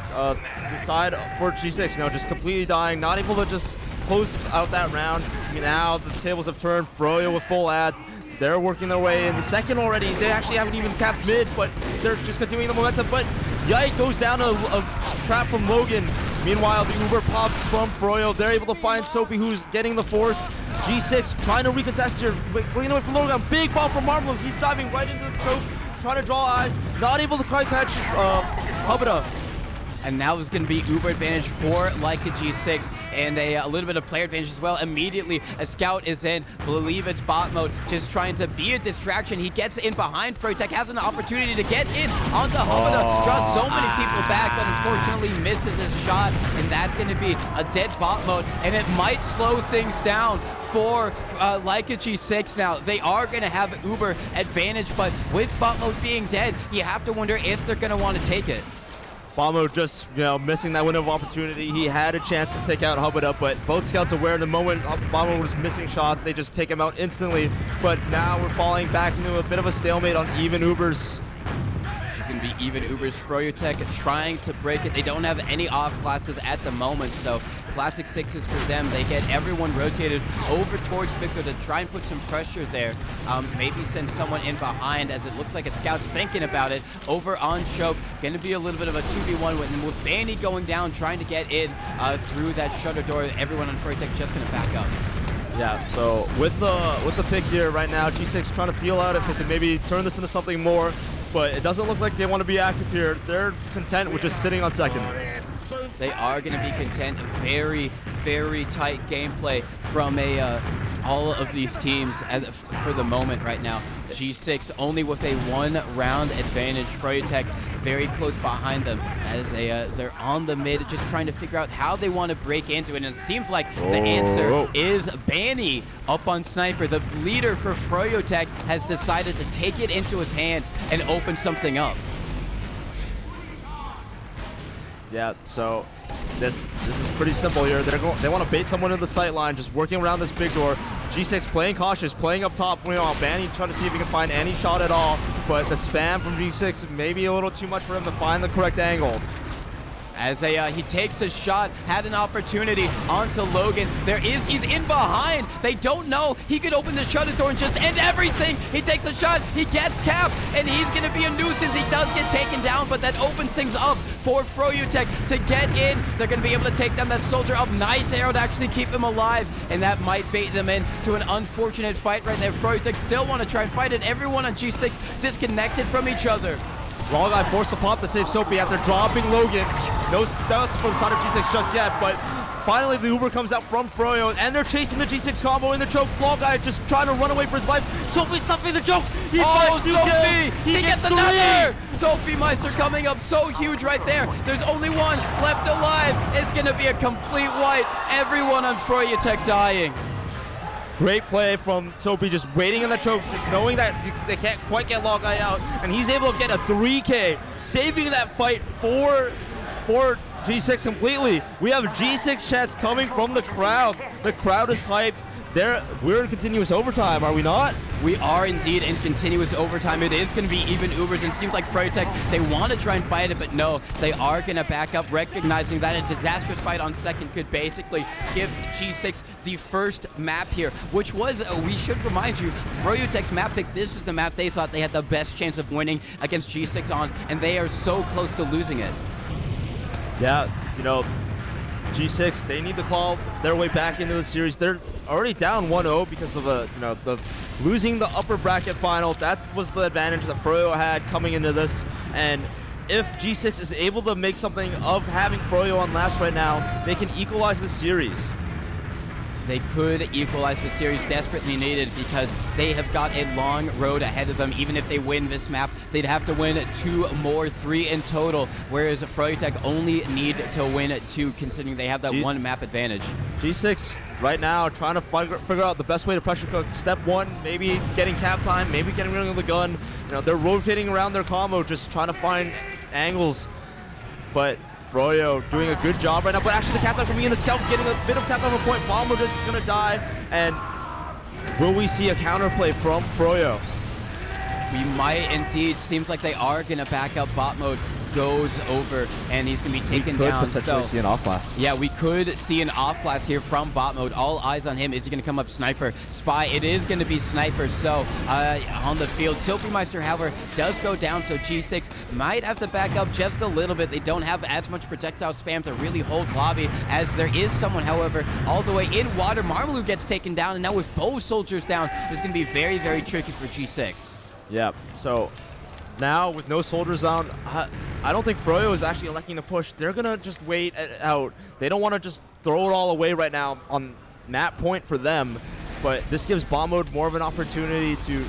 the side for G6. Now just completely dying. Not able to just close out that round. Now the tables have turned. Froyo with full ad. They're working their way in. The second already. They actually haven't even capped mid, but they're just continuing the momentum. But Yike goes down a trap from Logan. Meanwhile, the Uber pops from Froyo. They're able to find Soapy, who's getting the force. G6 trying to recontest here. Looking away from Logan. Big ball from Marmalou. He's diving right into the choke. Trying to draw eyes. Not able to quite catch Halbada. And now there's going to be Uber advantage for Leica G6 and a little bit of player advantage as well. Immediately, a scout is in. Believe it's bot mode, just trying to be a distraction. He gets in behind Froyotech, has an opportunity to get in onto Halbada. Draws so many people back, but unfortunately misses his shot. And that's going to be a dead bot mode, and it might slow things down for Leica G6 now. They are going to have Uber advantage, but with bot mode being dead, you have to wonder if they're going to want to take it. Bomo just, missing that window of opportunity. He had a chance to take out Halbada, but both scouts aware in the moment Bomo was missing shots. They just take him out instantly. But now we're falling back into a bit of a stalemate on even Ubers. It's going to be even Ubers. Froyotech trying to break it. They don't have any off classes at the moment, so classic 6s for them. They get everyone rotated over towards Victor to try and put some pressure there. Maybe send someone in behind, as it looks like a scout's thinking about it. Over on Choke, going to be a little bit of a 2v1 with him, with Banny going down, trying to get in through that shutter door. Everyone on Froyotech just going to back up. Yeah, so with the pick here right now, G6 trying to feel out if they can maybe turn this into something more, but it doesn't look like they want to be active here. They're content with just sitting on second. They are going to be content. Very, very tight gameplay from all of these teams for the moment right now. G6 only with a 1-round advantage. Froyotech very close behind them as they're on the mid, just trying to figure out how they want to break into it. And it seems like the answer is Banny up on Sniper. The leader for Froyotech has decided to take it into his hands and open something up. Yeah, so this is pretty simple here. They want to bait someone in the sight line, just working around this big door. G6 playing cautious, playing up top. Banny trying to see if he can find any shot at all, but the spam from G6 may be a little too much for him to find the correct angle. as he takes a shot, had an opportunity onto Logan. He's in behind. They don't know. He could open the shutter door and just end everything. He takes a shot, he gets capped, and he's gonna be a nuisance. He does get taken down, but that opens things up for Froyotech to get in. They're gonna be able to take down that soldier up. Nice arrow to actually keep him alive, and that might bait them into an unfortunate fight right there. Froyotech still want to try and fight it. Everyone on G6 disconnected from each other. Long guy forced to pop to save Soapy after dropping Logan. No stunts for the side of G6 just yet, but finally the Uber comes out from Froyo, and they're chasing the G6 combo in the choke. Long guy just trying to run away for his life. Soapy stuffing the choke. He finds two kills. He gets another! Soapy Meister coming up so huge right there. There's only one left alive. It's gonna be a complete wipe. Everyone on Froyotech dying. Great play from Soapy, just waiting in the choke, just knowing that they can't quite get Long Guy out, and he's able to get a 3K, saving that fight for G6 completely. We have G6 chats coming from the crowd. The crowd is hyped. We're in continuous overtime, are we not? We are indeed in continuous overtime. It is going to be even Ubers, and it seems like Froyotech, they want to try and fight it, but no, they are going to back up, recognizing that a disastrous fight on second could basically give G6 the first map here, which was, we should remind you, Froyotech's map pick. This is the map they thought they had the best chance of winning against G6 on, and they are so close to losing it. Yeah, you know, G6, they need to claw their way back into the series. They're already down 1-0 because of the losing the upper bracket final. That was the advantage that Froyo had coming into this. And if G6 is able to make something of having Froyo on last right now, they can equalize the series. They could equalize the series, desperately needed, because they have got a long road ahead of them. Even if they win this map, they'd have to win 2 more, 3 in total, whereas Froyotech only need to win 2, considering they have that 1 map advantage. G6 right now trying to figure out the best way to pressure cook. Step 1, maybe getting cap time, maybe getting rid of the gun. You know, they're rotating around their combo, just trying to find angles. But Froyo doing a good job right now, but actually the cap time coming in, the scout getting a bit of cap time on point. Bomber just gonna die, and will we see a counterplay from Froyo? We might indeed. Seems like they are gonna back up. Bot mode goes over, and he's gonna be taken down. We could potentially see an off class. Yeah, we could see an off class here from bot mode. All eyes on him. Is he gonna come up sniper? Spy. It is gonna be sniper. So on the field, Soapy Meister, however, does go down. So G6 might have to back up just a little bit. They don't have as much projectile spam to really hold lobby, as there is someone, however, all the way in water. Marmalou gets taken down, and now with both soldiers down, it's gonna be very, very tricky for G6. Yeah. So now with no soldiers down, I don't think Froyo is actually electing to push. They're gonna just wait it out. They don't want to just throw it all away right now on that point for them. But this gives bomb mode more of an opportunity to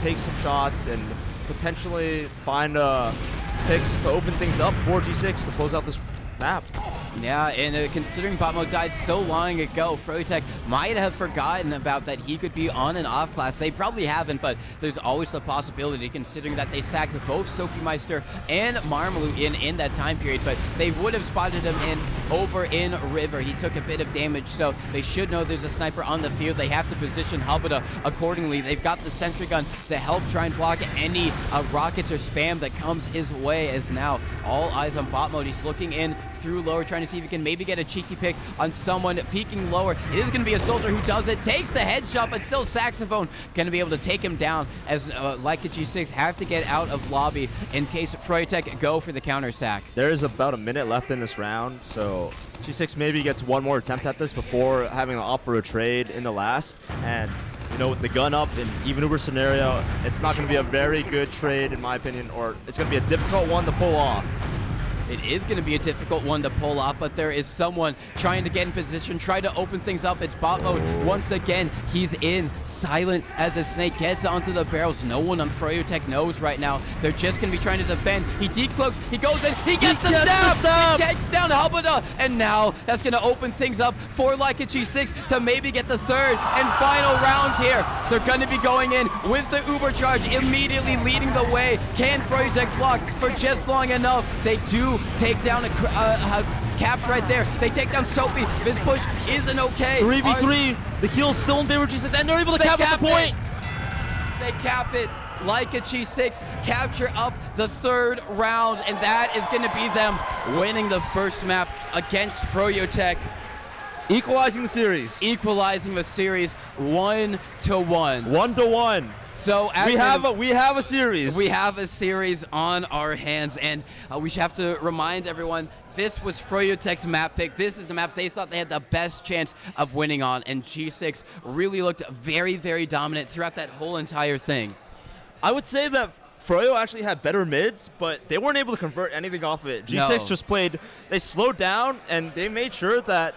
take some shots and potentially find picks to open things up for G6 to close out this map. Yeah, and considering bot mode died so long ago, Froyotech might have forgotten about that he could be on and off class. They probably haven't, but there's always the possibility, considering that they sacked both Soapy Meister and Marmalou in that time period, but they would have spotted him over in River. He took a bit of damage, so they should know there's a sniper on the field. They have to position Hubada accordingly. They've got the sentry gun to help try and block any rockets or spam that comes his way, as now all eyes on bot mode. He's looking in through lower, trying to see if he can maybe get a cheeky pick on someone peeking lower. It is going to be a soldier who does it, takes the headshot, but still Saxophone going to be able to take him down, as like the G6 have to get out of lobby in case Froyotech go for the counter sack. There is about a minute left in this round, so G6 maybe gets one more attempt at this before having to offer a trade in the last. And you know, with the gun up in even Uber scenario, it's not going to be a very good trade in my opinion, or it's going to be a difficult one to pull off. It is going to be a difficult one to pull off, but there is someone trying to get in position, try to open things up. It's bot mode once again. He's in silent as a snake gets onto the barrels. No one on Froyotech knows right now. They're just going to be trying to defend. He decloaks, he goes in, he gets the stab! He takes down Hubada, and now that's going to open things up for like a G6 to maybe get the third and final round here. They're going to be going in with the Uber charge, immediately leading the way. Can Froyotech block for just long enough? They do take down caps right there. They take down Soapy. This push isn't okay. 3v3. The heal's still in favor of G6, and they're able to cap at the point. They cap it. like a G6 capture up the 3rd round, and that is going to be them winning the first map against Froyotech. Equalizing the series. Equalizing the series 1-1. 1-1. So we have a series. We have a series on our hands, and we should have to remind everyone this was Froyotech's map pick. This is the map they thought they had the best chance of winning on, and G6 really looked very, very dominant throughout that whole entire thing. I would say that Froyo actually had better mids, but they weren't able to convert anything off of it. G6 just played, they slowed down, and they made sure that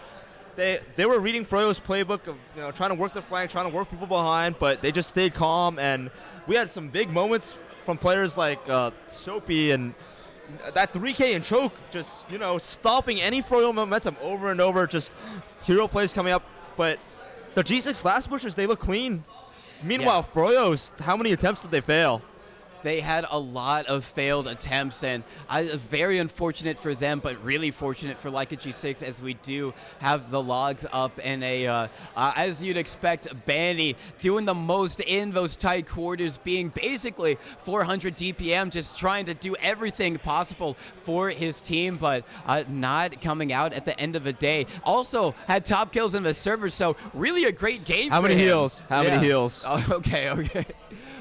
they were reading Froyo's playbook of trying to work the flank, trying to work people behind, but they just stayed calm, and we had some big moments from players like Soapy and that 3K and Choke just stopping any Froyo momentum over and over, just hero plays coming up. But the G6 last pushers, they look clean. Meanwhile, Froyo's, how many attempts did they fail? They had a lot of failed attempts, and very unfortunate for them, but really fortunate for Leica G6 as we do have the logs up and as you'd expect, Banny doing the most in those tight quarters, being basically 400 DPM, just trying to do everything possible for his team, but not coming out at the end of the day. Also had top kills in the server, so really a great game for him. How many heals? How many heals? Okay.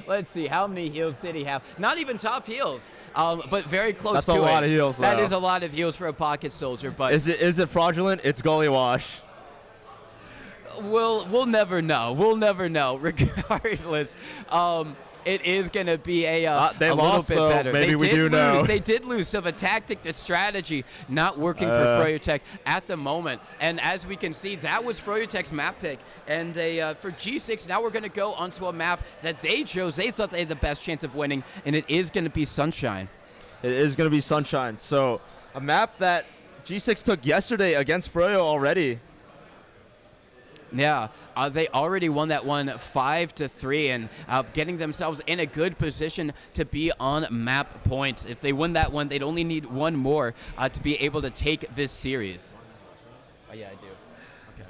Let's see, how many heals did he have? Not even top heals, but very close That's to it. That's a lot of heals, That though. is a lot of heals for a pocket soldier, but... Is it fraudulent? It's Gullywash. We'll never know. We'll never know. Regardless, it is going to be a lost, little bit better. Maybe we do know. They did lose, so the tactic, the strategy, not working for Froyotech at the moment. And as we can see, that was Froyotech's map pick. And for G6, now we're going to go onto a map that they chose. They thought they had the best chance of winning, and it is going to be Sunshine. It is going to be Sunshine. So a map that G6 took yesterday against Froyo already. Yeah, they already won that one 5-3 and getting themselves in a good position to be on map points. If they win that one, they'd only need one more to be able to take this series. Oh, yeah, I do. Okay.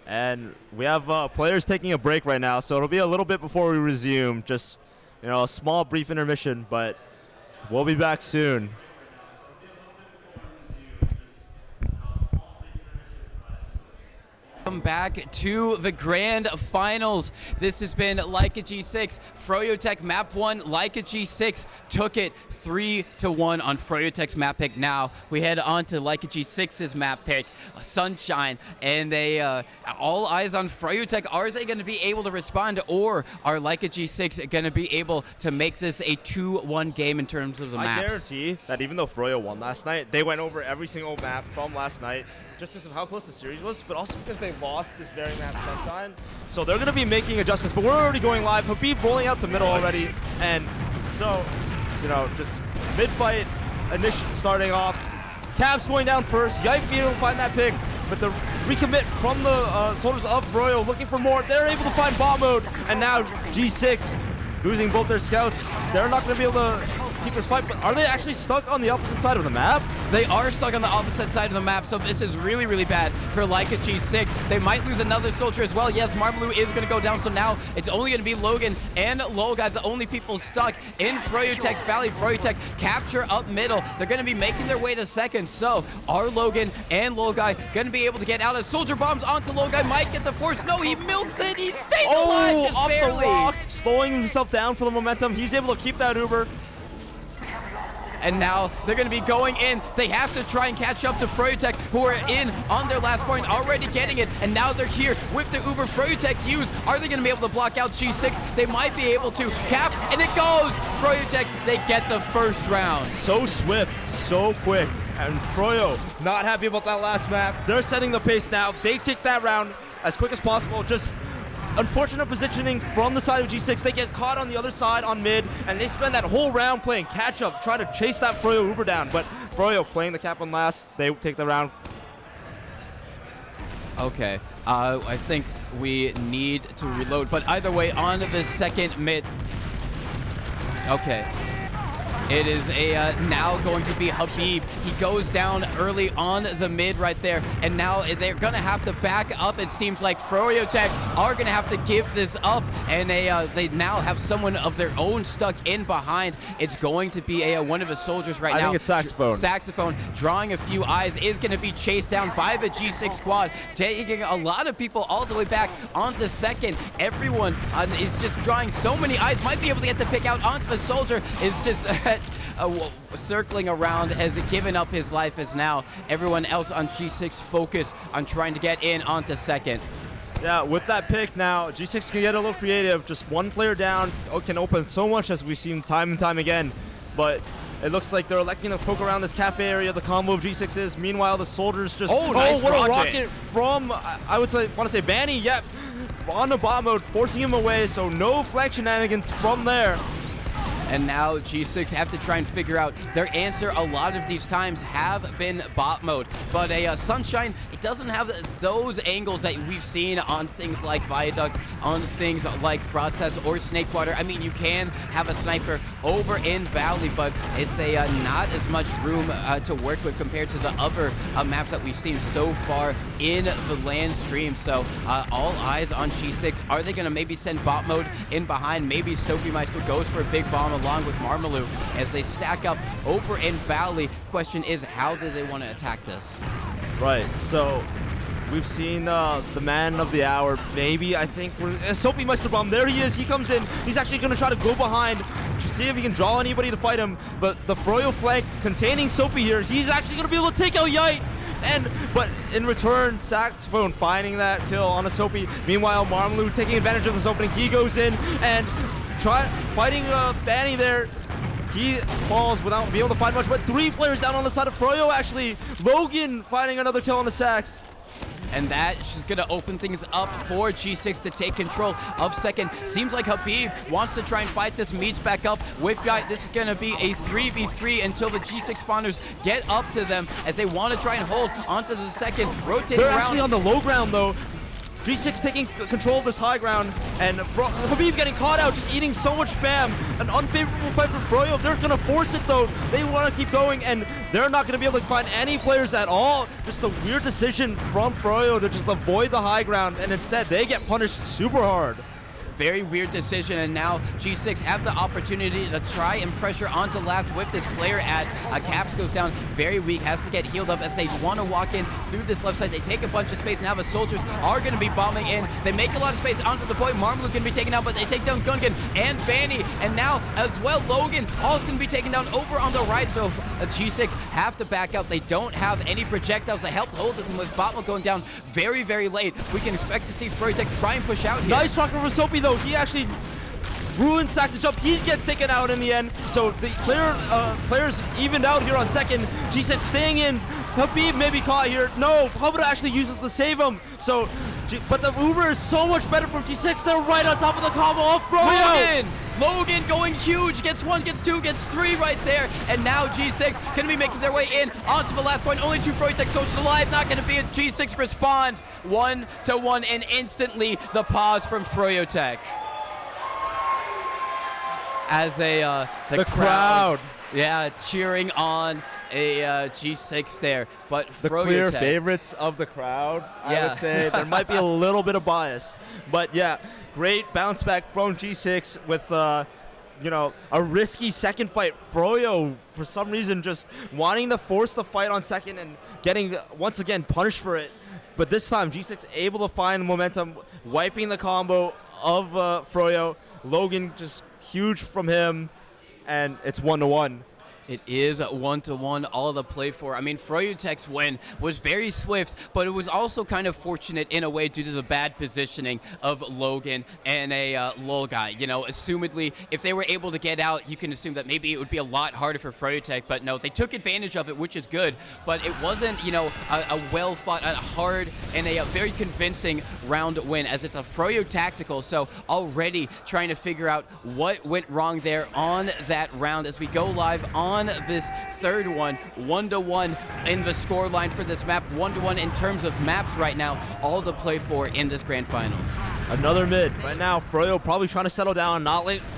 And we have players taking a break right now, so it'll be a little bit before we resume. Just, a small, brief intermission, but we'll be back soon. Welcome back to the grand finals. This has been Leica G6, Froyotech map 1. Leica G6 took it 3-1 on Froyotech's map pick. Now we head on to Leica G6's map pick, Sunshine, and they all eyes on Froyotech. Are they going to be able to respond, or are Leica G6 going to be able to make this a 2-1 game in terms of the maps? I guarantee that even though Froyo won last night, they went over every single map from last night, just because of how close the series was, but also because they lost this very map, Sunshine. So they're going to be making adjustments, but we're already going live. Habib rolling out to middle already, and so, just mid-fight, starting off. Cavs going down first. Yipe being able to find that pick, but the recommit from the soldiers of Froyo looking for more. They're able to find bot mode, and now G6 losing both their scouts. They're not going to be able to keep this fight, but are they actually stuck on the opposite side of the map? They are stuck on the opposite side of the map, so this is really, really bad for Leica G6. They might lose another soldier as well. Yes, Marmalou is going to go down, so now it's only going to be Logan and Lolgai, the only people stuck in Froyotech's Valley. Froyotech capture up middle. They're going to be making their way to second, so are Logan and Lolgai going to be able to get out? As soldier bombs onto Lolgai, might get the force. No, he milks it. He stays alive just off barely. The rock, slowing himself down for the momentum. He's able to keep that Uber. And now they're going to be going in. They have to try and catch up to Froyotech, who are in on their last point, already getting it. And now they're here with the Uber Froyotech use. Are they going to be able to block out G6? They might be able to. Cap, and it goes. Froyotech, they get the first round. So swift, so quick. And Froyo not happy about that last map. They're setting the pace now. They take that round as quick as possible. Just unfortunate positioning from the side of G6. They get caught on the other side on mid, and they spend that whole round playing catch-up, trying to chase that Froyo Uber down. But Froyo playing the cap on last, they take the round. Okay, I think we need to reload, but either way, on to the second mid. Okay. It is now going to be Habib. He goes down early on the mid right there, and now they're going to have to back up. It seems like Froyotech are going to have to give this up, and they now have someone of their own stuck in behind. It's going to be one of his soldiers right now. I think it's Saxophone. Saxophone drawing a few eyes, is going to be chased down by the G6 squad, taking a lot of people all the way back onto second. Everyone is just drawing so many eyes, might be able to get the pick out onto the soldier, is just circling around, has given up his life as now everyone else on G6 focus on trying to get in onto second. Yeah, with that pick now, G6 can get a little creative. Just one player down can open so much, as we've seen time and time again. But it looks like they're electing to poke around this cafe area, the combo of G6 is. Meanwhile, the soldiers just... nice what rocket. a rocket from, I would say, want to say Vanny, yep. On the bot mode, forcing him away, so no flag shenanigans from there. And now G6 have to try and figure out their answer. A lot of these times have been bot mode, but Sunshine, it doesn't have those angles that we've seen on things like Viaduct, on things like Process or Snakewater. I mean, you can have a sniper over in Valley, but it's not as much room to work with compared to the other maps that we've seen so far in the LAN stream. So all eyes on G6. Are they going to maybe send bot mode in behind? Maybe Sophie Meister goes for a big bomb along with Marmalou as they stack up over in Valley. Question is, how do they want to attack this? Right, so we've seen the man of the hour, maybe, I think, Sophie Meister bomb. There he is, he comes in. He's actually going to try to go behind to see if he can draw anybody to fight him. But the Froyo flank containing Sophie here, he's actually going to be able to take out Yite. But in return, Saxophone finding that kill on a Sophie. Meanwhile, Marmalou taking advantage of this opening. He goes in and fighting Vanny there. He falls without being able to find much, but 3 players down on the side of Froyo, actually. Logan finding another kill on the Sax. And that is just going to open things up for G6 to take control of second. Seems like Habib wants to try and fight this, meets back up with Guy. This is going to be a 3v3 until the G6 spawners get up to them as they want to try and hold onto the second, rotating They're around. actually on the low ground, though. G6 taking control of this high ground, and Habib getting caught out, just eating so much spam. An unfavorable fight for Froyo. They're going to force it, though. They want to keep going, and they're not going to be able to find any players at all. Just a weird decision from Froyo to just avoid the high ground, and instead they get punished super hard. Very weird decision, and now G6 have the opportunity to try and pressure onto last with this player at Caps goes down very weak, has to get healed up as they want to walk in through this left side. They take a bunch of space. Now the soldiers are going to be bombing in. They make a lot of space onto the point. Marmalou can be taken out, but they take down Gungan and Vanny, and now as well Logan all can be taken down over on the right. So G6 have to back out. They don't have any projectiles to help hold this, and with Botmo going down very, very late, we can expect to see Froyotech try and push out here. Nice rocket from Sophie, though. He actually ruins Sax's jump. He gets taken out in the end. So the players evened out here on second. G6 staying in. Habib may be caught here. No, Habib actually uses to save him. So, but the Uber is so much better from G6. They're right on top of the combo of Froyo. Logan going huge, gets 1, gets 2, gets 3 right there, and now G6 going to be making their way in onto the last point. Only 2 Froyotech soldiers alive, not going to be a G6 respond. 1-1, and instantly the pause from Froyotech. As the crowd, yeah, cheering on a G6 there, but the Froyotech, clear favorites of the crowd, I would say. There might be a little bit of bias, but yeah, great bounce back from G6 with a risky second fight. Froyo, for some reason, just wanting to force the fight on second and getting once again punished for it. But this time, G6 able to find momentum, wiping the combo of Froyo. Logan just huge from him, and it's 1-1. It is 1-1, all the play for. I mean, Froyotech's win was very swift, but it was also kind of fortunate in a way due to the bad positioning of Logan and a Lol guy. You know, assumedly, if they were able to get out, you can assume that maybe it would be a lot harder for Froyotech, but no, they took advantage of it, which is good, but it wasn't, you know, a well-fought, a hard, and a very convincing round win, as it's a Froyo tactical, so already trying to figure out what went wrong there on that round as we go live on on this third one, 1-1 in the score line for this map, 1-1 in terms of maps right now, all to play for in this grand finals. Another mid. Right now, Froyo probably trying to settle down,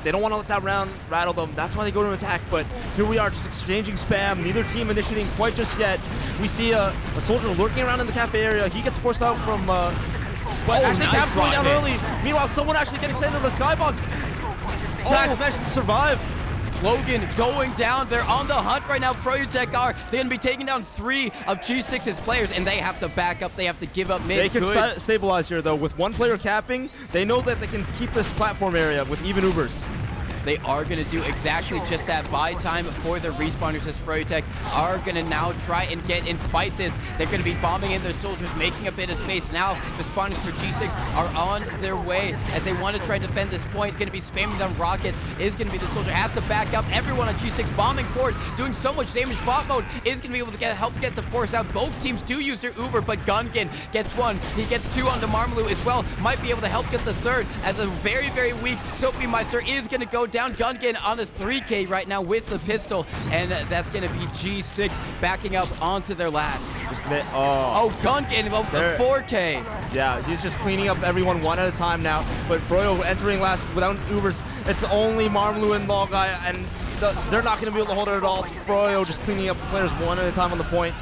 they don't want to let that round rattle them. That's why they go to attack, but here we are just exchanging spam, neither team initiating quite just yet. We see a soldier lurking around in the cafe area. He gets forced out from, but actually nice Cap's going down hit. early. Meanwhile, someone actually getting sent into the skybox. Sax managed to survive. Logan going down. They're on the hunt right now. Froyotech are. They're going to be taking down 3 of G6's players, and they have to back up. They have to give up mid. They can stabilize here, though. With one player capping, they know that they can keep this platform area with even Ubers. They are going to do exactly just that. Buy time for the respawners as Froyotech are going to now try and get and fight this. They're going to be bombing in their soldiers, making a bit of space. Now the spawners for G6 are on their way as they want to try and defend this point. Going to be spamming down rockets. Is going to be the soldier. Has to back up. Everyone on G6 bombing forward, doing so much damage. Bot mode is going to be able to help get the force out. Both teams do use their Uber, but Gungan gets 1. He gets 2 onto Marmalou as well. Might be able to help get the third as a very, very weak Soapy Meister is going to go down. Gungan on a 3K right now with the pistol, and that's going to be G6 backing up onto their last. Gungan of the 4K. Yeah, he's just cleaning up everyone one at a time now, but Froyo entering last without Ubers. It's only Marmalou and Logai, and they're not going to be able to hold it at all. Froyo just cleaning up players one at a time on the point.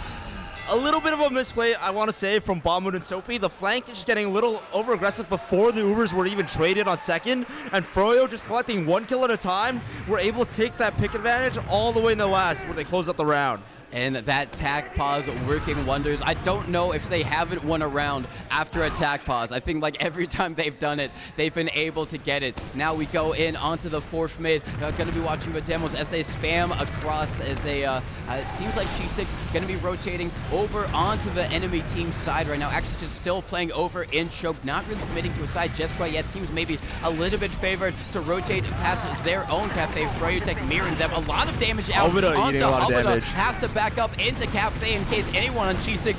A little bit of a misplay, I want to say, from Bombwood and Soapy. The flank is just getting a little over-aggressive before the Ubers were even traded on second, and Froyo just collecting 1 kill at a time. Were able to take that pick advantage all the way to last where they close up the round. And that tac pause working wonders. I don't know if they haven't won a round after a tac pause. I think like every time they've done it, they've been able to get it. Now we go in onto the 4th mid. Going to be watching the demos as they spam across as they, it seems like G6 going to be rotating over onto the enemy team side right now. Actually just still playing over in choke, not really committing to a side just quite yet. Seems maybe a little bit favored to rotate past their own cafe. Froyotech mirroring them. A lot of damage out onto Albeda. Has to back up into Cafe in case anyone on G6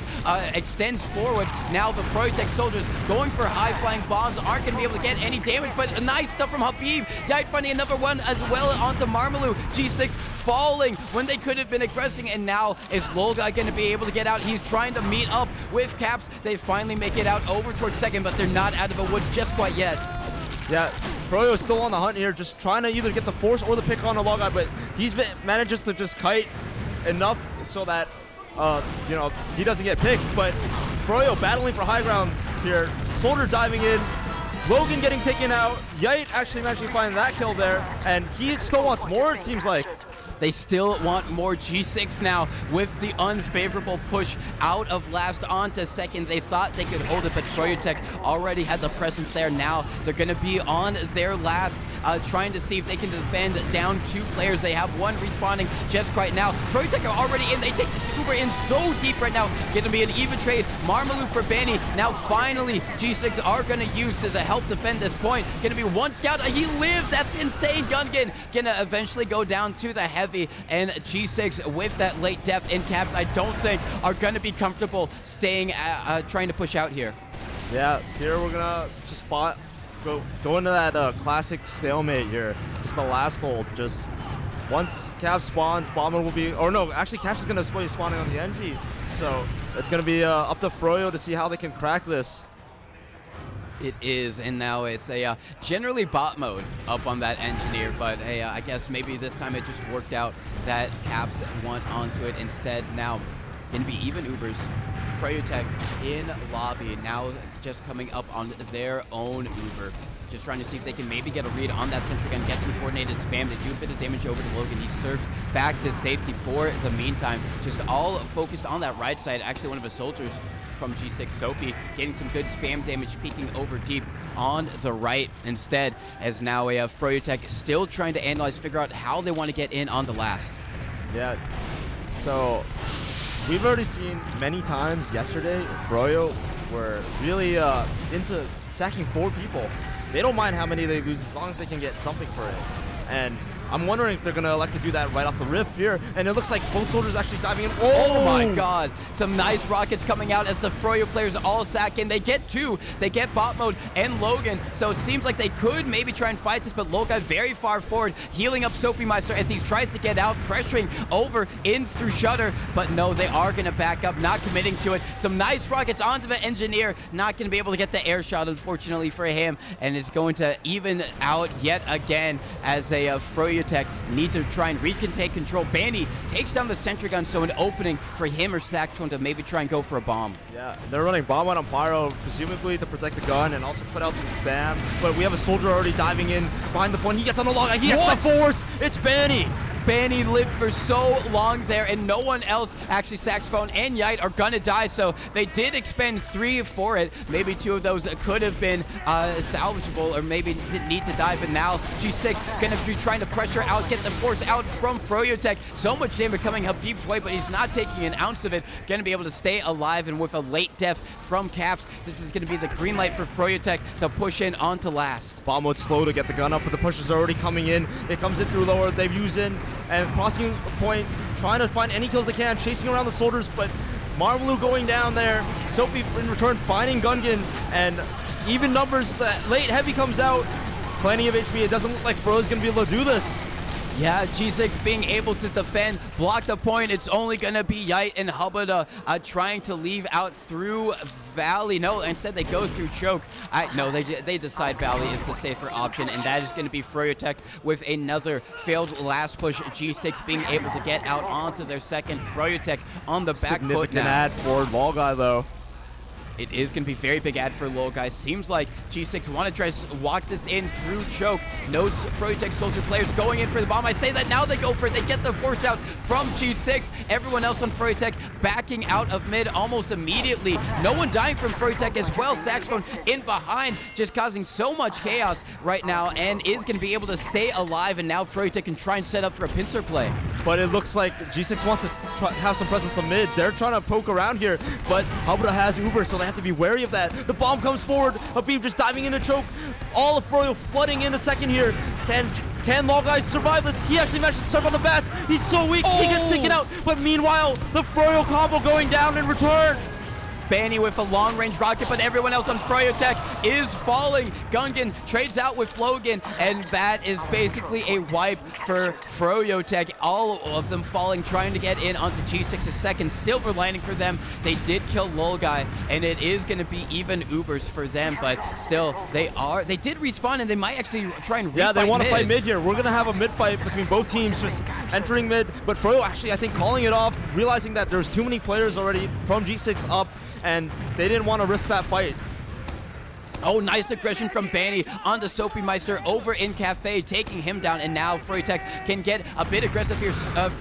extends forward. Now the Froyotech soldiers going for high-flying bombs aren't going to be able to get any damage, but nice stuff from Habib. Yite finding another one as well onto Marmalou. G6 falling when they could have been aggressing, and now is Lolga going to be able to get out? He's trying to meet up with Caps. They finally make it out over towards second, but they're not out of the woods just quite yet. Yeah, Froyo is still on the hunt here, just trying to either get the force or the pick on the Lolga, but he's manages to just kite enough so that you know, he doesn't get picked. But Froyo battling for high ground here. Soldier diving in. Logan getting taken out. Yite actually managing to find that kill there, and he still wants more, it seems like. They still want more. G6 now with the unfavorable push out of last onto second. They thought they could hold it, but Froyotech already had the presence there. Now they're going to be on their last, trying to see if they can defend down 2 players. They have 1 respawning just right now. Froyotech are already in. They take the Uber in so deep right now. Going to be an even trade. Marmalou for Benny. Now finally G6 are going to use the help defend this point. Going to be 1 scout. He lives. That's insane. Gungan going to eventually go down to the heavy, and G6 with that late death in Caps, I don't think are going to be comfortable staying, trying to push out here. Yeah, here we're gonna just go into that classic stalemate here. Just the last hold. Just once Caps spawns, Bomber will be, or no, actually Caps is gonna be spawning on the NG. So it's gonna be up to Froyo to see how they can crack this. It is, and now it's a generally bot mode up on that engineer, but hey, I guess maybe this time it just worked out that Caps went onto it instead. Now, gonna be even Ubers. Froyotech in lobby, now just coming up on their own Uber. Just trying to see if they can maybe get a read on that sentry gun, get some coordinated spam. They do a bit of damage over to Logan. He serves back to safety for the meantime. Just all focused on that right side. Actually, one of his soldiers from G6, Soapy, getting some good spam damage, peeking over deep on the right instead, as now a Froyotech still trying to analyze, figure out how they want to get in on the last. Yeah, so we've already seen many times yesterday, Froyo were really into sacking 4 people. They don't mind how many they lose as long as they can get something for it. And I'm wondering if they're going to elect to do that right off the rip here. And it looks like both soldiers actually diving in. Oh my god. Some nice rockets coming out as the Froyo players all sack in. They get two. They get bot mode and Logan. So it seems like they could maybe try and fight this, but Loga very far forward, healing up Soapy Meister as he tries to get out, pressuring over in through Shutter. But no, they are going to back up, not committing to it. Some nice rockets onto the Engineer. Not going to be able to get the air shot, unfortunately, for him. And it's going to even out yet again as a Froyotech need to try and take control. Banny takes down the sentry gun, so an opening for him or Saxphone to maybe try and go for a bomb. Yeah, they're running bomb on Pyro, presumably to protect the gun and also put out some spam. But we have a soldier already diving in behind the point. He gets on the log. He gets the force. It's Banny. Banny lived for so long there, and no one else, actually Saxphone and Yite, are gonna die, so they did expend 3 for it. Maybe 2 of those could have been salvageable, or maybe didn't need to die, but now G6 gonna be trying to pressure out, get the force out from Froyotech. So much damage coming Habib's way, but he's not taking an ounce of it. Gonna be able to stay alive, and with a late death from Caps, this is gonna be the green light for Froyotech to push in onto last. Bomb mode slow to get the gun up, but the push is already coming in. It comes in through lower. They've used in and crossing the point, trying to find any kills they can, chasing around the soldiers, but Marmaloo going down there. Soapy in return finding Gungan, and even numbers. That late heavy comes out. Plenty of HP. It doesn't look like Fro's gonna be able to do this. Yeah, G6 being able to defend, block the point. It's only going to be Yite and Hubba trying to leave out through Valley. No, instead they go through Choke. No, they decide Valley is the safer option, and that is going to be Froyotech with another failed last push. G6 being able to get out onto their second. Froyotech on the back foot Significant now. ad for Lolgai though. It is going to be very big ad for Lol, guys. Seems like G6 want to try to walk this in through Choke. No Froyotech soldier players going in for the bomb. I say that now they go for it. They get the force out from G6. Everyone else on Froyotech backing out of mid almost immediately. No one dying from Froyotech as well. Saxphone in behind, just causing so much chaos right now, and is going to be able to stay alive. And now Froyotech can try and set up for a pincer play. But it looks like G6 wants to have some presence on mid. They're trying to poke around here, but Habra has Uber, so they have to be wary of that. The bomb comes forward. Habib just diving into Choke. All of Froyo flooding in the second here. Can Lolgai survive this? He actually manages to survive on the bats. He's so weak. He gets taken out. But meanwhile, the Froyo combo going down in return. Banny with a long-range rocket, but everyone else on Froyotech is falling. Gungan trades out with Logan, and that is basically a wipe for Froyotech. All of them falling, trying to get in onto G6's second. Silver lining for them. They did kill Lolgai, and it is going to be even Ubers for them, but still, they did respawn, and they might actually try and refight. Yeah, they want to fight mid here. We're going to have a mid fight between both teams just entering mid, but Froyo actually, I think, calling it off, realizing that there's too many players already from G6 up, and they didn't want to risk that fight. Oh, nice aggression from Banny onto Soapy Meister over in Cafe, taking him down, and now Froyotech can get a bit aggressive here.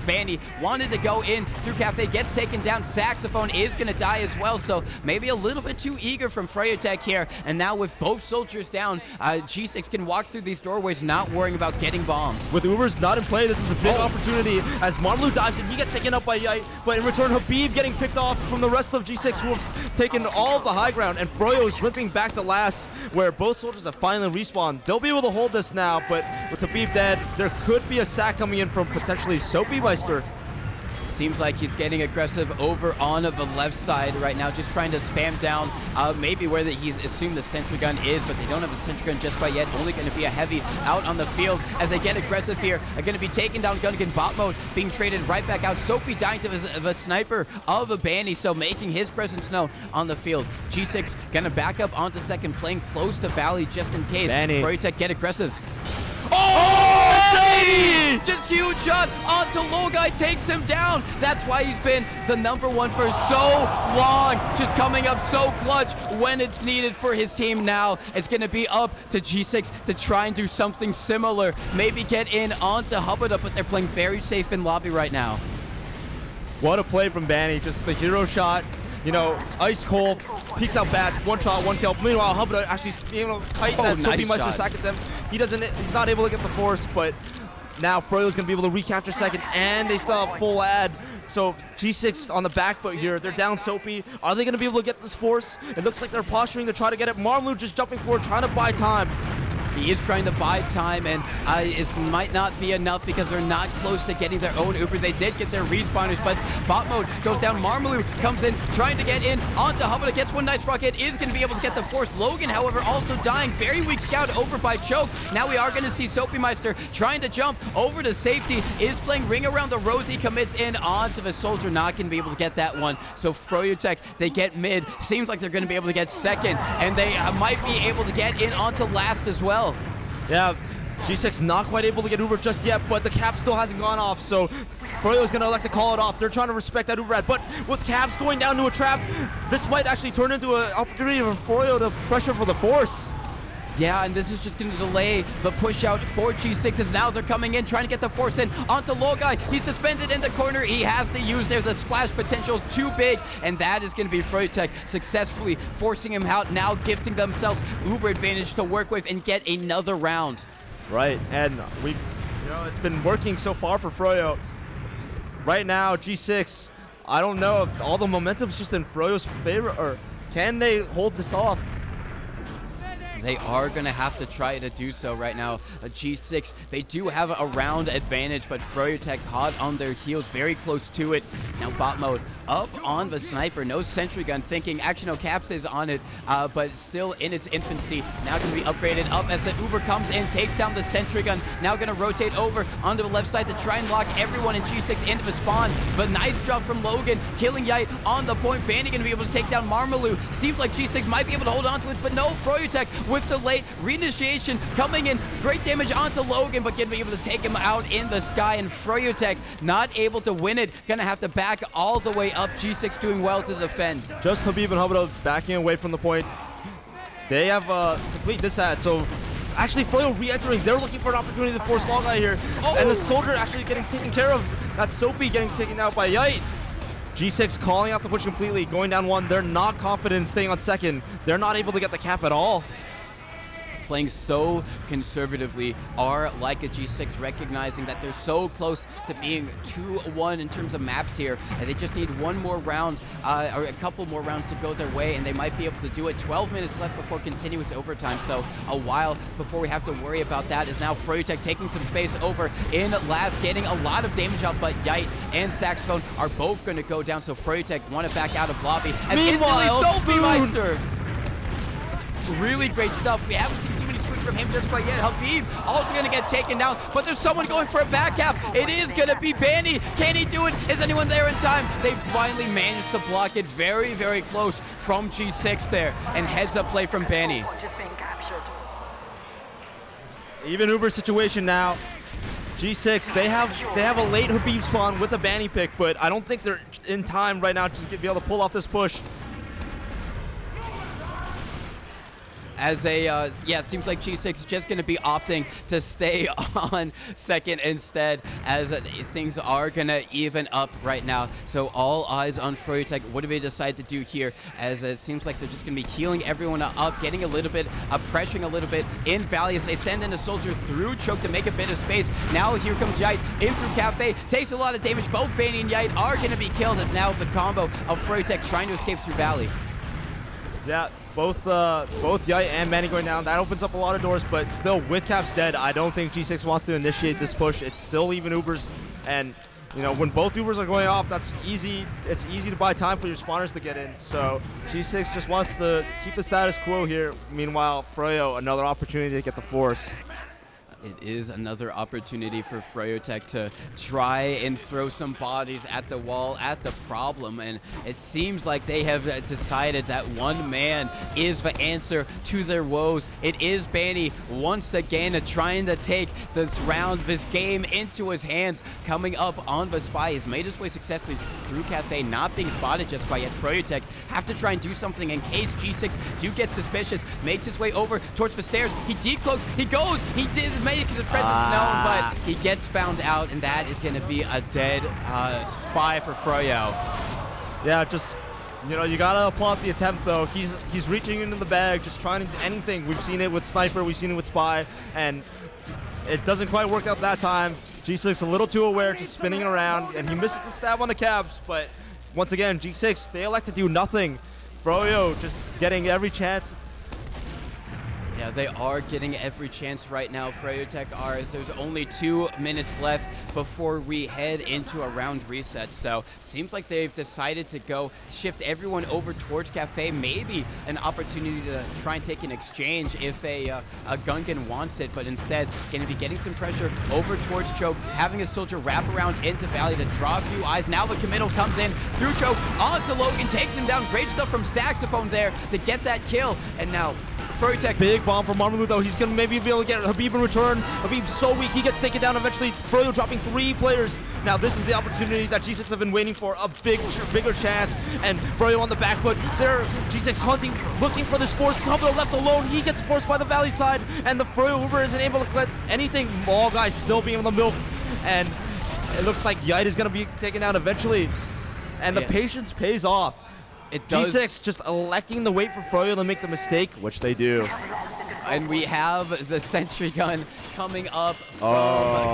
Banny wanted to go in through Cafe, gets taken down. Saxophone is going to die as well, so maybe a little bit too eager from Froyotech here. And now with both soldiers down, G6 can walk through these doorways, not worrying about getting bombed. With Ubers not in play, this is a big opportunity. As Marmaloo dives in, he gets taken up by Yite, but in return, Habib getting picked off from the rest of G6, who have taken all of the high ground, and Froyo is ripping back to last, where both soldiers have finally respawned. They'll be able to hold this now, but with Habib dead, there could be a sack coming in from potentially Soapy Meister. Seems like he's getting aggressive over on the left side right now, just trying to spam down maybe where he's assumed the sentry gun is, but they don't have a sentry gun just quite yet. Only going to be a heavy out on the field as they get aggressive here. Are going to be taking down Gungan. Bot mode being traded right back out. Soapy dying to a sniper of a Banny, so making his presence known on the field. G6 going to back up onto second, playing close to Valley just in case. Froyotech get aggressive. Oh, just huge shot onto Lolgai, takes him down. That's why he's been the #1 for so long, just coming up so clutch when it's needed for his team. Now it's going to be up to G6 to try and do something similar, maybe get in onto Hubba, but they're playing very safe in lobby right now. What a play from Banny, just the hero shot. You know, ice cold, peeks out bats, one shot, one kill. Meanwhile, Hubba actually being able to fight that Soapy Meister sack at them. He's not able to get the force, but now Froyo's gonna be able to recapture second, and they still have full ad. So G6 on the back foot here. They're down Soapy. Are they gonna be able to get this force? It looks like they're posturing to try to get it. Marmaloo just jumping forward, trying to buy time. He is trying to buy time, and it might not be enough because they're not close to getting their own Uber. They did get their respawners, but bot mode goes down. Marmalou comes in, trying to get in onto Hubba, gets one nice rocket, is going to be able to get the force. Logan, however, also dying. Very weak scout over by Choke. Now we are going to see Soapy Meister trying to jump over to safety, is playing ring around the Rosie, commits in onto the soldier, not going to be able to get that one. So Froyotech, they get mid. Seems like they're going to be able to get second, and they might be able to get in onto last as well. Yeah, G6 not quite able to get Uber just yet, but the cap still hasn't gone off, so Froyo is going to elect to call it off. They're trying to respect that Uber ad, but with caps going down to a trap, this might actually turn into an opportunity for Froyo to pressure for the force. Yeah, and this is just going to delay the push out for G6 as now they're coming in, trying to get the force in onto Logai. He's suspended in the corner. He has to use there. The splash potential too big, and that is going to be Froyotech successfully forcing him out, now gifting themselves Uber advantage to work with and get another round. Right, and it's been working so far for Froyo. Right now, G6, I don't know if all the momentum's just in Froyo's favor, or can they hold this off? They are going to have to try to do so right now. G6, they do have a round advantage, but Froyotech hot on their heels, very close to it. Now bot mode up on the sniper, no sentry gun, thinking, actually no, Caps is on it, but still in its infancy. Now going to be upgraded up as the Uber comes in, takes down the sentry gun. Now going to rotate over onto the left side to try and lock everyone in G6 into the spawn. But nice job from Logan, killing Yite on the point. Bandy going to be able to take down Marmalou. Seems like G6 might be able to hold on to it, but no, Froyotech with the late reinitiation coming in. Great damage onto Logan, but going to be able to take him out in the sky, and Froyotech not able to win it. Going to have to back all the way up. G6 doing well to defend. Just Habib and Hubba backing away from the point. They have complete disad, so actually Froyo re-entering. They're looking for an opportunity to force Logai here. Oh. And the soldier actually getting taken care of. That's Sophie getting taken out by Yite. G6 calling out the push completely, going down one. They're not confident in staying on second. They're not able to get the cap at all. Playing so conservatively are like a G6, recognizing that they're so close to being 2-1 in terms of maps here, and they just need one more round, or a couple more rounds to go their way, and they might be able to do it. 12 minutes left before continuous overtime, so a while before we have to worry about that. Is now Froyotech taking some space over in last, getting a lot of damage out, but Yite and Saxophone are both going to go down, so Froyotech want to back out of lobby. And meanwhile, Soapy Meister! Really great stuff. We haven't seen too many screens from him just quite yet. Habib also going to get taken down, but there's someone going for a back cap. It is going to be Bandy. Can he do it? Is anyone there in time? They finally managed to block it very, very close from G6 there. And heads up play from Bandy. Even Uber situation now. G6, they have a late Habib spawn with a Banny pick, but I don't think they're in time right now to be able to pull off this push. As a, seems like G6 is just going to be opting to stay on second instead, as things are going to even up right now. So all eyes on Froyotech. What do they decide to do here? As it seems like they're just going to be healing everyone up, getting a little bit, pressuring a little bit in Valley as they send in a soldier through Choke to make a bit of space. Now here comes Yite in through Cafe, takes a lot of damage. Both Banny and Yite are going to be killed, as now the combo of Froyotech trying to escape through Valley. Yeah, both Yite and Manny going down. That opens up a lot of doors, but still, with Caps dead, I don't think G6 wants to initiate this push. It's still even Ubers, and when both Ubers are going off, that's easy. It's easy to buy time for your spawners to get in. So G6 just wants to keep the status quo here. Meanwhile, Froyo, another opportunity to get the force. It is another opportunity for Froyotech to try and throw some bodies at the wall, at the problem, and it seems like they have decided that one man is the answer to their woes. It is Banny once again trying to take this round, this game into his hands, coming up on the spy. He's made his way successfully through Cafe, not being spotted just quite yet. Froyotech have to try and do something in case G6 do get suspicious, makes his way over towards the stairs. He decloaks, he goes, he did make his presence known, but he gets found out, and that is going to be a dead spy for Froyo. Yeah, just, you got to applaud the attempt, though. He's reaching into the bag, just trying to do anything. We've seen it with Sniper, we've seen it with Spy, and it doesn't quite work out that time. G6 a little too aware, just spinning it around, and he misses the stab on the cabs, but once again, G6, they elect to do nothing. Froyo just getting every chance. Yeah, they are getting every chance right now. Froyotech are, as there's only 2 minutes left before we head into a round reset. So seems like they've decided to go shift everyone over towards Cafe. Maybe an opportunity to try and take an exchange if a Gungan wants it, but instead going to be getting some pressure over towards Choke, having a soldier wrap around into Valley to draw a few eyes. Now the committal comes in through Choke onto Logan, takes him down. Great stuff from Saxophone there to get that kill, and now Froyotech. Big bomb from Marmalou, though. He's going to maybe be able to get Habib in return. Habib's so weak, he gets taken down eventually. Froyo dropping 3 players. Now this is the opportunity that G6 have been waiting for, a bigger chance. And Froyo on the back foot. There, G6 hunting, looking for this force. Tumblr left alone. He gets forced by the Valley side. And the Froyo Uber isn't able to collect anything. Maul guys still being able to milk. And it looks like Yite is going to be taken down eventually. And the patience pays off. It does. G6 just electing to wait for Froyo to make the mistake, which they do. And we have the sentry gun coming up from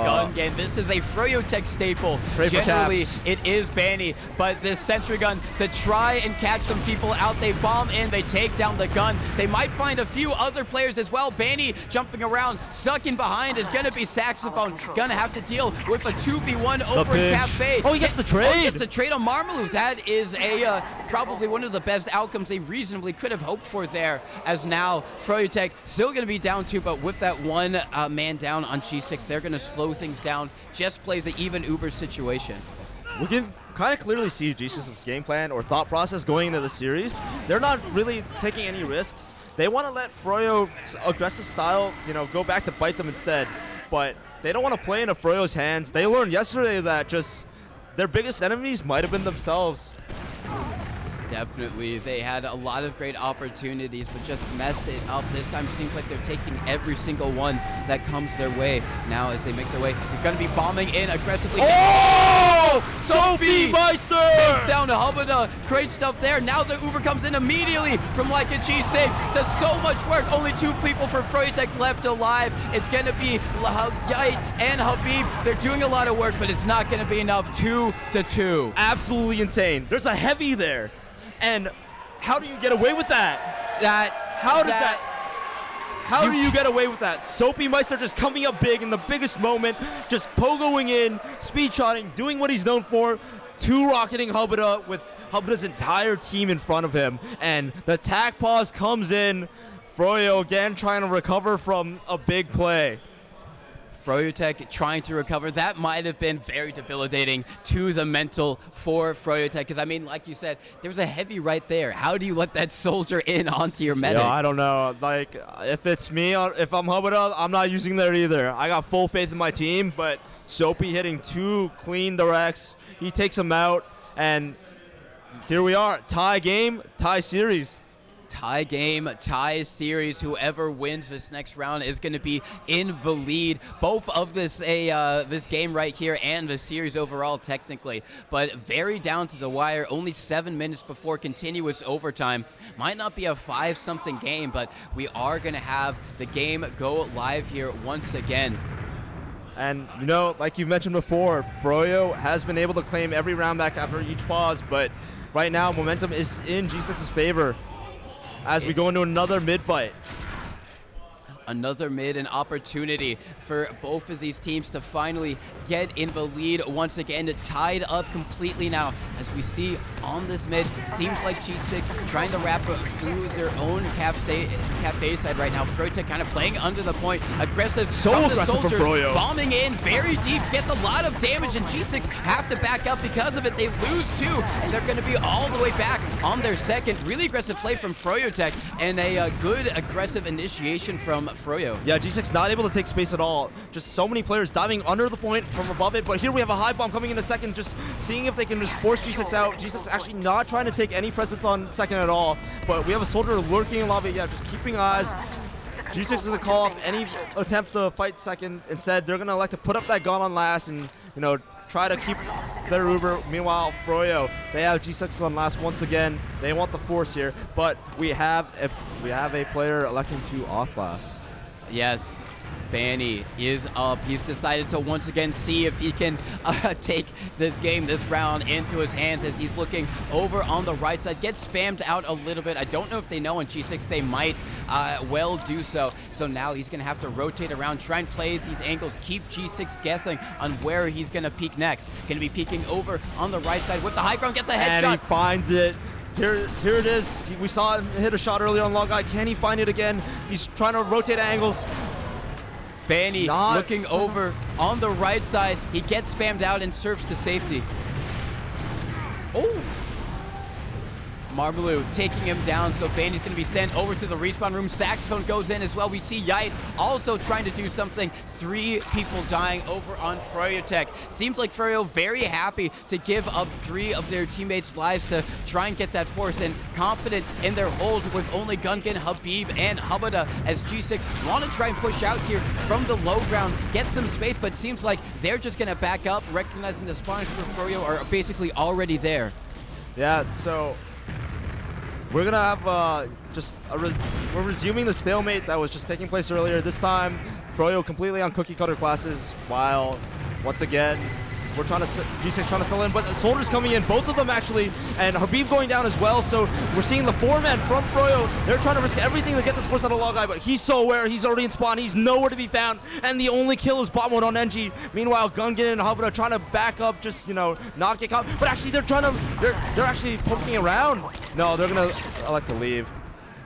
Gun Game. This is a Froyotech staple. Generally, it is Banny, but this sentry gun to try and catch some people out. They bomb in, they take down the gun. They might find a few other players as well. Banny jumping around, stuck in behind is going to be Saxophone. Gonna have to deal with a 2v1 over in Cafe. Oh, he gets the trade. Oh, he gets the trade on Marmalou. That is a probably one of the best outcomes they reasonably could have hoped for there, as now Froyotech still going to be down 2, but with that one man down on G6, they're going to slow things down, just play the even Uber situation. We can kind of clearly see G6's game plan or thought process going into the series. They're not really taking any risks. They want to let Froyo's aggressive style, go back to bite them instead, but they don't want to play into Froyo's hands. They learned yesterday that just their biggest enemies might have been themselves. Definitely. They had a lot of great opportunities, but just messed it up. This time seems like they're taking every single one that comes their way. Now as they make their way, they're going to be bombing in aggressively. Oh! Soapy Meister! Takes down to Hubada. Great stuff there. Now the Uber comes in immediately from like a G6. Does so much work. Only 2 people for Froyotech left alive. It's going to be Yite and Habib. They're doing a lot of work, but it's not going to be enough. 2-2. Absolutely insane. There's a heavy there. And how do you get away with that? How do you get away with that? Soapy Meister just coming up big in the biggest moment, just pogoing in, speed shotting, doing what he's known for, 2-rocketing Hubada with Hubada's entire team in front of him. And the tac pause comes in. Froyo again trying to recover from a big play. Froyotech trying to recover. That might have been very debilitating to the mental for Froyotech, because I mean, like you said, there's a heavy right there. How do you let that soldier in onto your medic? Yeah, I don't know. Like, if it's me, if I'm Hubada, I'm not using that either. I got full faith in my team, but Soapy hitting 2 clean directs. He takes him out, and here we are. Tie game, tie series. Tie game, tie series. Whoever wins this next round is going to be in the lead. Both of this game right here and the series overall, technically. But very down to the wire. Only 7 minutes before continuous overtime. Might not be a 5-something game, but we are going to have the game go live here once again. And, like you've mentioned before, Froyo has been able to claim every round back after each pause, but right now momentum is in G6's favor as we go into another mid-fight. Another mid, an opportunity for both of these teams to finally get in the lead once again, tied up completely now. As we see on this mid, seems like G6 trying to wrap up through their own cafe side right now. Froyotech kind of playing under the point, aggressive. So from aggressive the soldiers, from Froyo. bombing in very deep, gets a lot of damage, and G6 have to back up because of it. They lose 2, and they're going to be all the way back on their second. Really aggressive play from Froyotech, and a good aggressive initiation from Froyo. Yeah, G6 not able to take space at all. Just so many players diving under the point from above it. But here we have a high bomb coming in a second, just seeing if they can just force G6 out. G6 actually not trying to take any presence on second at all. But we have a soldier lurking in lobby. Yeah, just keeping eyes. G6 is going to call off any attempt to fight second. Instead, they're going to elect to put up that gun on last and, try to keep their Uber. Meanwhile, Froyo, they have G6 on last once again. They want the force here, but we have a player electing to off class. Yes, Banny is up. He's decided to once again see if he can take this game, this round, into his hands as he's looking over on the right side. Gets spammed out a little bit. I don't know if they know on G6 they might well do so. So now he's going to have to rotate around, try and play these angles, keep G6 guessing on where he's going to peek next. Going to be peeking over on the right side with the high ground, gets a headshot. And he finds it. Here it is. We saw him hit a shot earlier on Long Guy. Can he find it again? He's trying to rotate angles. Banny looking over on the right side. He gets spammed out and serves to safety. Oh! Marmalou taking him down, so Banny's going to be sent over to the respawn room. Saxophone goes in as well. We see Yite also trying to do something. 3 people dying over on Froyotech. Seems like Froyo very happy to give up 3 of their teammates' lives to try and get that force, and confident in their holds with only Gungan, Habib, and Habada as G6 want to try and push out here from the low ground, get some space, but seems like they're just going to back up, recognizing the spawners for Froyo are basically already there. Yeah, so we're gonna have we're resuming the stalemate that was just taking place earlier. This time, Froyo completely on cookie cutter classes, while once again we're trying to G6 trying to settle in, but Soldiers coming in, both of them actually, and Habib going down as well. So we're seeing the 4-man from Froyo. They're trying to risk everything to get this force out of Long Guy, but he's so aware. He's already in spawn. He's nowhere to be found, and the only kill is bot mode on NG. Meanwhile, Gungan and Habada trying to back up, just not get caught. But actually, they're actually poking around. No, they're gonna elect to leave.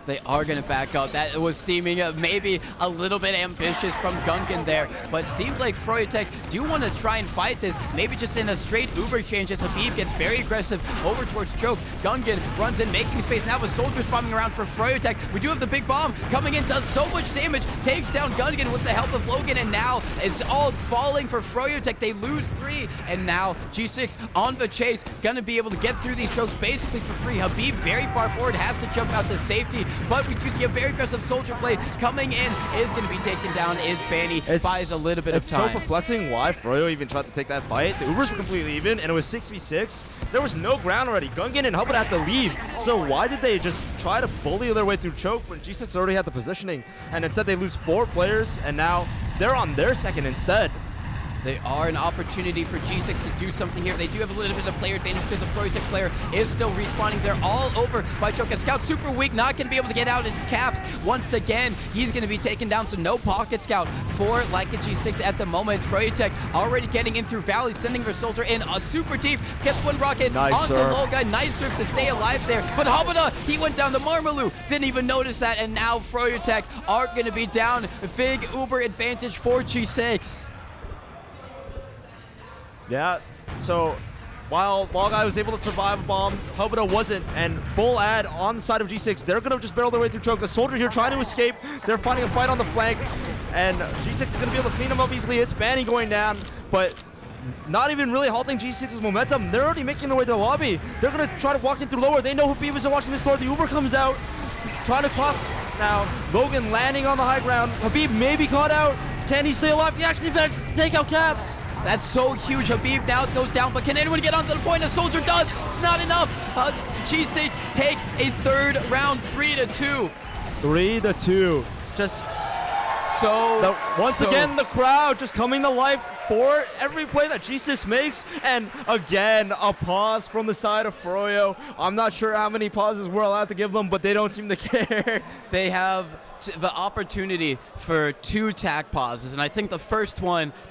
They are going to back up. That was seeming maybe a little bit ambitious from Gungan there, but seems like Froyotech do want to try and fight this, maybe just in a straight Uber exchange as Habib gets very aggressive over towards Choke. Gungan runs in, making space now with Soldiers bombing around for Froyotech. We do have the big bomb coming in, does so much damage, takes down Gungan with the help of Logan, and now it's all falling for Froyotech. They lose 3, and now G6 on the chase, going to be able to get through these chokes basically for free. Habib very far forward, has to jump out to safety, but we do see a very aggressive soldier play coming in. Is going to be taken down. Is Banny, buys a little bit of time. It's so perplexing why Froyo even tried to take that fight. The Ubers were completely even, and it was 6v6. There was no ground already. Gungan and Hubbard had to leave. So why did they just try to bully their way through choke when G6 already had the positioning? And instead they lose 4 players, and now they're on their second instead. They are an opportunity for G6 to do something here. They do have a little bit of player advantage because the Froyotech player is still respawning. They're all over by Choke. Scout super weak, not going to be able to get out. It's Caps once again. He's going to be taken down, so no pocket scout for Leica G6 at the moment. Froyotech already getting in through Valley, sending her soldier in super deep. Gets one rocket onto Lolga. Nice serve to stay alive there. But Habada, he went down to Marmalou. Didn't even notice that, and now Froyotech are going to be down. Big Uber advantage for G6. Yeah, so while Logeye was able to survive a bomb, Hobita wasn't, and full ad on the side of G6. They're going to just barrel their way through choke. The soldier here trying to escape. They're finding a fight on the flank, and G6 is going to be able to clean them up easily. It's Banny going down, but not even really halting G6's momentum. They're already making their way to the lobby. They're going to try to walk in through lower. They know Habib isn't watching this door. The Uber comes out, trying to cross now. Logan landing on the high ground. Habib may be caught out. Can he stay alive? He actually manages to take out Caps. That's so huge. Habib now goes down, but can anyone get onto the point? A soldier does. It's not enough. G6 take a third round, 3-2. 3-2. Just so. Once again, the crowd just coming to life for every play that G6 makes. And again, a pause from the side of Froyo. I'm not sure how many pauses we're allowed to give them, but they don't seem to care. They have the opportunity for 2 tech pauses, and I think the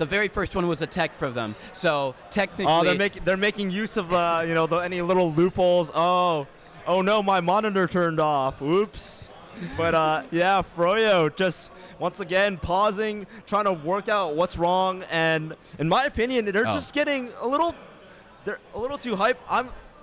very first one was a tech for them. So technically, they're making use of any little loopholes. Oh no, my monitor turned off. Oops. But yeah, Froyo just once again pausing, trying to work out what's wrong, and in my opinion, they're just getting a little too hype.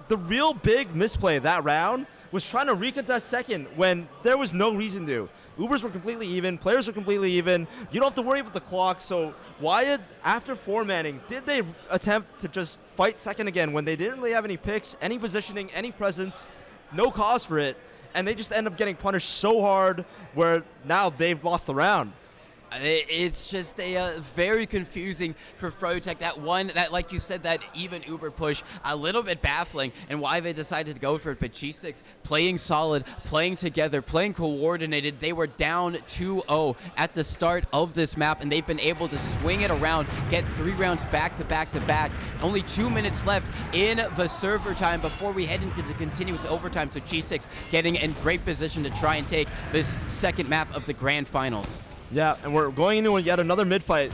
The real big misplay that round was trying to recontest second when there was no reason to. Ubers were completely even, players were completely even. You don't have to worry about the clock. So why after 4-manning, did they attempt to just fight second again when they didn't really have any picks, any positioning, any presence, no cause for it, and they just end up getting punished so hard where now they've lost the round. It's just a very confusing for Froyotech. That like you said, that even Uber push, a little bit baffling, and why they decided to go for it. But G6 playing solid, playing together, playing coordinated. They were down 2-0 at the start of this map, and they've been able to swing it around, get 3 rounds back to back to back. Only 2 minutes left in the server time before we head into the continuous overtime. So G6 getting in great position to try and take this second map of the grand finals. Yeah, and we're going into yet another mid fight.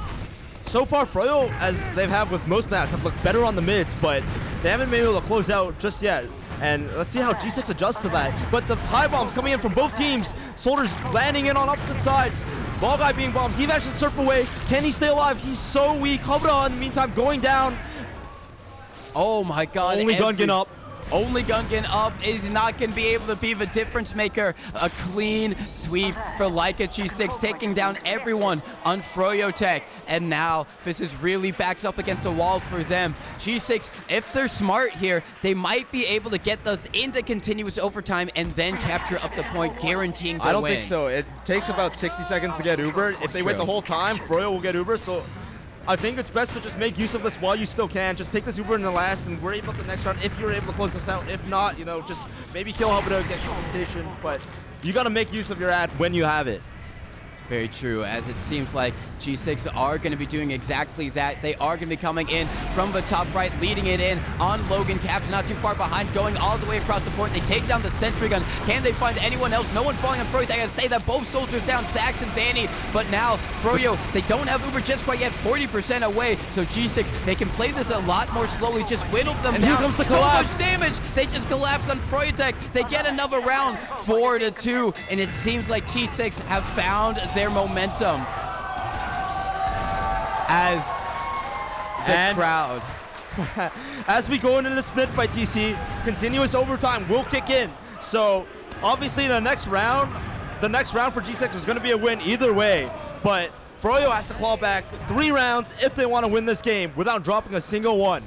So far, Froyo, as they've had with most maps, have looked better on the mids, but they haven't been able to close out just yet. And let's see how G6 adjusts to that. But the high bombs coming in from both teams. Soldiers landing in on opposite sides. Ball guy being bombed. He managed to surf away. Can he stay alive? He's so weak. Hobra, in the meantime, going down. Oh my god. Only Gungan up. Only Gungan up is not going to be able to be the difference maker. A clean sweep for Leica G6, taking down everyone on Froyotech. And now this is really backs up against a wall for them. G6, if they're smart here, they might be able to get us into continuous overtime and then capture up the point, guaranteeing the win. I don't think so. It takes about 60 seconds to get Uber. If they wait the whole time, Froyo will get Uber. So I think it's best to just make use of this while you still can. Just take this Uber in the last and worry about the next round if you're able to close this out. If not, you know, just maybe kill Hobuto, get compensation. But you got to make use of your ad when you have it. It's very true, as it seems like G6 are going to be doing exactly that. They are going to be coming in from the top right, leading it in on Logan. Caps not too far behind, going all the way across the point. They take down the sentry gun. Can they find anyone else? No one falling on Froyo. I gotta say that both soldiers down, Sax and Vanny. But now, Froyo, they don't have Uber just quite yet, 40% away. So G6, they can play this a lot more slowly, just whittle them and down. Here comes the so collapse. much damage. They just collapse on Froyotech. They get another round, 4-2. And it seems like G6 have found their momentum as the crowd. As we go into this mid fight, TC, continuous overtime will kick in. So obviously the next round for G6 is going to be a win either way. But Froyo has to claw back 3 rounds if they want to win this game without dropping a single one.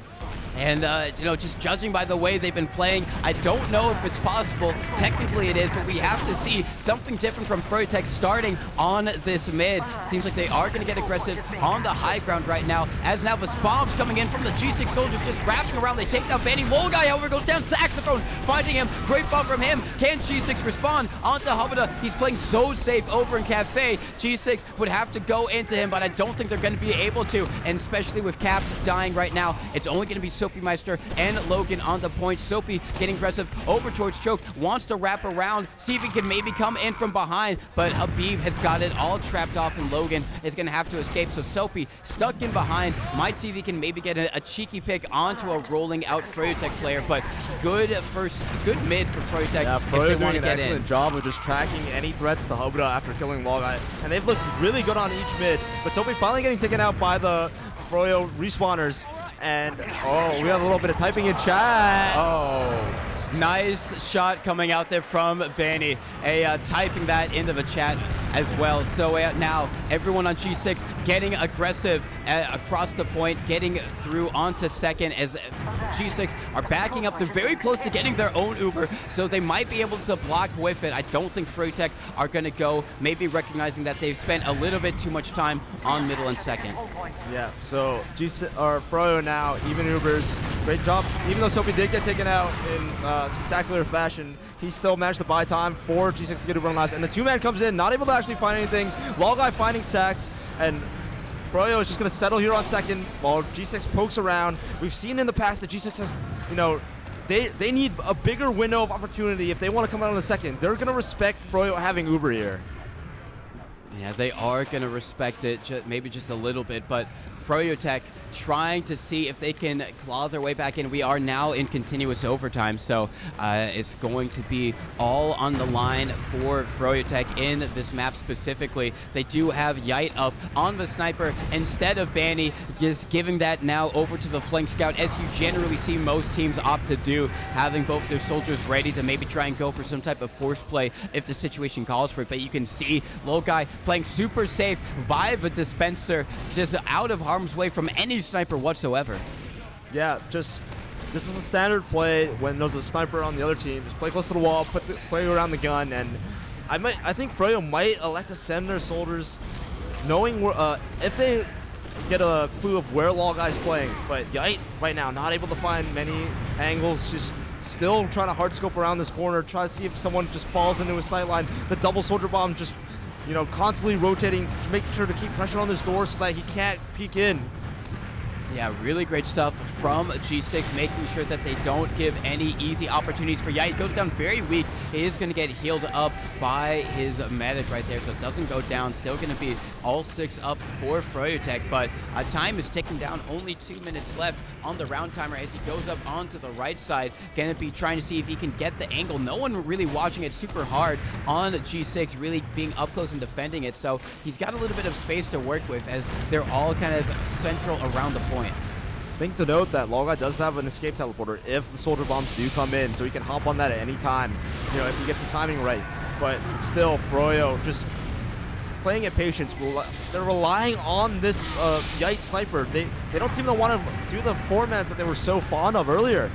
And, you know, just judging by the way they've been playing, I don't know if it's possible. Technically it is, but we have to see something different from Froyotech starting on this mid. Seems like they are going to get aggressive on the high ground right now, as now the bombs coming in from the G6 soldiers just wrapping around. They take down Vanny. Low guy, however, goes down. Saxophone finding him. Great bomb from him. Can G6 respond onto Hobuto? He's playing so safe over in Cafe. G6 would have to go into him, but I don't think they're going to be able to, and especially with Caps dying right now, it's only going to be Soapy Meister and Logan on the point. Soapy getting aggressive over towards Choke, wants to wrap around, see if he can maybe come in from behind, but Habib has got it all trapped off, and Logan is going to have to escape. So Soapy stuck in behind, might see if he can maybe get a cheeky pick onto a rolling out Froyotech player, but good mid for Froyotech. Yeah, if Froyo they doing want to an get excellent in. job of just tracking any threats to Hobuto after killing Logai, and they've looked really good on each mid. But Soapy finally getting taken out by the Froyo respawners. And, oh, we have a little bit of typing in chat. Oh, nice shot coming out there from Vanny. Typing that into the chat as well. So now everyone on G6 getting aggressive across the point, getting through onto second, as G6 are backing up. They're very close to getting their own Uber, so they might be able to block with it. I don't think Froyotech are going to go, maybe recognizing that they've spent a little bit too much time on middle and second. Yeah, so Froyo now, even Ubers. Great job. Even though Soapy did get taken out in spectacular fashion, he still managed to buy time for G6 to get Uber on last. And the 2-man comes in, not able to actually find anything. Guy finding Sax, and Froyo is just going to settle here on second while G6 pokes around. We've seen in the past that G6 has, you know, they need a bigger window of opportunity if they want to come out on the second. They're going to respect Froyo having Uber here. Yeah, they are going to respect it, maybe just a little bit, but Froyotech trying to see if they can claw their way back in. We are now in continuous overtime, so it's going to be all on the line for Froyotech in this map specifically. They do have Yite up on the sniper instead of Banny, just giving that now over to the flank scout, as you generally see most teams opt to do, having both their soldiers ready to maybe try and go for some type of force play if the situation calls for it. But you can see Lokai playing super safe by the dispenser, just out of harm's way from any sniper whatsoever. Yeah, just this is a standard play when there's a sniper on the other team. Just play close to the wall, play around the gun, and I think Froyo might elect to send their soldiers knowing if they get a clue of where Logey's playing, but Yite right now not able to find many angles, just still trying to hard scope around this corner, try to see if someone just falls into his sight line. The double soldier bomb just, you know, constantly rotating, making sure to keep pressure on this door so that he can't peek in. Yeah, really great stuff from G6, making sure that they don't give any easy opportunities for Yite. Goes down very weak. He is going to get healed up by his medic right there, so it doesn't go down. Still going to be all 6 up for Froyotech, but time is ticking down. Only 2 minutes left on the round timer as he goes up onto the right side. Going to be trying to see if he can get the angle. No one really watching it super hard on G6, really being up close and defending it, so he's got a little bit of space to work with as they're all kind of central around the point. Thing to note that Logey does have an escape teleporter if the soldier bombs do come in, so he can hop on that at any time, you know, if he gets the timing right. But still, Froyo just playing it patience. They're relying on this Yite sniper. They don't seem to want to do the formats that they were so fond of earlier.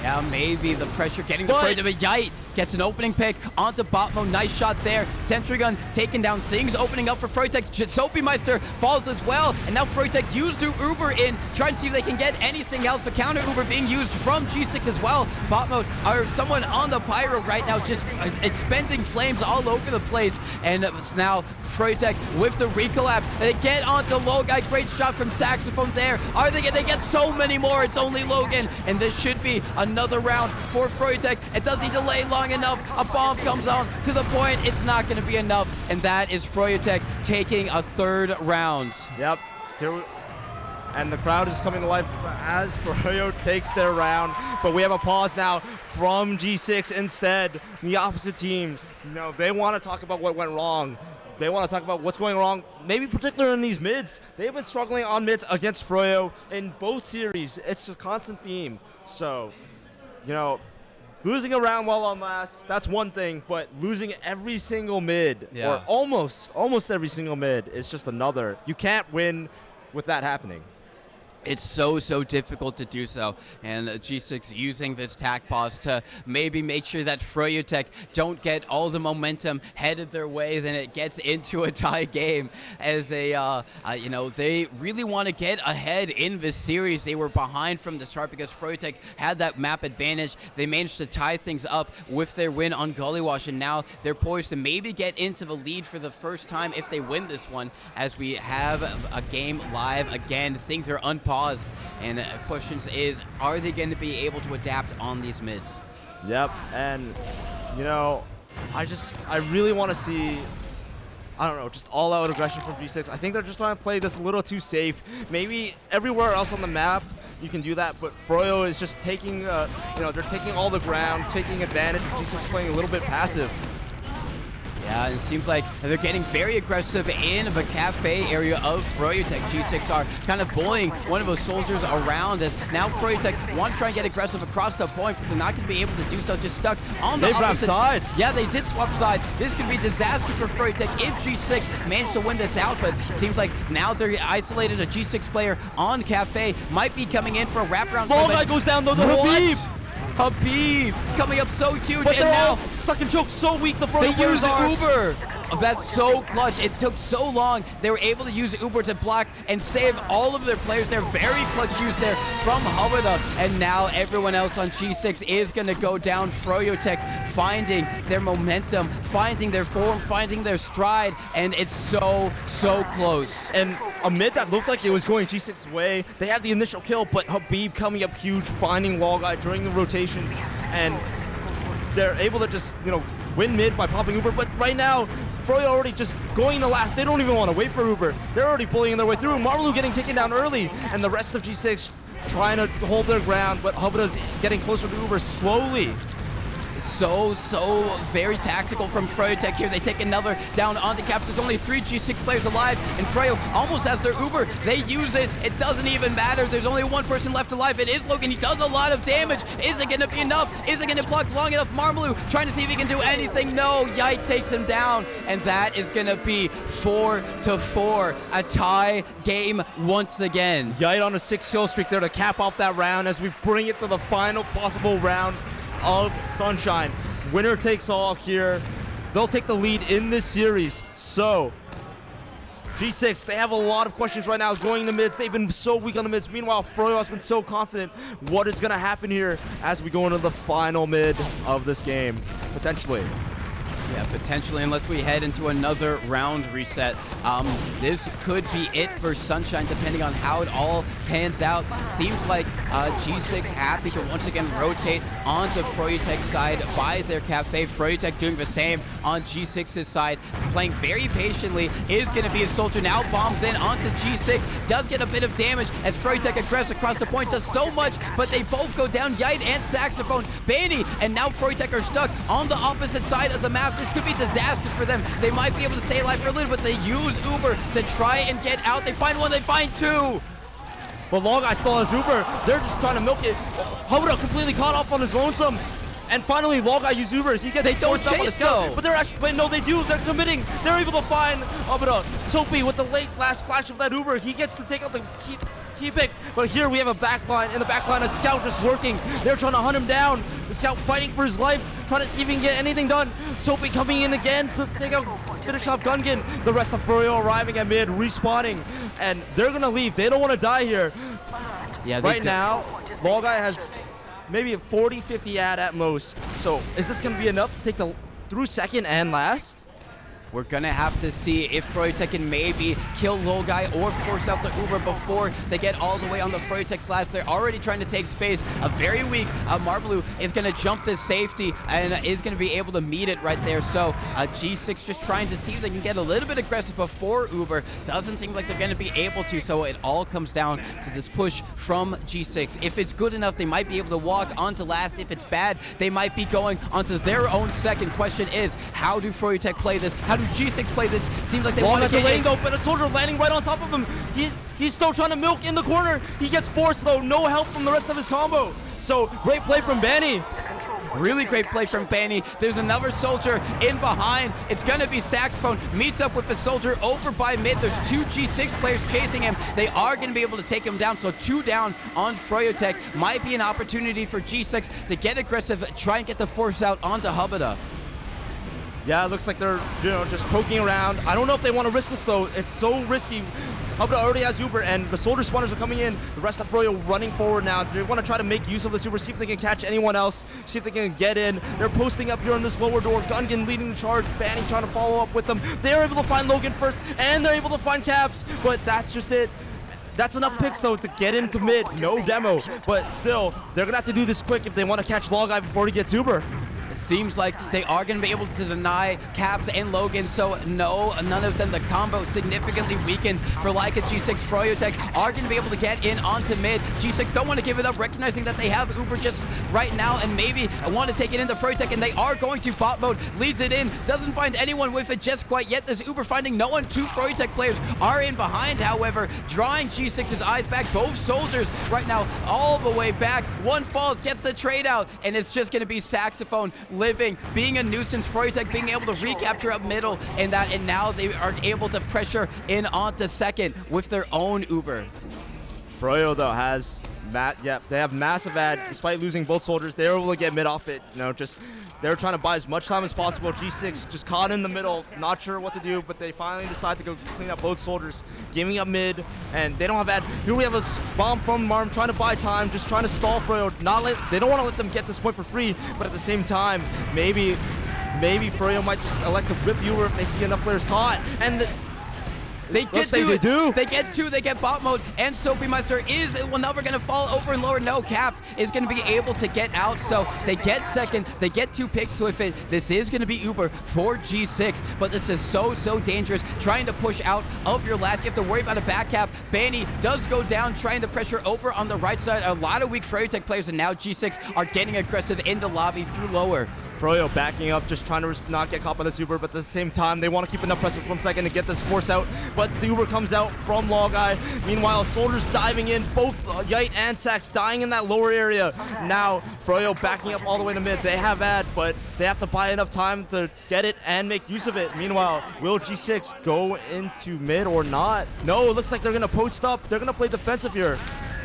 Yeah, maybe the pressure getting the freight of a Yite. Gets an opening pick onto Botmo. Nice shot there. Sentry gun taking down things, opening up for Froyotech. Soapy Meister falls as well. And now Froyotech used their Uber in, trying to see if they can get anything else. But counter Uber being used from G6 as well. Botmo, or someone on the Pyro right now, just expending flames all over the place. And now Froyotech with the recollapse. They get onto Logey. Great shot from Saxophone there. Are they get so many more? It's only Logan. And this should be another round for Froyotech. It doesn't delay long enough. A bomb comes on to the point. It's not going to be enough. And that is Froyotech taking a 3rd round. Yep. And the crowd is coming to life as Froyo takes their round. But we have a pause now from G6 instead. The opposite team, you know, they want to talk about what went wrong. They want to talk about what's going wrong, maybe particularly in these mids. They've been struggling on mids against Froyo in both series. It's a constant theme. So, you know, losing a round while on last, that's one thing, but losing every single mid, or almost every single mid, is just another. You can't win with that happening. It's so difficult to do so, and G6 using this tac pause to maybe make sure that Froyotech don't get all the momentum headed their ways and it gets into a tie game as a, you know, they really want to get ahead in this series. They were behind from the start because Froyotech had that map advantage. They managed to tie things up with their win on Gullywash, and now they're poised to maybe get into the lead for the first time if they win this one, as we have a game live again. Things are unpaused, and the questions is, are they going to be able to adapt on these mids? Yep, and you know, I really want to see, I don't know, just all-out aggression from G6. I think they're just trying to play this a little too safe. Maybe everywhere else on the map you can do that, but Froyo is just taking, you know, they're taking all the ground, taking advantage. G6 playing a little bit passive. Yeah, it seems like they're getting very aggressive in the cafe area of Froyotech. G6 are kind of bullying one of those soldiers around as now Froyotech want to try and get aggressive across the point, but they're not going to be able to do so, just stuck on the opposite sides. Yeah, they did swap sides. This could be disaster for Froyotech if G6 managed to win this out, but it seems like now they're isolated. A G6 player on cafe might be coming in for a wraparound. Logey goes down though, the Habib! Habib coming up so huge, but and they're now all stuck and choked so weak. The Froyo they use are. Uber. That's so clutch. It took so long. They were able to use Uber to block and save all of their players. They're very clutch use there from Havada. And now everyone else on G6 is going to go down. Froyotech finding their momentum, finding their form, finding their stride. And it's so close. And a mid that looked like it was going G6's way. They had the initial kill, but Habib coming up huge, finding Logey during the rotations. And they're able to just, you know, win mid by popping Uber. But right now, Froyo already just going the last. They don't even want to wait for Uber. They're already bullying their way through. Marlu getting taken down early, and the rest of G6 trying to hold their ground, but Havada's getting closer to Uber slowly. So very tactical from Froyotech here. They take another down onto Cap. There's only 3 G6 players alive, and Froyo almost has their Uber. They use it. It doesn't even matter. There's only one person left alive. It is Logan. He does a lot of damage. Is it going to be enough? Is it going to block long enough? Marmalu trying to see if he can do anything. No, Yite takes him down, and that is going to be 4-4. A tie game once again. Yite on a 6-kill streak there to cap off that round as we bring it to the final possible round of Sunshine. Winner takes all here. They'll take the lead in this series. So G6, they have a lot of questions right now going to mids. They've been so weak on the mids. Meanwhile, Froyo has been so confident. What is going to happen here as we go into the final mid of this game? Potentially. Yeah, potentially, unless we head into another round reset. This could be it for Sunshine, depending on how it all pans out. Seems like G6 happy to once again rotate onto Froyotech's side by their cafe. Froyotech doing the same on G6's side, playing very patiently. Is going to be a soldier now, bombs in onto G6, does get a bit of damage as Froyotech aggressive across the point, does so much, but they both go down, Yite and Saxophone. Bainey and now Froyotech are stuck on the opposite side of the map. This could be disastrous for them. They might be able to stay alive for a little, but they use Uber to try and get out. They find one, they find two. But Long Guy still has Uber. They're just trying to milk it. Hoda completely caught off on his lonesome. And finally, Long Guy uses Uber. He gets they don't forced up on the chase scout. though. But they're actually, wait, no, they do. They're committing. They're able to find Hoda. Soapy with the last flash of that Uber. He gets to take out the key pick. But here we have a backline. In the backline, a scout just working. They're trying to hunt him down. The scout fighting for his life, trying to see if he can get anything done. Soapy coming in again to take out, finish off Gungan. The rest of Froyo arriving at mid, respawning. And they're going to leave. They don't want to die here. Yeah, right now, Long Guy has maybe a 40-50 ad at most. So is this going to be enough to take the through second and last? We're going to have to see if Froyotech can maybe kill Lolgai or force out the Uber before they get all the way on the Froyotech slash. They're already trying to take space. A very weak Marbleu is going to jump to safety and is going to be able to meet it right there. So G6 just trying to see if they can get a little bit aggressive before Uber. Doesn't seem like they're going to be able to, so it all comes down to this push from G6. If it's good enough, they might be able to walk onto last. If it's bad, they might be going onto their own second. Question is, how do Froyotech play this? How do G6 play this? Seems like they want to get get lane though, but a soldier landing right on top of him. He's still trying to milk in the corner. He gets forced though, no help from the rest of his combo. So great play from Banny. Really great play from Banny. There's another soldier in behind. It's gonna be Saxophone. Meets up with the soldier over by mid. There's two G6 players chasing him. They are gonna be able to take him down. So 2 down on Froyotech. Might be an opportunity for G6 to get aggressive, try and get the force out onto Hubada. Yeah, it looks like they're just poking around. I don't know if they want to risk this though. It's so risky. Hubda already has Uber and the soldier spawners are coming in. The rest of Froyo running forward now. They want to try to make use of this Uber, see if they can catch anyone else, see if they can get in. They're posting up here on this lower door. Gungan leading the charge, Banning trying to follow up with them. They're able to find Logan first and they're able to find Caps, but that's just it. That's enough picks though to get into mid. No demo, but still, they're gonna have to do this quick if they want to catch Logeye before he gets Uber. It seems like they are going to be able to deny Caps and Logan, so no, none of them. The combo significantly weakened for Leica. G6 Froyotech are going to be able to get in onto mid. G6 don't want to give it up, recognizing that they have Uber just right now and maybe want to take it into Froyotech, and they are going to bot mode. Leads it in, doesn't find anyone with it just quite yet. This Uber finding no one. 2 Froyotech players are in behind, however, drawing G6's eyes back. Both soldiers right now all the way back. One falls, gets the trade out, and it's just going to be Saxophone living, being a nuisance. Froyotech being able to recapture up middle and now they are able to pressure in onto second with their own Uber. Froyo though has they have massive ad despite losing both soldiers. They're able to get mid off it. They're trying to buy as much time as possible. G6 just caught in the middle, not sure what to do, but they finally decide to go clean up both soldiers, giving up mid, and they don't have ad. Here we have a bomb from Marm trying to buy time, just trying to stall Froyo. They don't want to let them get this point for free, but at the same time, maybe Froyo might just elect to rip viewer if they see enough players caught. And they get two, they get bot mode, and Soapy Meister is never going to fall over and lower. No, Caps is going to be able to get out, so they get second, they get 2 picks with it. This is going to be Uber for G6, but this is so dangerous. Trying to push out of your last, you have to worry about a back cap. Banny does go down, trying to pressure over on the right side. A lot of weak Froyotech players, and now G6 are getting aggressive into lobby through lower. Froyo backing up, just trying to not get caught by this Uber, but at the same time, they want to keep enough presence 1 second to get this force out, but the Uber comes out from Logeye. Meanwhile, soldiers diving in, both Yite and Sax dying in that lower area. Now, Froyo backing up all the way to mid. They have ad, but they have to buy enough time to get it and make use of it. Meanwhile, will G6 go into mid or not? No, it looks like they're going to post up. They're going to play defensive here.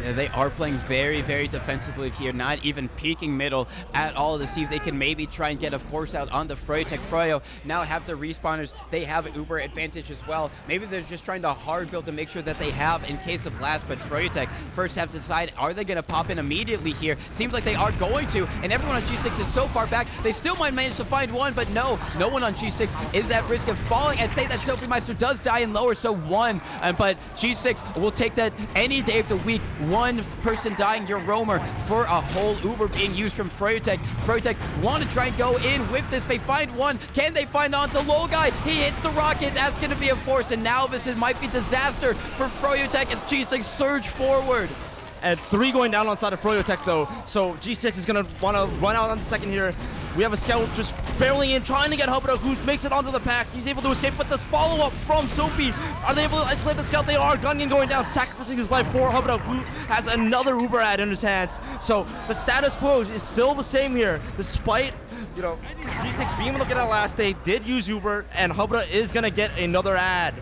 Yeah, they are playing very, very defensively here, not even peeking middle at all to see if they can maybe try and get a force out on the Froyotech. Froyo now have the respawners. They have Uber advantage as well. Maybe they're just trying to hard build to make sure that they have in case of last, but Froyotech first have to decide, are they going to pop in immediately here? Seems like they are going to, and everyone on G6 is so far back. They still might manage to find one, but no one on G6 is at risk of falling. I say that Soapy Meister does die in lower, so one, but G6 will take that any day of the week. One person dying, your roamer, for a whole Uber being used from Froyotech. Froyotech want to try and go in with this. They find one. Can they find onto Logai? He hits the rocket. That's going to be a force, and now this might be disaster for Froyotech as G6 surge forward. And 3 going down on side of Froyotech though, so G6 is going to want to run out on the second here. We have a scout just barreling in, trying to get Hubba, who makes it onto the pack. He's able to escape, but this follow-up from Soapy. Are they able to isolate the scout? They are. Gunyan going down, sacrificing his life for Hubba, who has another Uber ad in his hands. So the status quo is still the same here, despite, you know, G6 being able to get out last. They did use Uber, and Hubba is going to get another ad.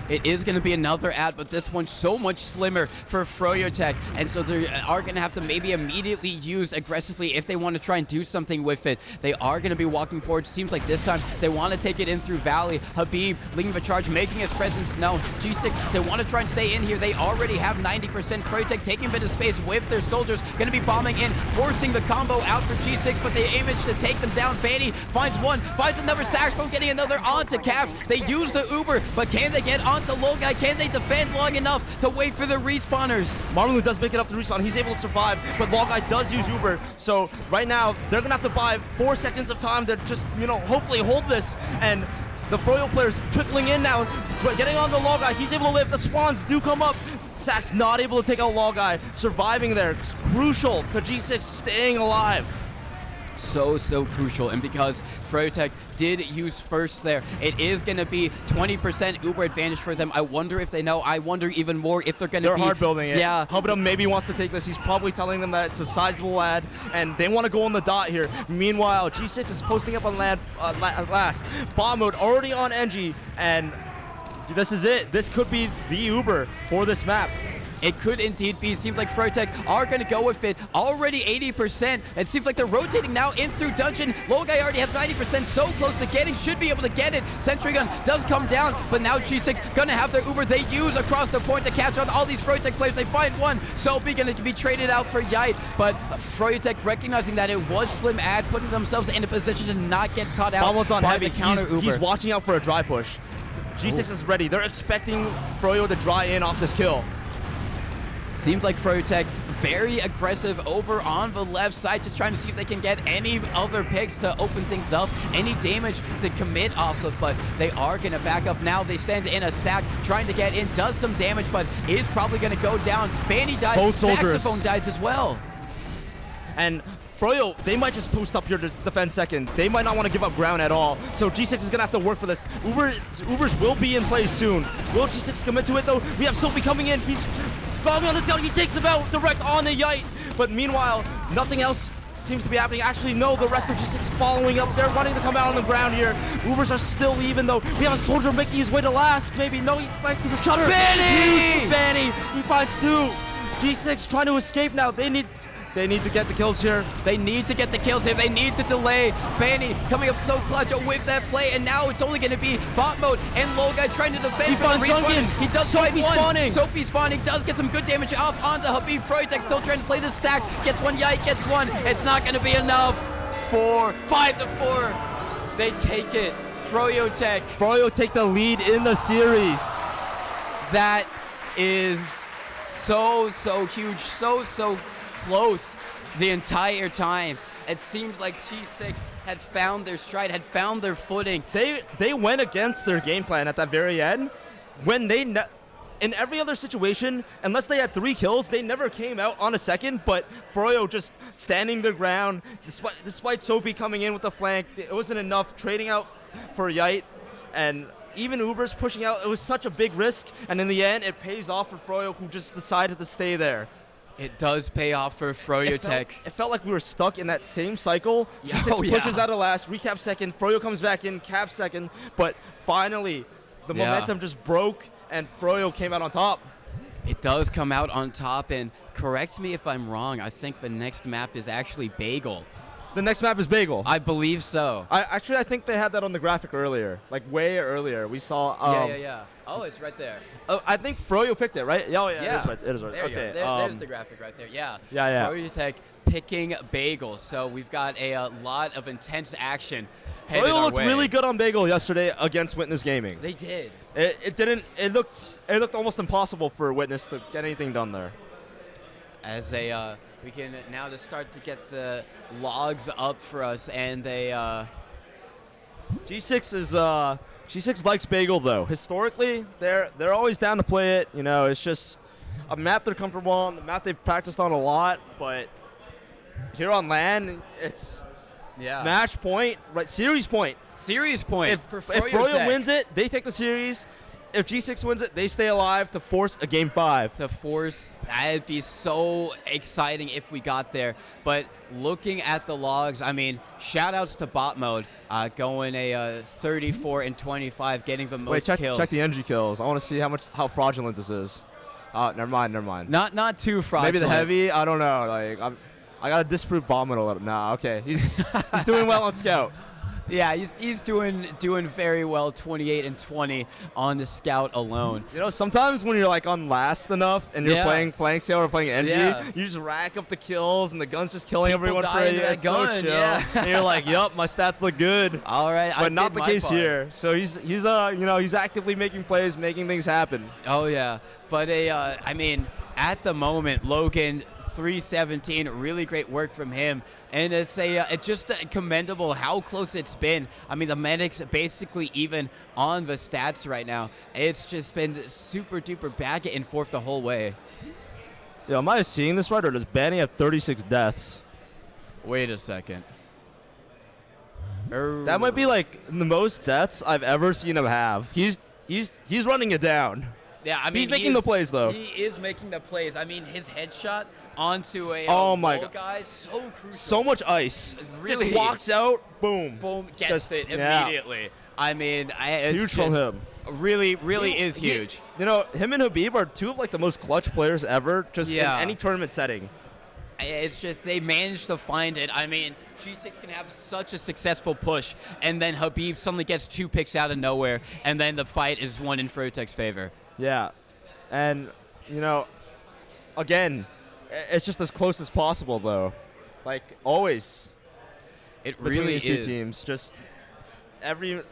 It is going to be another ad, but this one's so much slimmer for Froyotech, and so they are going to have to maybe immediately use aggressively if they want to try and do something with it. They are going to be walking forward. Seems like this time they want to take it in through Valley. Habib leading the charge, making his presence known. G6, they want to try and stay in here. They already have 90%. Froyotech taking a bit of space with their soldiers, going to be bombing in, forcing the combo out for G6, but they manage to take them down. Fanny finds one, finds another Saxophone, getting another onto Caps. They use the Uber, but can they get onto Logai? Can they defend long enough to wait for the respawners? Marlon does make it up to respawn. He's able to survive, but Logai does use Uber. So right now, they're going to have to buy 4 seconds of time to just, you know, hopefully hold this. And the Froyo player's trickling in now, getting on the Logai. He's able to live. The spawns do come up. Sax not able to take out Logai. Surviving there. It's crucial to G6 staying alive. So crucial, and because Froyotech did use first there, it is going to be 20% Uber advantage for them. I wonder if they know. I wonder even more if they're going to be... They're hard building it. Yeah. Hubba maybe wants to take this. He's probably telling them that it's a sizable ad, and they want to go on the dot here. Meanwhile, G6 is posting up on land last. Bomb mode already on NG, and this is it. This could be the Uber for this map. It could indeed be. Seems like Froyotech are going to go with it. Already 80%. It seems like they're rotating now in through Dungeon. Logai already has 90%. So close to getting. Should be able to get it. Sentry Gun does come down. But now G6 going to have their Uber. They use across the point to catch on all these Froyotech players. They find one. Soapy going to be traded out for Yite. But Froyotech recognizing that it was slim ad, putting themselves in a position to not get caught out on by heavy. the counter Uber. He's watching out for a dry push. G6 is ready. They're expecting Froyo to dry in off this kill. Seems like Froyotech very aggressive over on the left side, just trying to see if they can get any other picks to open things up, any damage to commit off of, but they are going to back up now. They send in a sack, trying to get in, does some damage, but is probably going to go down. Banny dies, Both soldiers. Saxophone dies as well. And Froyo, they might just post up here to defend second. They might not want to give up ground at all. So G6 is going to have to work for this. Ubers will be in place soon. Will G6 commit to it, though? We have Soapy coming in. He's following on the scout. He takes him out direct on the Yite. But meanwhile, nothing else seems to be happening. Actually, no, the rest of G6 following up. They're running to come out on the ground here. Ubers are still even, though. We have a soldier making his way to last. Maybe. No, he finds to the shutter. Banny! Banny! He finds two. G6 trying to escape now. They need to get the kills here. They need to get the kills here. They need to delay. Banny coming up so clutch with that play, and now it's only going to be bot mode and Logai trying to defend. He finds Duncan. He does Soapy spawning. Soapy spawning does get some good damage off onto Habib. Froyotech still trying to play this Sax. Gets one, Yite gets one. It's not going to be enough. 5-4. They take it. Froyotech. Froyo take the lead in the series. That is so huge. So close the entire time. It seemed like G6 had found their stride, had found their footing. They went against their game plan at that very end. When they in every other situation, unless they had 3 kills, they never came out on a second. But Froyo just standing their ground, despite Soapy coming in with the flank, it wasn't enough. Trading out for Yite, and even Uber's pushing out. It was such a big risk, and in the end, it pays off for Froyo, who just decided to stay there. It does pay off for Froyotech. It felt like we were stuck in that same cycle. G6 pushes out of last, recap second, Froyo comes back in, cap second, but finally the momentum just broke and Froyo came out on top. It does come out on top, and correct me if I'm wrong, I think the next map is actually Bagel. The next map is Bagel. I believe so. I think they had that on the graphic earlier, like way earlier. We saw. Yeah. Oh, it's right there. I think Froyo picked it, right? Yeah, yeah. It is right. There you Okay. go. There's the graphic right there. Yeah. Yeah. Froyotech picking Bagel. So we've got a lot of intense action headed Froyo our looked way. really good on Bagel yesterday against Witness Gaming. They did. It looked almost impossible for Witness to get anything done there. As we can now just start to get the logs up for us, and G6 likes Bagel though. Historically, they're always down to play it. You know, it's just a map they're comfortable on, the map they've practiced on a lot. But here on LAN, it's match point, right? Series point. Series point. If Froyo wins it, they take the series. If G6 wins it, they stay alive to force a Game 5. To force, that'd be so exciting if we got there. But looking at the logs, I mean, shout outs to bot mode, going a 34 and 25, getting the most kills. Check the NG kills. I want to see how fraudulent this is. Never mind. Not too fraudulent. Maybe the heavy. I don't know. Like I gotta disprove bot mode a little. Nah, okay. He's doing well on Scout. Yeah, he's doing very well, 28 and 20 on the Scout alone. You know, sometimes when you're like on last enough and you're playing flank scale or playing NG, you just rack up the kills and the gun's just killing everyone for you. It's so chill. And you're like, yup, my stats look good. All right, but not the case here. So he's actively making plays, making things happen. Oh yeah, but I mean, at the moment, Logan 317, really great work from him, and it's just commendable how close it's been. I mean, the medics basically even on the stats right now. It's just been super duper back and forth the whole way. Yeah, am I seeing this right, or does Banny have 36 deaths? Wait a second. That might be like the most deaths I've ever seen him have. He's running it down. Yeah, I mean, he's making the plays though. He is making the plays. I mean, his headshot onto a guy, so crucial. So much ice. Really, just walks out, boom, gets it immediately. I mean, it's huge from him. Really is huge. You know, him and Habib are two of like the most clutch players ever, just in any tournament setting. It's just they managed to find it. I mean, G6 can have such a successful push, and then Habib suddenly gets 2 picks out of nowhere, and then the fight is won in Froyotech's favor. Yeah, and you know, again, it's just as close as possible though. Like always, it between really these two teams. Just I'm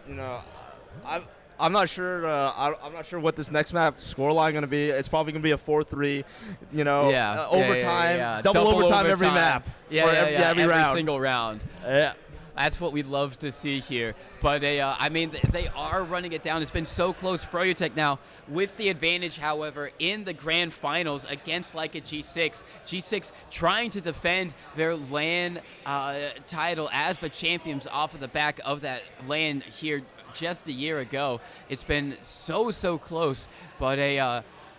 not sure. I'm not sure what this next map scoreline going to be. It's probably going to be a 4-3. You know, overtime, double overtime every map. Every round. Single round. Yeah. That's what we'd love to see here. But, I mean, they are running it down. It's been so close. Froyotech now with the advantage, however, in the grand finals against like a G6. G6 trying to defend their LAN title as the champions off of the back of that LAN here just a year ago. It's been so close. But,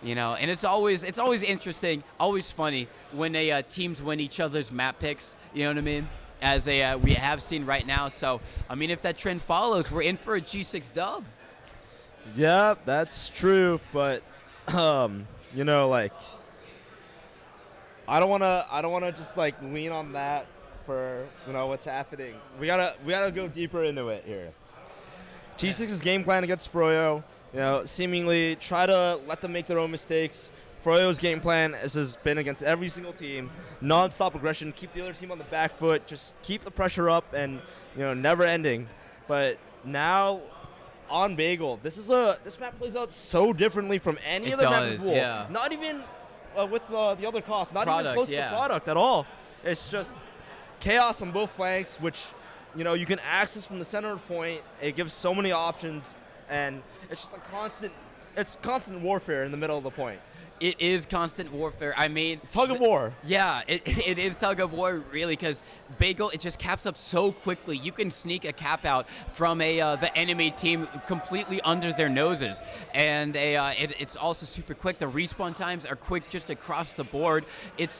you know, and it's always interesting, always funny when teams win each other's map picks. You know what I mean? As we have seen right now. So, I mean, if that trend follows, we're in for a G6 dub. Yeah, that's true. But, you know, like, I don't wanna just like lean on that for what's happening. We gotta go deeper into it here. G6's game plan against Froyo, seemingly try to let them make their own mistakes. Froyo's game plan has been against every single team, non-stop aggression, keep the other team on the back foot, just keep the pressure up and, never ending. But now on Bagel, this map plays out so differently from any other map in the pool. Yeah. Not even with the other Koth, not product, even close to the product at all. It's just chaos on both flanks, which, you can access from the center of point. It gives so many options, and it's just constant warfare in the middle of the point. It is constant warfare. I mean, tug of war. Yeah, it is tug of war, really, because Bagel, it just caps up so quickly. You can sneak a cap out from the enemy team completely under their noses, and it's also super quick. The respawn times are quick just across the board. It's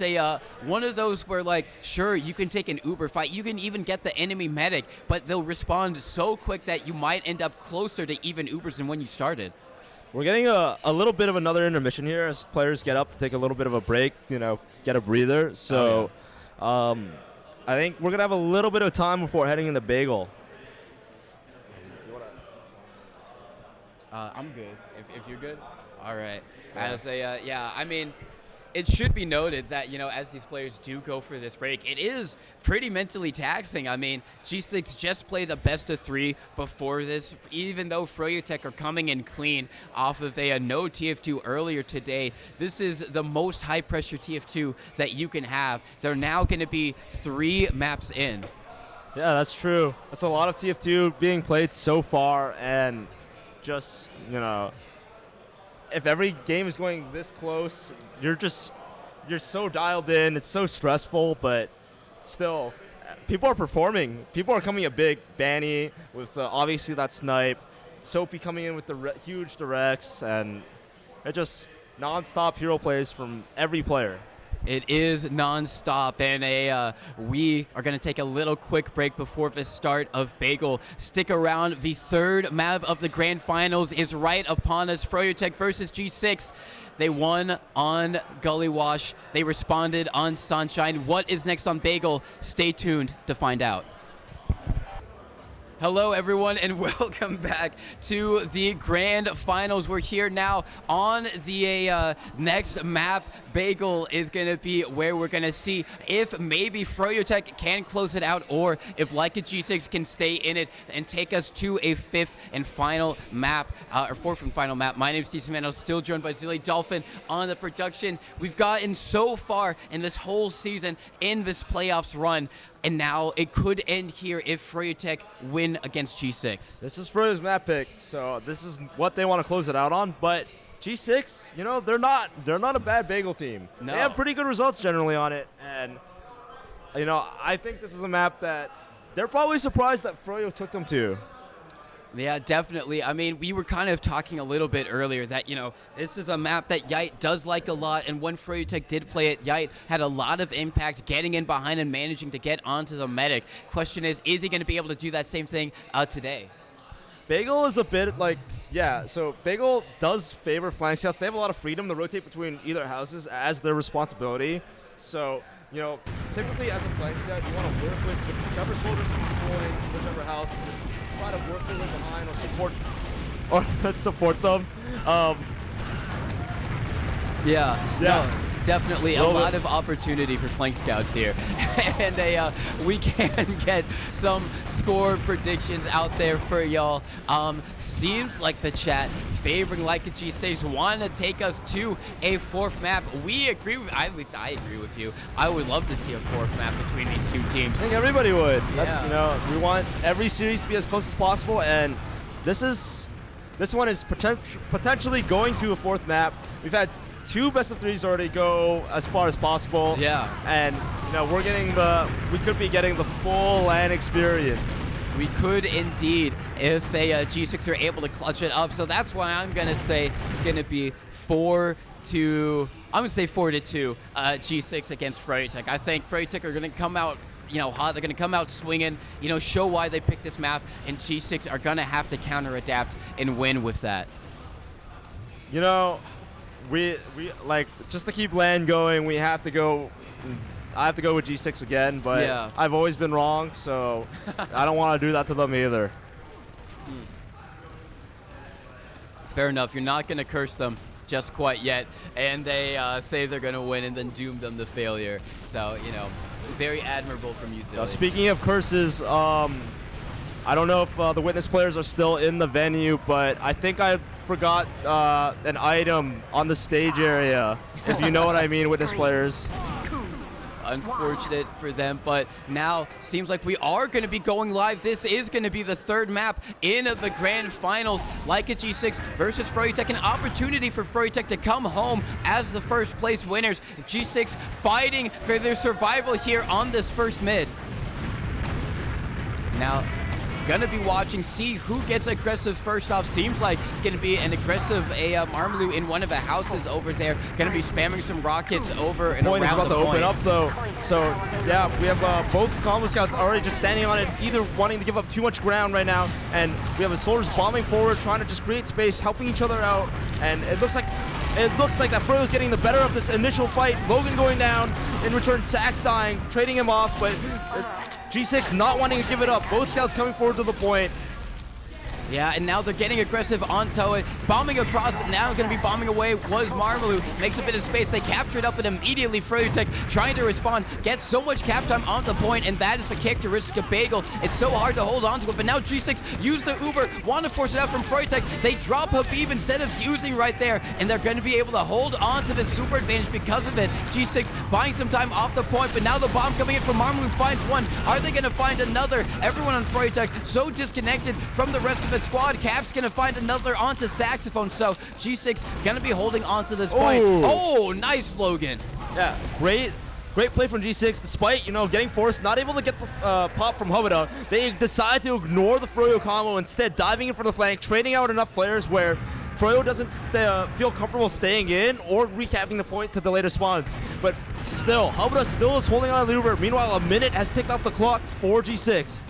one of those where, like, sure, you can take an Uber fight, you can even get the enemy medic, but they'll respond so quick that you might end up closer to even Ubers than when you started. We're getting a little bit of another intermission here as players get up to take a little bit of a break, you know, get a breather. So I think we're going to have a little bit of time before heading into Bagel. I'm good. If you're good, all right. As a I mean, it should be noted that as these players do go for this break, it is pretty mentally taxing. I mean, G6 just played a best of 3 before this, even though Froyotech are coming in clean off of a no TF2 earlier today. This is the most high pressure TF2 that you can have. They're now going to be 3 maps in. Yeah, that's true. That's a lot of TF2 being played so far, and just, if every game is going this close, you're so dialed in. It's so stressful, but still, people are performing. People are coming a big. Banny with obviously that snipe. Soapy coming in with the huge directs, and it just non-stop hero plays from every player. It is non-stop, and we are going to take a little quick break before the start of Bagel. Stick around. The third map of the Grand Finals is right upon us. Froyotech versus G6. They won on Gullywash. They responded on Sunshine. What is next on Bagel? Stay tuned to find out. Hello, everyone, and welcome back to the Grand Finals. We're here now on the next map. Bagel is going to be where we're going to see if maybe Froyotech can close it out, or if Leica G6 can stay in it and take us to a 5th and final map, or 4th and final map. My name is DC Manos, still joined by Zilly Dolphin on the production. We've gotten so far in this whole season in this playoffs run, and now it could end here if Froyotech win against G6. This is Froyo's map pick, so this is what they want to close it out on. But G6, they're not a bad Bagel team. No. They have pretty good results generally on it, and I think this is a map that they're probably surprised that Froyo took them to. Yeah, definitely. I mean, we were kind of talking a little bit earlier that, this is a map that Yite does like a lot, and when Froyotech did play it, Yite had a lot of impact getting in behind and managing to get onto the medic. Question is he going to be able to do that same thing today? Bagel is a bit so Bagel does favor flank scouts. They have a lot of freedom to rotate between either houses as their responsibility. So, typically as a flank scout, you want to work with whichever soldiers are controlling whichever house, and just try to work their way behind or support them. Yeah. No, definitely a Love lot it. of opportunity for flank scouts here. And we can get some score predictions out there for y'all. Seems like the chat favoring Leica G6 want to take us to a 4th map. We agree with, at least I agree with you. I would love to see a 4th map between these two teams. I think everybody would. Yeah. We want every series to be as close as possible, and this one is potentially going to a 4th map. We've had 2 best of 3s already go as far as possible. Yeah. And we could be getting the full LAN experience. We could indeed if G6 are able to clutch it up. So that's why I'm going to say it's going to be 4-2. I'm going to say 4-2 G6 against Froyotech. I think Froyotech are going to come out hot. They're going to come out swinging, show why they picked this map, and G6 are going to have to counter-adapt and win with that. We just to keep LAN going, I have to go with G6 again, but yeah. I've always been wrong, so I don't want to do that to them either. Fair enough. You're not going to curse them just quite yet, and they say they're going to win and then doom them to failure. So, very admirable from you, Zilly. Speaking of curses, I don't know if the Witness players are still in the venue, but I think I forgot an item on the stage area, if you know what I mean, Witness players. Unfortunate for them, but now seems like we are going to be going live. This is going to be the 3rd map in the Grand Finals. Leica G6 versus Froyotech, an opportunity for Froyotech to come home as the 1st place winners. G6 fighting for their survival here on this 1st mid. Now, Gonna be watching, see who gets aggressive first off. Seems like it's gonna be an aggressive Marmalou in one of the houses over there. Gonna be spamming some rockets over and Point is around about the to open point. up though. So yeah, we have both combo scouts already just standing on it, either wanting to give up too much ground right now, and we have the soldiers bombing forward, trying to just create space, helping each other out, and it looks like that Froyo's getting the better of this initial fight. Logan going down, in return Sax dying, trading him off, but G6 not wanting to give it up. Both scouts coming forward to the point. Yeah, and now they're getting aggressive onto it. Bombing across it, now going to be bombing away was Marmalou. Makes a bit of space. They capture it up and immediately Froyotech trying to respond. Gets so much cap time on the point, and that is the characteristic of Bagel. It's so hard to hold on to it, but now G6 use the Uber, want to force it out from Froyotech. They drop Habib instead of using right there, and they're going to be able to hold on to this Uber advantage because of it. G6 buying some time off the point, but now the bomb coming in from Marmalou finds one. Are they going to find another? Everyone on Froyotech so disconnected from the rest of the squad. Cap's gonna find another onto Saxophone, so G6 gonna be holding on to this point. Oh, nice, Logan. Yeah, great play from G6, despite, getting forced, not able to get the pop from Hubada. They decide to ignore the Froyo combo, instead diving in for the flank, trading out enough flares where Froyo doesn't feel comfortable staying in or recapping the point to delay response. But still, Hubada still is holding on to the Uber. Meanwhile, a minute has ticked off the clock for G6.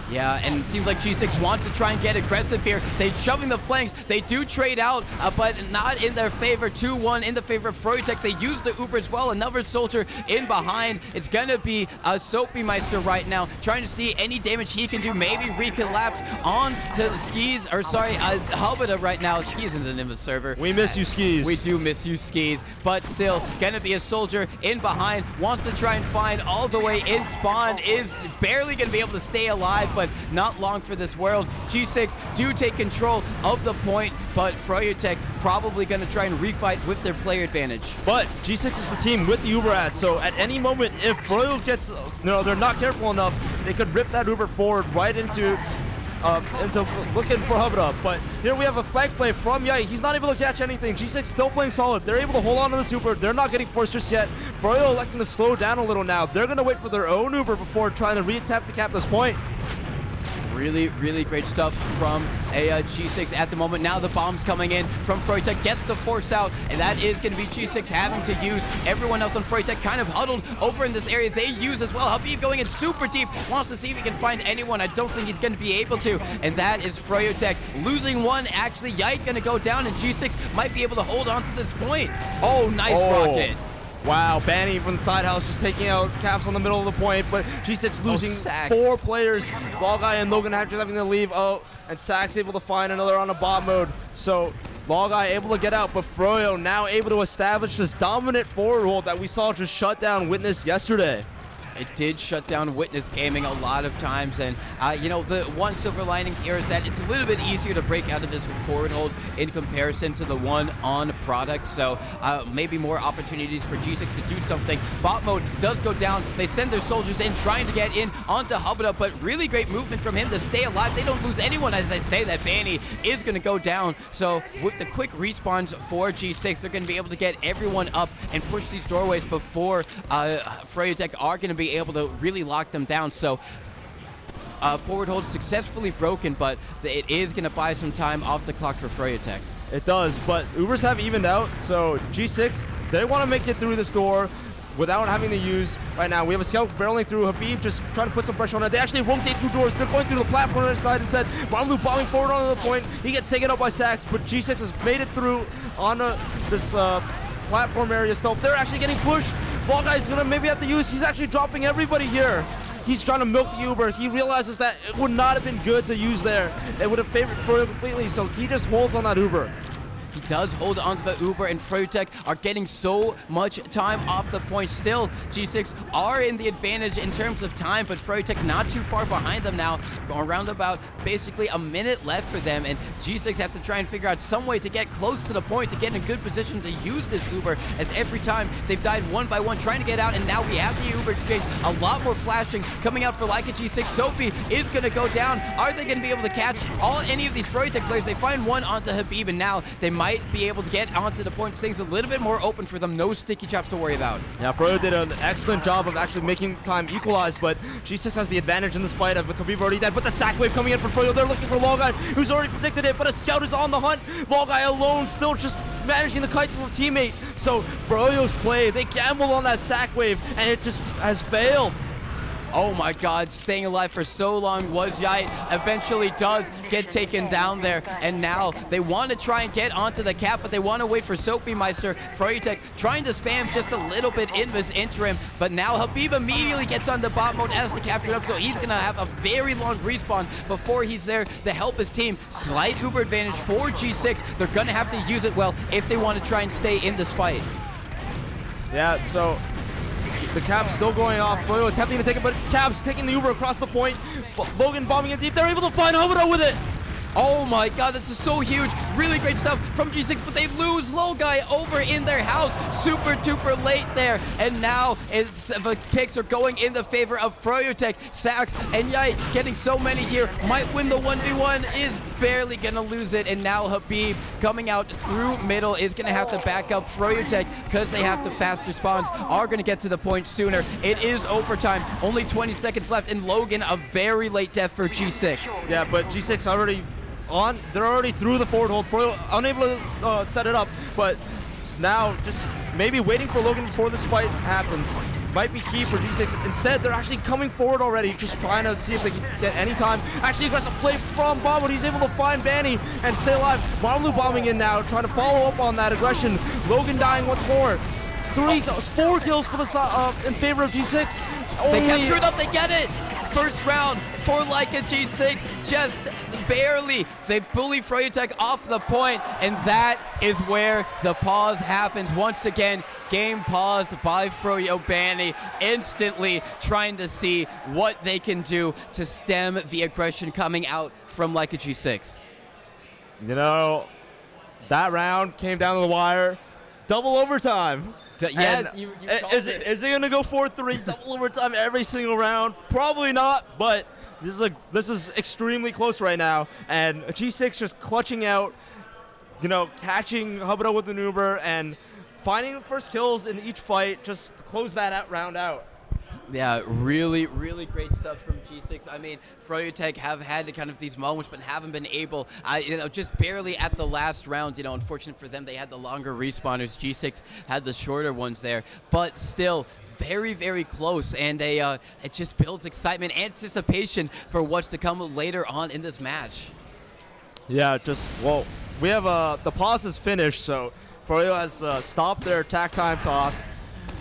Yeah, and it seems like G6 wants to try and get aggressive here. They're shoving the flanks. They do trade out, but not in their favor. 2-1 in the favor of Froyotech. They use the Uber as well. Another soldier in behind. It's going to be Soapy Meister right now, trying to see any damage he can do. Maybe recollapse on to the Skis, or sorry, Hubada right now. Skis is the name of the server. We miss you, Skis. We do miss you, Skis, but still going to be a soldier in behind. Wants to try and find all the way in spawn. Is barely going to be able to stay alive, but not long for this world. G6 do take control of the point, but Froyotech probably going to try and refight with their player advantage. But G6 is the team with the Uber ad, so at any moment, if Froyo gets, they're not careful enough, they could rip that Uber forward right into looking for Hubada. But here we have a flank play from Yai. He's not able to catch anything. G6 still playing solid. They're able to hold on to the Uber. They're not getting forced just yet. Froyo electing to slow down a little now. They're going to wait for their own Uber before trying to re-tap to cap this point. Really, really great stuff from a G6 at the moment. Now the bomb's coming in from Froyotech, gets the force out, and that is going to be G6 having to use. Everyone else on Froyotech kind of huddled over in this area. They use as well. Habib going in super deep, wants to see if he can find anyone. I don't think he's going to be able to, and that is Froyotech losing one. Actually, Yite going to go down, and G6 might be able to hold on to this point. Oh, nice rocket. Wow, Banny from the side house just taking out Caps on the middle of the point, but G6 losing 4 players. Logai and Logan just having to leave. Oh, and Sax able to find another on a bot mode. So Logai able to get out, but Froyo now able to establish this dominant forward hold that we saw just shut down Witness yesterday. It did shut down Witness Gaming a lot of times, and the one silver lining here is that it's a little bit easier to break out of this forward hold in comparison to the one on product, so maybe more opportunities for G6 to do something. Bot mode does go down. They send their soldiers in, trying to get in onto Hubada, but really great movement from him to stay alive. They don't lose anyone. As I say, that Banny is going to go down, so with the quick respawns for G6, they're going to be able to get everyone up and push these doorways before Froyotech are going to be able to really lock them down. So forward hold successfully broken, but it is going to buy some time off the clock for Froyotech. It does, but Ubers have evened out, so G6, they want to make it through this door without having to use right now. We have a scout barreling through. Habib just trying to put some pressure on it. They actually rotate through doors. They're going through the platform on the side instead. Marmalou bombing forward onto the point. He gets taken up by Sax, but G6 has made it through on this platform area still. They're actually getting pushed. Ball guy's gonna maybe have to use. He's actually dropping everybody here. He's trying to milk the Uber. He realizes that it would not have been good to use there. It would have favored Froyo completely, so he just holds on that Uber. He does hold onto the Uber, and Froyotech are getting so much time off the point. Still, G6 are in the advantage in terms of time, but Froyotech not too far behind them now. Around about basically a minute left for them, and G6 have to try and figure out some way to get close to the point, to get in a good position to use this Uber, as every time they've died one by one trying to get out, and now we have the Uber exchange. A lot more flashing coming out for Leica G6. Soapy is going to go down. Are they going to be able to catch any of these Froyotech players? They find one onto Habib, and now they might might be able to get onto the points. Things a little bit more open for them. No sticky traps to worry about. Yeah, Froyo did an excellent job of actually making time equalize, but G6 has the advantage in this fight with Khabib already dead. But the sack wave coming in for Froyo. They're looking for Logai, who's already predicted it, but a scout is on the hunt. Logai alone, still just managing to kite to a teammate. So Froyo's play, they gambled on that sack wave, and it just has failed. Oh my god, staying alive for so long was Yite. Eventually does get taken down there, and now they want to try and get onto the cap, but they want to wait for Soapy Meister. Froyotech trying to spam just a little bit in this interim, but now Khabib immediately gets on the bot mode as the captured up, so he's going to have a very long respawn before he's there to help his team. Slight Uber advantage for G6. They're going to have to use it well if they want to try and stay in this fight. Yeah, so the Cap's still going off. Froyo attempting to take it, but Cap's taking the Uber across the point. Logan bombing it deep. They're able to find Hobido with it. Oh my god, this is so huge. Really great stuff from G6, but they lose Logai over in their house. Super duper late there. And now the picks are going in the favor of Froyotech. Sax and Yite getting so many here. Might win the 1v1, is barely gonna lose it. And now Khabib coming out through middle is gonna have to back up Froyotech because they have to fast respawns, are gonna get to the point sooner. It is overtime, only 20 seconds left, and Logan, a very late death for G6. Yeah, but G6 already on, they're already through the forward hold. Froyo unable to set it up, but now just maybe waiting for Logan before this fight happens might be key for G6. Instead, they're actually coming forward already, just trying to see if they can get any time. Actually, aggressive play from Bob, but he's able to find Banny and stay alive. Marmlu bombing in now, trying to follow up on that aggression. Logan dying once more. 4 kills for the in favor of G6. They capture it up, they get it! First round for Leica G6, just barely. They bully Froyotech off the point, and that is where the pause happens. Once again, game paused by Froyo Banny, instantly trying to see what they can do to stem the aggression coming out from Leica G6. You know, that round came down to the wire. Double overtime. Yes, you is it going to go 4-3 double overtime every single round? Probably not, but this is extremely close right now, and G6 just clutching out, you know, catching Hobido with an Uber and finding the first kills in each fight, just to close that round out. Yeah, really, really great stuff from G6. I mean, Froyotech have had kind of these moments, but haven't been able, just barely at the last round. You know, unfortunate for them, they had the longer respawners. G6 had the shorter ones there, but still very, very close. And it just builds excitement, anticipation for what's to come later on in this match. Yeah, well, we have the pause is finished, so Froyo has stopped their attack time talk.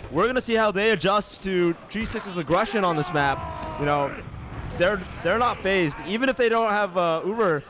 We're going to see how they adjust to G6's aggression on this map. You know, they're not phased. Even if they don't have Uber,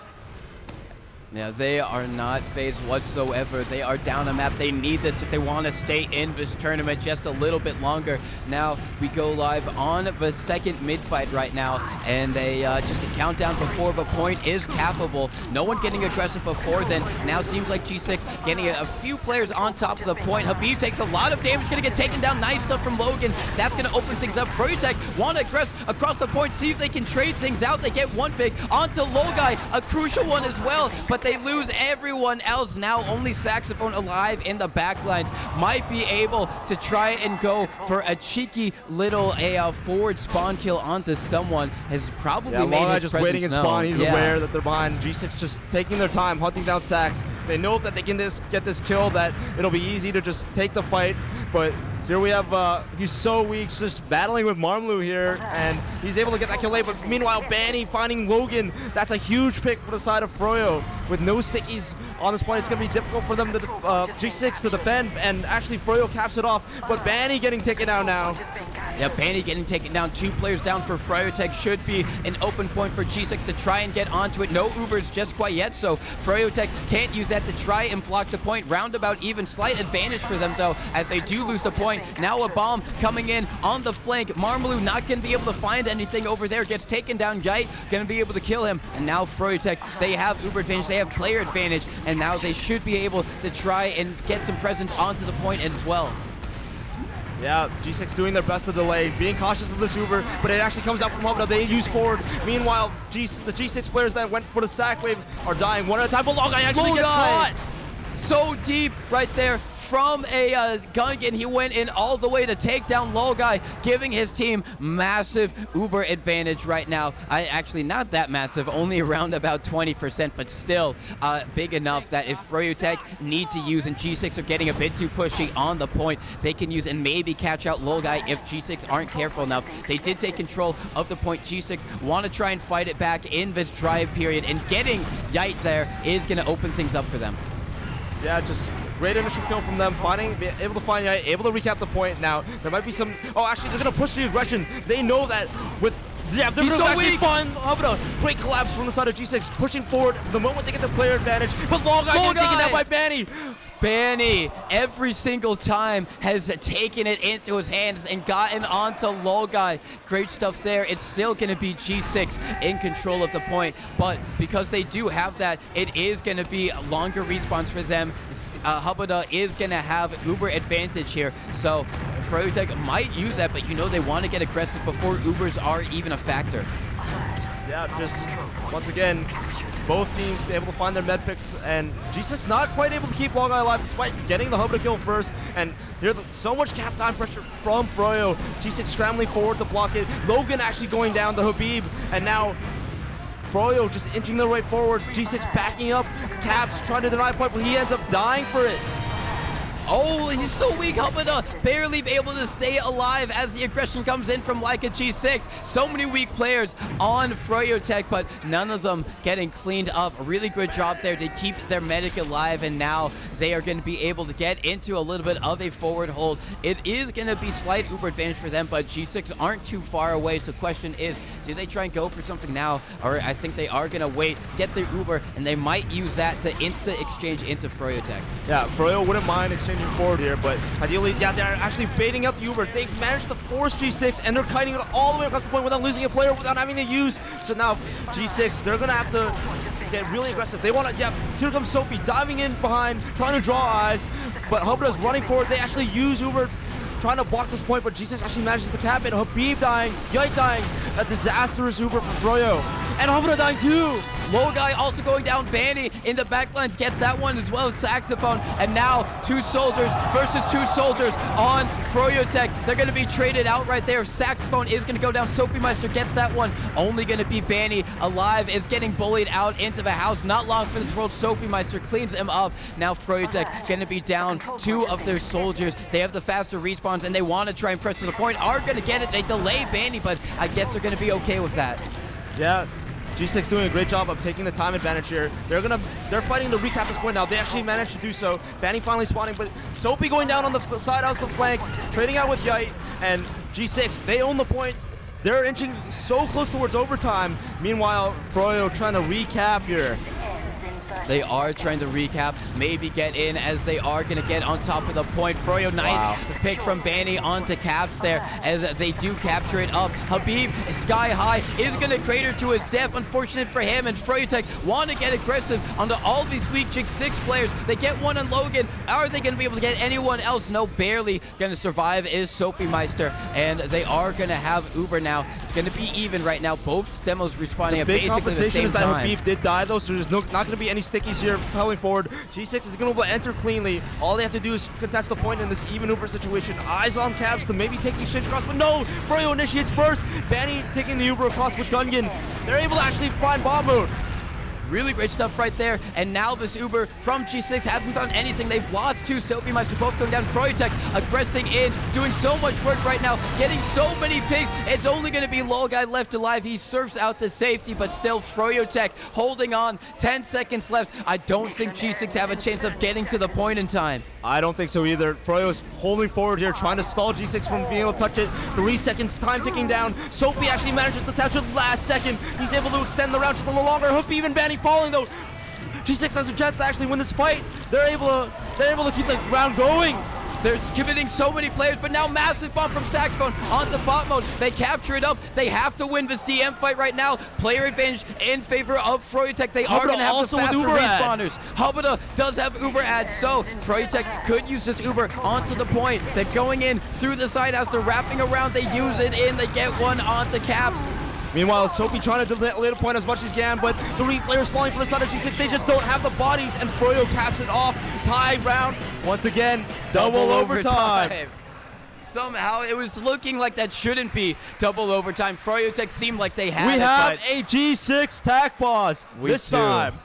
Yeah, they are not phased whatsoever. They are down a map. They need this if they want to stay in this tournament just a little bit longer. Now we go live on the second mid-fight right now, and just a countdown before the point is capable. No one getting aggressive before then. Now seems like G6 getting a few players on top of the point. Khabib takes a lot of damage, going to get taken down. Nice stuff from Logan. That's going to open things up. Froyotech want to aggress across the point, see if they can trade things out. They get one pick onto Logai, a crucial one as well, but they lose everyone else. Now only Saxophone alive in the backlines. Might be able to try and go for a cheeky little forward spawn kill onto someone. Has probably made his just presence waiting in known. spawn. He's aware that they're behind. G6 just taking their time, hunting down Sax. They know that they can get this kill, that it'll be easy to just take the fight. But here we have, he's so weak, just battling with Marmlu here, and he's able to get that kill late. But meanwhile, Banny finding Logan. That's a huge pick for the side of Froyo. With no stickies on this point, it's going to be difficult for them to G6 to defend, and actually Froyo caps it off. But Banny getting taken out now. Yeah, Banny getting taken down. 2 players down for Froyotech. Should be an open point for G6 to try and get onto it. No Ubers just quite yet, so Froyotech can't use that to try and block the point. Roundabout even. Slight advantage for them, though, as they do lose the point. Now a bomb coming in on the flank. Marmlu not going to be able to find anything over there. Gets taken down. Yite going to be able to kill him. And now Froyotech, they have Uber advantage. They have player advantage. And now they should be able to try and get some presence onto the point as well. Yeah, G6 doing their best to delay, being cautious of this Uber, but it actually comes out from Hobido. They use forward. Meanwhile, the G6 players that went for the sack wave are dying one at a time, but Logai actually gets caught. so deep right there from a Gungan. He went in all the way to take down Lolgai, giving his team massive Uber advantage right now. Actually, not that massive, only around about 20%, but still big enough that if Froyotech need to use and G6 are getting a bit too pushy on the point, they can use and maybe catch out Lolgai if G6 aren't careful enough. They did take control of the point. G6 want to try and fight it back in this drive period, and getting Yite there is going to open things up for them. Yeah, just great initial kill from them, able to find Yite, able to recap the point. Now, there might be some, oh, actually, they're going to push the aggression. They know that with, yeah, they're going to actually find Hubba. Great collapse from the side of G6, pushing forward the moment they get the player advantage. But Lolgai getting taken out by Banny. Banny, every single time, has taken it into his hands and gotten onto Lolgai. Great stuff there. It's still going to be G6 in control of the point, but because they do have that, it is going to be longer respawns for them. Hubba is going to have Uber advantage here, so Froyotech might use that, but you know they want to get aggressive before Ubers are even a factor. Yeah, just once again, both teams able to find their med picks, and G6 not quite able to keep Lolgai alive despite getting the Hubba kill first. And here's so much cap time pressure from Froyo. G6 scrambling forward to block it. Logan actually going down to Habib, and now Froyo just inching their way forward. G6 backing up. Caps trying to deny point, but he ends up dying for it. Oh, he's so weak. Hubba barely able to stay alive as the aggression comes in from Leica G6. So many weak players on Froyotech, but none of them getting cleaned up. A really good job there to keep their medic alive, and now they are going to be able to get into a little bit of a forward hold. It is going to be slight Uber advantage for them, but G6 aren't too far away, so question is, do they try and go for something now? Or I think they are going to wait, get their Uber, and they might use that to insta-exchange into Froyotech. Yeah, Froyo wouldn't mind exchanging forward here, but ideally, yeah, they're actually baiting out the Uber. They've managed to force G6, and they're kiting it all the way across the point without losing a player, without having to use. So now G6, they're gonna have to get really aggressive. They want to, yeah, here comes Sophie diving in behind, trying to draw eyes, but Hubba's running forward. They actually use Uber, trying to block this point, but G6 actually manages to cap it. Habib dying, Yite dying, a disastrous Uber for Froyo, and Hubba dying too. Lolgai also going down. Banny in the backlines gets that one as well as Saxophone. And now 2 soldiers versus 2 soldiers on Froyotech. They're going to be traded out right there. Saxophone is going to go down. Soapymeister gets that one. Only going to be Banny alive, is getting bullied out into the house. Not long for this world. Soapymeister cleans him up. Now Froyotech going to be down 2 of their soldiers. They have the faster respawns, and they want to try and press to the point. Are going to get it. They delay Banny, but I guess they're going to be okay with that. Yeah. G6 doing a great job of taking the time advantage here. They're fighting to recap this point now. They actually managed to do so. Banny finally spawning, but Soapy going down on the side house, the flank, trading out with Yite, and G6, they own the point. They're inching so close towards overtime. Meanwhile, Froyo trying to recap here. They are trying to recap, maybe get in, as they are going to get on top of the point. Froyo, nice pick from Banny onto Caps there as they do capture it up. Habib, sky high, is going to crater to his death. Unfortunate for him, and Froyotech want to get aggressive onto all these weak G6 players. They get one on Logan. Are they going to be able to get anyone else? No, barely going to survive is Soapymeister, and they are going to have Uber now. It's going to be even right now. Both demos respawning at basically the same is that time. Habib did die though, so there's not going to be any stickies here falling forward. G6 is going to enter cleanly. All they have to do is contest the point in this even Uber situation. Eyes on Caps to maybe take the exchange across, but no! Froyo initiates first. Banny taking the Uber across with Gungan. They're able to actually find bomb mode. Really great stuff right there, and now this Uber from G6 hasn't done anything. They've lost 2 Soapymeister, both going down. Froyotech aggressing in, doing so much work right now, getting so many picks. It's only going to be Lolgai left alive. He surfs out to safety, but still Froyotech holding on. 10 seconds left. I don't think G6 have a chance of getting to the point in time. I don't think so either. Froyo's holding forward here, trying to stall G6 from being able to touch it. 3 seconds, time ticking down. Soapy actually manages to touch it last second. He's able to extend the round just a little longer. Habib and Banny falling though. G6 has a chance to actually win this fight. They're able to keep the round going. They're committing so many players, but now massive bump from Saxophone onto bot mode. They capture it up. They have to win this DM fight right now. Player advantage in favor of Froyotech. They are going to have the faster respawners. Hubba does have Uber ad, so Froyotech could use this Uber onto the point. They're going in through the side as they're wrapping around. They use it in. They get one onto Caps. Meanwhile, Soapy trying to delay the point as much as he can, but 3 players falling for the side of G6. They just don't have the bodies, and Froyo caps it off. Tie round. Once again, double overtime. Somehow it was looking like that shouldn't be double overtime. Froyotech seemed like they had We it, have but a G6 tack pause this do. time.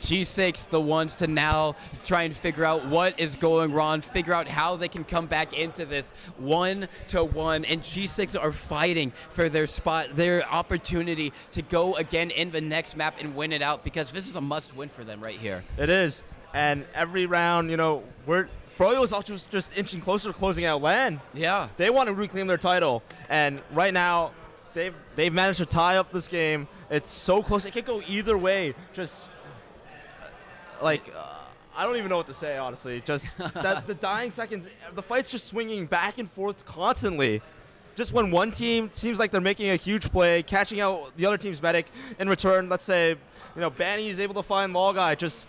G6 the ones to now try and figure out what is going wrong, figure out how they can come back into this 1-1, and G6 are fighting for their spot, their opportunity to go again in the next map and win it out, because this is a must-win for them right here. It is, and every round, you know, Froyo is also just inching closer to closing out LAN. Yeah. They want to reclaim their title, and right now, they've managed to tie up this game. It's so close. It could go either way. Just I don't even know what to say, honestly. Just that the dying seconds, the fight's just swinging back and forth constantly. Just when one team seems like they're making a huge play, catching out the other team's medic, in return, let's say, you know, Banny is able to find Logeye just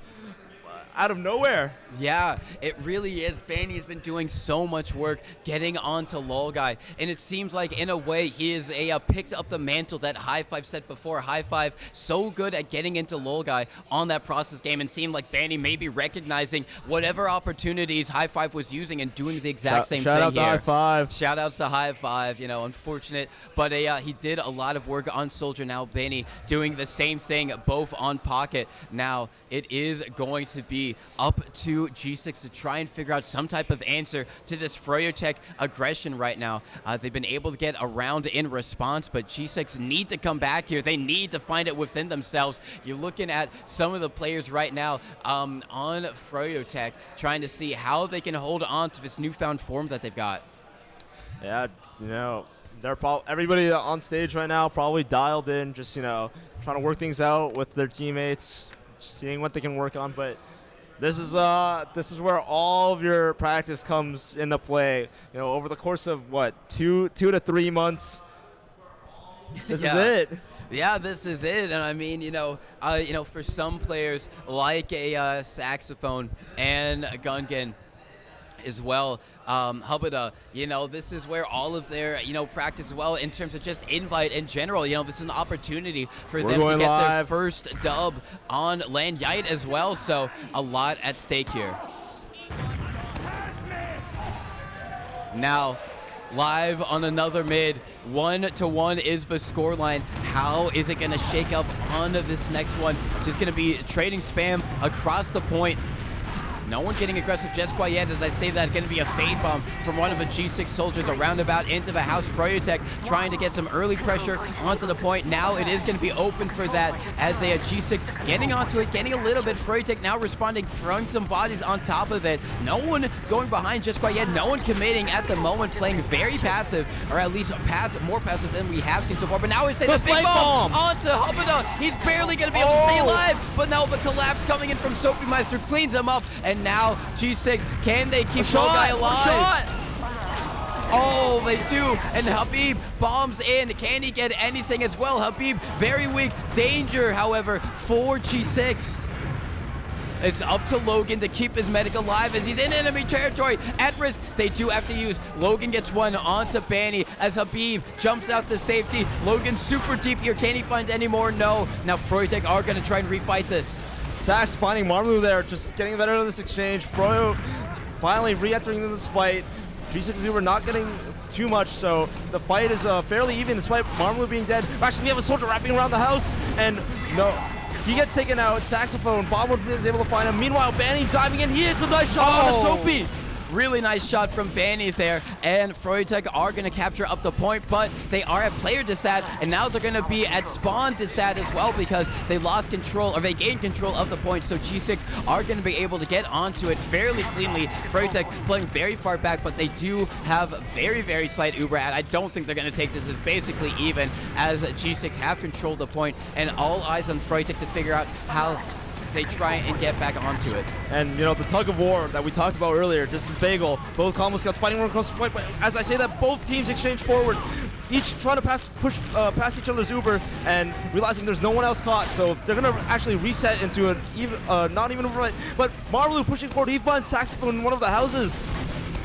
out of nowhere. Yeah, it really is. Banny has been doing so much work getting onto Logeye, and it seems like in a way he is picked up the mantle that High5 said before. High5 so good at getting into Logeye on that process game, and seemed like Banny may be recognizing whatever opportunities High5 was using and doing the exact same thing here. Shout out to High5. Shout outs to High5, you know, unfortunate, but he did a lot of work on Soldier. Now Banny doing the same thing both on Pocket. Now it is going to be up to G6 to try and figure out some type of answer to this Froyotech aggression right now. They've been able to get around in response, but G6 need to come back here. They need to find it within themselves. You're looking at some of the players right now on Froyotech trying to see how they can hold on to this newfound form that they've got. Yeah, you know, everybody on stage right now probably dialed in, just, you know, trying to work things out with their teammates, seeing what they can work on, but this is where all of your practice comes into play. You know, over the course of what, 2 to 3 months. This is it. Yeah, this is it. And I mean, you know, for some players like a Saxophone and a Gungan as well, Hubada, you know, this is where all of their, you know, practice well in terms of just invite in general. You know, this is an opportunity for them to get their first dub on LAN Yite as well. So a lot at stake here. Now, live on another mid, 1-1 is the scoreline. How is it going to shake up on this next one? Just going to be trading spam across the point. No one getting aggressive just quite yet. As I say that, going to be a fade bomb from one of the G6 soldiers, a roundabout into the house. Froyotech trying to get some early pressure onto the point. Now it is going to be open for that as a G6 getting onto it, getting a little bit. Froyotech now responding, throwing some bodies on top of it. No one going behind just quite yet. No one committing at the moment, playing very passive, or at least more passive than we have seen so far. But now we say the big bomb onto Hubada. He's barely going to be able to stay alive, but now the collapse coming in from Soapy Meister cleans him up. And now G6, can they keep Logeye alive? Oh, they do. And Habib bombs in. Can he get anything as well? Habib, very weak. Danger, however, for G6. It's up to Logan to keep his medic alive as he's in enemy territory at risk. They do have to use. Logan gets one onto Banny as Habib jumps out to safety. Logan super deep here. Can he find any more? No. Now Froyotech are going to try and refight this. Sax finding Marlu there, just getting better of this exchange. Froyo finally re-entering into this fight. G6 were not getting too much, so the fight is fairly even despite Marlu being dead. Actually, we have a soldier wrapping around the house, and no, he gets taken out. Saxophone, Bombwood is able to find him. Meanwhile, Banny diving in. He hits a nice shot on a Soapy. Really nice shot from Banny there, and Froyotech are going to capture up the point, but they are at player disad, and now they're going to be at spawn disad as well because they lost control, or they gained control of the point, so G6 are going to be able to get onto it fairly cleanly. Froyotech playing very far back, but they do have very, very slight Uber ad. I don't think they're going to take this as basically even, as G6 have controlled the point, and all eyes on Froyotech to figure out how they try and get back onto it. And, you know, the tug of war that we talked about earlier, just as Bagel, both combo scouts fighting one across the point, but as I say that, both teams exchange forward, each trying to push past each other's Uber and realizing there's no one else caught, so they're going to actually reset into an even, not even overnight, but Marlu pushing forward, he finds Saxophone in one of the houses.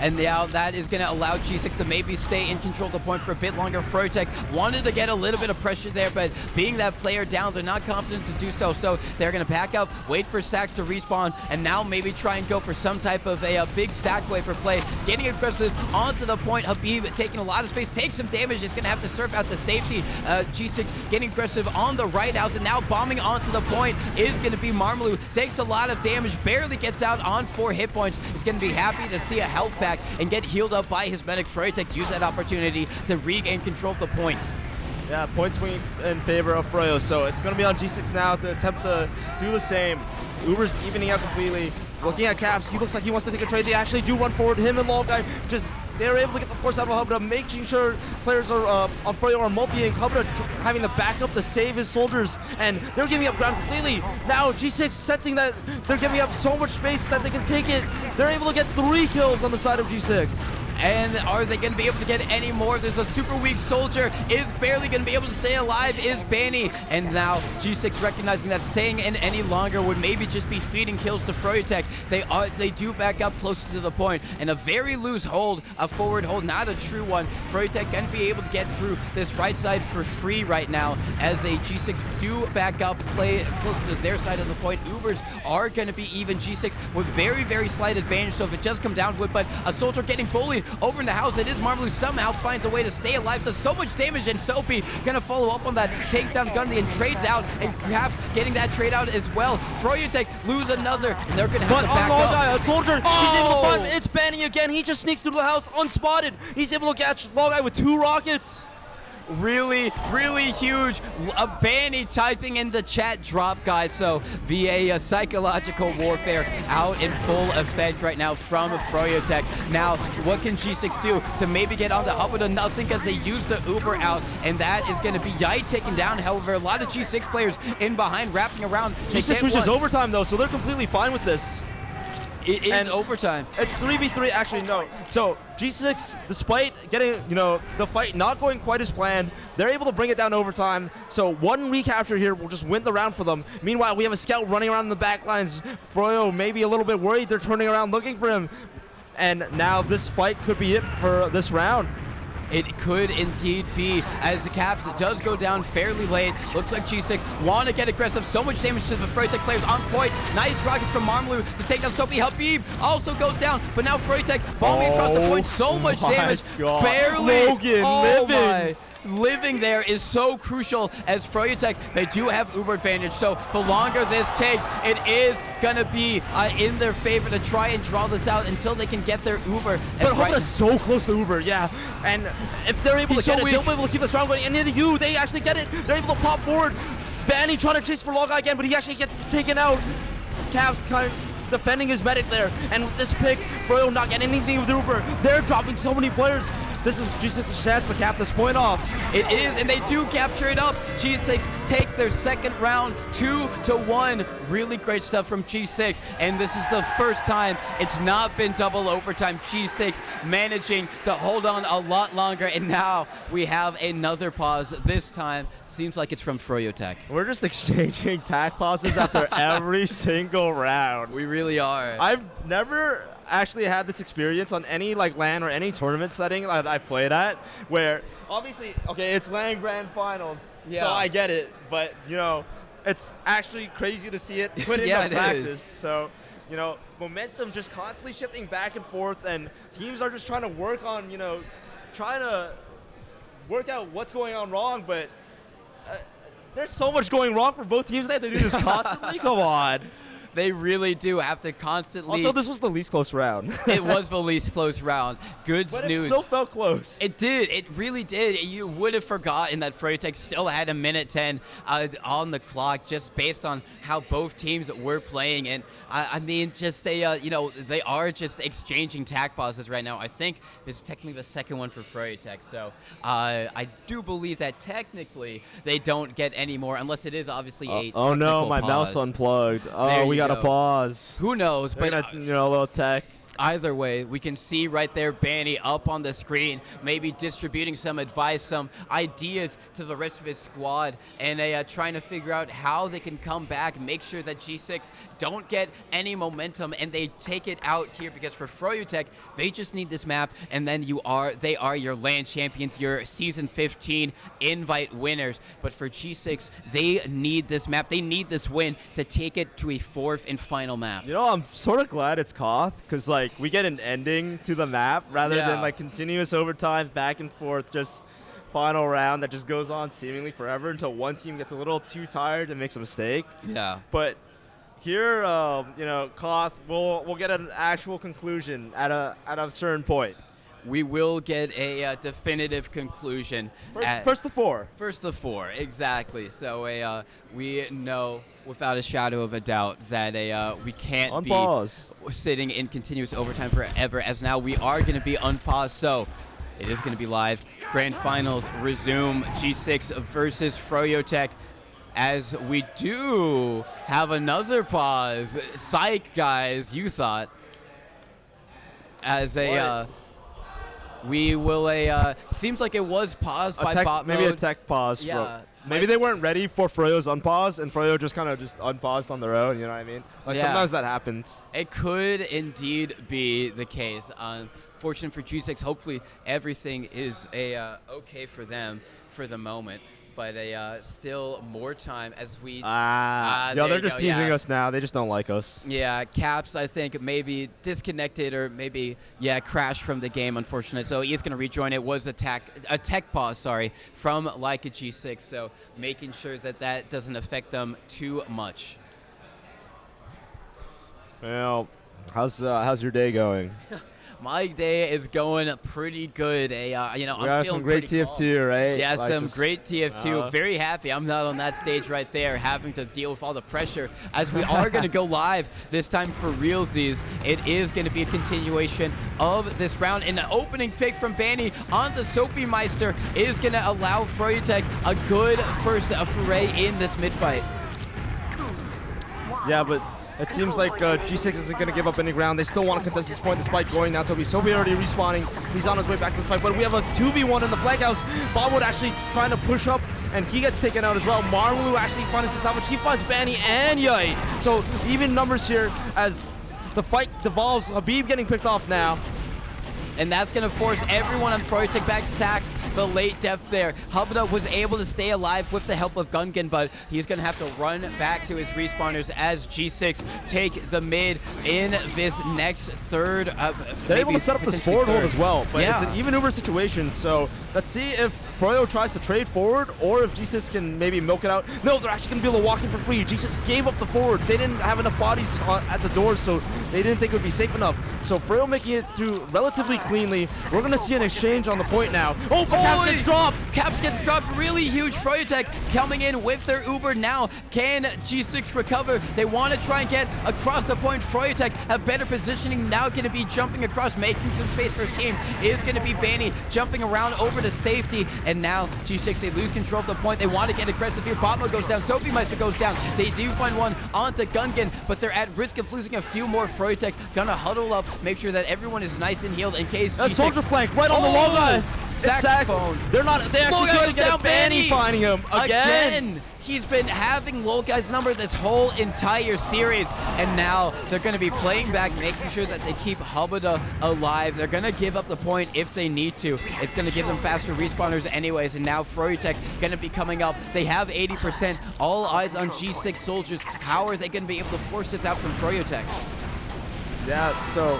and now that is going to allow G6 to maybe stay in control of the point for a bit longer. Froyotech wanted to get a little bit of pressure there, but being that player down, they're not confident to do so, so they're going to back up, wait for Sax to respawn, and now maybe try and go for some type of a big sack wave for play. Getting aggressive onto the point, Habib taking a lot of space, takes some damage, is going to have to surf out the safety. G6 getting aggressive on the right house, and now bombing onto the point is going to be Marmalou. Takes a lot of damage, barely gets out on 4 hit points. He's going to be happy to see a health pack and get healed up by his medic. Froyotech use that opportunity to regain control of the points. Yeah, point swing in favor of Froyo, so it's going to be on G6 now to attempt to do the same. Uber's evening out completely. Looking at Caps, he looks like he wants to take a trade. They actually do run forward. Him and Lolguy just, they're able to get the force out of Hubba, making sure players are on Froyo are multi-ing. Hubba having to back up to save his soldiers, and they're giving up ground completely. Now G6 sensing that they're giving up so much space that they can take it. They're able to get 3 kills on the side of G6. And are they going to be able to get any more? There's a super weak soldier, is barely going to be able to stay alive, is Banny. And now G6 recognizing that staying in any longer would maybe just be feeding kills to Froyotech. They do back up closer to the point, and a very loose hold, a forward hold, not a true one. Froyotech going to be able to get through this right side for free right now, as a G6 do back up, play close to their side of the point. Ubers are going to be even. G6 with very, very slight advantage, so if it does come down to it, but a soldier getting bullied over in the house. It is Marmalou somehow finds a way to stay alive, does so much damage, and Soapy gonna follow up on that, takes down Gundy and trades out, and perhaps getting that trade out as well. Froyotech lose another, and they're gonna have to back up. Lolguy, a soldier, he's able to find, it's Banny again. He just sneaks through the house unspotted. He's able to catch Lolguy with 2 rockets. Really, really huge. A Banny typing in the chat drop, guys. So VA psychological warfare out in full effect right now from Froyotech. Now, what can G6 do to maybe get on the Hubba to nothing, because they use the Uber out, and that is going to be Yite taken down. However, a lot of G6 players in behind, wrapping around. G6 reaches overtime though, so they're completely fine with this. It is overtime. It's 3v3, actually, no. So G6, despite getting, the fight not going quite as planned, they're able to bring it down to overtime. So 1 recapture here will just win the round for them. Meanwhile, we have a scout running around in the back lines. Froyo maybe a little bit worried. They're turning around looking for him. And now this fight could be it for this round. It could indeed be, as the Caps does go down fairly late. Looks like G6 want to get aggressive. So much damage to the Froyotech players on point. Nice rockets from Marmalou to take down Soapy. Habib also goes down, but now Froyotech bombing across the point. So much damage. God. Barely. Logan Living there is so crucial, as Froyotech, they do have Uber advantage, so the longer this takes, it is gonna be in their favor to try and draw this out until they can get their Uber. But Hubba is so close to Uber, yeah. And if they're able to get it, they'll be able to keep this round going. And then they actually get it. They're able to pop forward. Banny trying to chase for Lolguy again, but he actually gets taken out. Cavs kind of defending his medic there. And with this pick, Froyo not getting anything with Uber. They're dropping so many players. This is G6's chance to cap this point off. It is, and they do capture it up. G6 take their second round 2-1. Really great stuff from G6, and this is the first time it's not been double overtime. G6 managing to hold on a lot longer, and now we have another pause. This time seems like it's from Froyotech. We're just exchanging tack pauses after every single round. We really are. I've never actually had this experience on any LAN or any tournament setting that I've played at, where obviously, okay, it's LAN Grand Finals, so I get it, but it's actually crazy to see it put into practice. So, momentum just constantly shifting back and forth, and teams are just trying to work on, trying to work out what's going on wrong, but there's so much going wrong for both teams. They have to do this constantly. Come on. They really do have to constantly. Also, this was the least close round. It was the least close round. Good but news. It still felt close. It did. It really did. You would have forgotten that Froyotech still had a minute 10 on the clock, just based on how both teams were playing. And I mean, just they are just exchanging tack pauses right now. I think this is technically the second one for Froyotech. So I do believe that technically they don't get any more, unless it is obviously a oh no, my pause. mouse unplugged. Oh, we got a pause. Who knows? But But a little tech. Either way, we can see right there Banny up on the screen, maybe distributing some advice, some ideas to the rest of his squad, and trying to figure out how they can come back, make sure that G6 don't get any momentum, and they take it out here, because for Froyotech, they just need this map, and then they are your LAN champions, your Season 15 invite winners. But for G6, they need this map, they need this win to take it to a 4th and final map. You know, I'm sort of glad it's Koth, because like we get an ending to the map rather than like continuous overtime back and forth, just final round that just goes on seemingly forever until one team gets a little too tired and makes a mistake. Yeah. But here, you know, Koth, we'll get an actual conclusion at a certain point. We will get a definitive conclusion. First to 4. First to 4, exactly. So we know without a shadow of a doubt that we can't unpause. Be sitting in continuous overtime forever, as now we are going to be unpaused. So it is going to be live. Grand Finals resume, G6 versus Froyotech, as we do have another pause. Psych, guys, you thought. As a... we will seems like it was paused by bot mode. Maybe a tech pause. Yeah. Maybe they weren't ready for Froyo's unpause, and Froyo just kind of unpaused on their own, you know what I mean? Like sometimes that happens. It could indeed be the case. Fortunate for G6, hopefully everything is okay for them for the moment. But still more time as we... they're just teasing us now. They just don't like us. Yeah, Caps, I think, maybe disconnected or maybe, crashed from the game, unfortunately. So he's going to rejoin. It was a tech pause, from Leica G6. So making sure that doesn't affect them too much. Well, how's your day going? My day is going pretty good. We I'm got feeling some great TF2, right? Yeah, some great TF2. Very happy. I'm not on that stage right there, having to deal with all the pressure. As we are going to go live this time for realsies, it is going to be a continuation of this round. And an opening pick from Banny on the Soapy Meister is going to allow Froyotech a good first foray in this mid fight. Yeah, but it seems like G6 isn't going to give up any ground. They still want to contest this point despite going down. Soapy already respawning. He's on his way back to this fight. But we have a 2v1 in the flag house. Bobwood actually trying to push up, and he gets taken out as well. Marlu actually finds the salvage. He finds Banny and Yite. So even numbers here as the fight devolves. Habib getting picked off now. And that's going to force everyone on Froyotech back. Sacks the late death there. Hubda was able to stay alive with the help of Gungan, but he's going to have to run back to his respawners as G6 take the mid in this next third. They're able to set up this forward hold as well, but it's an even Uber situation, so let's see if Froyo tries to trade forward or if G6 can maybe milk it out. No, they're actually going to be able to walk in for free. G6 gave up the forward. They didn't have enough bodies at the doors, so they didn't think it would be safe enough. So Froyo making it through relatively cleanly. We're going to see an exchange on the point now. Oh, but Caps gets dropped. Caps gets dropped really huge. Froyotech coming in with their Uber now. Can G6 recover? They want to try and get across the point. Froyotech have better positioning. Now going to be jumping across, making some space for his team. Is going to be Banny jumping around over to safety. And now G6, they lose control of the point. They want to get aggressive here. Botmo goes down. Soapy Meister goes down. They do find one onto Gungan, but they're at risk of losing a few more. Froyotech gonna huddle up, make sure that everyone is nice and healed in case G6... soldier flank right on the low guy. Saxophone. They're not. They actually couldn't get Banny finding him again. He's been having low guy's number this whole entire series, and now they're going to be playing back, making sure that they keep Hubada alive. They're going to give up the point if they need to. It's going to give them faster respawners anyways, and now Froyotech going to be coming up. They have 80%. All eyes on G6 soldiers. How are they going to be able to force this out from Froyotech? Yeah, so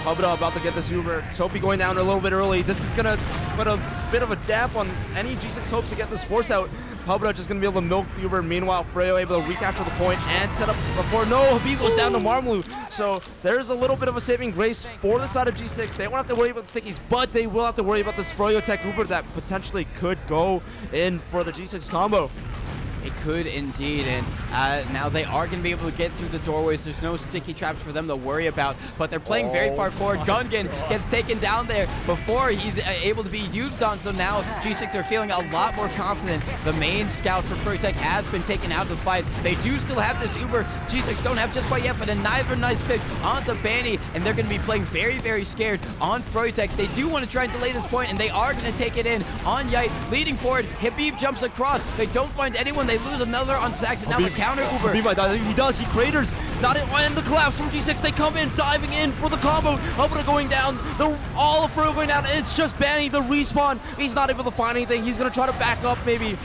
Hubada about to get this Uber. Soapy going down a little bit early. This is going to put a bit of a damp on any G6 hopes to get this force out. Hubada just going to be able to milk the Uber. Meanwhile, Freyo able to recapture the point and set up before. No, Habib goes down to Marmlu. So there's a little bit of a saving grace for the side of G6. They won't have to worry about the stickies, but they will have to worry about this Froyotech Uber that potentially could go in for the G6 combo. It could indeed. And now they are going to be able to get through the doorways. There's no sticky traps for them to worry about, but they're playing very far forward. Gungan gets taken down there before he's able to be used on, so now G6 are feeling a lot more confident. The main scout for Froyotech has been taken out of the fight. They do still have this Uber. G6 don't have just quite yet, but another nice pick onto Banny, and they're going to be playing very, very scared on Froyotech. They do want to try and delay this point, and they are going to take it in on Yite, leading forward. Habib jumps across. They don't find anyone. They lose another on Sax, and now the counter Uber. Habib might die. He does. He craters. Not in, and the collapse from G6. They come in, diving in for the combo. Ubra going down. All of Froyo going down. And it's just Banny, the respawn. He's not able to find anything. He's going to try to back up, maybe.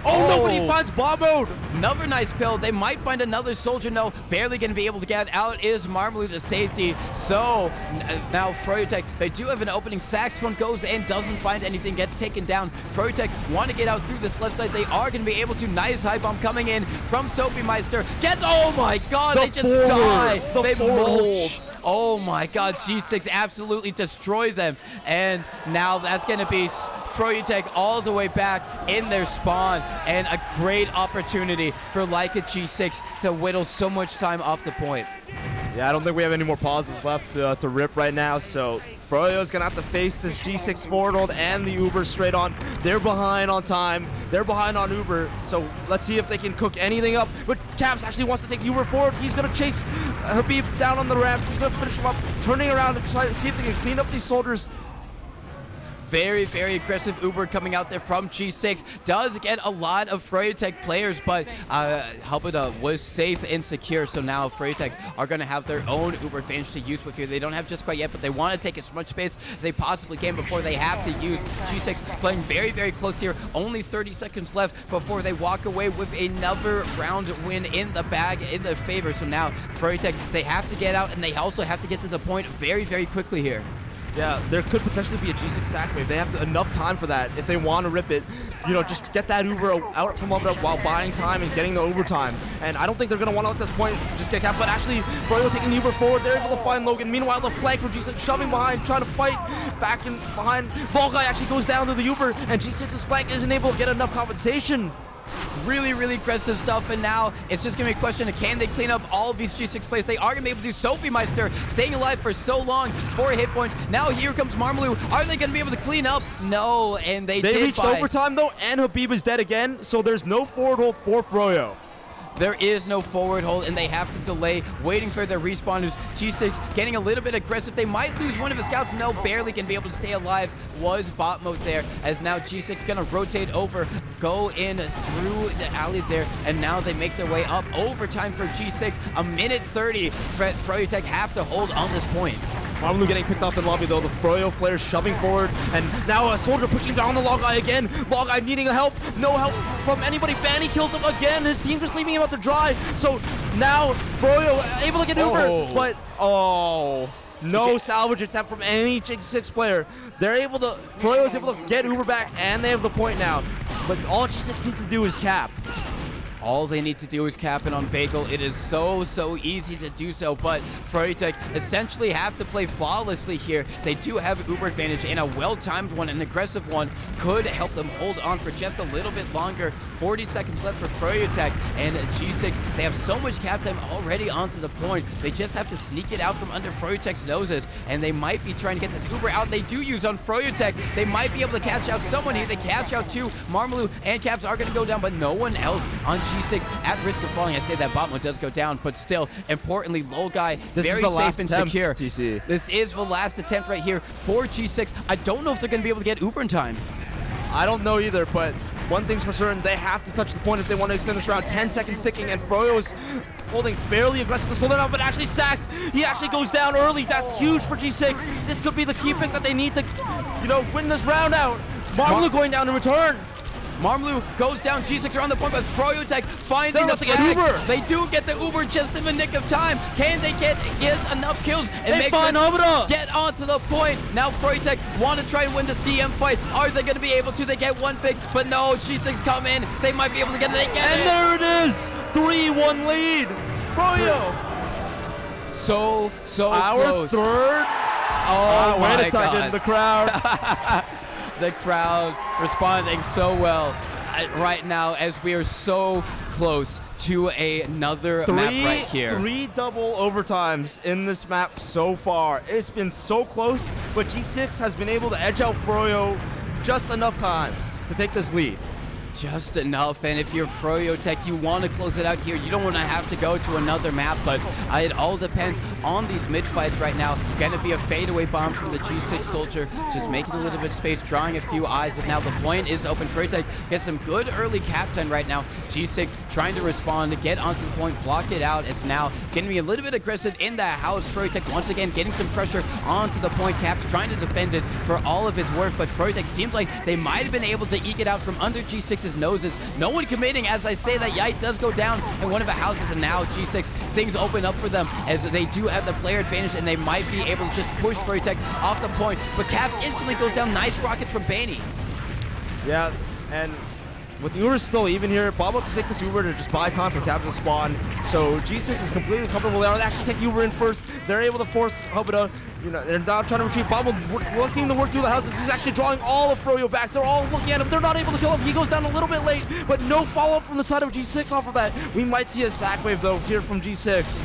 Oh, nobody finds bomb mode. Another nice pill. They might find another soldier. No, barely going to be able to get out is Marmalou to safety. So now Froyotech, they do have an opening. Saxophone goes in, doesn't find anything, gets taken down. Froyotech want to get out through this left side. They are going to be able to. Nice high bomb coming in from Soapy Meister. Oh my God, they just die. They mulch. Oh my God, G6 absolutely destroy them. And now that's going to be Froyotech all the way back in their spawn, and a great opportunity for Leica G6 to whittle so much time off the point. Yeah, I don't think we have any more pauses left to rip right now, so Froyo's gonna have to face this G6 forward hold and the Uber straight on. They're behind on time. They're behind on Uber, so let's see if they can cook anything up. But Caps actually wants to take Uber forward. He's gonna chase Habib down on the ramp. He's gonna finish him up, turning around and try to see if they can clean up these soldiers. Very, very aggressive Uber coming out there from G6. Does get a lot of Froyotech players, but Halbada was safe and secure, so now Froyotech are going to have their own Uber advantage to use with here. They don't have just quite yet, but they want to take as much space as they possibly can before they have to use. G6 playing very, very close here. Only 30 seconds left before they walk away with another round win in the bag in their favor. So now Froyotech, they have to get out, and they also have to get to the point very, very quickly here. Yeah, there could potentially be a G6 sack wave. They have enough time for that if they want to rip it. You know, just get that Uber out from under while buying time and getting the overtime. And I don't think they're going to want to let this point just get capped. But actually, Froyo taking the Uber forward. They're able to find Logan. Meanwhile, the flank from G6 shoving behind, trying to fight back and behind. Volguy actually goes down to the Uber, and G6's flank isn't able to get enough compensation. Really, really aggressive stuff, and now it's just going to be a question of can they clean up all of these G6 plays. They are going to be able to do. Soapy Meister staying alive for so long, 4 hit points. Now here comes Marmalou. Are they going to be able to clean up? No, and they did. Reached overtime, though, and Habib is dead again, so there's no forward hold for Froyo. There is no forward hold, and they have to delay, waiting for their respawners. G6 getting a little bit aggressive. They might lose one of his scouts. No, barely can be able to stay alive. Was bot mode there, as now G6 gonna rotate over, go in through the alley there, and now they make their way up. Overtime for G6, a minute 30. Froyotech have to hold on this point. Marmalou getting picked off in lobby, though. The Froyo flares shoving forward, and now a soldier pushing down the Log-Eye again. Log-Eye needing help. No help from anybody. Banny kills him again. His team just leaving him out to dry. So now Froyo able to get Uber, but no salvage attempt from any G6 player. They're able to, Froyo is able to get Uber back, and they have the point now. But all G6 needs to do is cap. All they need to do is cap it on Bagel. It is so easy to do so, but Froyotech essentially have to play flawlessly here. They do have Uber advantage, and a well-timed one, an aggressive one, could help them hold on for just a little bit longer. 40 seconds left for Froyotech, and G6, they have so much cap time already onto the point. They just have to sneak it out from under Froyotech's noses, and they might be trying to get this Uber out. They do use on Froyotech. They might be able to catch out someone here. They catch out two. Marmalou and Caps are going to go down, but no one else on G6 at risk of falling. I say that bot mode does go down, but still, importantly, Lol-Guy very safe and secure. TC. This is the last attempt right here for G6. I don't know if they're going to be able to get Uber in time. I don't know either, but one thing's for certain, they have to touch the point if they want to extend this round. 10 seconds ticking, and Froyo's holding fairly aggressive to slow them out, but actually Sax, he actually goes down early. That's huge for G6. This could be the key pick that they need to, win this round out. Marmalou going down in return. Marmalou goes down, G6 are on the point, but Froyotech finding the flag. Uber. They do get the Uber just in the nick of time. Can they get enough kills and make them get onto the point? Now Froyotech want to try and win this DM fight. Are they going to be able to? They get one pick, but no, G6 come in. They might be able to get it. They get and it. There it is. 3-1 lead. Froyo. So Our close. Third. Oh, wait a second. God. The crowd. The crowd responding so well. right now as we are so close to another map right here. Three double overtimes in this map so far. It's been so close, but G6 has been able to edge out Froyo just enough times to take this lead. Just enough, and if you're Froyotech, you want to close it out here. You don't want to have to go to another map, but it all depends on these mid fights right now. Gonna be a fadeaway bomb from the G6 soldier, just making a little bit of space, drawing a few eyes, and now the point is open. Froyotech gets some good early cap time right now. G6 trying to respond, get onto the point, block it out. It's now getting me a little bit aggressive in the house. Froyotech once again getting some pressure onto the point. Caps trying to defend it for all of his worth, but Froyotech seems like they might have been able to eke it out from under G6's noses. No one committing as I say that. Yite does go down in one of the houses, and now G6, things open up for them as they do have the player advantage and they might be able to just push Froyotech off the point. But Cap instantly goes down. Nice rockets from Bani. Yeah, and with the Uber still even here, Bobo can take this Uber to just buy time for Cap to spawn. So G6 is completely comfortable there. They actually take Uber in first. They're able to force Hubba. They're now trying to retreat. Bobo looking to work through the houses. He's actually drawing all of Froyo back. They're all looking at him. They're not able to kill him. He goes down a little bit late, but no follow-up from the side of G6 off of that. We might see a sack wave, though, here from G6.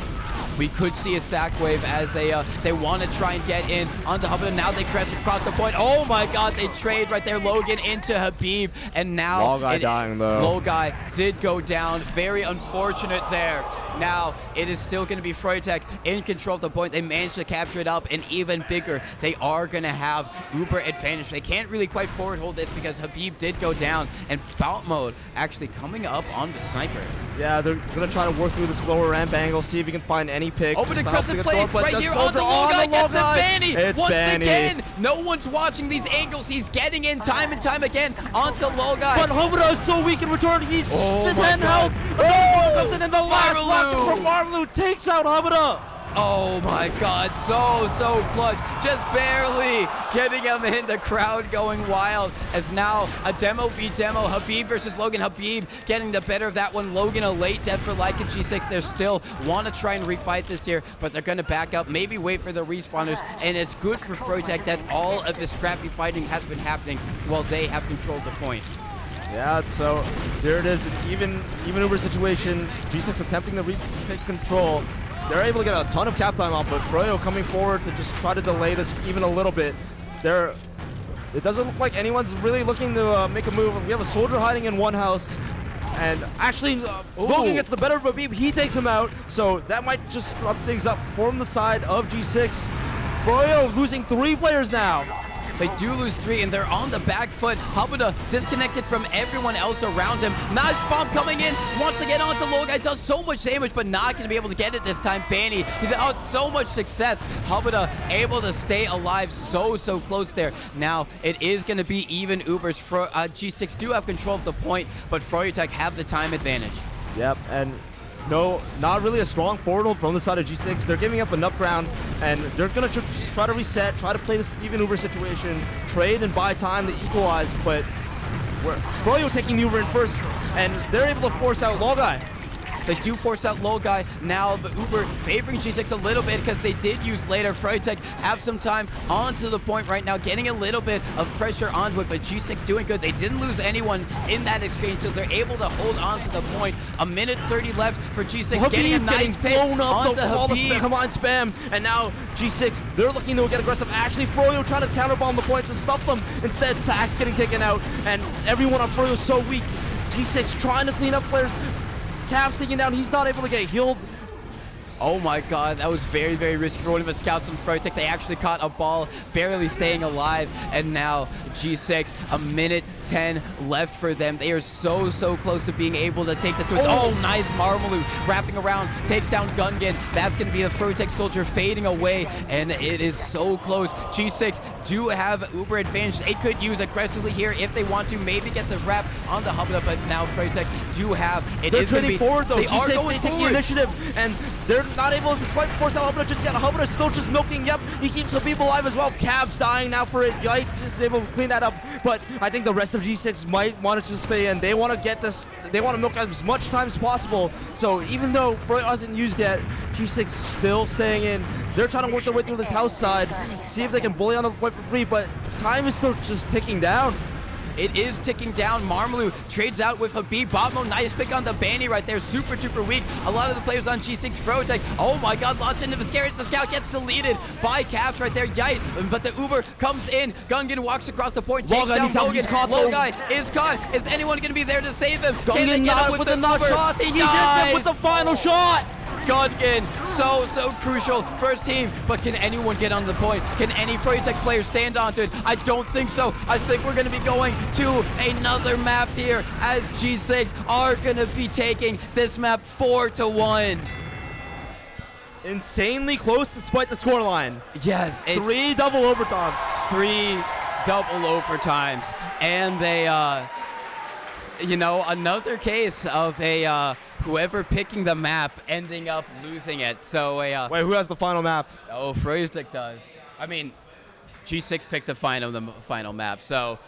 We could see a sack wave as they want to try and get in onto Hubba. Now they press across the point. Oh my god, they trade right there. Logan into Habib, and now Logai dying though. Logai did go down. Very unfortunate there. Now it is still going to be Froyotech in control of the point. They managed to capture it up, and even bigger, they are going to have Uber advantage. They can't really quite forward hold this because Habib did go down, and bout mode actually coming up on the sniper. Yeah, they're going to try to work through this lower ramp angle, see if we can find any pick. Open aggressive play right here on the Logai, gets it Bani. It's Once Bani. again, no one's watching these angles. He's getting in time and time again onto Logai. But Hubba is so weak in return. He's Oh 10 my health. Oh, comes in, and the last Marlou. rocket from Marlou takes out Hubba. Oh my god, so clutch. Just barely getting him in. The crowd going wild as now a demo v demo. Habib versus Logan. Habib getting the better of that one. Logan a late death for Like and G6. They still want to try and refight this here, but they're going to back up, maybe wait for the respawners. And it's good for Froyotech that all of this scrappy fighting has been happening while they have controlled the point. Yeah, so there it is. Even Uber situation. G6 attempting to take control. They're able to get a ton of cap time off, but Froyo coming forward to just try to delay this even a little bit. It doesn't look like anyone's really looking to make a move. We have a soldier hiding in one house, and actually Logan gets the better of Habib. He takes him out, so that might just disrupt things up from the side of G6. Froyo losing 3 players now. They do lose 3, and they're on the back foot. Hubba disconnected from everyone else around him. Nice bomb coming in. Wants to get onto Logai. Does so much damage, but not going to be able to get it this time. Bani, he's had so much success. Hubba able to stay alive so close there. Now, it is going to be even Ubers. G6 do have control of the point, but Froyotech have the time advantage. Yep, and no, not really a strong forward hold from the side of G6. They're giving up enough ground, and they're going to just try to reset, try to play this even Uber situation, trade and buy time to equalize, but Froyo taking the Uber in first, and they're able to force out Logai. They do force out Logai. Now the Uber favoring G6 a little bit because they did use later. Froyotech have some time onto the point right now, getting a little bit of pressure onto it, but G6 doing good. They didn't lose anyone in that exchange, so they're able to hold on to the point. A minute 30 left for G6, Habib getting a nice pick blown up onto from all the Habib. come on spam, and now G6, they're looking to get aggressive. Actually, Froyo trying to counterbomb the point to stuff them. Instead, Sax getting taken out, and everyone on Froyo is so weak. G6 trying to clean up players. Cap sneaking down, he's not able to get healed. Oh my god, that was very risky for one of the scouts from Froyotech. They actually caught a ball, barely staying alive, and now G6, a minute 10 left for them. They are so close to being able to take this. Oh, nice Marmaloo wrapping around, takes down Gungan. That's going to be the Froyotech soldier fading away, and it is so close. G6 do have Uber advantage. They could use aggressively here if they want to, maybe get the wrap on the Hubba, but now Froyotech do have. They're trading forward though. They are G6 going they take the initiative, and they're not able to quite force out Hubba just yet. Hubba is still just milking. Yep, he keeps Habib alive as well. Cavs dying now for it. Yite just able to clean that up, but I think the rest of G6 might want to stay in. They want to get this. They want to milk as much time as possible. So even though Froyo hasn't used yet, G6 still staying in. They're trying to work their way through this house side, see if they can bully on the point for free, but time is still just ticking down. It is ticking down. Marmalou trades out with Habib. Botmo, nice pick on the Banny right there. Super duper weak. A lot of the players on G6 Froyotech. Oh my god, launched into the Viscarius. The scout gets deleted by Caps right there. Yikes. But the Uber comes in. Gungan walks across the point. Takes down Logan. Logai is caught. Is anyone going to be there to save him? Can they Gungan get not him with the knock Uber? shots. He gets dies. it with the final shot. Gungan, so crucial. First team, but can anyone get on the point? Can any Froyotech player stand onto it? I don't think so. I think we're going to be going to another map here as G6 are going to be taking this map 4-1. Insanely close despite the scoreline. Yes, it's 3 double overtimes. 3 double overtimes. And they, another case of a whoever picking the map ending up losing it. So Wait, who has the final map? Oh, Froyotech does. I mean, G6 picked the final map, so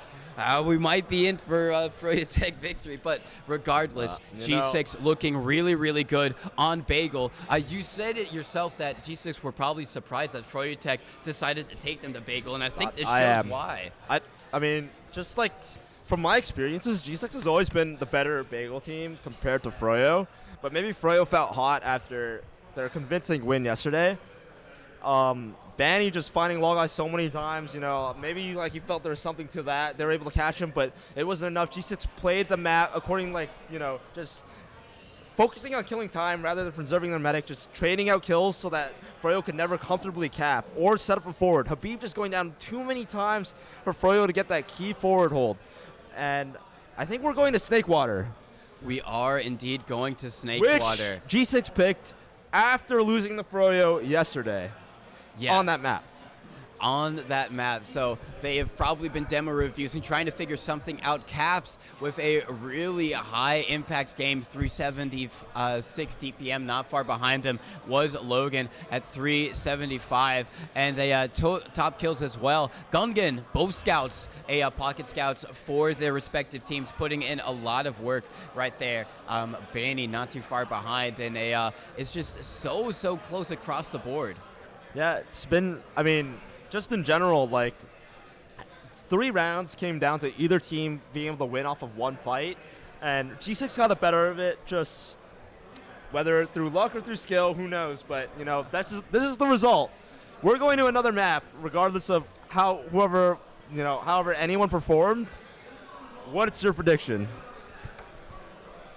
we might be in for Froyotech victory. But regardless, G6 looking really, really good on Bagel. You said it yourself that G6 were probably surprised that Froyotech decided to take them to Bagel, and I think this shows why. I mean, just like from my experiences, G6 has always been the better Bagel team compared to Froyo, but maybe Froyo felt hot after their convincing win yesterday. Banny just finding Logai so many times, maybe like he felt there was something to that. They were able to catch him, but it wasn't enough. G6 played the map according, just focusing on killing time rather than preserving their medic, just trading out kills so that Froyo could never comfortably cap or set up a forward. Habib just going down too many times for Froyo to get that key forward hold. And I think we're going to Snakewater. We are indeed going to Snakewater. Which G6 picked after losing the Froyo yesterday on that map. On that map. So they have probably been demo reviews and trying to figure something out. Caps with a really high impact game, 376 DPM. Not far behind him was Logan at 375. And they top kills as well. Gungan, both scouts, pocket scouts for their respective teams, putting in a lot of work right there. Banny not too far behind, and it's just so close across the board. Yeah, it's been, just in general, 3 rounds came down to either team being able to win off of one fight, and G6 got the better of it, just whether through luck or through skill, who knows, but, this is the result. We're going to another map, regardless of however anyone performed. What's your prediction?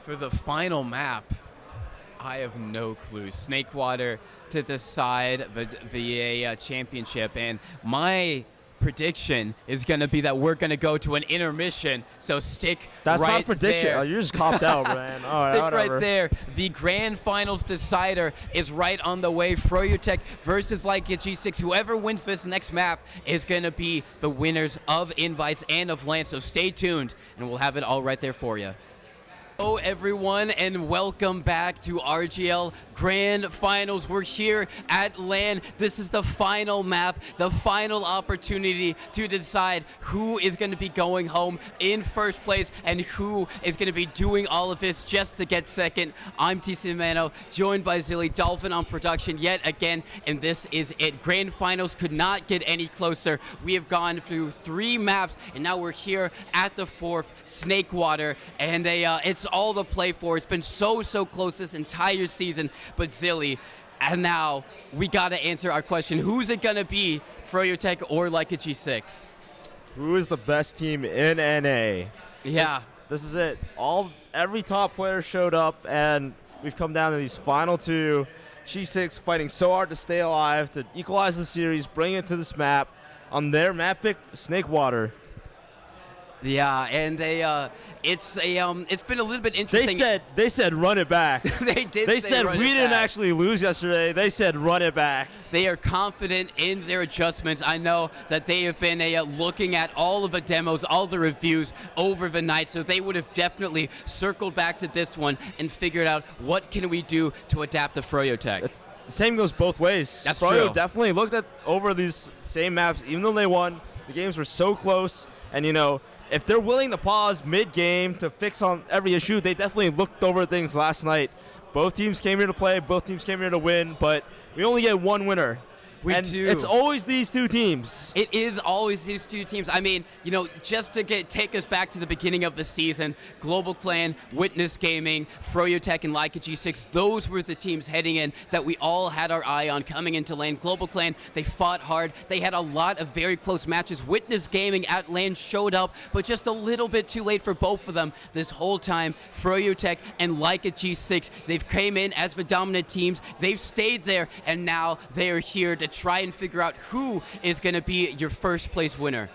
For the final map, I have no clue. Snakewater to decide the championship, and my prediction is going to be that we're going to go to an intermission, so stick That's right not prediction. there. Oh, you're just copped out, man. All right, Stick whatever. right there. The grand finals decider is right on the way. Froyotech versus G6. Whoever wins this next map is going to be the winners of invites and of LAN, so stay tuned, and we'll have it all right there for you. Hello everyone, and welcome back to RGL Grand Finals. We're here at LAN. This is the final map, the final opportunity to decide who is going to be going home in first place and who is going to be doing all of this just to get second. I'm TC Mano, joined by Zilly Dolphin on production yet again, and this is it. Grand Finals could not get any closer. We have gone through 3 maps, and now we're here at the 4th, Snakewater, and it's all to play for. It's been so close this entire season, but Zilly, and now we got to answer our question. Who's it gonna be, Froyotech or G6? Who is the best team in NA? Yeah. This is it. Every top player showed up, and we've come down to these final 2. G6 fighting so hard to stay alive, to equalize the series, bring it to this map. On their map pick, Snakewater. Yeah, and it's been a little bit interesting. They said run it back. They said we didn't actually lose yesterday. They said run it back. They are confident in their adjustments. I know that they have been looking at all of the demos, all the reviews over the night, so they would have definitely circled back to this one and figured out what can we do to adapt to Froyotech. The same goes both ways. That's Froyo true. definitely looked at over these same maps, even though they won. The games were so close, and if they're willing to pause mid-game to fix on every issue, they definitely looked over things last night. Both teams came here to play, both teams came here to win, but we only get one winner. We and do. it's always these two teams. It is always these two teams. I mean, you know, just to take us back to the beginning of the season, Global Clan, Witness Gaming, Froyotech, and Leica G6, those were the teams heading in that we all had our eye on coming into LAN. Global Clan, they fought hard. They had a lot of very close matches. Witness Gaming at LAN showed up, but just a little bit too late for both of them this whole time. Froyotech and Leica G6, they've came in as the dominant teams. They've stayed there, and now they are here to try and figure out who is going to be your first place winner.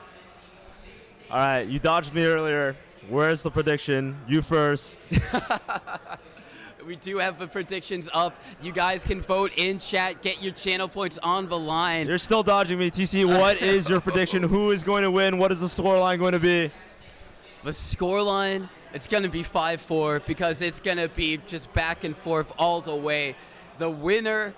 All right, you dodged me earlier. Where's the prediction? You first. We do have the predictions up. You guys can vote in chat, get your channel points on the line. You're still dodging me. TC, what is your prediction? Who is going to win? What is the scoreline going to be? The scoreline, it's going to be 5-4 because it's going to be just back and forth all the way. The winner,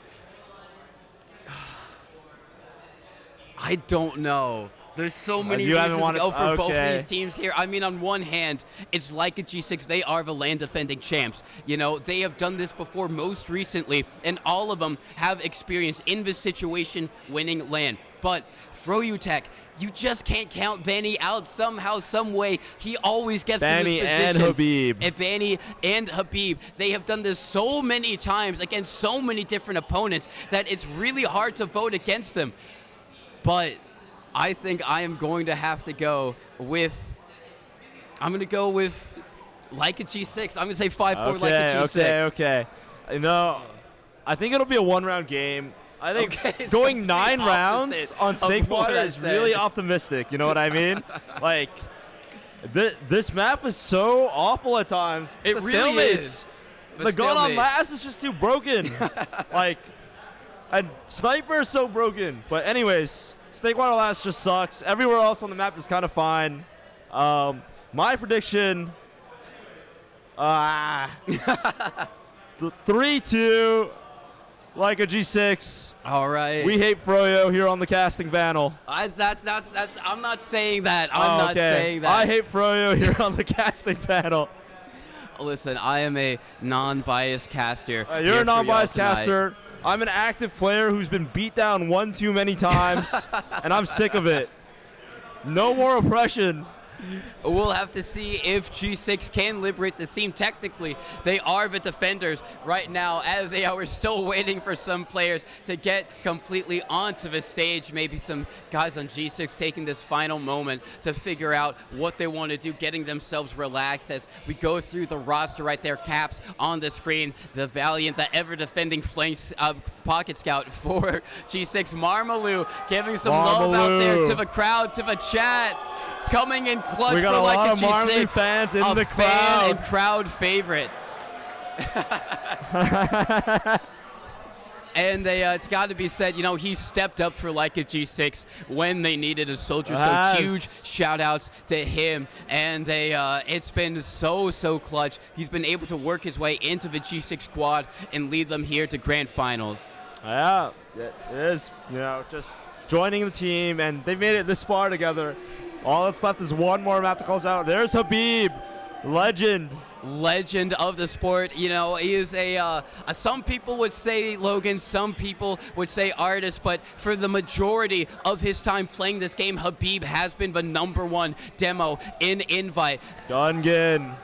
I don't know. There's so many reasons to go for both of these teams here. I mean, on one hand, it's Leica G6. They are the LAN defending champs. You know, they have done this before most recently, and all of them have experience in this situation winning LAN. But Froyotech, you just can't count Benny out somehow, some way. He always gets in this position. And Habib. And Benny and Habib, they have done this so many times against so many different opponents that it's really hard to vote against them. But I think I am going to have to go with, I'm going to go with Leica G6. I'm going to say 5-4 Leica G6. Okay. You know, I think it'll be a one-round game. I think going 9 rounds on Snakewater is really optimistic. You know what I mean? Like, this map is so awful at times. It really is. The gun on last is just too broken. Like, and Sniper is so broken. But anyways, Snakewater last just sucks. Everywhere else on the map is kind of fine. My prediction, 3-2, Leica G6. All right. We hate Froyo here on the casting panel. That's. I'm not saying that. I'm not saying that. I hate Froyo here on the casting panel. Listen, I am a non-biased caster. You're a non-biased caster. I'm an active player who's been beat down one too many times, and I'm sick of it. No more oppression. We'll have to see if G6 can liberate the scene. Technically, they are the defenders right now, as they are still waiting for some players to get completely onto the stage. Maybe some guys on G6 taking this final moment to figure out what they want to do, getting themselves relaxed as we go through the roster right there. Caps on the screen. The Valiant, the ever-defending flanks pocket scout for G6. Marmaloo giving some love out there to the crowd, to the chat. Coming in clutch we got for a lot of G6, Marmaloo fans in the crowd. Fan and crowd favorite. And it's got to be said, you know, he stepped up for Leica G6 when they needed a soldier. So huge shout-outs to him. And it's been so clutch. He's been able to work his way into the G6 squad and lead them here to grand finals. Yeah, it is. You know, just joining the team, and they've made it this far together. All that's left is one more map to close out. There's Habib, legend of the sport. You know, he is some people would say Logan, some people would say artist, but for the majority of his time playing this game, Habib has been the #1 demo in Invite. Gungan.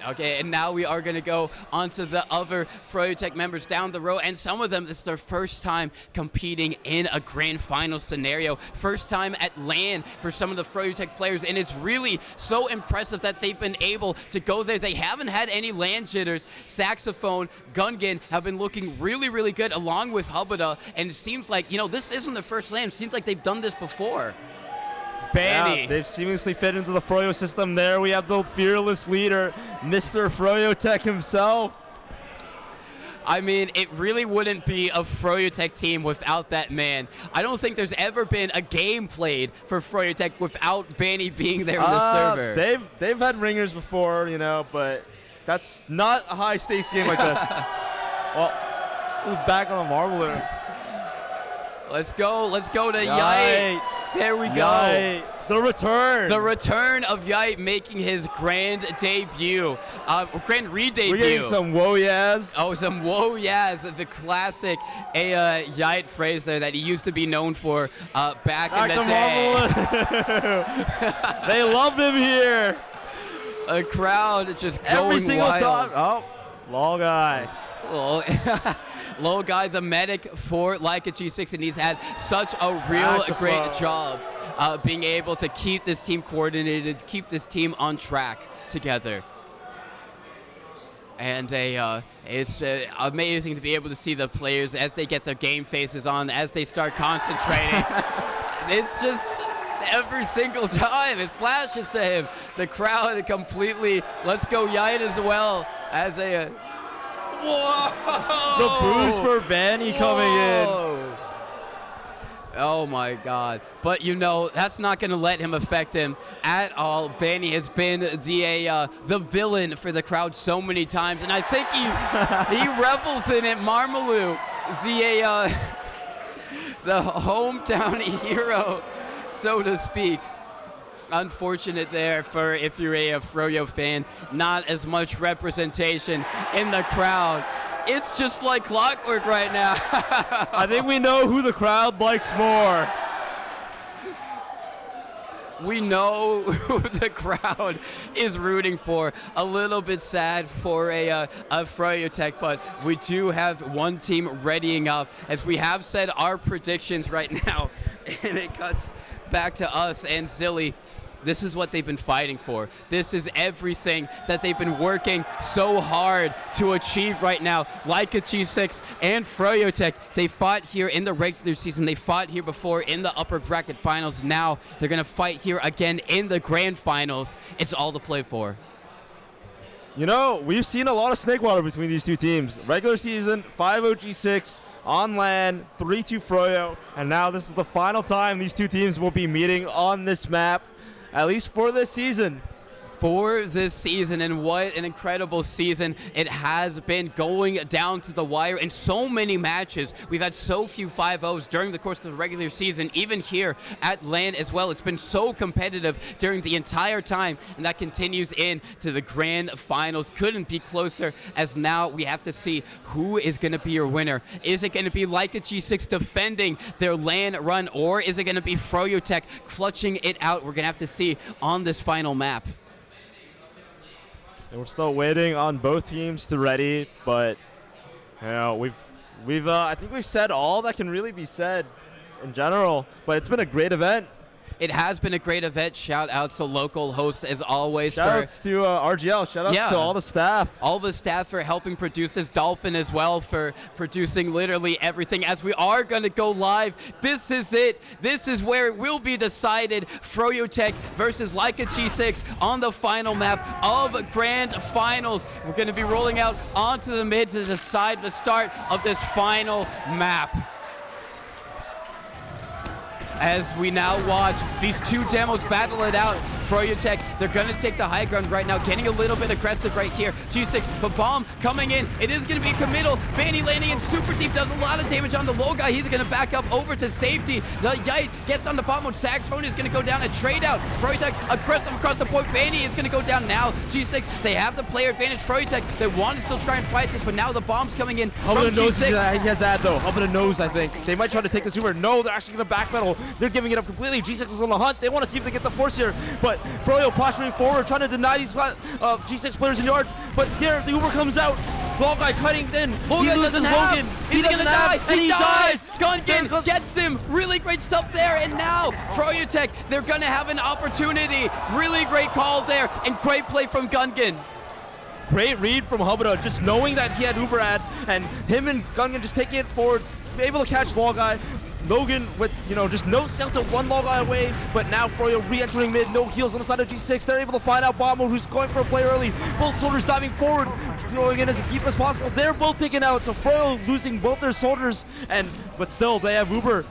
Okay, and now we are going to go onto the other Froyotech members down the row, and some of them, this is their first time competing in a grand final scenario. First time at LAN for some of the Froyotech players, and it's really so impressive that they've been able to go there. They haven't had any LAN jitters. Saxophone, Gungan have been looking really good along with Hubada, and it seems like, you know, this isn't the first LAN. It seems like they've done this before. Yeah, they've seamlessly fit into the Froyo system there. We have the fearless leader, Mr. Froyotech himself. I mean, it really wouldn't be a Froyotech team without that man. I don't think there's ever been a game played for Froyotech without Benny being there on the server. They've had ringers before, you know, but that's not a high-stakes game like this. Well, back on the Marbler. Let's go to Yite. There we go. Yite, the return. The return of Yite making his grand debut, grand re-debut. We're getting some whoa yes. Oh, some whoa yes, the classic Yite phrase there that he used to be known for back in the day. They love him here. A crowd just going Every single wild. time. Oh, long guy. Low guy, the medic for Leica G6, and he's had such a real Massive great throw. job being able to keep this team coordinated, keep this team on track together. And it's amazing to be able to see the players as they get their game faces on, as they start concentrating. It's just every single time it flashes to him. The crowd completely, let's go Yite as well as a... Whoa! The boost for Vanny coming in. Oh my God. But you know, that's not going to let him affect him at all. Vanny has been the villain for the crowd so many times, and I think he revels in it. Marmalou, the hometown hero, so to speak. Unfortunate there for if you're a Froyo fan, not as much representation in the crowd. It's just like clockwork right now. I think we know who the crowd likes more. We know who the crowd is rooting for. A little bit sad for a Froyotech, but we do have one team readying up. As we have said our predictions right now, and it cuts back to us and Zilly. This is what they've been fighting for. This is everything that they've been working so hard to achieve right now. Leica G6 and Froyotech, they fought here in the regular season. They fought here before in the upper bracket finals. Now they're going to fight here again in the grand finals. It's all to play for. You know, we've seen a lot of Snakewater between these two teams. Regular season, 5-0 G6, on LAN, 3-2 Froyo, and now this is the final time these two teams will be meeting on this map. At least for this season. For this season, and what an incredible season it has been, going down to the wire in so many matches. We've had so few 5-0s during the course of the regular season, even here at LAN as well. It's been so competitive during the entire time, and that continues into the grand finals. Couldn't be closer, as now we have to see who is going to be your winner. Is it going to be Leica G6 defending their LAN run, or is it going to be Froyotech clutching it out? We're going to have to see on this final map. And we're still waiting on both teams to ready, but you know, I think we've said all that can really be said in general, but it's been a great event. It has been a great event. Shout outs to local host as always. Shout outs to RGL. Shout outs to all the staff. All the staff for helping produce this. Dolphin as well for producing literally everything. As we are going to go live, this is it. This is where it will be decided. Froyotech versus Leica G6 on the final map of Grand Finals. We're going to be rolling out onto the mid to decide the start of this final map. As we now watch these two demos battle it out. Froyotech, they're going to take the high ground right now, getting a little bit aggressive right here. G6, but bomb coming in. It is going to be committal. Vanny landing in super deep, does a lot of damage on the low guy. He's going to back up over to safety. The Yite gets on the bottom mode. Saxophone is going to go down. A trade out. Froyotech aggressive across the point. Vanny is going to go down now. G6, they have the player advantage. Froyotech, they want to still try and fight this, but now the bomb's coming in How from many nose he G6. has had, though? How many nose, I think. They might try to take the super. No, they're actually going to backpedal. They're giving it up completely. G6 is on the hunt. They want to see if they get the force here, but Froyo posturing forward, trying to deny these G6 players in yard. But here, the Uber comes out. Long guy cutting in. He loses Logan. He's gonna die. And he dies. Gungan gets him. Really great stuff there. And now Froyotech, they're gonna have an opportunity. Really great call there, and great play from Gungan. Great read from Hubba, just knowing that he had Uber ad, and him and Gungan just taking it forward, able to catch Long guy. Logan with, just no sail to one Long guy away, but now Froyo re-entering mid, no heals on the side of G6. They're able to find out Bomb who's going for a play early. Both soldiers diving forward, throwing in as deep as possible. They're both taken out, so Froyo losing both their soldiers, but still they have Uber.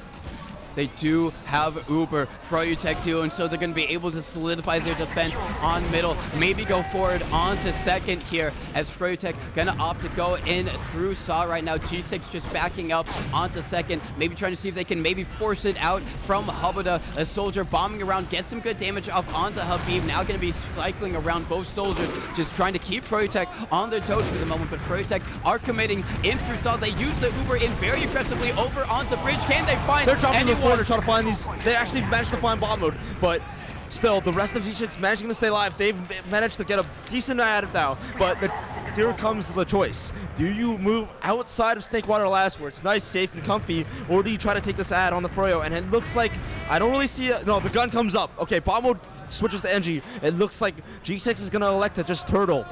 they do have Uber, Froyotech too, and so they're going to be able to solidify their defense on middle, maybe go forward onto second here, as Froyotech going to opt to go in through Saw right now. G6 just backing up onto second, maybe trying to see if they can maybe force it out from Hubada. A soldier bombing around, gets some good damage off onto Habib, now going to be cycling around both soldiers, just trying to keep Froyotech on their toes for the moment, but Froyotech are committing in through Saw. They use the Uber in very aggressively over onto bridge. Can they find They're dropping the anyone? floor to try to find these. They actually managed to find bot mode, but still, the rest of G6 managing to stay alive. They've managed to get a decent at it now, but here comes the choice. Do you move outside of Snakewater last, where it's nice, safe, and comfy, or do you try to take this ad on the Froyo? And it looks like, I don't really see it. No, the gun comes up. Okay, bot mode switches to NG. It looks like G6 is going to elect to just turtle.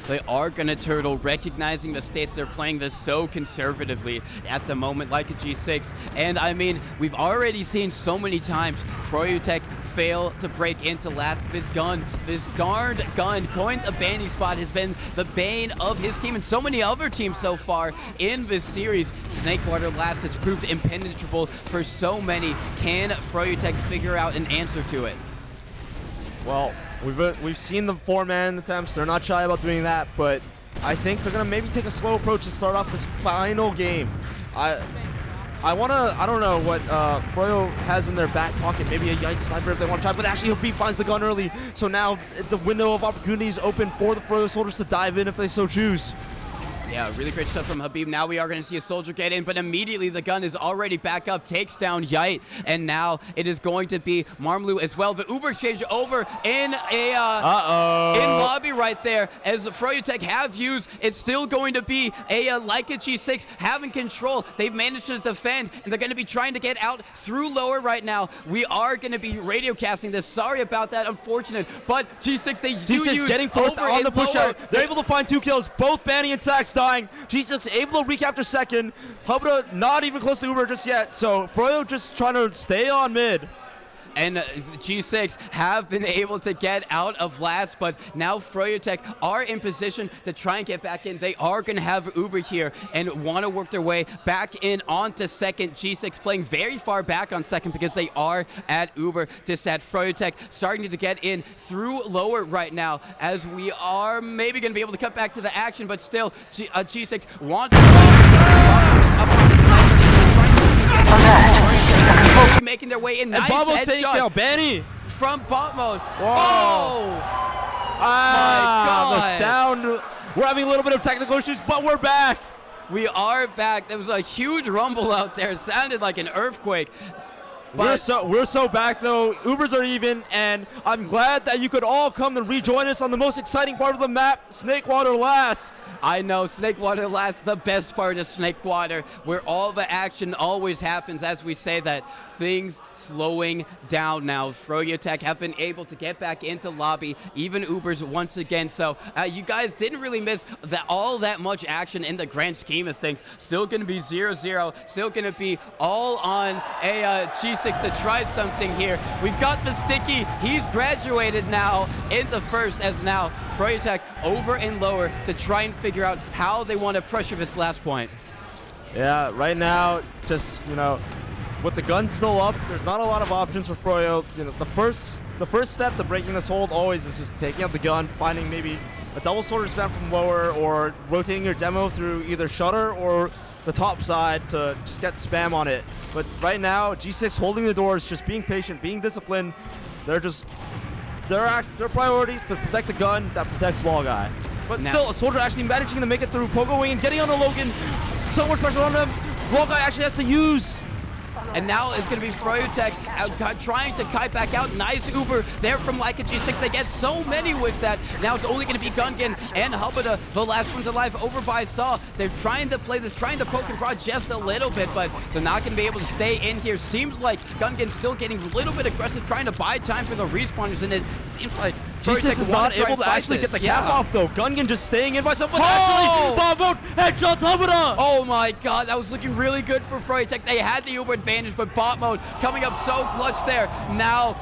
They are going to turtle, recognizing the states. They're playing this so conservatively at the moment, like a G6. And I mean, we've already seen so many times Froyotech fail to break into last. This gun, this darned gun, coined a banning spot, has been the bane of his team and so many other teams so far in this series. Snakewater last has proved impenetrable for so many. Can Froyotech figure out an answer to it? Well, we've seen the 4-man attempts. They're not shy about doing that, but I think they're gonna maybe take a slow approach to start off this final game. I don't know what Froyo has in their back pocket. Maybe a Yite sniper if they want to try, but actually Habib finds the gun early. So now the window of opportunity is open for the Froyo soldiers to dive in if they so choose. Yeah, really great stuff from Habib. Now we are going to see a soldier get in, but immediately the gun is already back up, takes down Yite, and now it is going to be Marmlu as well. The Uber exchange over in a in lobby right there, as Froyotech have used. It's still going to be a Leica G6 having control. They've managed to defend, and they're going to be trying to get out through lower right now. We are going to be radio casting this. Sorry about that, unfortunate, but G6, they do G6 use getting forced over on the and push lower. out. They're able to find 2 kills, both Banny and Sax dying. G6 able to recapture second. Hubda not even close to Uber just yet, so Froyo just trying to stay on mid. And G6 have been able to get out of last, but now Froyotech are in position to try and get back in. They are going to have Uber here and want to work their way back in onto second. G6 playing very far back on second because they are at Uber. This at Froyotech starting to get in through lower right now, as we are maybe going to be able to cut back to the action, but still G6 wants to up on the sniper. Making their way in. Nice headshot Banny from bot mode. Whoa. Oh my God. The sound. We're having a little bit of technical issues, but we're back. We are back. There was a huge rumble out there. It sounded like an earthquake. We're so back though. Ubers are even, and I'm glad that you could all come and rejoin us on the most exciting part of the map, Snakewater last. I know, Snakewater last, the best part of Snakewater, where all the action always happens, as we say that. Things slowing down now. Froyotech have been able to get back into lobby, even Ubers once again. So you guys didn't really miss all that much action in the grand scheme of things. Still going to be 0-0. Still going to be all on a G6 to try something here. We've got Mysticky. He's graduated now in the first, as now Froyotech over and lower to try and figure out how they want to pressure this last point. Yeah, right now, just, with the gun still up, there's not a lot of options for Froyo. The first step to breaking this hold always is just taking out the gun, finding maybe a double soldier spam from lower, or rotating your demo through either shutter or the top side to just get spam on it. But right now, G6 holding the doors, just being patient, being disciplined. Their priorities to protect the gun that protects Law Guy. But now, still, a soldier actually managing to make it through Pogo Wing and getting onto Logan. So much pressure on him. Law Guy actually has to use. And now it's going to be Froyotech trying to kite back out. Nice Uber there from Leica G6. They get so many with that. Now it's only going to be Gungan and Hubada, the last ones alive, over by Saw. They're trying to play this, trying to poke and prod just a little bit, but they're not going to be able to stay in here. Seems like Gungan's still getting a little bit aggressive, trying to buy time for the respawners, and it seems like G6 is not able to actually get the cap off, though. Gungan just staying in by someone. Actually, bomb out, headshots, Hubada! Oh my God, that was looking really good for Froyotech. They had the Uber advantage, but bot mode coming up so clutch there. Now,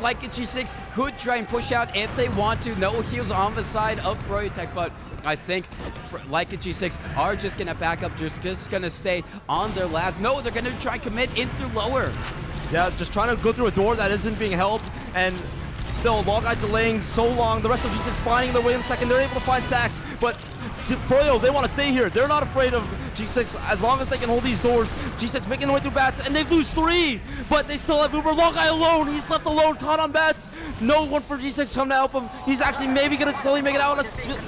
Leica G6 could try and push out if they want to. No heals on the side of Froyotech, but I think Leica G6 are just going to back up, just going to stay on their last. No, they're going to try and commit into lower. Yeah, just trying to go through a door that isn't being held, and still Logeye delaying so long. The rest of G6 finding their way in second. They're able to find Sax, but Froyo, they want to stay here. They're not afraid of G6 as long as they can hold these doors. G6 making their way through bats, and they lose 3, but they still have Uber. Logeye alone. He's left alone, caught on bats. No one for G6 come to help him. He's actually maybe going to slowly make it out,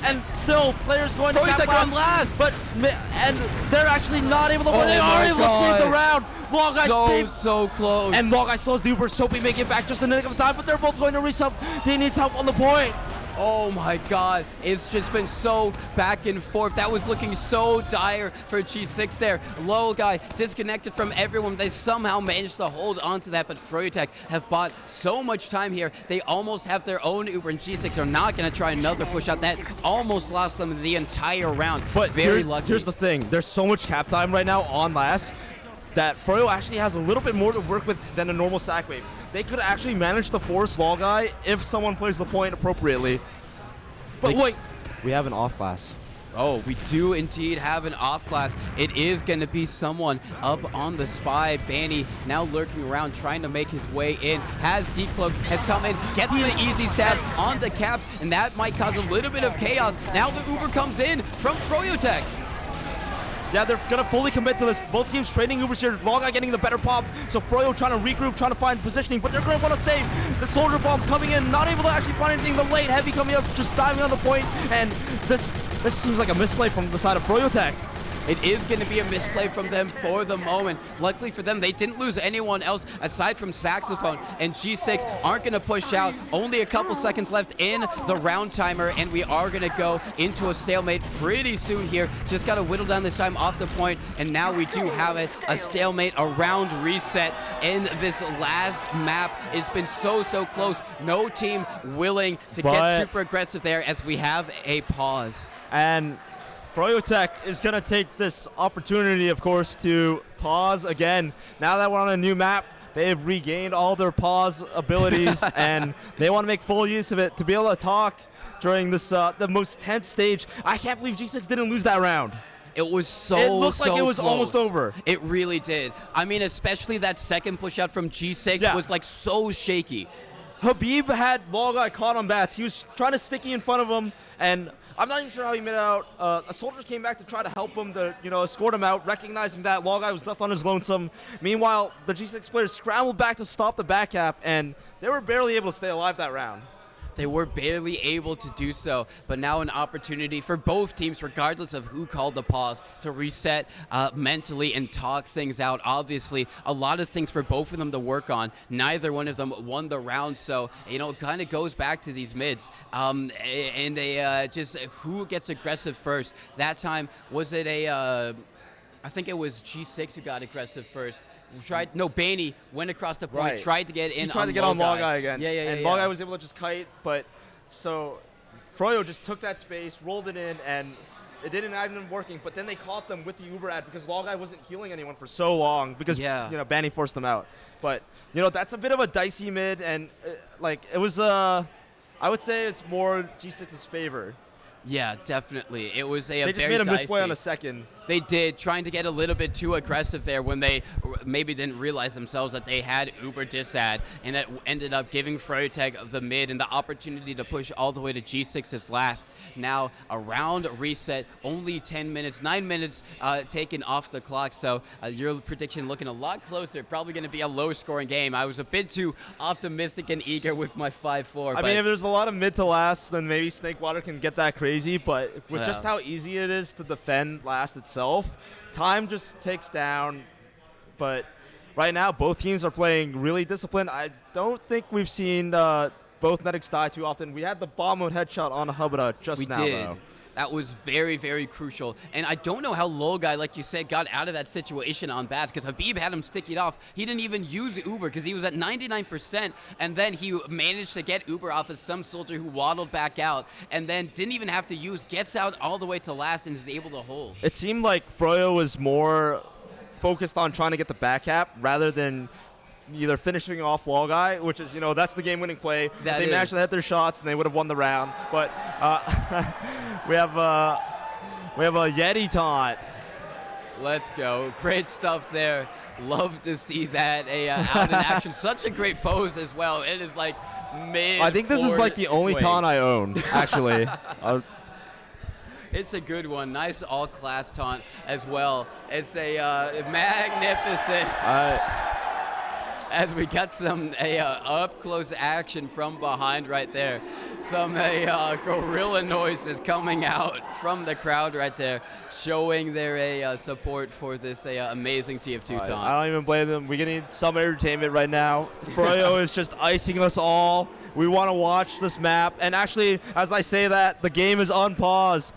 and still players going to Froyotech on last. But and they're actually not able to win. They are able to save the round. Logeye so close. And Logeye slows the Uber. Soapy making it back just in the nick of time, but they're both going to resub. They need help on the point. Oh my god, it's just been so back and forth. That was looking so dire for G6 there. Logeye disconnected from everyone. They somehow managed to hold on to that, but Froyotech have bought so much time here. They almost have their own Uber, and G6 are not going to try another push out. That almost lost them the entire round. But very lucky. Here's the thing. There's so much cap time right now on last that Froyo actually has a little bit more to work with than a normal sack wave. They could actually manage to force Logeye if someone plays the point appropriately. But wait, we have an off class. Oh, we do indeed have an off class. It is going to be someone up on the spy. Banny now lurking around, trying to make his way in. Has Decloak, has come in, gets the easy stat on the caps, and that might cause a little bit of chaos. Now the Uber comes in from Froyotech. Yeah, they're going to fully commit to this. Both teams trading Ubers here. Logeye getting the better pop. So Froyo trying to regroup, trying to find positioning, but they're going to want to stay. The Soldier Bomb coming in, not able to actually find anything. The late Heavy coming up, just diving on the point. And this seems like a misplay from the side of Froyotech. It is going to be a misplay from them for the moment. Luckily for them, they didn't lose anyone else aside from Saxophone, and G6 aren't going to push out. Only a couple seconds left in the round timer, and we are going to go into a stalemate pretty soon here. Just got to whittle down this time off the point, and now we do have it, a stalemate, a round reset in this last map. It's been so close. No team willing to get super aggressive there as we have a pause. And Froyotech is going to take this opportunity, of course, to pause again. Now that we're on a new map, they have regained all their pause abilities, and they want to make full use of it to be able to talk during this the most tense stage. I can't believe G6 didn't lose that round. It was so It looked like it was close. almost over. It really did. I mean, especially that second push out from G6 was like so shaky. Habib had Logeye caught on bats. He was trying to sticky in front of him, and I'm not even sure how he made it out. A soldier came back to try to help him to, escort him out, recognizing that Logeye was left on his lonesome. Meanwhile, the G6 players scrambled back to stop the back cap, and they were barely able to stay alive that round. They were barely able to do so, but now an opportunity for both teams, regardless of who called the pause, to reset mentally and talk things out. Obviously, a lot of things for both of them to work on. Neither one of them won the round, so, it kind of goes back to these mids. And they just who gets aggressive first. That time, was it I think it was G6 who got aggressive first. Banny went across the point, tried to get in. He tried to get on Logeye again. Yeah. And Logeye was able to just kite, but so Froyo just took that space, rolled it in, and it didn't end up working. But then they caught them with the Uber ad because Logeye wasn't healing anyone for so long because Banny forced them out. But that's a bit of a dicey mid, and it was I would say it's more G6's favor. Yeah, definitely. It was They just made a misplay on a second. They did, trying to get a little bit too aggressive there when they maybe didn't realize themselves that they had Uber disad, and that ended up giving Froyotech the mid and the opportunity to push all the way to G6's last. Now, a round reset, only 10 minutes, 9 minutes taken off the clock, so your prediction looking a lot closer. Probably going to be a low-scoring game. I was a bit too optimistic and eager with my 5-4. I mean, if there's a lot of mid to last, then maybe Snakewater can get that crazy, but with just how easy it is to defend last itself, time just ticks down. But right now, both teams are playing really disciplined. I don't think we've seen both medics die too often. We had the bomb mode headshot on Habura just now, though. That was very, very crucial. And I don't know how Logeye, like you said, got out of that situation on bats, because Habib had him stick it off. He didn't even use Uber because he was at 99%, and then he managed to get Uber off of some soldier who waddled back out, and then didn't even have to use, gets out all the way to last and is able to hold. It seemed like Froyo was more focused on trying to get the back cap rather than either finishing off Logeye, which is, that's the game-winning play. That they managed to hit their shots, and they would have won the round. But we have a Yeti taunt. Let's go. Great stuff there. Love to see that out in action. Such a great pose as well. It is like mid. I think this is like the only taunt I own, actually. It's a good one. Nice all-class taunt as well. It's a magnificent. As we get some up-close action from behind right there. Some gorilla noises coming out from the crowd right there, showing their support for this amazing TF2 taunt. I don't even blame them. We're getting some entertainment right now. Froyo is just icing us all. We want to watch this map. And actually, as I say that, the game is unpaused.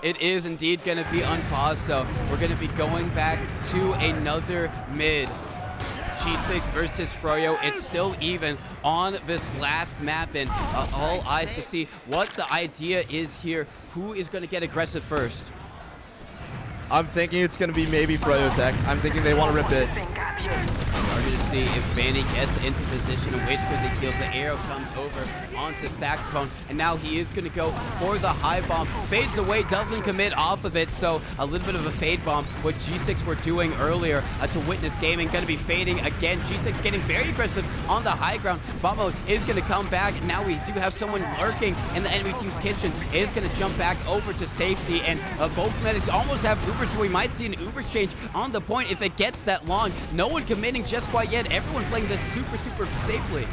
It is indeed going to be unpaused, so we're going to be going back to another mid. G6 versus Froyo. It's still even on this last map, and all eyes to see what the idea is here. Who is going to get aggressive first? I'm thinking it's going to be maybe Froyotech. I'm thinking they want to rip it. We're going to see if Vanny gets into position and waits for the kills. The arrow comes over onto Saxophone, and now he is going to go for the high bomb. Fades away, doesn't commit off of it, so a little bit of a fade bomb. What G6 were doing earlier to Witness Gaming, going to be fading again. G6 getting very aggressive on the high ground. Bot mode is going to come back. Now we do have someone lurking in the enemy team's kitchen. Is going to jump back over to safety, and both medics almost have Ubers, so we might see an Uber exchange on the point if it gets that long. No one committing just quite yet. Everyone playing this super safely.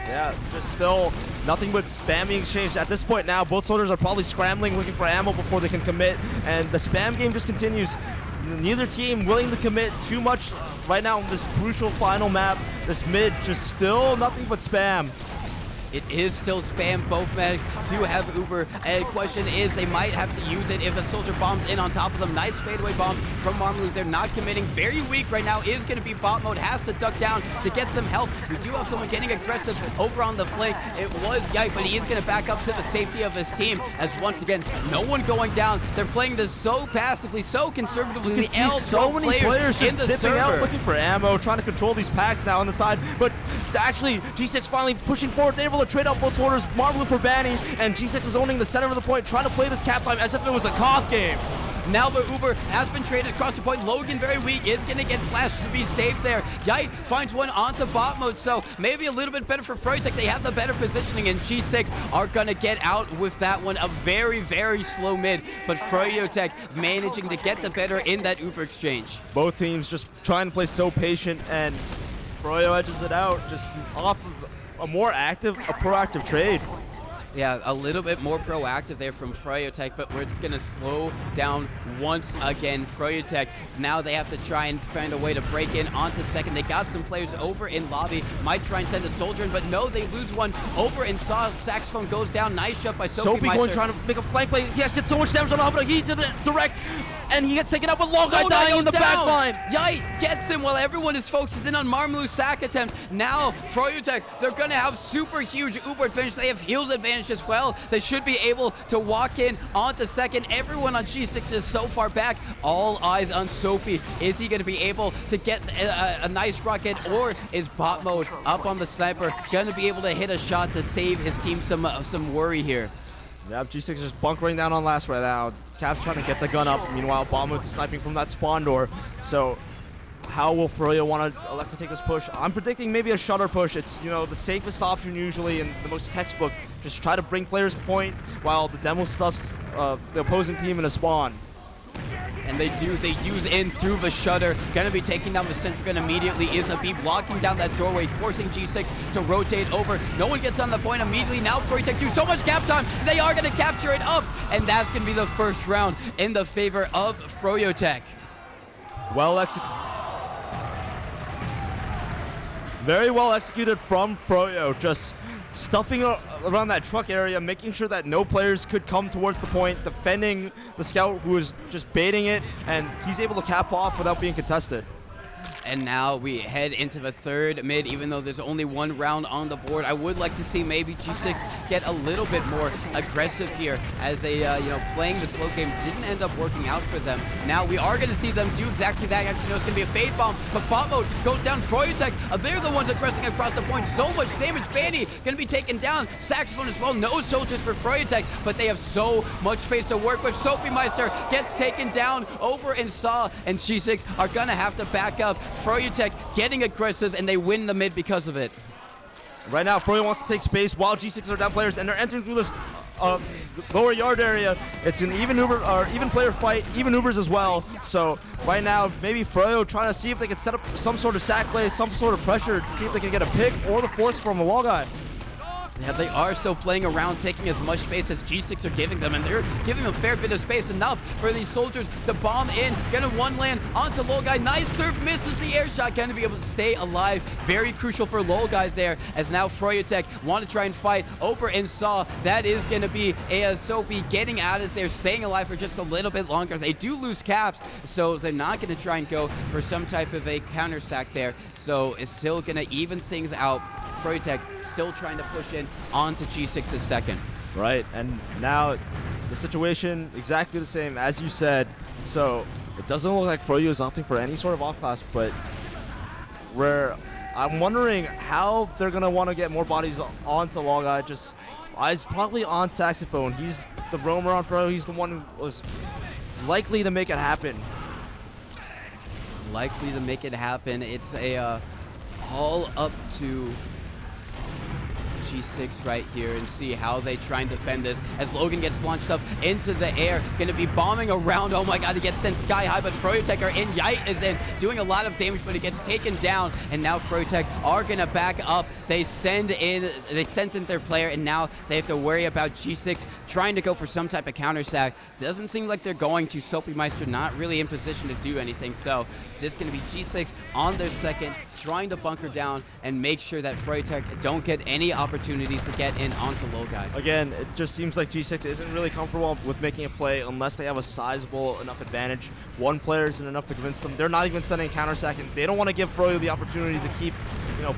Yeah, just still nothing but spam being exchanged. At this point now, both soldiers are probably scrambling, looking for ammo before they can commit, and the spam game just continues. Neither team willing to commit too much right now on this crucial final map. This mid just still nothing but spam. It is still spam. Both medics do have Uber. And the question is, they might have to use it if a soldier bombs in on top of them. Nice fadeaway bomb from Marmalade. They're not committing. Very weak right now is going to be bot mode. Has to duck down to get some help. We do have someone getting aggressive over on the flank. It was Yike, but he is going to back up to the safety of his team. As once again, no one going down. They're playing this so passively, so conservatively. You can see so many players just dipping out, looking for ammo, trying to control these packs now on the side. But actually, G6 finally pushing forward. They're able to trade out both orders, Marmalade for Banny, and G6 is owning the center of the point, trying to play this cap time as if it was a Koth game. Now the Uber has been traded across the point. Logan very weak, is going to get flashed to be safe there. Yite finds one onto bot mode, so maybe a little bit better for Froyotech. They have the better positioning, and G6 are going to get out with that one. A very slow mid, but Froyotech managing to get the better in that Uber exchange. Both teams just trying to play so patient, and Froyo edges it out just off of a more active, a proactive trade. Yeah, a little bit more proactive there from Froyotech, but it's going to slow down once again. Froyotech, now they have to try and find a way to break in onto second. They got some players over in lobby, might try and send a soldier in, but no, they lose one over and saw Saxophone goes down. Nice shot by Soapy going trying to make a flank play. He has to get so much damage on the top, but he's in it direct, and he gets taken out with Long Guy dying in the back line. Yite gets him while everyone is focused in on Marmalu's sack attempt. Now, Froyotech, they're going to have super huge Uber advantage. They have heals advantage as well. They should be able to walk in onto second. Everyone on G6 is so far back. All eyes on Soapy. Is he going to be able to get a nice rocket, or is bot mode up on the sniper going to be able to hit a shot to save his team some worry here? Yeah, G6 is bunkering down on last right now. Cap's trying to get the gun up. Meanwhile, Bomb sniping from that spawn door. So how will Froyo want to elect to take this push? I'm predicting maybe a shutter push. It's, you know, the safest option usually and the most textbook. Just try to bring players to point while the demo stuffs the opposing team in a spawn. And they use in through the shutter. Gonna be taking down the sentry gun immediately. Is Habib blocking down that doorway, forcing G6 to rotate over. No one gets on the point immediately. Now Froyotech do so much cap time. They are gonna capture it up. And that's gonna be the first round in the favor of Froyotech. Well executed. Very well executed from Froyo. Just stuffing around that truck area, making sure that no players could come towards the point, defending the scout who was just baiting it, and he's able to cap off without being contested. And now we head into the third mid, even though there's only one round on the board. I would like to see maybe G6 get a little bit more aggressive here, as they, playing the slow game didn't end up working out for them. Now we are going to see them do exactly that. Actually, no, it's going to be a fade bomb, but bot mode goes down. Froyotech, they're the ones aggressing across the point. So much damage. Banny going to be taken down. Saxophone as well. No soldiers for Froyotech, but they have so much space to work with. Sophie Meister gets taken down over in Saw, and G6 are going to have to back up. Froyotech getting aggressive, and they win the mid because of it. Right now, Froyo wants to take space while G6 are down players, and they're entering through this lower yard area. It's an even player fight, even Ubers as well. So right now, maybe Froyo trying to see if they can set up some sort of sack play, some sort of pressure, see if they can get a pick or the force from a wall guy. Yeah, they are still playing around, taking as much space as G6 are giving them, and they're giving them a fair bit of space, enough for these soldiers to bomb in. Gonna one land onto Lolguy. Nice surf, misses the air shot, gonna be able to stay alive. Very crucial for Lolguy there, as now Froyotech want to try and fight over in Saw. That is gonna be a Sophie getting out of there, staying alive for just a little bit longer. They do lose caps, so they're not gonna try and go for some type of a counter sack there. So it's still gonna even things out. Froyotech still trying to push in onto G6's second. Right, and now the situation exactly the same as you said. So it doesn't look like Froyo is opting for any sort of off class, but I'm wondering how they're gonna want to get more bodies onto Lolguy. Just eyes probably on Saxophone. He's the roamer on Froyo. He's the one who was likely to make it happen. Likely to make it happen. It's a all up to G6 right here, and see how they try and defend this as Logan gets launched up into the air. Gonna be bombing around. Oh my god, he gets sent sky high, but Froyotech are in. Yite is in, doing a lot of damage, but it gets taken down, and now Froyotech are gonna back up. They sent in their player, and now they have to worry about G6 trying to go for some type of counter sack. Doesn't seem like they're going to. Soapy Meister not really in position to do anything, so it's just gonna be G6 on their second, trying to bunker down and make sure that Froyotech don't get any opportunities to get in onto Lolguy. Again, it just seems like G6 isn't really comfortable with making a play unless they have a sizable enough advantage. One player isn't enough to convince them. They're not even sending a counter sack, and they don't want to give Froyo the opportunity to keep,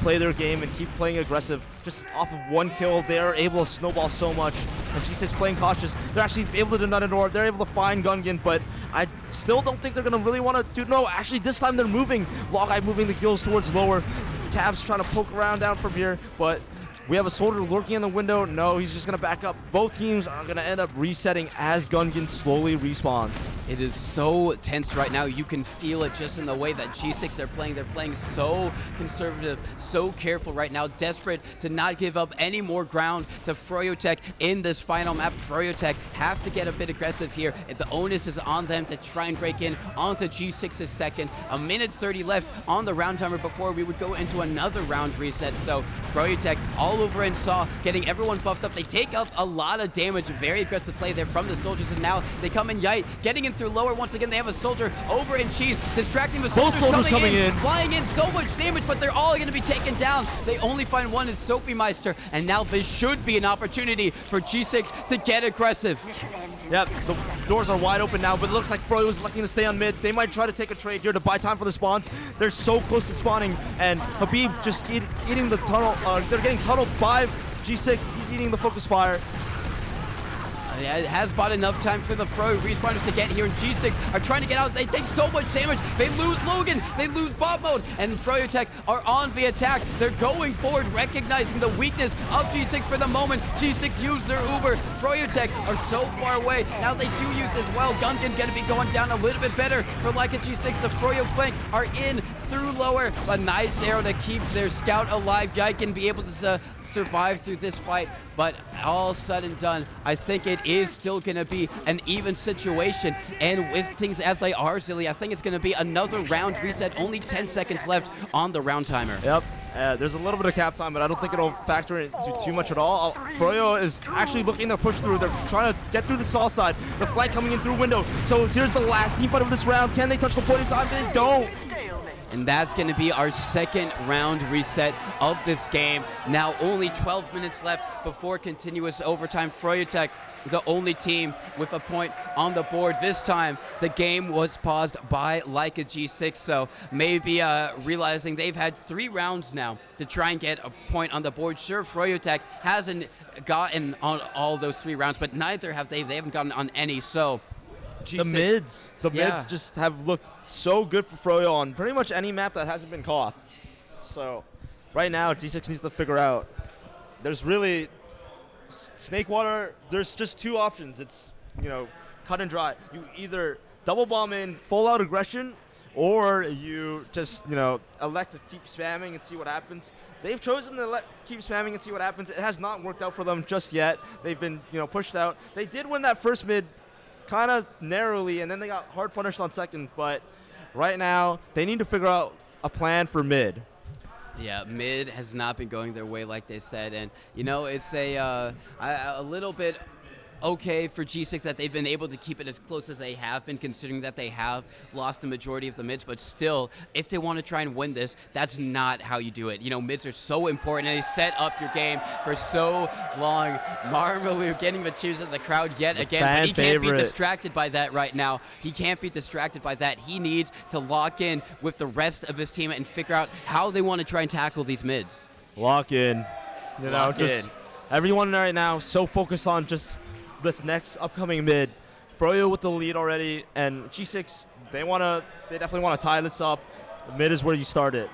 play their game and keep playing aggressive. Just off of one kill, they're able to snowball so much. And G6 playing cautious. They're actually able to do nut and door. They're able to find Gungan, but I still don't think they're going to really want to do. No, actually, this time they're moving. Lolguy moving the kills towards lower. Cavs trying to poke around down from here, but we have a soldier lurking in the window. No, he's just going to back up. Both teams are going to end up resetting as Gungan slowly respawns. It is so tense right now. You can feel it just in the way that G6 are playing. They're playing so conservative, so careful right now, desperate to not give up any more ground to Froyotech in this final map. Froyotech have to get a bit aggressive here. The onus is on them to try and break in onto G6's second. A minute 30 left on the round timer before we would go into another round reset. So Froyotech all over in Saw, getting everyone buffed up. They take up a lot of damage. Very aggressive play there from the soldiers, and now they come in Yite, getting in through lower. Once again, they have a soldier over in Cheese, distracting the soldiers. Both soldiers coming in. Flying in so much damage, but they're all going to be taken down. They only find one in Sophie Meister, and now this should be an opportunity for G6 to get aggressive. Yeah, the doors are wide open now, but it looks like Froyo is looking to stay on mid. They might try to take a trade here to buy time for the spawns. They're so close to spawning, and Habib just eating the tunnel. They're getting tunneled by G6. He's eating the focus fire. Yeah, it has bought enough time for the Froyo respawners to get here, and G6 are trying to get out. They take so much damage. They lose Logan. They lose bot mode, and Froyotech are on the attack. They're going forward, recognizing the weakness of G6 for the moment. G6 use their Uber. Froyotech are so far away. Now they do use as well. Gungan going to be going down a little bit better for like a G6. The Froyo flank are in through lower. A nice arrow to keep their scout alive. Yike can be able to survive through this fight, but all said and done, I think it is still going to be an even situation, and with things as they are, Zilly, I think it's going to be another round reset. Only 10 seconds left on the round timer. Yep. There's a little bit of cap time, but I don't think it'll factor into too much at all. Froyo is actually looking to push through. They're trying to get through the Saw side. The flank coming in through window. So here's the last team fight of this round. Can they touch the point in time? They don't. And that's going to be our second round reset of this game. Now only 12 minutes left before continuous overtime. Froyotech, the only team with a point on the board. This time, the game was paused by Leica G6, so maybe realizing they've had 3 rounds now to try and get a point on the board. Sure, Froyotech hasn't gotten on all those 3 rounds, but neither have they. They haven't gotten on any, so G6, the mids just have looked so good for Froyo on pretty much any map that hasn't been Koth. So right now, G6 needs to figure out. There's really Snakewater. There's just 2 options. It's, you know, cut and dry. You either double bomb in full out aggression, or you just, you know, elect to keep spamming and see what happens. They've chosen to keep spamming and see what happens. It has not worked out for them just yet. They've been, you know, pushed out. They did win that first mid kind of narrowly, and then they got hard punished on second, but right now they need to figure out a plan for mid. Yeah, mid has not been going their way like they said, and you know, it's a little bit okay for G6 that they've been able to keep it as close as they have been, considering that they have lost the majority of the mids, but still, if they want to try and win this, that's not how you do it. You know, mids are so important, and they set up your game for so long. Marmalou getting the cheers of the crowd yet again, but he can't be distracted by that right now. He can't be distracted by that. He needs to lock in with the rest of his team and figure out how they want to try and tackle these mids. Lock in. You know, just everyone right now so focused on just this next upcoming mid. Froyo with the lead already, and G6, they definitely want to tie this up. Mid is where you start it.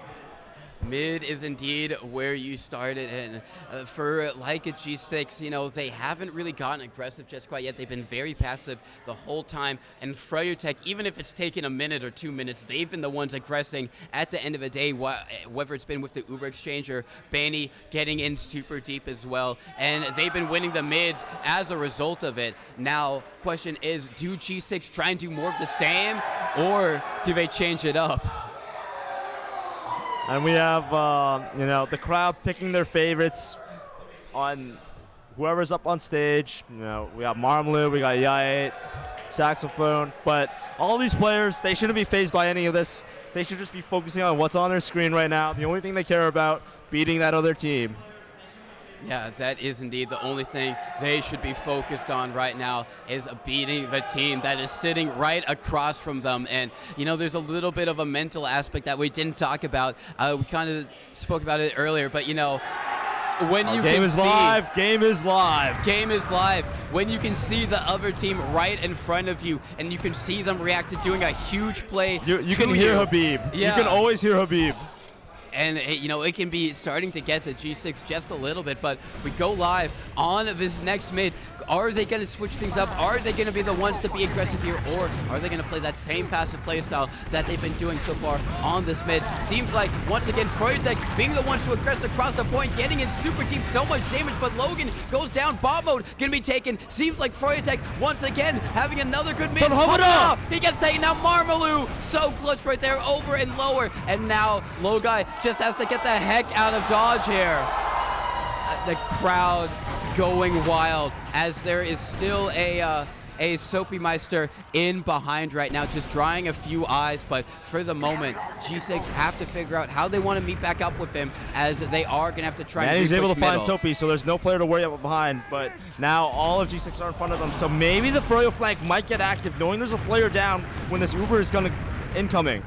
Mid is indeed where you started, and for Leica G6, you know, they haven't really gotten aggressive just quite yet. They've been very passive the whole time, and Froyotech, even if it's taken a minute or 2 minutes, they've been the ones aggressing at the end of the day, whether it's been with the Uber exchange or Banny getting in super deep as well, and they've been winning the mids as a result of it. Now, question is, do G6 try and do more of the same, or do they change it up? And we have, you know, the crowd picking their favorites on whoever's up on stage. You know, we got Marmalou, we got Yait, Saxophone. But all these players, they shouldn't be fazed by any of this. They should just be focusing on what's on their screen right now. The only thing they care about, beating that other team. Yeah, that is indeed the only thing they should be focused on right now, is beating the team that is sitting right across from them. And, you know, there's a little bit of a mental aspect that we didn't talk about. We kind of spoke about it earlier, but, you know, when you game can is see, live. Game is live. Game is live. When you can see the other team right in front of you, and you can see them react to doing a huge play. You can hear Habib. Yeah. You can always hear Habib. And, you know, it can be starting to get the G6 just a little bit, but we go live on this next mid. Are they going to switch things up? Are they going to be the ones to be aggressive here, or are they going to play that same passive play style that they've been doing so far on this mid? Seems like, once again, Froyotech being the ones to aggress across the point, getting in super deep, so much damage, but Logan goes down. Bomb mode going to be taken. Seems like Froyotech, once again, having another good mid. He gets taken. Now Marmalou, so clutch right there, over and lower. And now Logai just has to get the heck out of dodge here. The crowd going wild, as there is still a Soapy Meister in behind right now, just drying a few eyes. But for the moment, G6 have to figure out how they want to meet back up with him, as they are going to have to try and he's able to middle. find Soapy, so there's no player to worry about behind. But now all of G6 are in front of them, so maybe the Froyo flank might get active, knowing there's a player down when this Uber is going to incoming.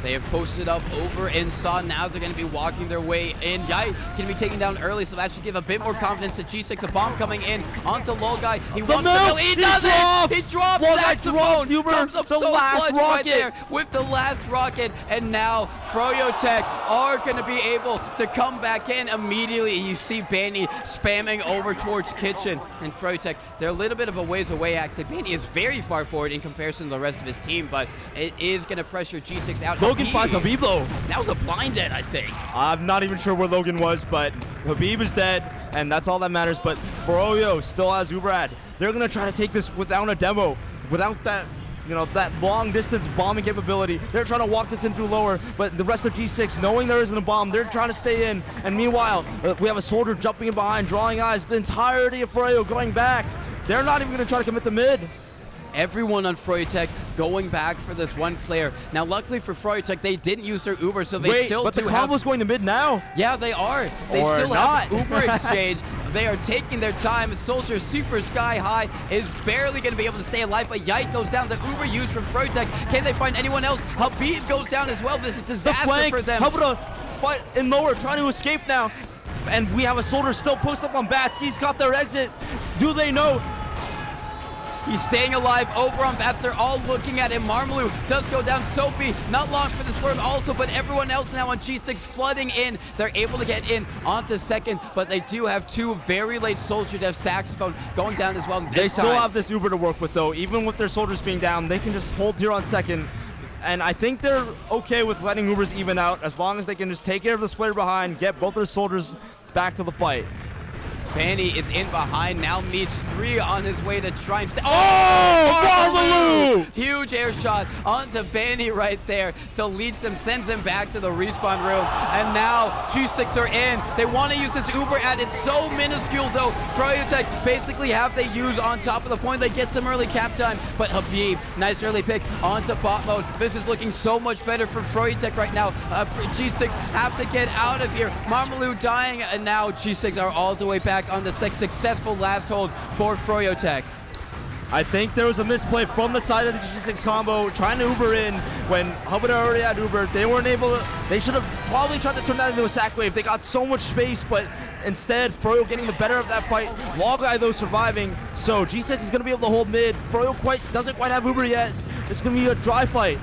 They have posted up over in Saw. Now they're going to be walking their way in. Yai can be taken down early, so that should give a bit more confidence to G6. A bomb coming in onto Logai. He wants to mill. He does it! He drops Saxophone. Comes up so clutch right there with the last rocket. And now Froyotech are going to be able to come back in immediately. You see Banny spamming over towards Kitchen. And Froyotech, they're a little bit of a ways away, actually. Banny is very far forward in comparison to the rest of his team, but it is going to pressure G6 out. Logan finds Habib though. That was a blind dead, I think. I'm not even sure where Logan was, but Habib is dead, and that's all that matters. But Froyo still has Uberad. They're gonna try to take this without a demo, without that, you know, that long distance bombing capability. They're trying to walk this in through lower, but the rest of G6, knowing there isn't a bomb, they're trying to stay in. And meanwhile, we have a soldier jumping in behind, drawing eyes. The entirety of Froyo going back. They're not even gonna try to commit the mid. Everyone on Froyotech going back for this one player. Now, luckily for Froyotech, they didn't use their Uber, so they still but the do have... combo's going to mid now. Yeah, they are. They Or still not. have Uber exchange. They are taking their time. Soldier super sky high is barely going to be able to stay alive, but Yike goes down. The Uber used from Froyotech. Can they find anyone else? Habib goes down as well. This is The disaster flank, for them. Habra fight in lower, trying to escape now. And we have a soldier still posted up on Bats. He's got their exit. Do they know? He's staying alive over on Bats. They're all looking at him. Marmalou does go down. Soapy, not long for this firm also, but everyone else now on G6 flooding in. They're able to get in onto second, but they do have two very late soldier deaths. Saxophone going down as well. They still have this Uber to work with, though. Even with their soldiers being down, they can just hold here on second. And I think they're okay with letting Ubers even out as long as they can just take care of the splitter behind, get both their soldiers back to the fight. Fanny is in behind, now meets 3 on his way to try and stay. Oh, Marmalou! Huge air shot onto Fanny right there to lead him, sends him back to the respawn room. And now G6 are in. They want to use this Uber ad. It's so minuscule though. Froyotech basically have they use on top of the point. They get some early cap time, but Habib, nice early pick onto bot mode. This is looking so much better for Froyotech right now. G6 have to get out of here. Marmalou dying, and now G6 are all the way back on the successful last hold for Froyotech. I think there was a misplay from the side of the G6 combo, trying to Uber in when Hubbard already had Uber. They weren't able to, they should have probably tried to turn that into a sack wave. They got so much space, but instead, Froyo getting the better of that fight. Logai, though, surviving. So G6 is going to be able to hold mid. Froyo doesn't quite have Uber yet. It's going to be a dry fight.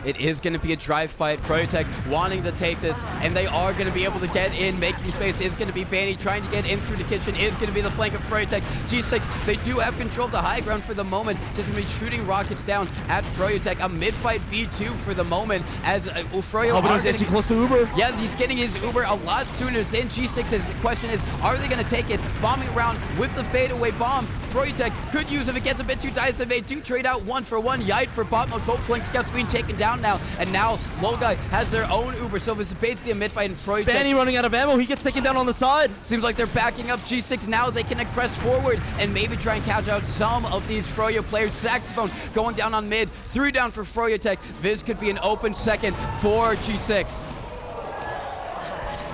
It is going to be a dry fight. Froyotech wanting to take this, and they are going to be able to get in. Making space is going to be Fanny. Trying to get in through the kitchen is going to be the flank of Froyotech. G6, they do have control of the high ground for the moment. Just going to be shooting rockets down at Froyotech. A mid-fight V2 for the moment as Froyo... He's getting close to Uber. Yeah, he's getting his Uber a lot sooner than G6's. Question is, are they going to take it? Bombing around with the fadeaway bomb. Froyotech could use if it gets a bit too dicey. They do trade out 1-for-1. Yite for bot mode. Both flank scouts being taken down now. And now Logai has their own Uber. So this is basically a mid-fight in Froyotech. Fanny running out of ammo. He gets taken down on the side. Seems like they're backing up G6 now. They can press forward and maybe try and catch out some of these Froyo players. Saxophone going down on mid. 3 down for Froyotech. This could be an open second for G6.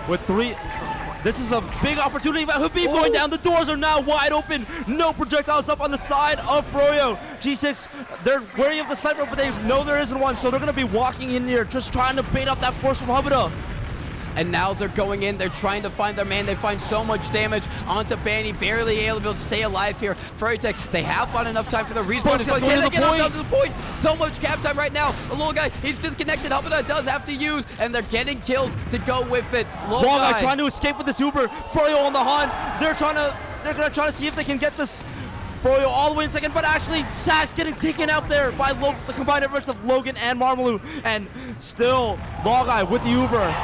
With 3... This is a big opportunity. Habib going down. The doors are now wide open. No projectiles up on the side of Froyo. G6, they're wary of the sniper, but they know there isn't one, so they're going to be walking in here, just trying to bait up that force from Habida. And now they're going in. They're trying to find their man. They find so much damage onto Banny. Barely able to stay alive here. Froyotech, they have fought enough time for the respawn. Can they get down to the point? So much cap time right now. The little guy, he's disconnected. Habida does have to use, and they're getting kills to go with it. Logai trying to escape with this Uber. Froyo on the hunt. They're gonna try to see if they can get this Froyo all the way in second, but actually Sax getting taken out there by the combined efforts of Logan and Marmalou, and still Logai with the Uber.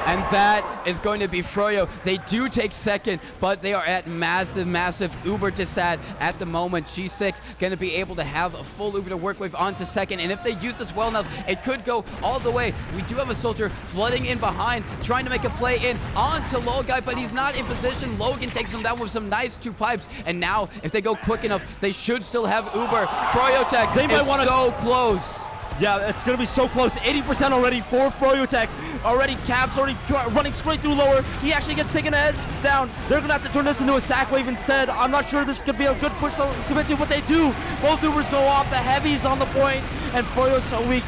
And that is going to be Froyo. They do take second, but they are at massive Uber to Sad at the moment. G6 going to be able to have a full Uber to work with onto second, and if they use this well enough, it could go all the way. We do have a soldier flooding in behind, trying to make a play in onto Logai, but he's not in position. Logan takes him down with some nice 2 pipes, and now if they go quick enough, they should still have Uber. Froyotech is so close. Yeah, it's going to be so close. 80% already for Froyotech. Already Caps already running straight through lower. He actually gets taken down. They're going to have to turn this into a sack wave instead. I'm not sure this could be a good push to commit to, but they do. Both Ubers go off. The heavy's on the point, and Froyo's so weak.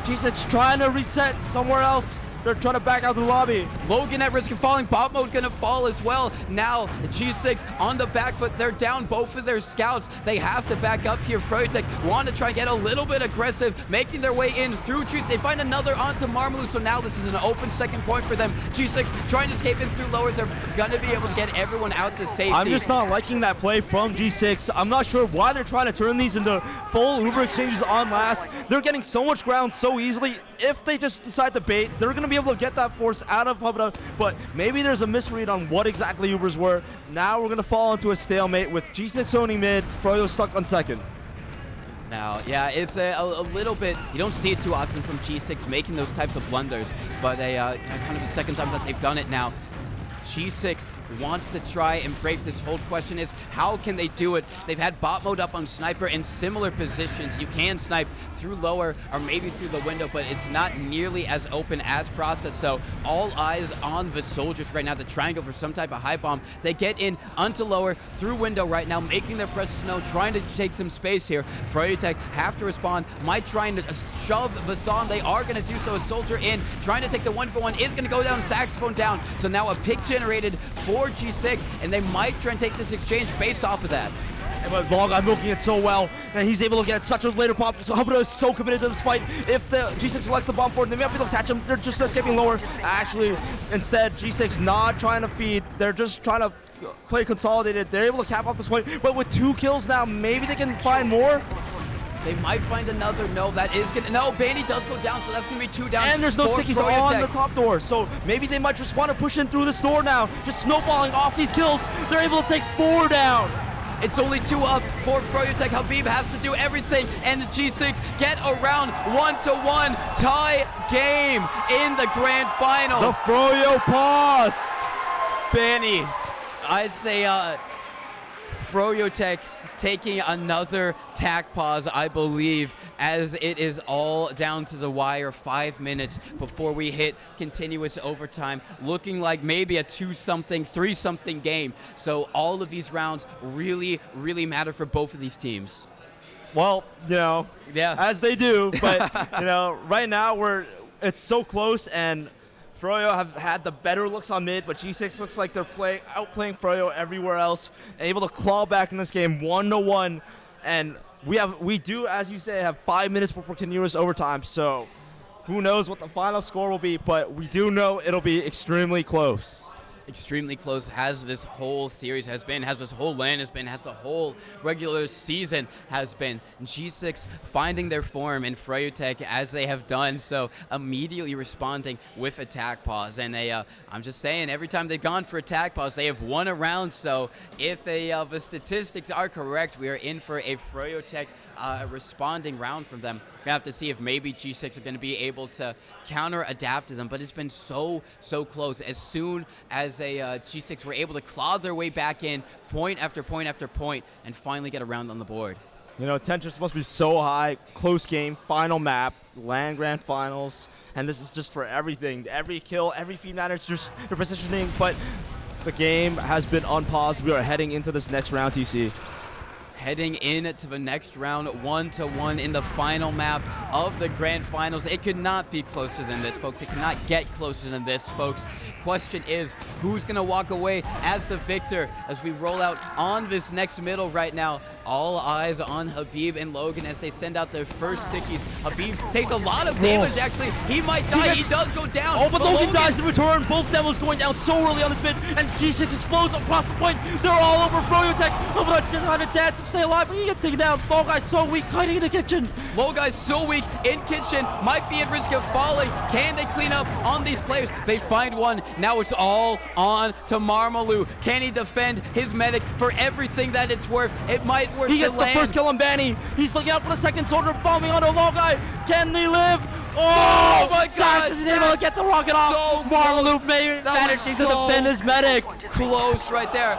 G6 trying to reset somewhere else. They're trying to back out the lobby. Logan at risk of falling. Bot mode gonna fall as well. Now G6 on the back foot. They're down both of their scouts. They have to back up here. Froyotech want to try and get a little bit aggressive, making their way in through Juice. They find another onto Marmalou, so now this is an open second point for them. G6 trying to escape in through lower. They're gonna be able to get everyone out to safety. I'm just not liking that play from G6. I'm not sure why they're trying to turn these into full Uber exchanges on last. They're getting so much ground so easily. If they just decide to bait, they're going to be able to get that force out of Habida, but maybe there's a misread on what exactly Ubers were. Now we're going to fall into a stalemate with G6 owning mid, Froyo stuck on second. Now, yeah, it's a little bit, you don't see it too often from G6 making those types of blunders, but kind of the second time that they've done it now. G6 wants to try and break this hold. Question is, how can they do it? They've had bot mode up on Sniper in similar positions. You can snipe through lower or maybe through the window, but it's not nearly as open as process. So all eyes on the soldiers right now to try and go for some type of high bomb. They get in onto lower through window right now, making their presence known, trying to take some space here. Froyotech have to respond, might try and shove Vasan. They are going to do so. A soldier in, trying to take the 1v1, is going to go down, saxophone down. So now a pick generated for G6, and they might try and take this exchange based off of that. But Log, I'm milking it so well, and he's able to get such a later pop. So Habuda is so committed to this fight. If the G6 selects the bomb forward, they may not be able to catch him. They're just escaping lower. Actually, instead, G6 not trying to feed. They're just trying to play consolidated. They're able to cap off this fight. But with 2 kills now, maybe they can find more. They might find another. No, that is gonna. No, Banny does go down, so that's gonna be 2 down. And there's no stickies on the top door, so maybe they might just want to push in through this door now. Just snowballing off these kills. They're able to take 4 down. It's only 2 up for Froyotech. Habib has to do everything, and the G6 get around 1-1 tie game in the grand finals. The Froyo pause. Banny, I'd say Froyotech taking another tack pause, I believe, as it is all down to the wire. 5 minutes before we hit continuous overtime, looking like maybe a 2-something, 3-something game. So all of these rounds really, really matter for both of these teams. Well, you know, Yeah. as they do, but you know, right now it's so close, and Froyo have had the better looks on mid, but G6 looks like they're outplaying Froyo everywhere else, and able to claw back in this game 1-1. And we do, as you say, have 5 minutes before continuous overtime, so who knows what the final score will be, but we do know it'll be extremely close. Extremely close, has this whole series has been, has this whole LAN has been, has the whole regular season has been. G6 finding their form in Froyotech as they have done so, immediately responding with attack pause. And I'm just saying, every time they've gone for attack pause, they have won a round. So if the statistics are correct, we are in for a Froyotech responding round from them. We have to see if maybe G6 are going to be able to counter-adapt to them, but it's been so close. As soon as G6 were able to claw their way back in, point after point after point, and finally get a round on the board. You know, tension is supposed to be so high. Close game, final map, LAN Grand Finals, and this is just for everything. Every kill, every feed matters, just your positioning, but the game has been unpaused. We are heading into this next round, TC. Heading into the next round, 1-1 in the final map of the grand finals. It could not be closer than this, folks. It cannot get closer than this, folks. Question is, who's going to walk away as the victor as we roll out on this next middle right now? All eyes on Habib and Logan as they send out their first stickies. Habib takes a lot of damage, actually. He might die. He does go down. Oh, but Logan dies in return. Both Devils going down so early on this mid, and G6 explodes across the point. They're all over Froyotech. I'm going to try to dance and stay alive, but he gets taken down. Low guy's so weak, hiding in the kitchen. Low guy's so weak in kitchen, might be at risk of falling. Can they clean up on these players? They find one. Now it's all on to Marmalou. Can he defend his medic for everything that it's worth? It might work. He gets the first kill on Banny. He's looking out for the second soldier, bombing onto Low guy. Can he live? Oh my God! Sax isn't able to get the rocket off. So Marmalou managing to defend his medic. Close right there.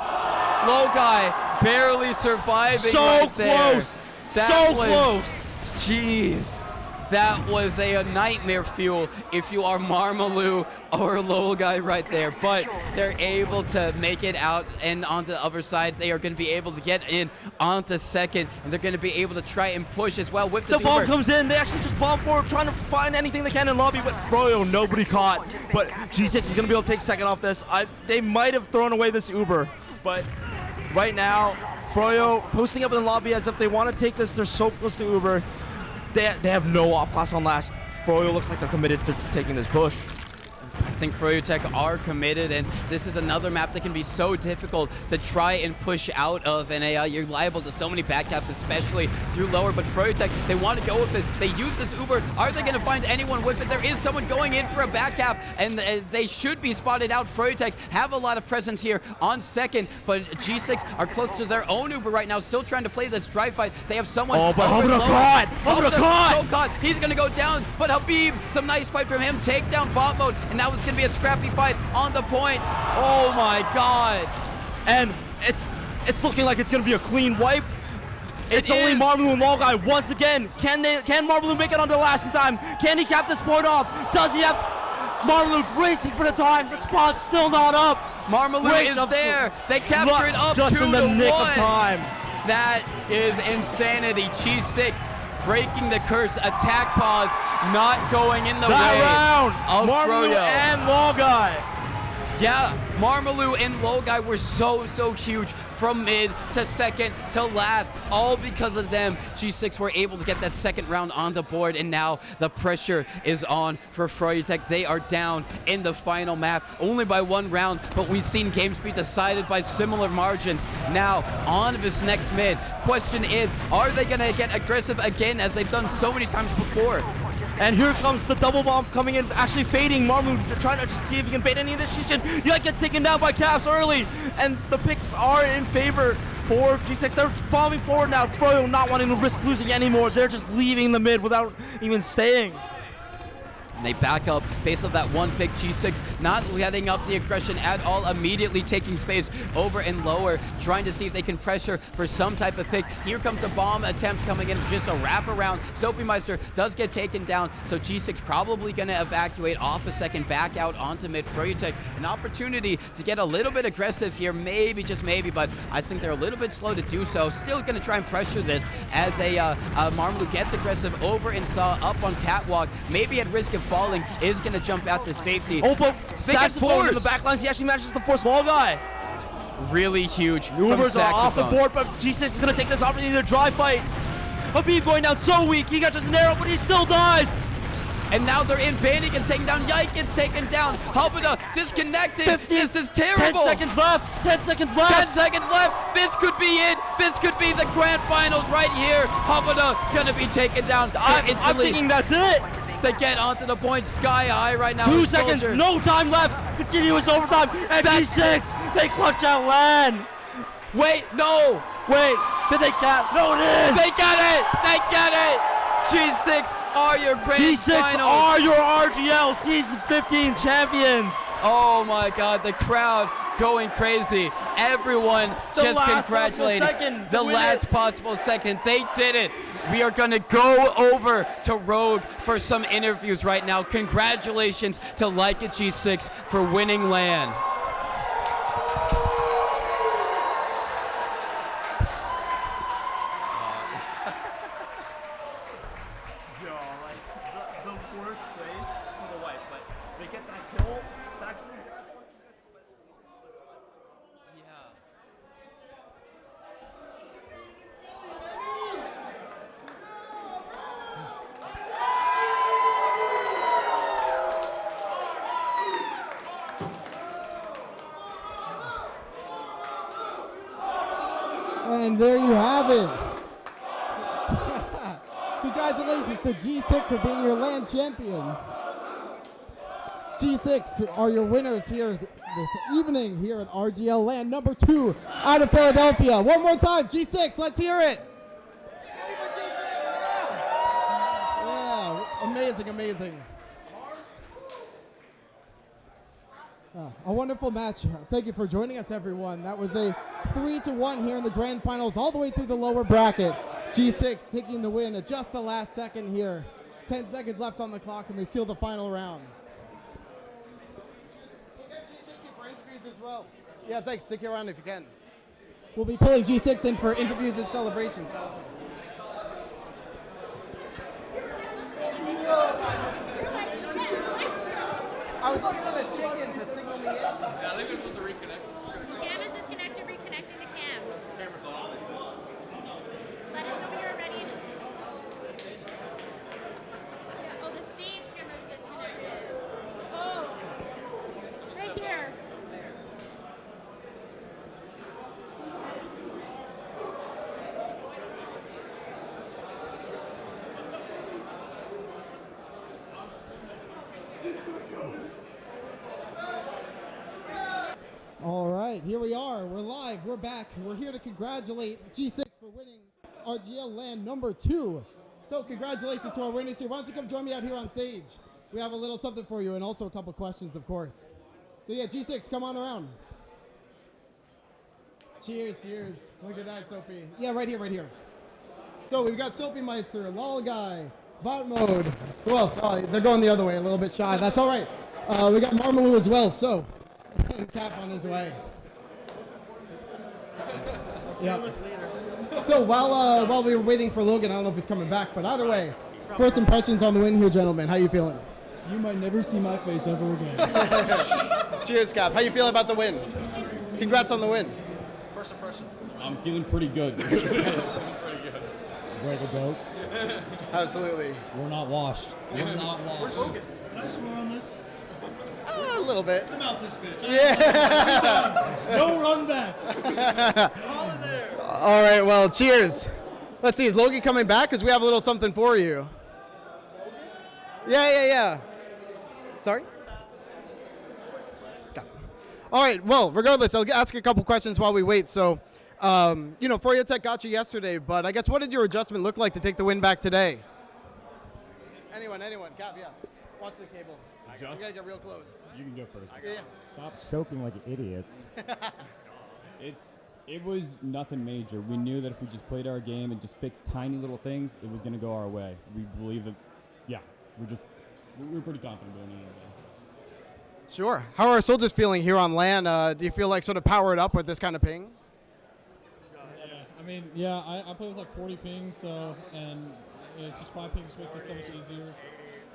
Low guy barely surviving. So right close. There. So close. Jeez. That was a nightmare fuel if you are Marmalou or Low guy right there. But they're able to make it out and onto the other side. They are going to be able to get in onto second, and they're going to be able to try and push as well with the bomb comes in. They actually just bomb forward, trying to find anything they can in lobby, but Froyo, nobody caught. But G6 is going to be able to take second off this. They might have thrown away this Uber, but right now, Froyo posting up in lobby as if they want to take this. They're so close to Uber. They have no off class on last. Froyo looks like they're committed to taking this push. I think Froyotech are committed, and this is another map that can be so difficult to try and push out of, and you're liable to so many backcaps, especially through lower, but Froyotech, they want to go with it. They use this Uber. Are they going to find anyone with it? There is someone going in for a backcap, and they should be spotted out. Froyotech have a lot of presence here on second, but G6 are close to their own Uber right now, still trying to play this drive fight. They have someone. Oh, but Habuda caught! Habuda caught! So caught. He's going to go down, but Habib, some nice fight from him. Take down bot mode, and that was going to be a scrappy fight on the point. Oh my god. And it's looking like it's going to be a clean wipe. It's It only is. Marvelou and Logai once again. Can Marvelou make it on the last in time? Can he cap this point off? Does he have Marvelou racing for the time? The spot's still not up. Marmalou Great is jump there. stop. They capture it up just 2 in the to nick 1. of time. That is insanity. G6 breaking the curse. Attack pause not going in the way That round, of Marvelou Froyo. and Logai. Yeah, Marmalou and Logai were so huge from mid to second to last, all because of them. G6 were able to get that second round on the board, and now the pressure is on for Froyotech. They are down in the final map, only by 1 round, but we've seen games be decided by similar margins. Now, on to this next mid. Question is, are they gonna get aggressive again as they've done so many times before? And here comes the double bomb coming in, actually fading Marvelou, trying to just see if he can bait any initiation. Yet gets taken down by Caps early, and the picks are in favor for G6. They're bombing forward now. Froyo not wanting to risk losing anymore. They're just leaving the mid without even staying. And they back up based on that 1 pick. G6 not letting up the aggression at all, immediately taking space over and lower, trying to see if they can pressure for some type of pick. Here comes the bomb attempt coming in, just a wraparound. Soapymeister does get taken down, so G6 probably going to evacuate off a second, back out onto mid. Froyotech, an opportunity to get a little bit aggressive here, maybe, just maybe, but I think they're a little bit slow to do so. Still going to try and pressure this as Marmalou gets aggressive over and saw up on catwalk, maybe at risk of falling, is going to jump out to safety. Oh, but Saxophone in the force. back lines, he actually manages to force Logai. Really huge from Ubers are off the Saxophone. board, but G6 is going to take this opportunity to dry fight. Habib going down so weak, he got just an arrow, but he still dies. And now they're in. Bandy gets taken down. Yike gets taken down. Halbada disconnected. 15, This is terrible. 10 seconds left. 10 seconds left. 10 seconds left. This could be it. This could be the grand finals right here. Halbada gonna be taken down I'm instantly. thinking that's it. They get onto the point sky high right now. 2 seconds, Soldier. no time left. Continuous overtime. And G6, they clutch out LAN. Wait, no. Wait, did they cap? No, it is. They got it. They got it. G6 are your grand G6 finals. are your RGL Season 15 champions. Oh my God, the crowd going crazy. Everyone The just last congratulating possible second the to win last it. possible second. They did it. We are gonna go over to Rogue for some interviews right now. Congratulations to Like It G6 for winning LAN. Yo, like the worst place for the wipe, but they get that kill. Saxon. And there you have it. Congratulations to G6 for being your LAN champions. G6 are your winners here this evening here at RGL LAN number 2 out of Philadelphia. One more time, G6, let's hear it. Yeah, amazing, amazing. A wonderful match. Thank you for joining us, everyone. That was a 3-1 here in the grand finals, all the way through the lower bracket. G6 taking the win at just the last second here. 10 seconds left on the clock, and they seal the final round. We'll get G6 in for interviews as well. Yeah, thanks. Stick around if you can. We'll be pulling G6 in for interviews and celebrations. I was looking for the chicken to signal me in. Yeah, I think we're supposed to reconnect. Cam is disconnected, reconnecting the cam. Camera's off. Let us know when you're ready. Yeah, oh, the stage camera's disconnected. Oh, right here. All right, here we are. We're live. We're back. We're here to congratulate G6 for winning RGL LAN number 2. So congratulations to our winners here. Why don't you come join me out here on stage? we have a little something for you and also a couple questions, of course. So yeah, G6, come on around. Cheers, cheers. Look at that, Soapy. Yeah, right here, right here. So we've got Soapy Meister, Lol Guy, Bot Mode. Who else? Oh, they're going the other way, a little bit shy. That's all right. We got Marmaloo as well, so and Cap on his way. Yeah. So while we were waiting for Logan, I don't know if he's coming back, but either way, first impressions on the win here, gentlemen. How you feeling? You might never see my face ever again. Cheers, Cap. How you feeling about the win? Congrats on the win. First impressions. I'm feeling pretty good. Pretty good. We're the goats. Absolutely. We're not washed. We're not washed. Logan? Can I swear on this? A little bit. Come out this bitch. Yeah. No run backs. All right, well, cheers. Let's see, is Logan coming back? Because we have a little something for you. Yeah. Sorry? Got it. All right, well, regardless, I'll ask you a couple questions while we wait. So, Froyotech got you yesterday, but I guess what did your adjustment look like to take the win back today? Anyone, Cap, yeah. Watch the cable. You gotta get real close. You can go first. Yeah. Stop choking like idiots. It was nothing major. We knew that if we just played our game and just fixed tiny little things, it was going to go our way. We believe that, yeah, we were pretty confident going into it. Sure. How are our soldiers feeling here on LAN? Do you feel like sort of powered up with this kind of ping? Yeah, I play with like 40 ping, and it's just 5 ping, just makes it so much easier.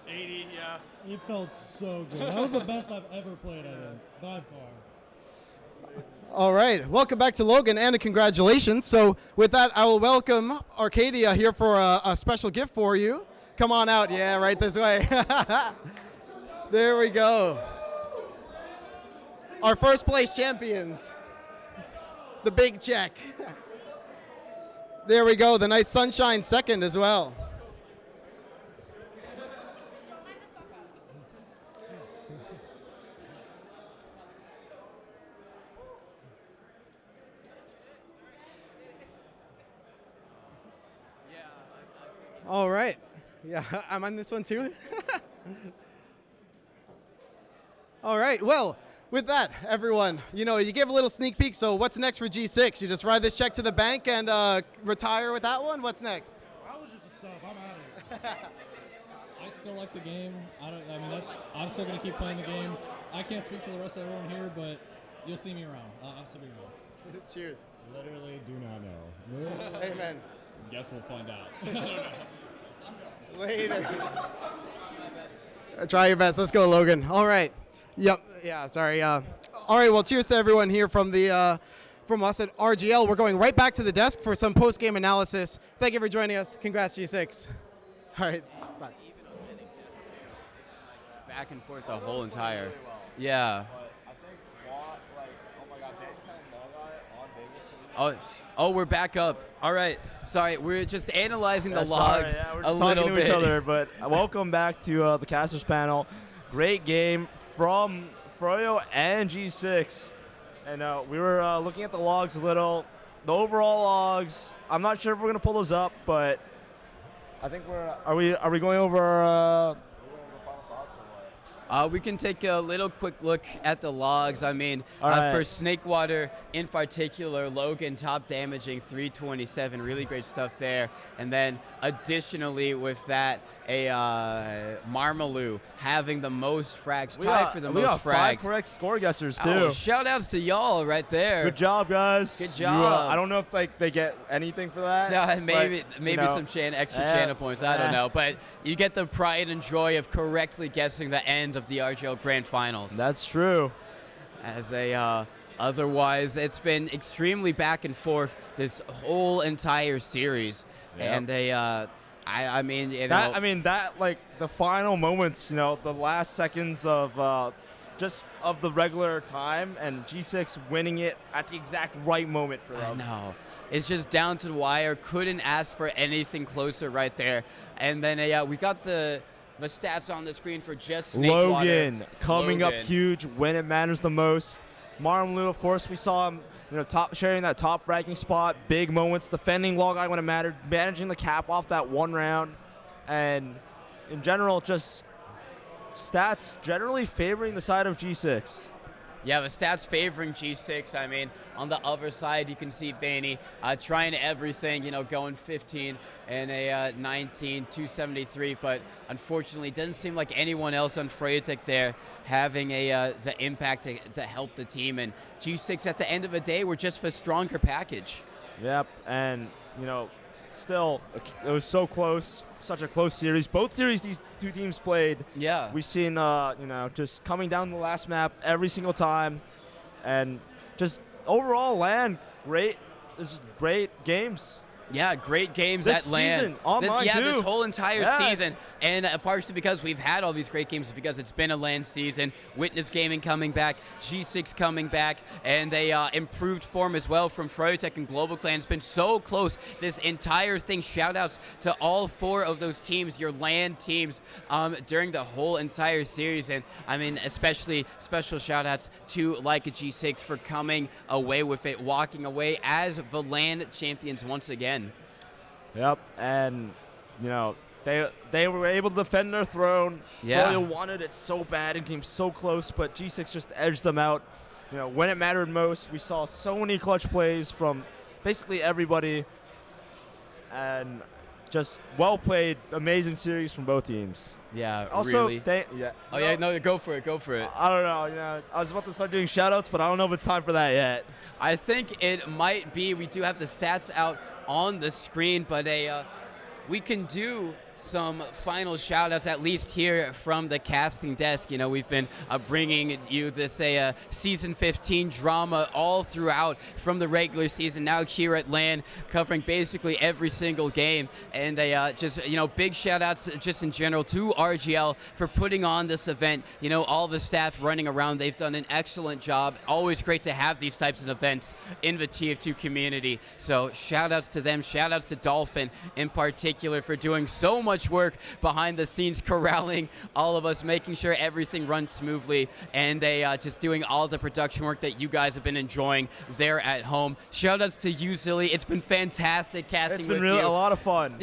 80, yeah. It felt so good. That was the best I've ever played, I think, by far. All right. Welcome back to Logan, and congratulations. So with that, I will welcome Arcadia here for a special gift for you. Come on out. Yeah, right this way. There we go. Our first place champions. The big check. There we go. The nice Sunshine second as well. All right. Yeah, I'm on this one too. All right. Well, with that, everyone, you gave a little sneak peek. So what's next for G6? You just ride this check to the bank and retire with that one? What's next? I was just a sub. I'm out of here. I still like the game. I'm still gonna keep playing the game. I can't speak for the rest of everyone here, but you'll see me around. I'll still be around. Cheers. Literally do not know. Amen. Guess we'll find out. Later. Try your best. Let's go, Logan. All right. Yep. Yeah. Sorry. All right. Well, cheers to everyone here from from us at RGL. We're going right back to the desk for some post-game analysis. Thank you for joining us. Congrats, G6. All right. Bye. Back and forth the whole entire. Yeah. Oh, we're back up. All right. Sorry, we're just analyzing the logs we're a just little talking to bit. each other, but welcome back to the casters panel. Great game from Froyo and G6. And we were looking at the logs a little. The overall logs, I'm not sure if we're going to pull those up, but I think are we going over final thoughts or what? We can take a little quick look at the logs. I mean, right. for Snakewater in particular, Logan top damaging 327. Really great stuff there. And then additionally with that, Marmaloo having the most frags, tied for the we most got frags. 5 correct score guessers too. Oh, shout outs to y'all right there. Good job, guys. Good job. I don't know if they get anything for that. No, maybe but, some extra channel points. I don't know, but you get the pride and joy of correctly guessing the end of the RGL Grand Finals. That's true. As otherwise, it's been extremely back and forth this whole entire series, and the final moments, the last seconds of just of the regular time, and G6 winning it at the exact right moment for them. No, it's just down to the wire. Couldn't ask for anything closer right there. And then we got the stats on the screen for just Snakewater. Logan coming up huge when it matters the most. Marmaloo, of course, we saw him, sharing that top ranking spot, big moments, defending Log when it mattered, managing the cap off that one round, and in general, just stats generally favoring the side of G6. Yeah, the stats favoring G6. I mean, on the other side, you can see Bainey trying everything, going 15 and a 19, 273. But unfortunately, it doesn't seem like anyone else on Froyotech there having the impact to help the team. And G6, at the end of the day, were just the stronger package. Yep, and, still, it was so close. Such a close series. Both series these two teams played. Yeah. We've seen, just coming down the last map every single time. And just overall, LAN, great. This is great games. Yeah, great games This at LAN. season, online too. This whole entire Yeah. season. And partially because we've had all these great games because it's been a LAN season. Witness Gaming coming back, G6 coming back, and a improved form as well from Froyotech and Global Clan. It's been so close this entire thing. Shout-outs to all 4 of those teams, your LAN teams, during the whole entire series. And, I mean, especially special shout-outs to Leica G6 for coming away with it, walking away as the LAN champions once again. Yep, and they were able to defend their throne. Yeah. Froyo wanted it so bad and came so close, but G6 just edged them out. When it mattered most, we saw so many clutch plays from basically everybody, and just well played, amazing series from both teams. Yeah, Also, really. No, go for it. I don't know. I was about to start doing shout-outs, but I don't know if it's time for that yet. I think it might be. We do have the stats out on the screen, but we can do some final shout-outs, at least here from the casting desk. We've been bringing you this Season 15 drama all throughout from the regular season, now here at LAN, covering basically every single game. And just, big shout-outs just in general to RGL for putting on this event. All the staff running around, they've done an excellent job. Always great to have these types of events in the TF2 community. So shout-outs to them, shout-outs to Dolphin in particular for doing so much work behind the scenes, corralling all of us, making sure everything runs smoothly, and just doing all the production work that you guys have been enjoying there at home. Shoutouts to you, Zilly. It's been fantastic casting with you. It's been really a lot of fun.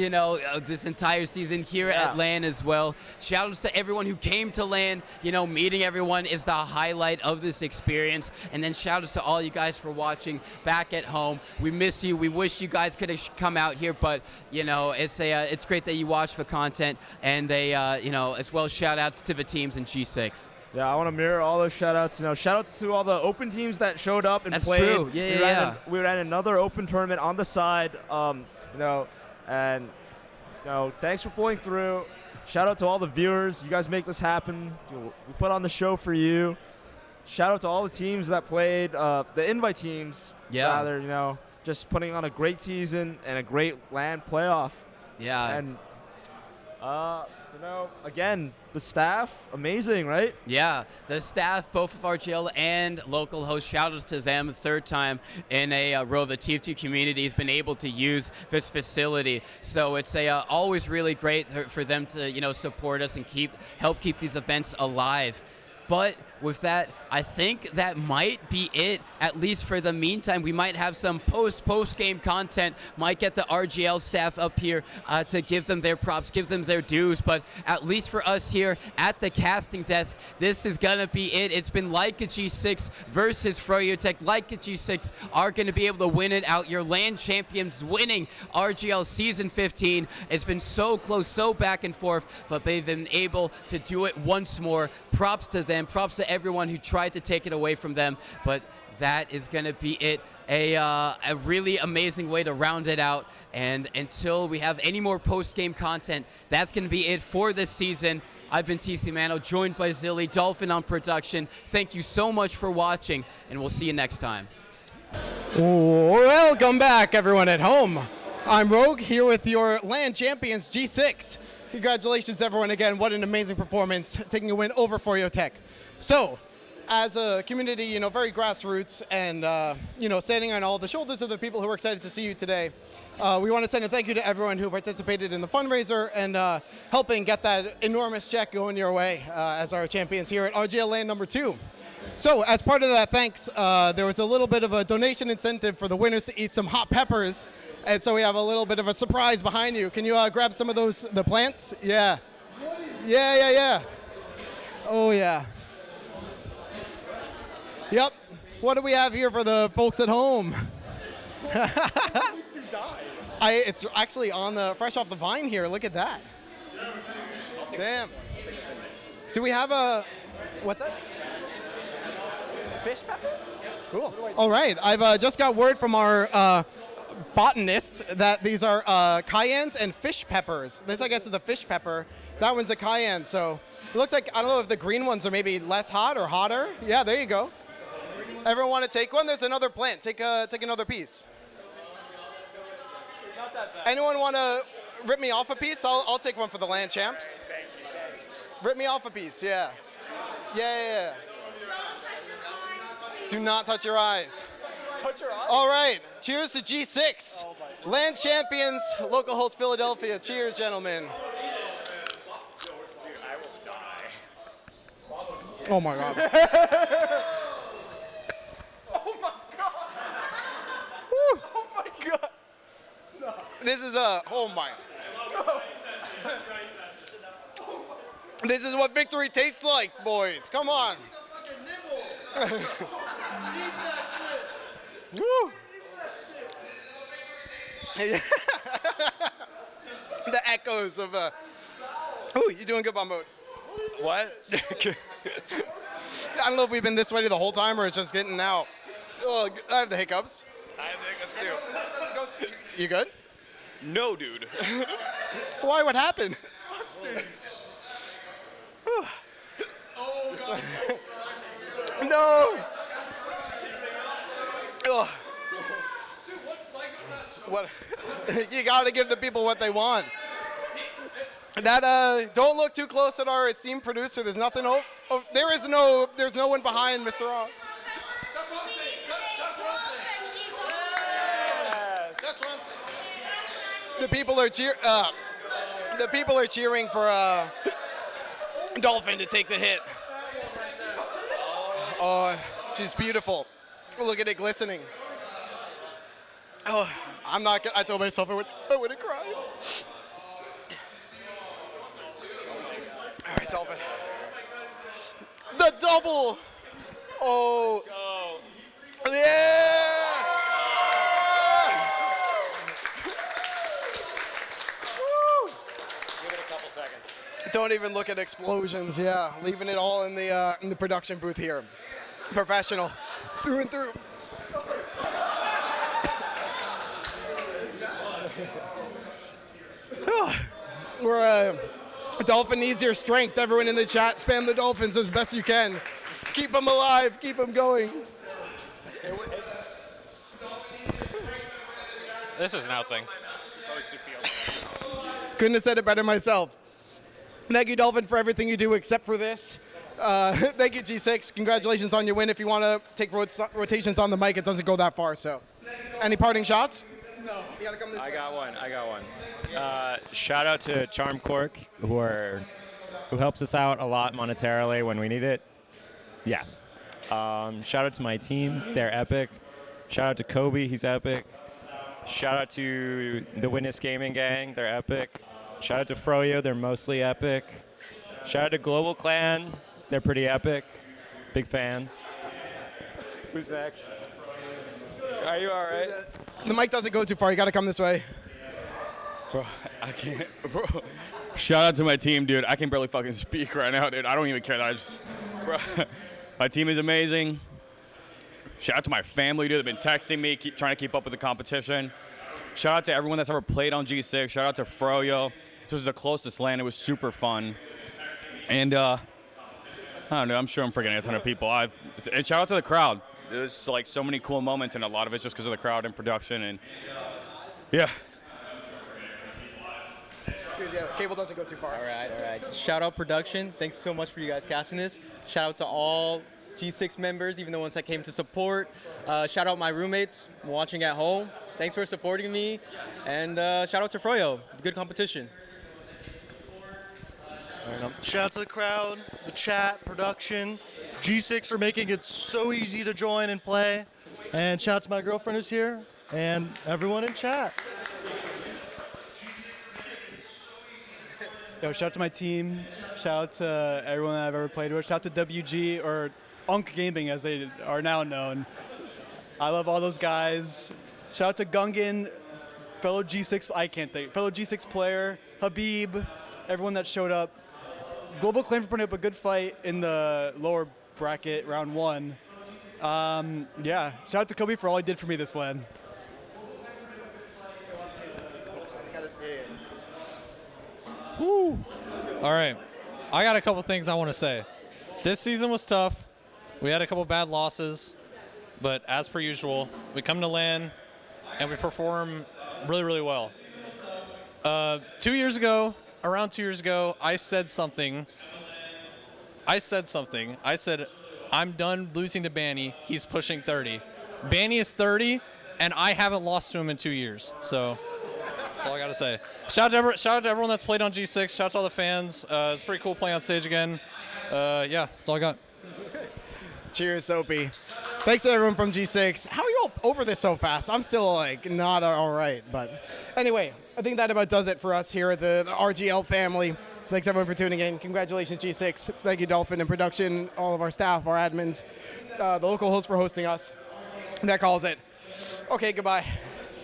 This entire season here at LAN as well. Shoutouts to everyone who came to LAN. Meeting everyone is the highlight of this experience. And then shoutouts to all you guys for watching back at home. We miss you. We wish you guys could have come out here, but it's great that you watch the content, and as well shout outs to the teams in G6. Yeah, I want to mirror all those shout-outs. Shout out to all the open teams that showed up and played. That's true. Yeah, we ran another open tournament on the side. Thanks for pulling through. Shout out to all the viewers. You guys make this happen. We put on the show for you. Shout out to all the teams that played, the invite teams. Yeah. Rather, just putting on a great season and a great LAN playoff. Yeah. And again, the staff, amazing, right? Yeah, the staff, both of RGL and local hosts, shout-outs to them. Third time in a row the TF2 community has been able to use this facility. So it's always really great for them to support us and help keep these events alive. But with that, I think that might be it, at least for the meantime. We might have some post-game content, might get the RGL staff up here to give them their props, give them their dues, but at least for us here at the casting desk, this is going to be it. It's been Leica G6 versus Froyotech. Leica G6 are going to be able to win it out. Your LAN champions winning RGL Season 15. It's been so close, so back and forth, but they've been able to do it once more. Props to them, props to everyone who tried to take it away from them, but that is going to be it. A really amazing way to round it out, and until we have any more post-game content, that's going to be it for this season. I've been TC Mano, joined by Zilly, Dolphin on production. Thank you so much for watching, and we'll see you next time. Welcome back, everyone at home. I'm Rogue, here with your LAN champions, G6. Congratulations, everyone, again. What an amazing performance, taking a win over Froyotech. So, as a community, very grassroots and, standing on all the shoulders of the people who are excited to see you today, we want to send a thank you to everyone who participated in the fundraiser and helping get that enormous check going your way as our champions here at RGL LAN number 2. So, as part of that thanks, there was a little bit of a donation incentive for the winners to eat some hot peppers. And so we have a little bit of a surprise behind you. Can you grab some of the plants? Yeah. Yeah. Oh, yeah. Yep. What do we have here for the folks at home? It's actually on the fresh off the vine here. Look at that. Damn. Do we have a what's that? Fish peppers? Cool. All right. I've just got word from our botanist that these are cayennes and fish peppers. This, I guess, is the fish pepper. That one's the cayenne. So it looks like, I don't know if the green ones are maybe less hot or hotter. Yeah, there you go. Everyone want to take one? There's another plant. Take another piece. Not that bad. Anyone want to rip me off a piece? I'll take one for the land champs. Rip me off a piece, yeah. Yeah. Do not touch your eyes. Touch your eyes? All right, cheers to G6. Land champions, local host Philadelphia. Cheers, gentlemen. Dude, I will die. Oh my God. Oh my God. Woo. Oh my God. This is oh my. This is what victory tastes like, boys. Come on. Woo. The echoes of ooh, you doing good, Bombo? What? I don't know if we've been this way the whole time or it's just getting out. Oh, I have the hiccups. I have the hiccups too. You good? No, dude. Why? What happened? Oh God. No. Ugh. What? You gotta give the people what they want. That don't look too close at our esteemed producer. There's nothing. There's no one behind Mr. Ross. That's what I'm saying. That's what I'm saying. The people are cheering for Dolphin to take the hit. Oh, she's beautiful. Look at it glistening. Oh, I'm not gonna. I told myself I wouldn't cry. All right, Dolphin. The double. Oh. Yeah. Woo. Give it a couple seconds. Don't even look at explosions. Yeah, leaving it all in the production booth here. Professional, through and through. We're Dolphin needs your strength. Everyone in the chat, spam the Dolphins as best you can. Keep them alive. Keep them going. This was an out thing. Couldn't have said it better myself. Thank you, Dolphin, for everything you do except for this. Thank you, G6. Congratulations on your win. If you want to take rotations on the mic, it doesn't go that far. So, any parting shots? No. You gotta come this way. I got one. Shout out to Charm Cork, who helps us out a lot monetarily when we need it. Yeah. Shout out to my team. They're epic. Shout out to Kobe. He's epic. Shout out to the Witness Gaming Gang. They're epic. Shout out to Froyo. They're mostly epic. Shout out to Global Clan. They're pretty epic. Big fans. Who's next? Are you all right? The mic doesn't go too far. You got to come this way. Bro, I can't. Bro. Shout out to my team, dude. I can barely fucking speak right now, dude. I don't even care that bro, my team is amazing. Shout out to my family, dude. They've been texting me, trying to keep up with the competition. Shout out to everyone that's ever played on G6. Shout out to Froyo. This was the closest LAN. It was super fun. And I don't know. I'm sure I'm forgetting a ton of people. And shout out to the crowd. There's like so many cool moments, and a lot of it's just because of the crowd and production. And yeah. Cheers, yeah. Cable doesn't go too far. All right. Shout out production. Thanks so much for you guys casting this. Shout out to all G6 members, even the ones that came to support. Shout out my roommates watching at home. Thanks for supporting me. And shout out to Froyo. Good competition. Shout out to the crowd, the chat, production, G6 for making it so easy to join and play. And shout out to my girlfriend who's here and everyone in chat. Yo, shout out to my team. Shout out to everyone that I've ever played with. Shout out to WG, or Unk Gaming as they are now known. I love all those guys. Shout out to Gungan, fellow G6 player, Habib, everyone that showed up. Global Claim for putting up a good fight in the lower bracket, round 1. Yeah, shout out to Kobe for all he did for me this LAN. Woo! All right. I got a couple things I want to say. This season was tough. We had a couple bad losses, but as per usual, we come to LAN and we perform really, really well. 2 years ago, around 2 years ago, I said something. I said, I'm done losing to Banny. He's pushing 30. Banny is 30, and I haven't lost to him in 2 years. So that's all I got to say. Shout out to everyone that's played on G6. Shout out to all the fans. It's pretty cool playing on stage again. Yeah, that's all I got. Cheers, Soapy. Thanks to everyone from G6. How are you all over this so fast? I'm still like not all right, but anyway, I think that about does it for us here at the RGL family. Thanks everyone for tuning in. Congratulations, G6. Thank you, Dolphin and production, all of our staff, our admins, the local host for hosting us. That calls it. Okay, goodbye.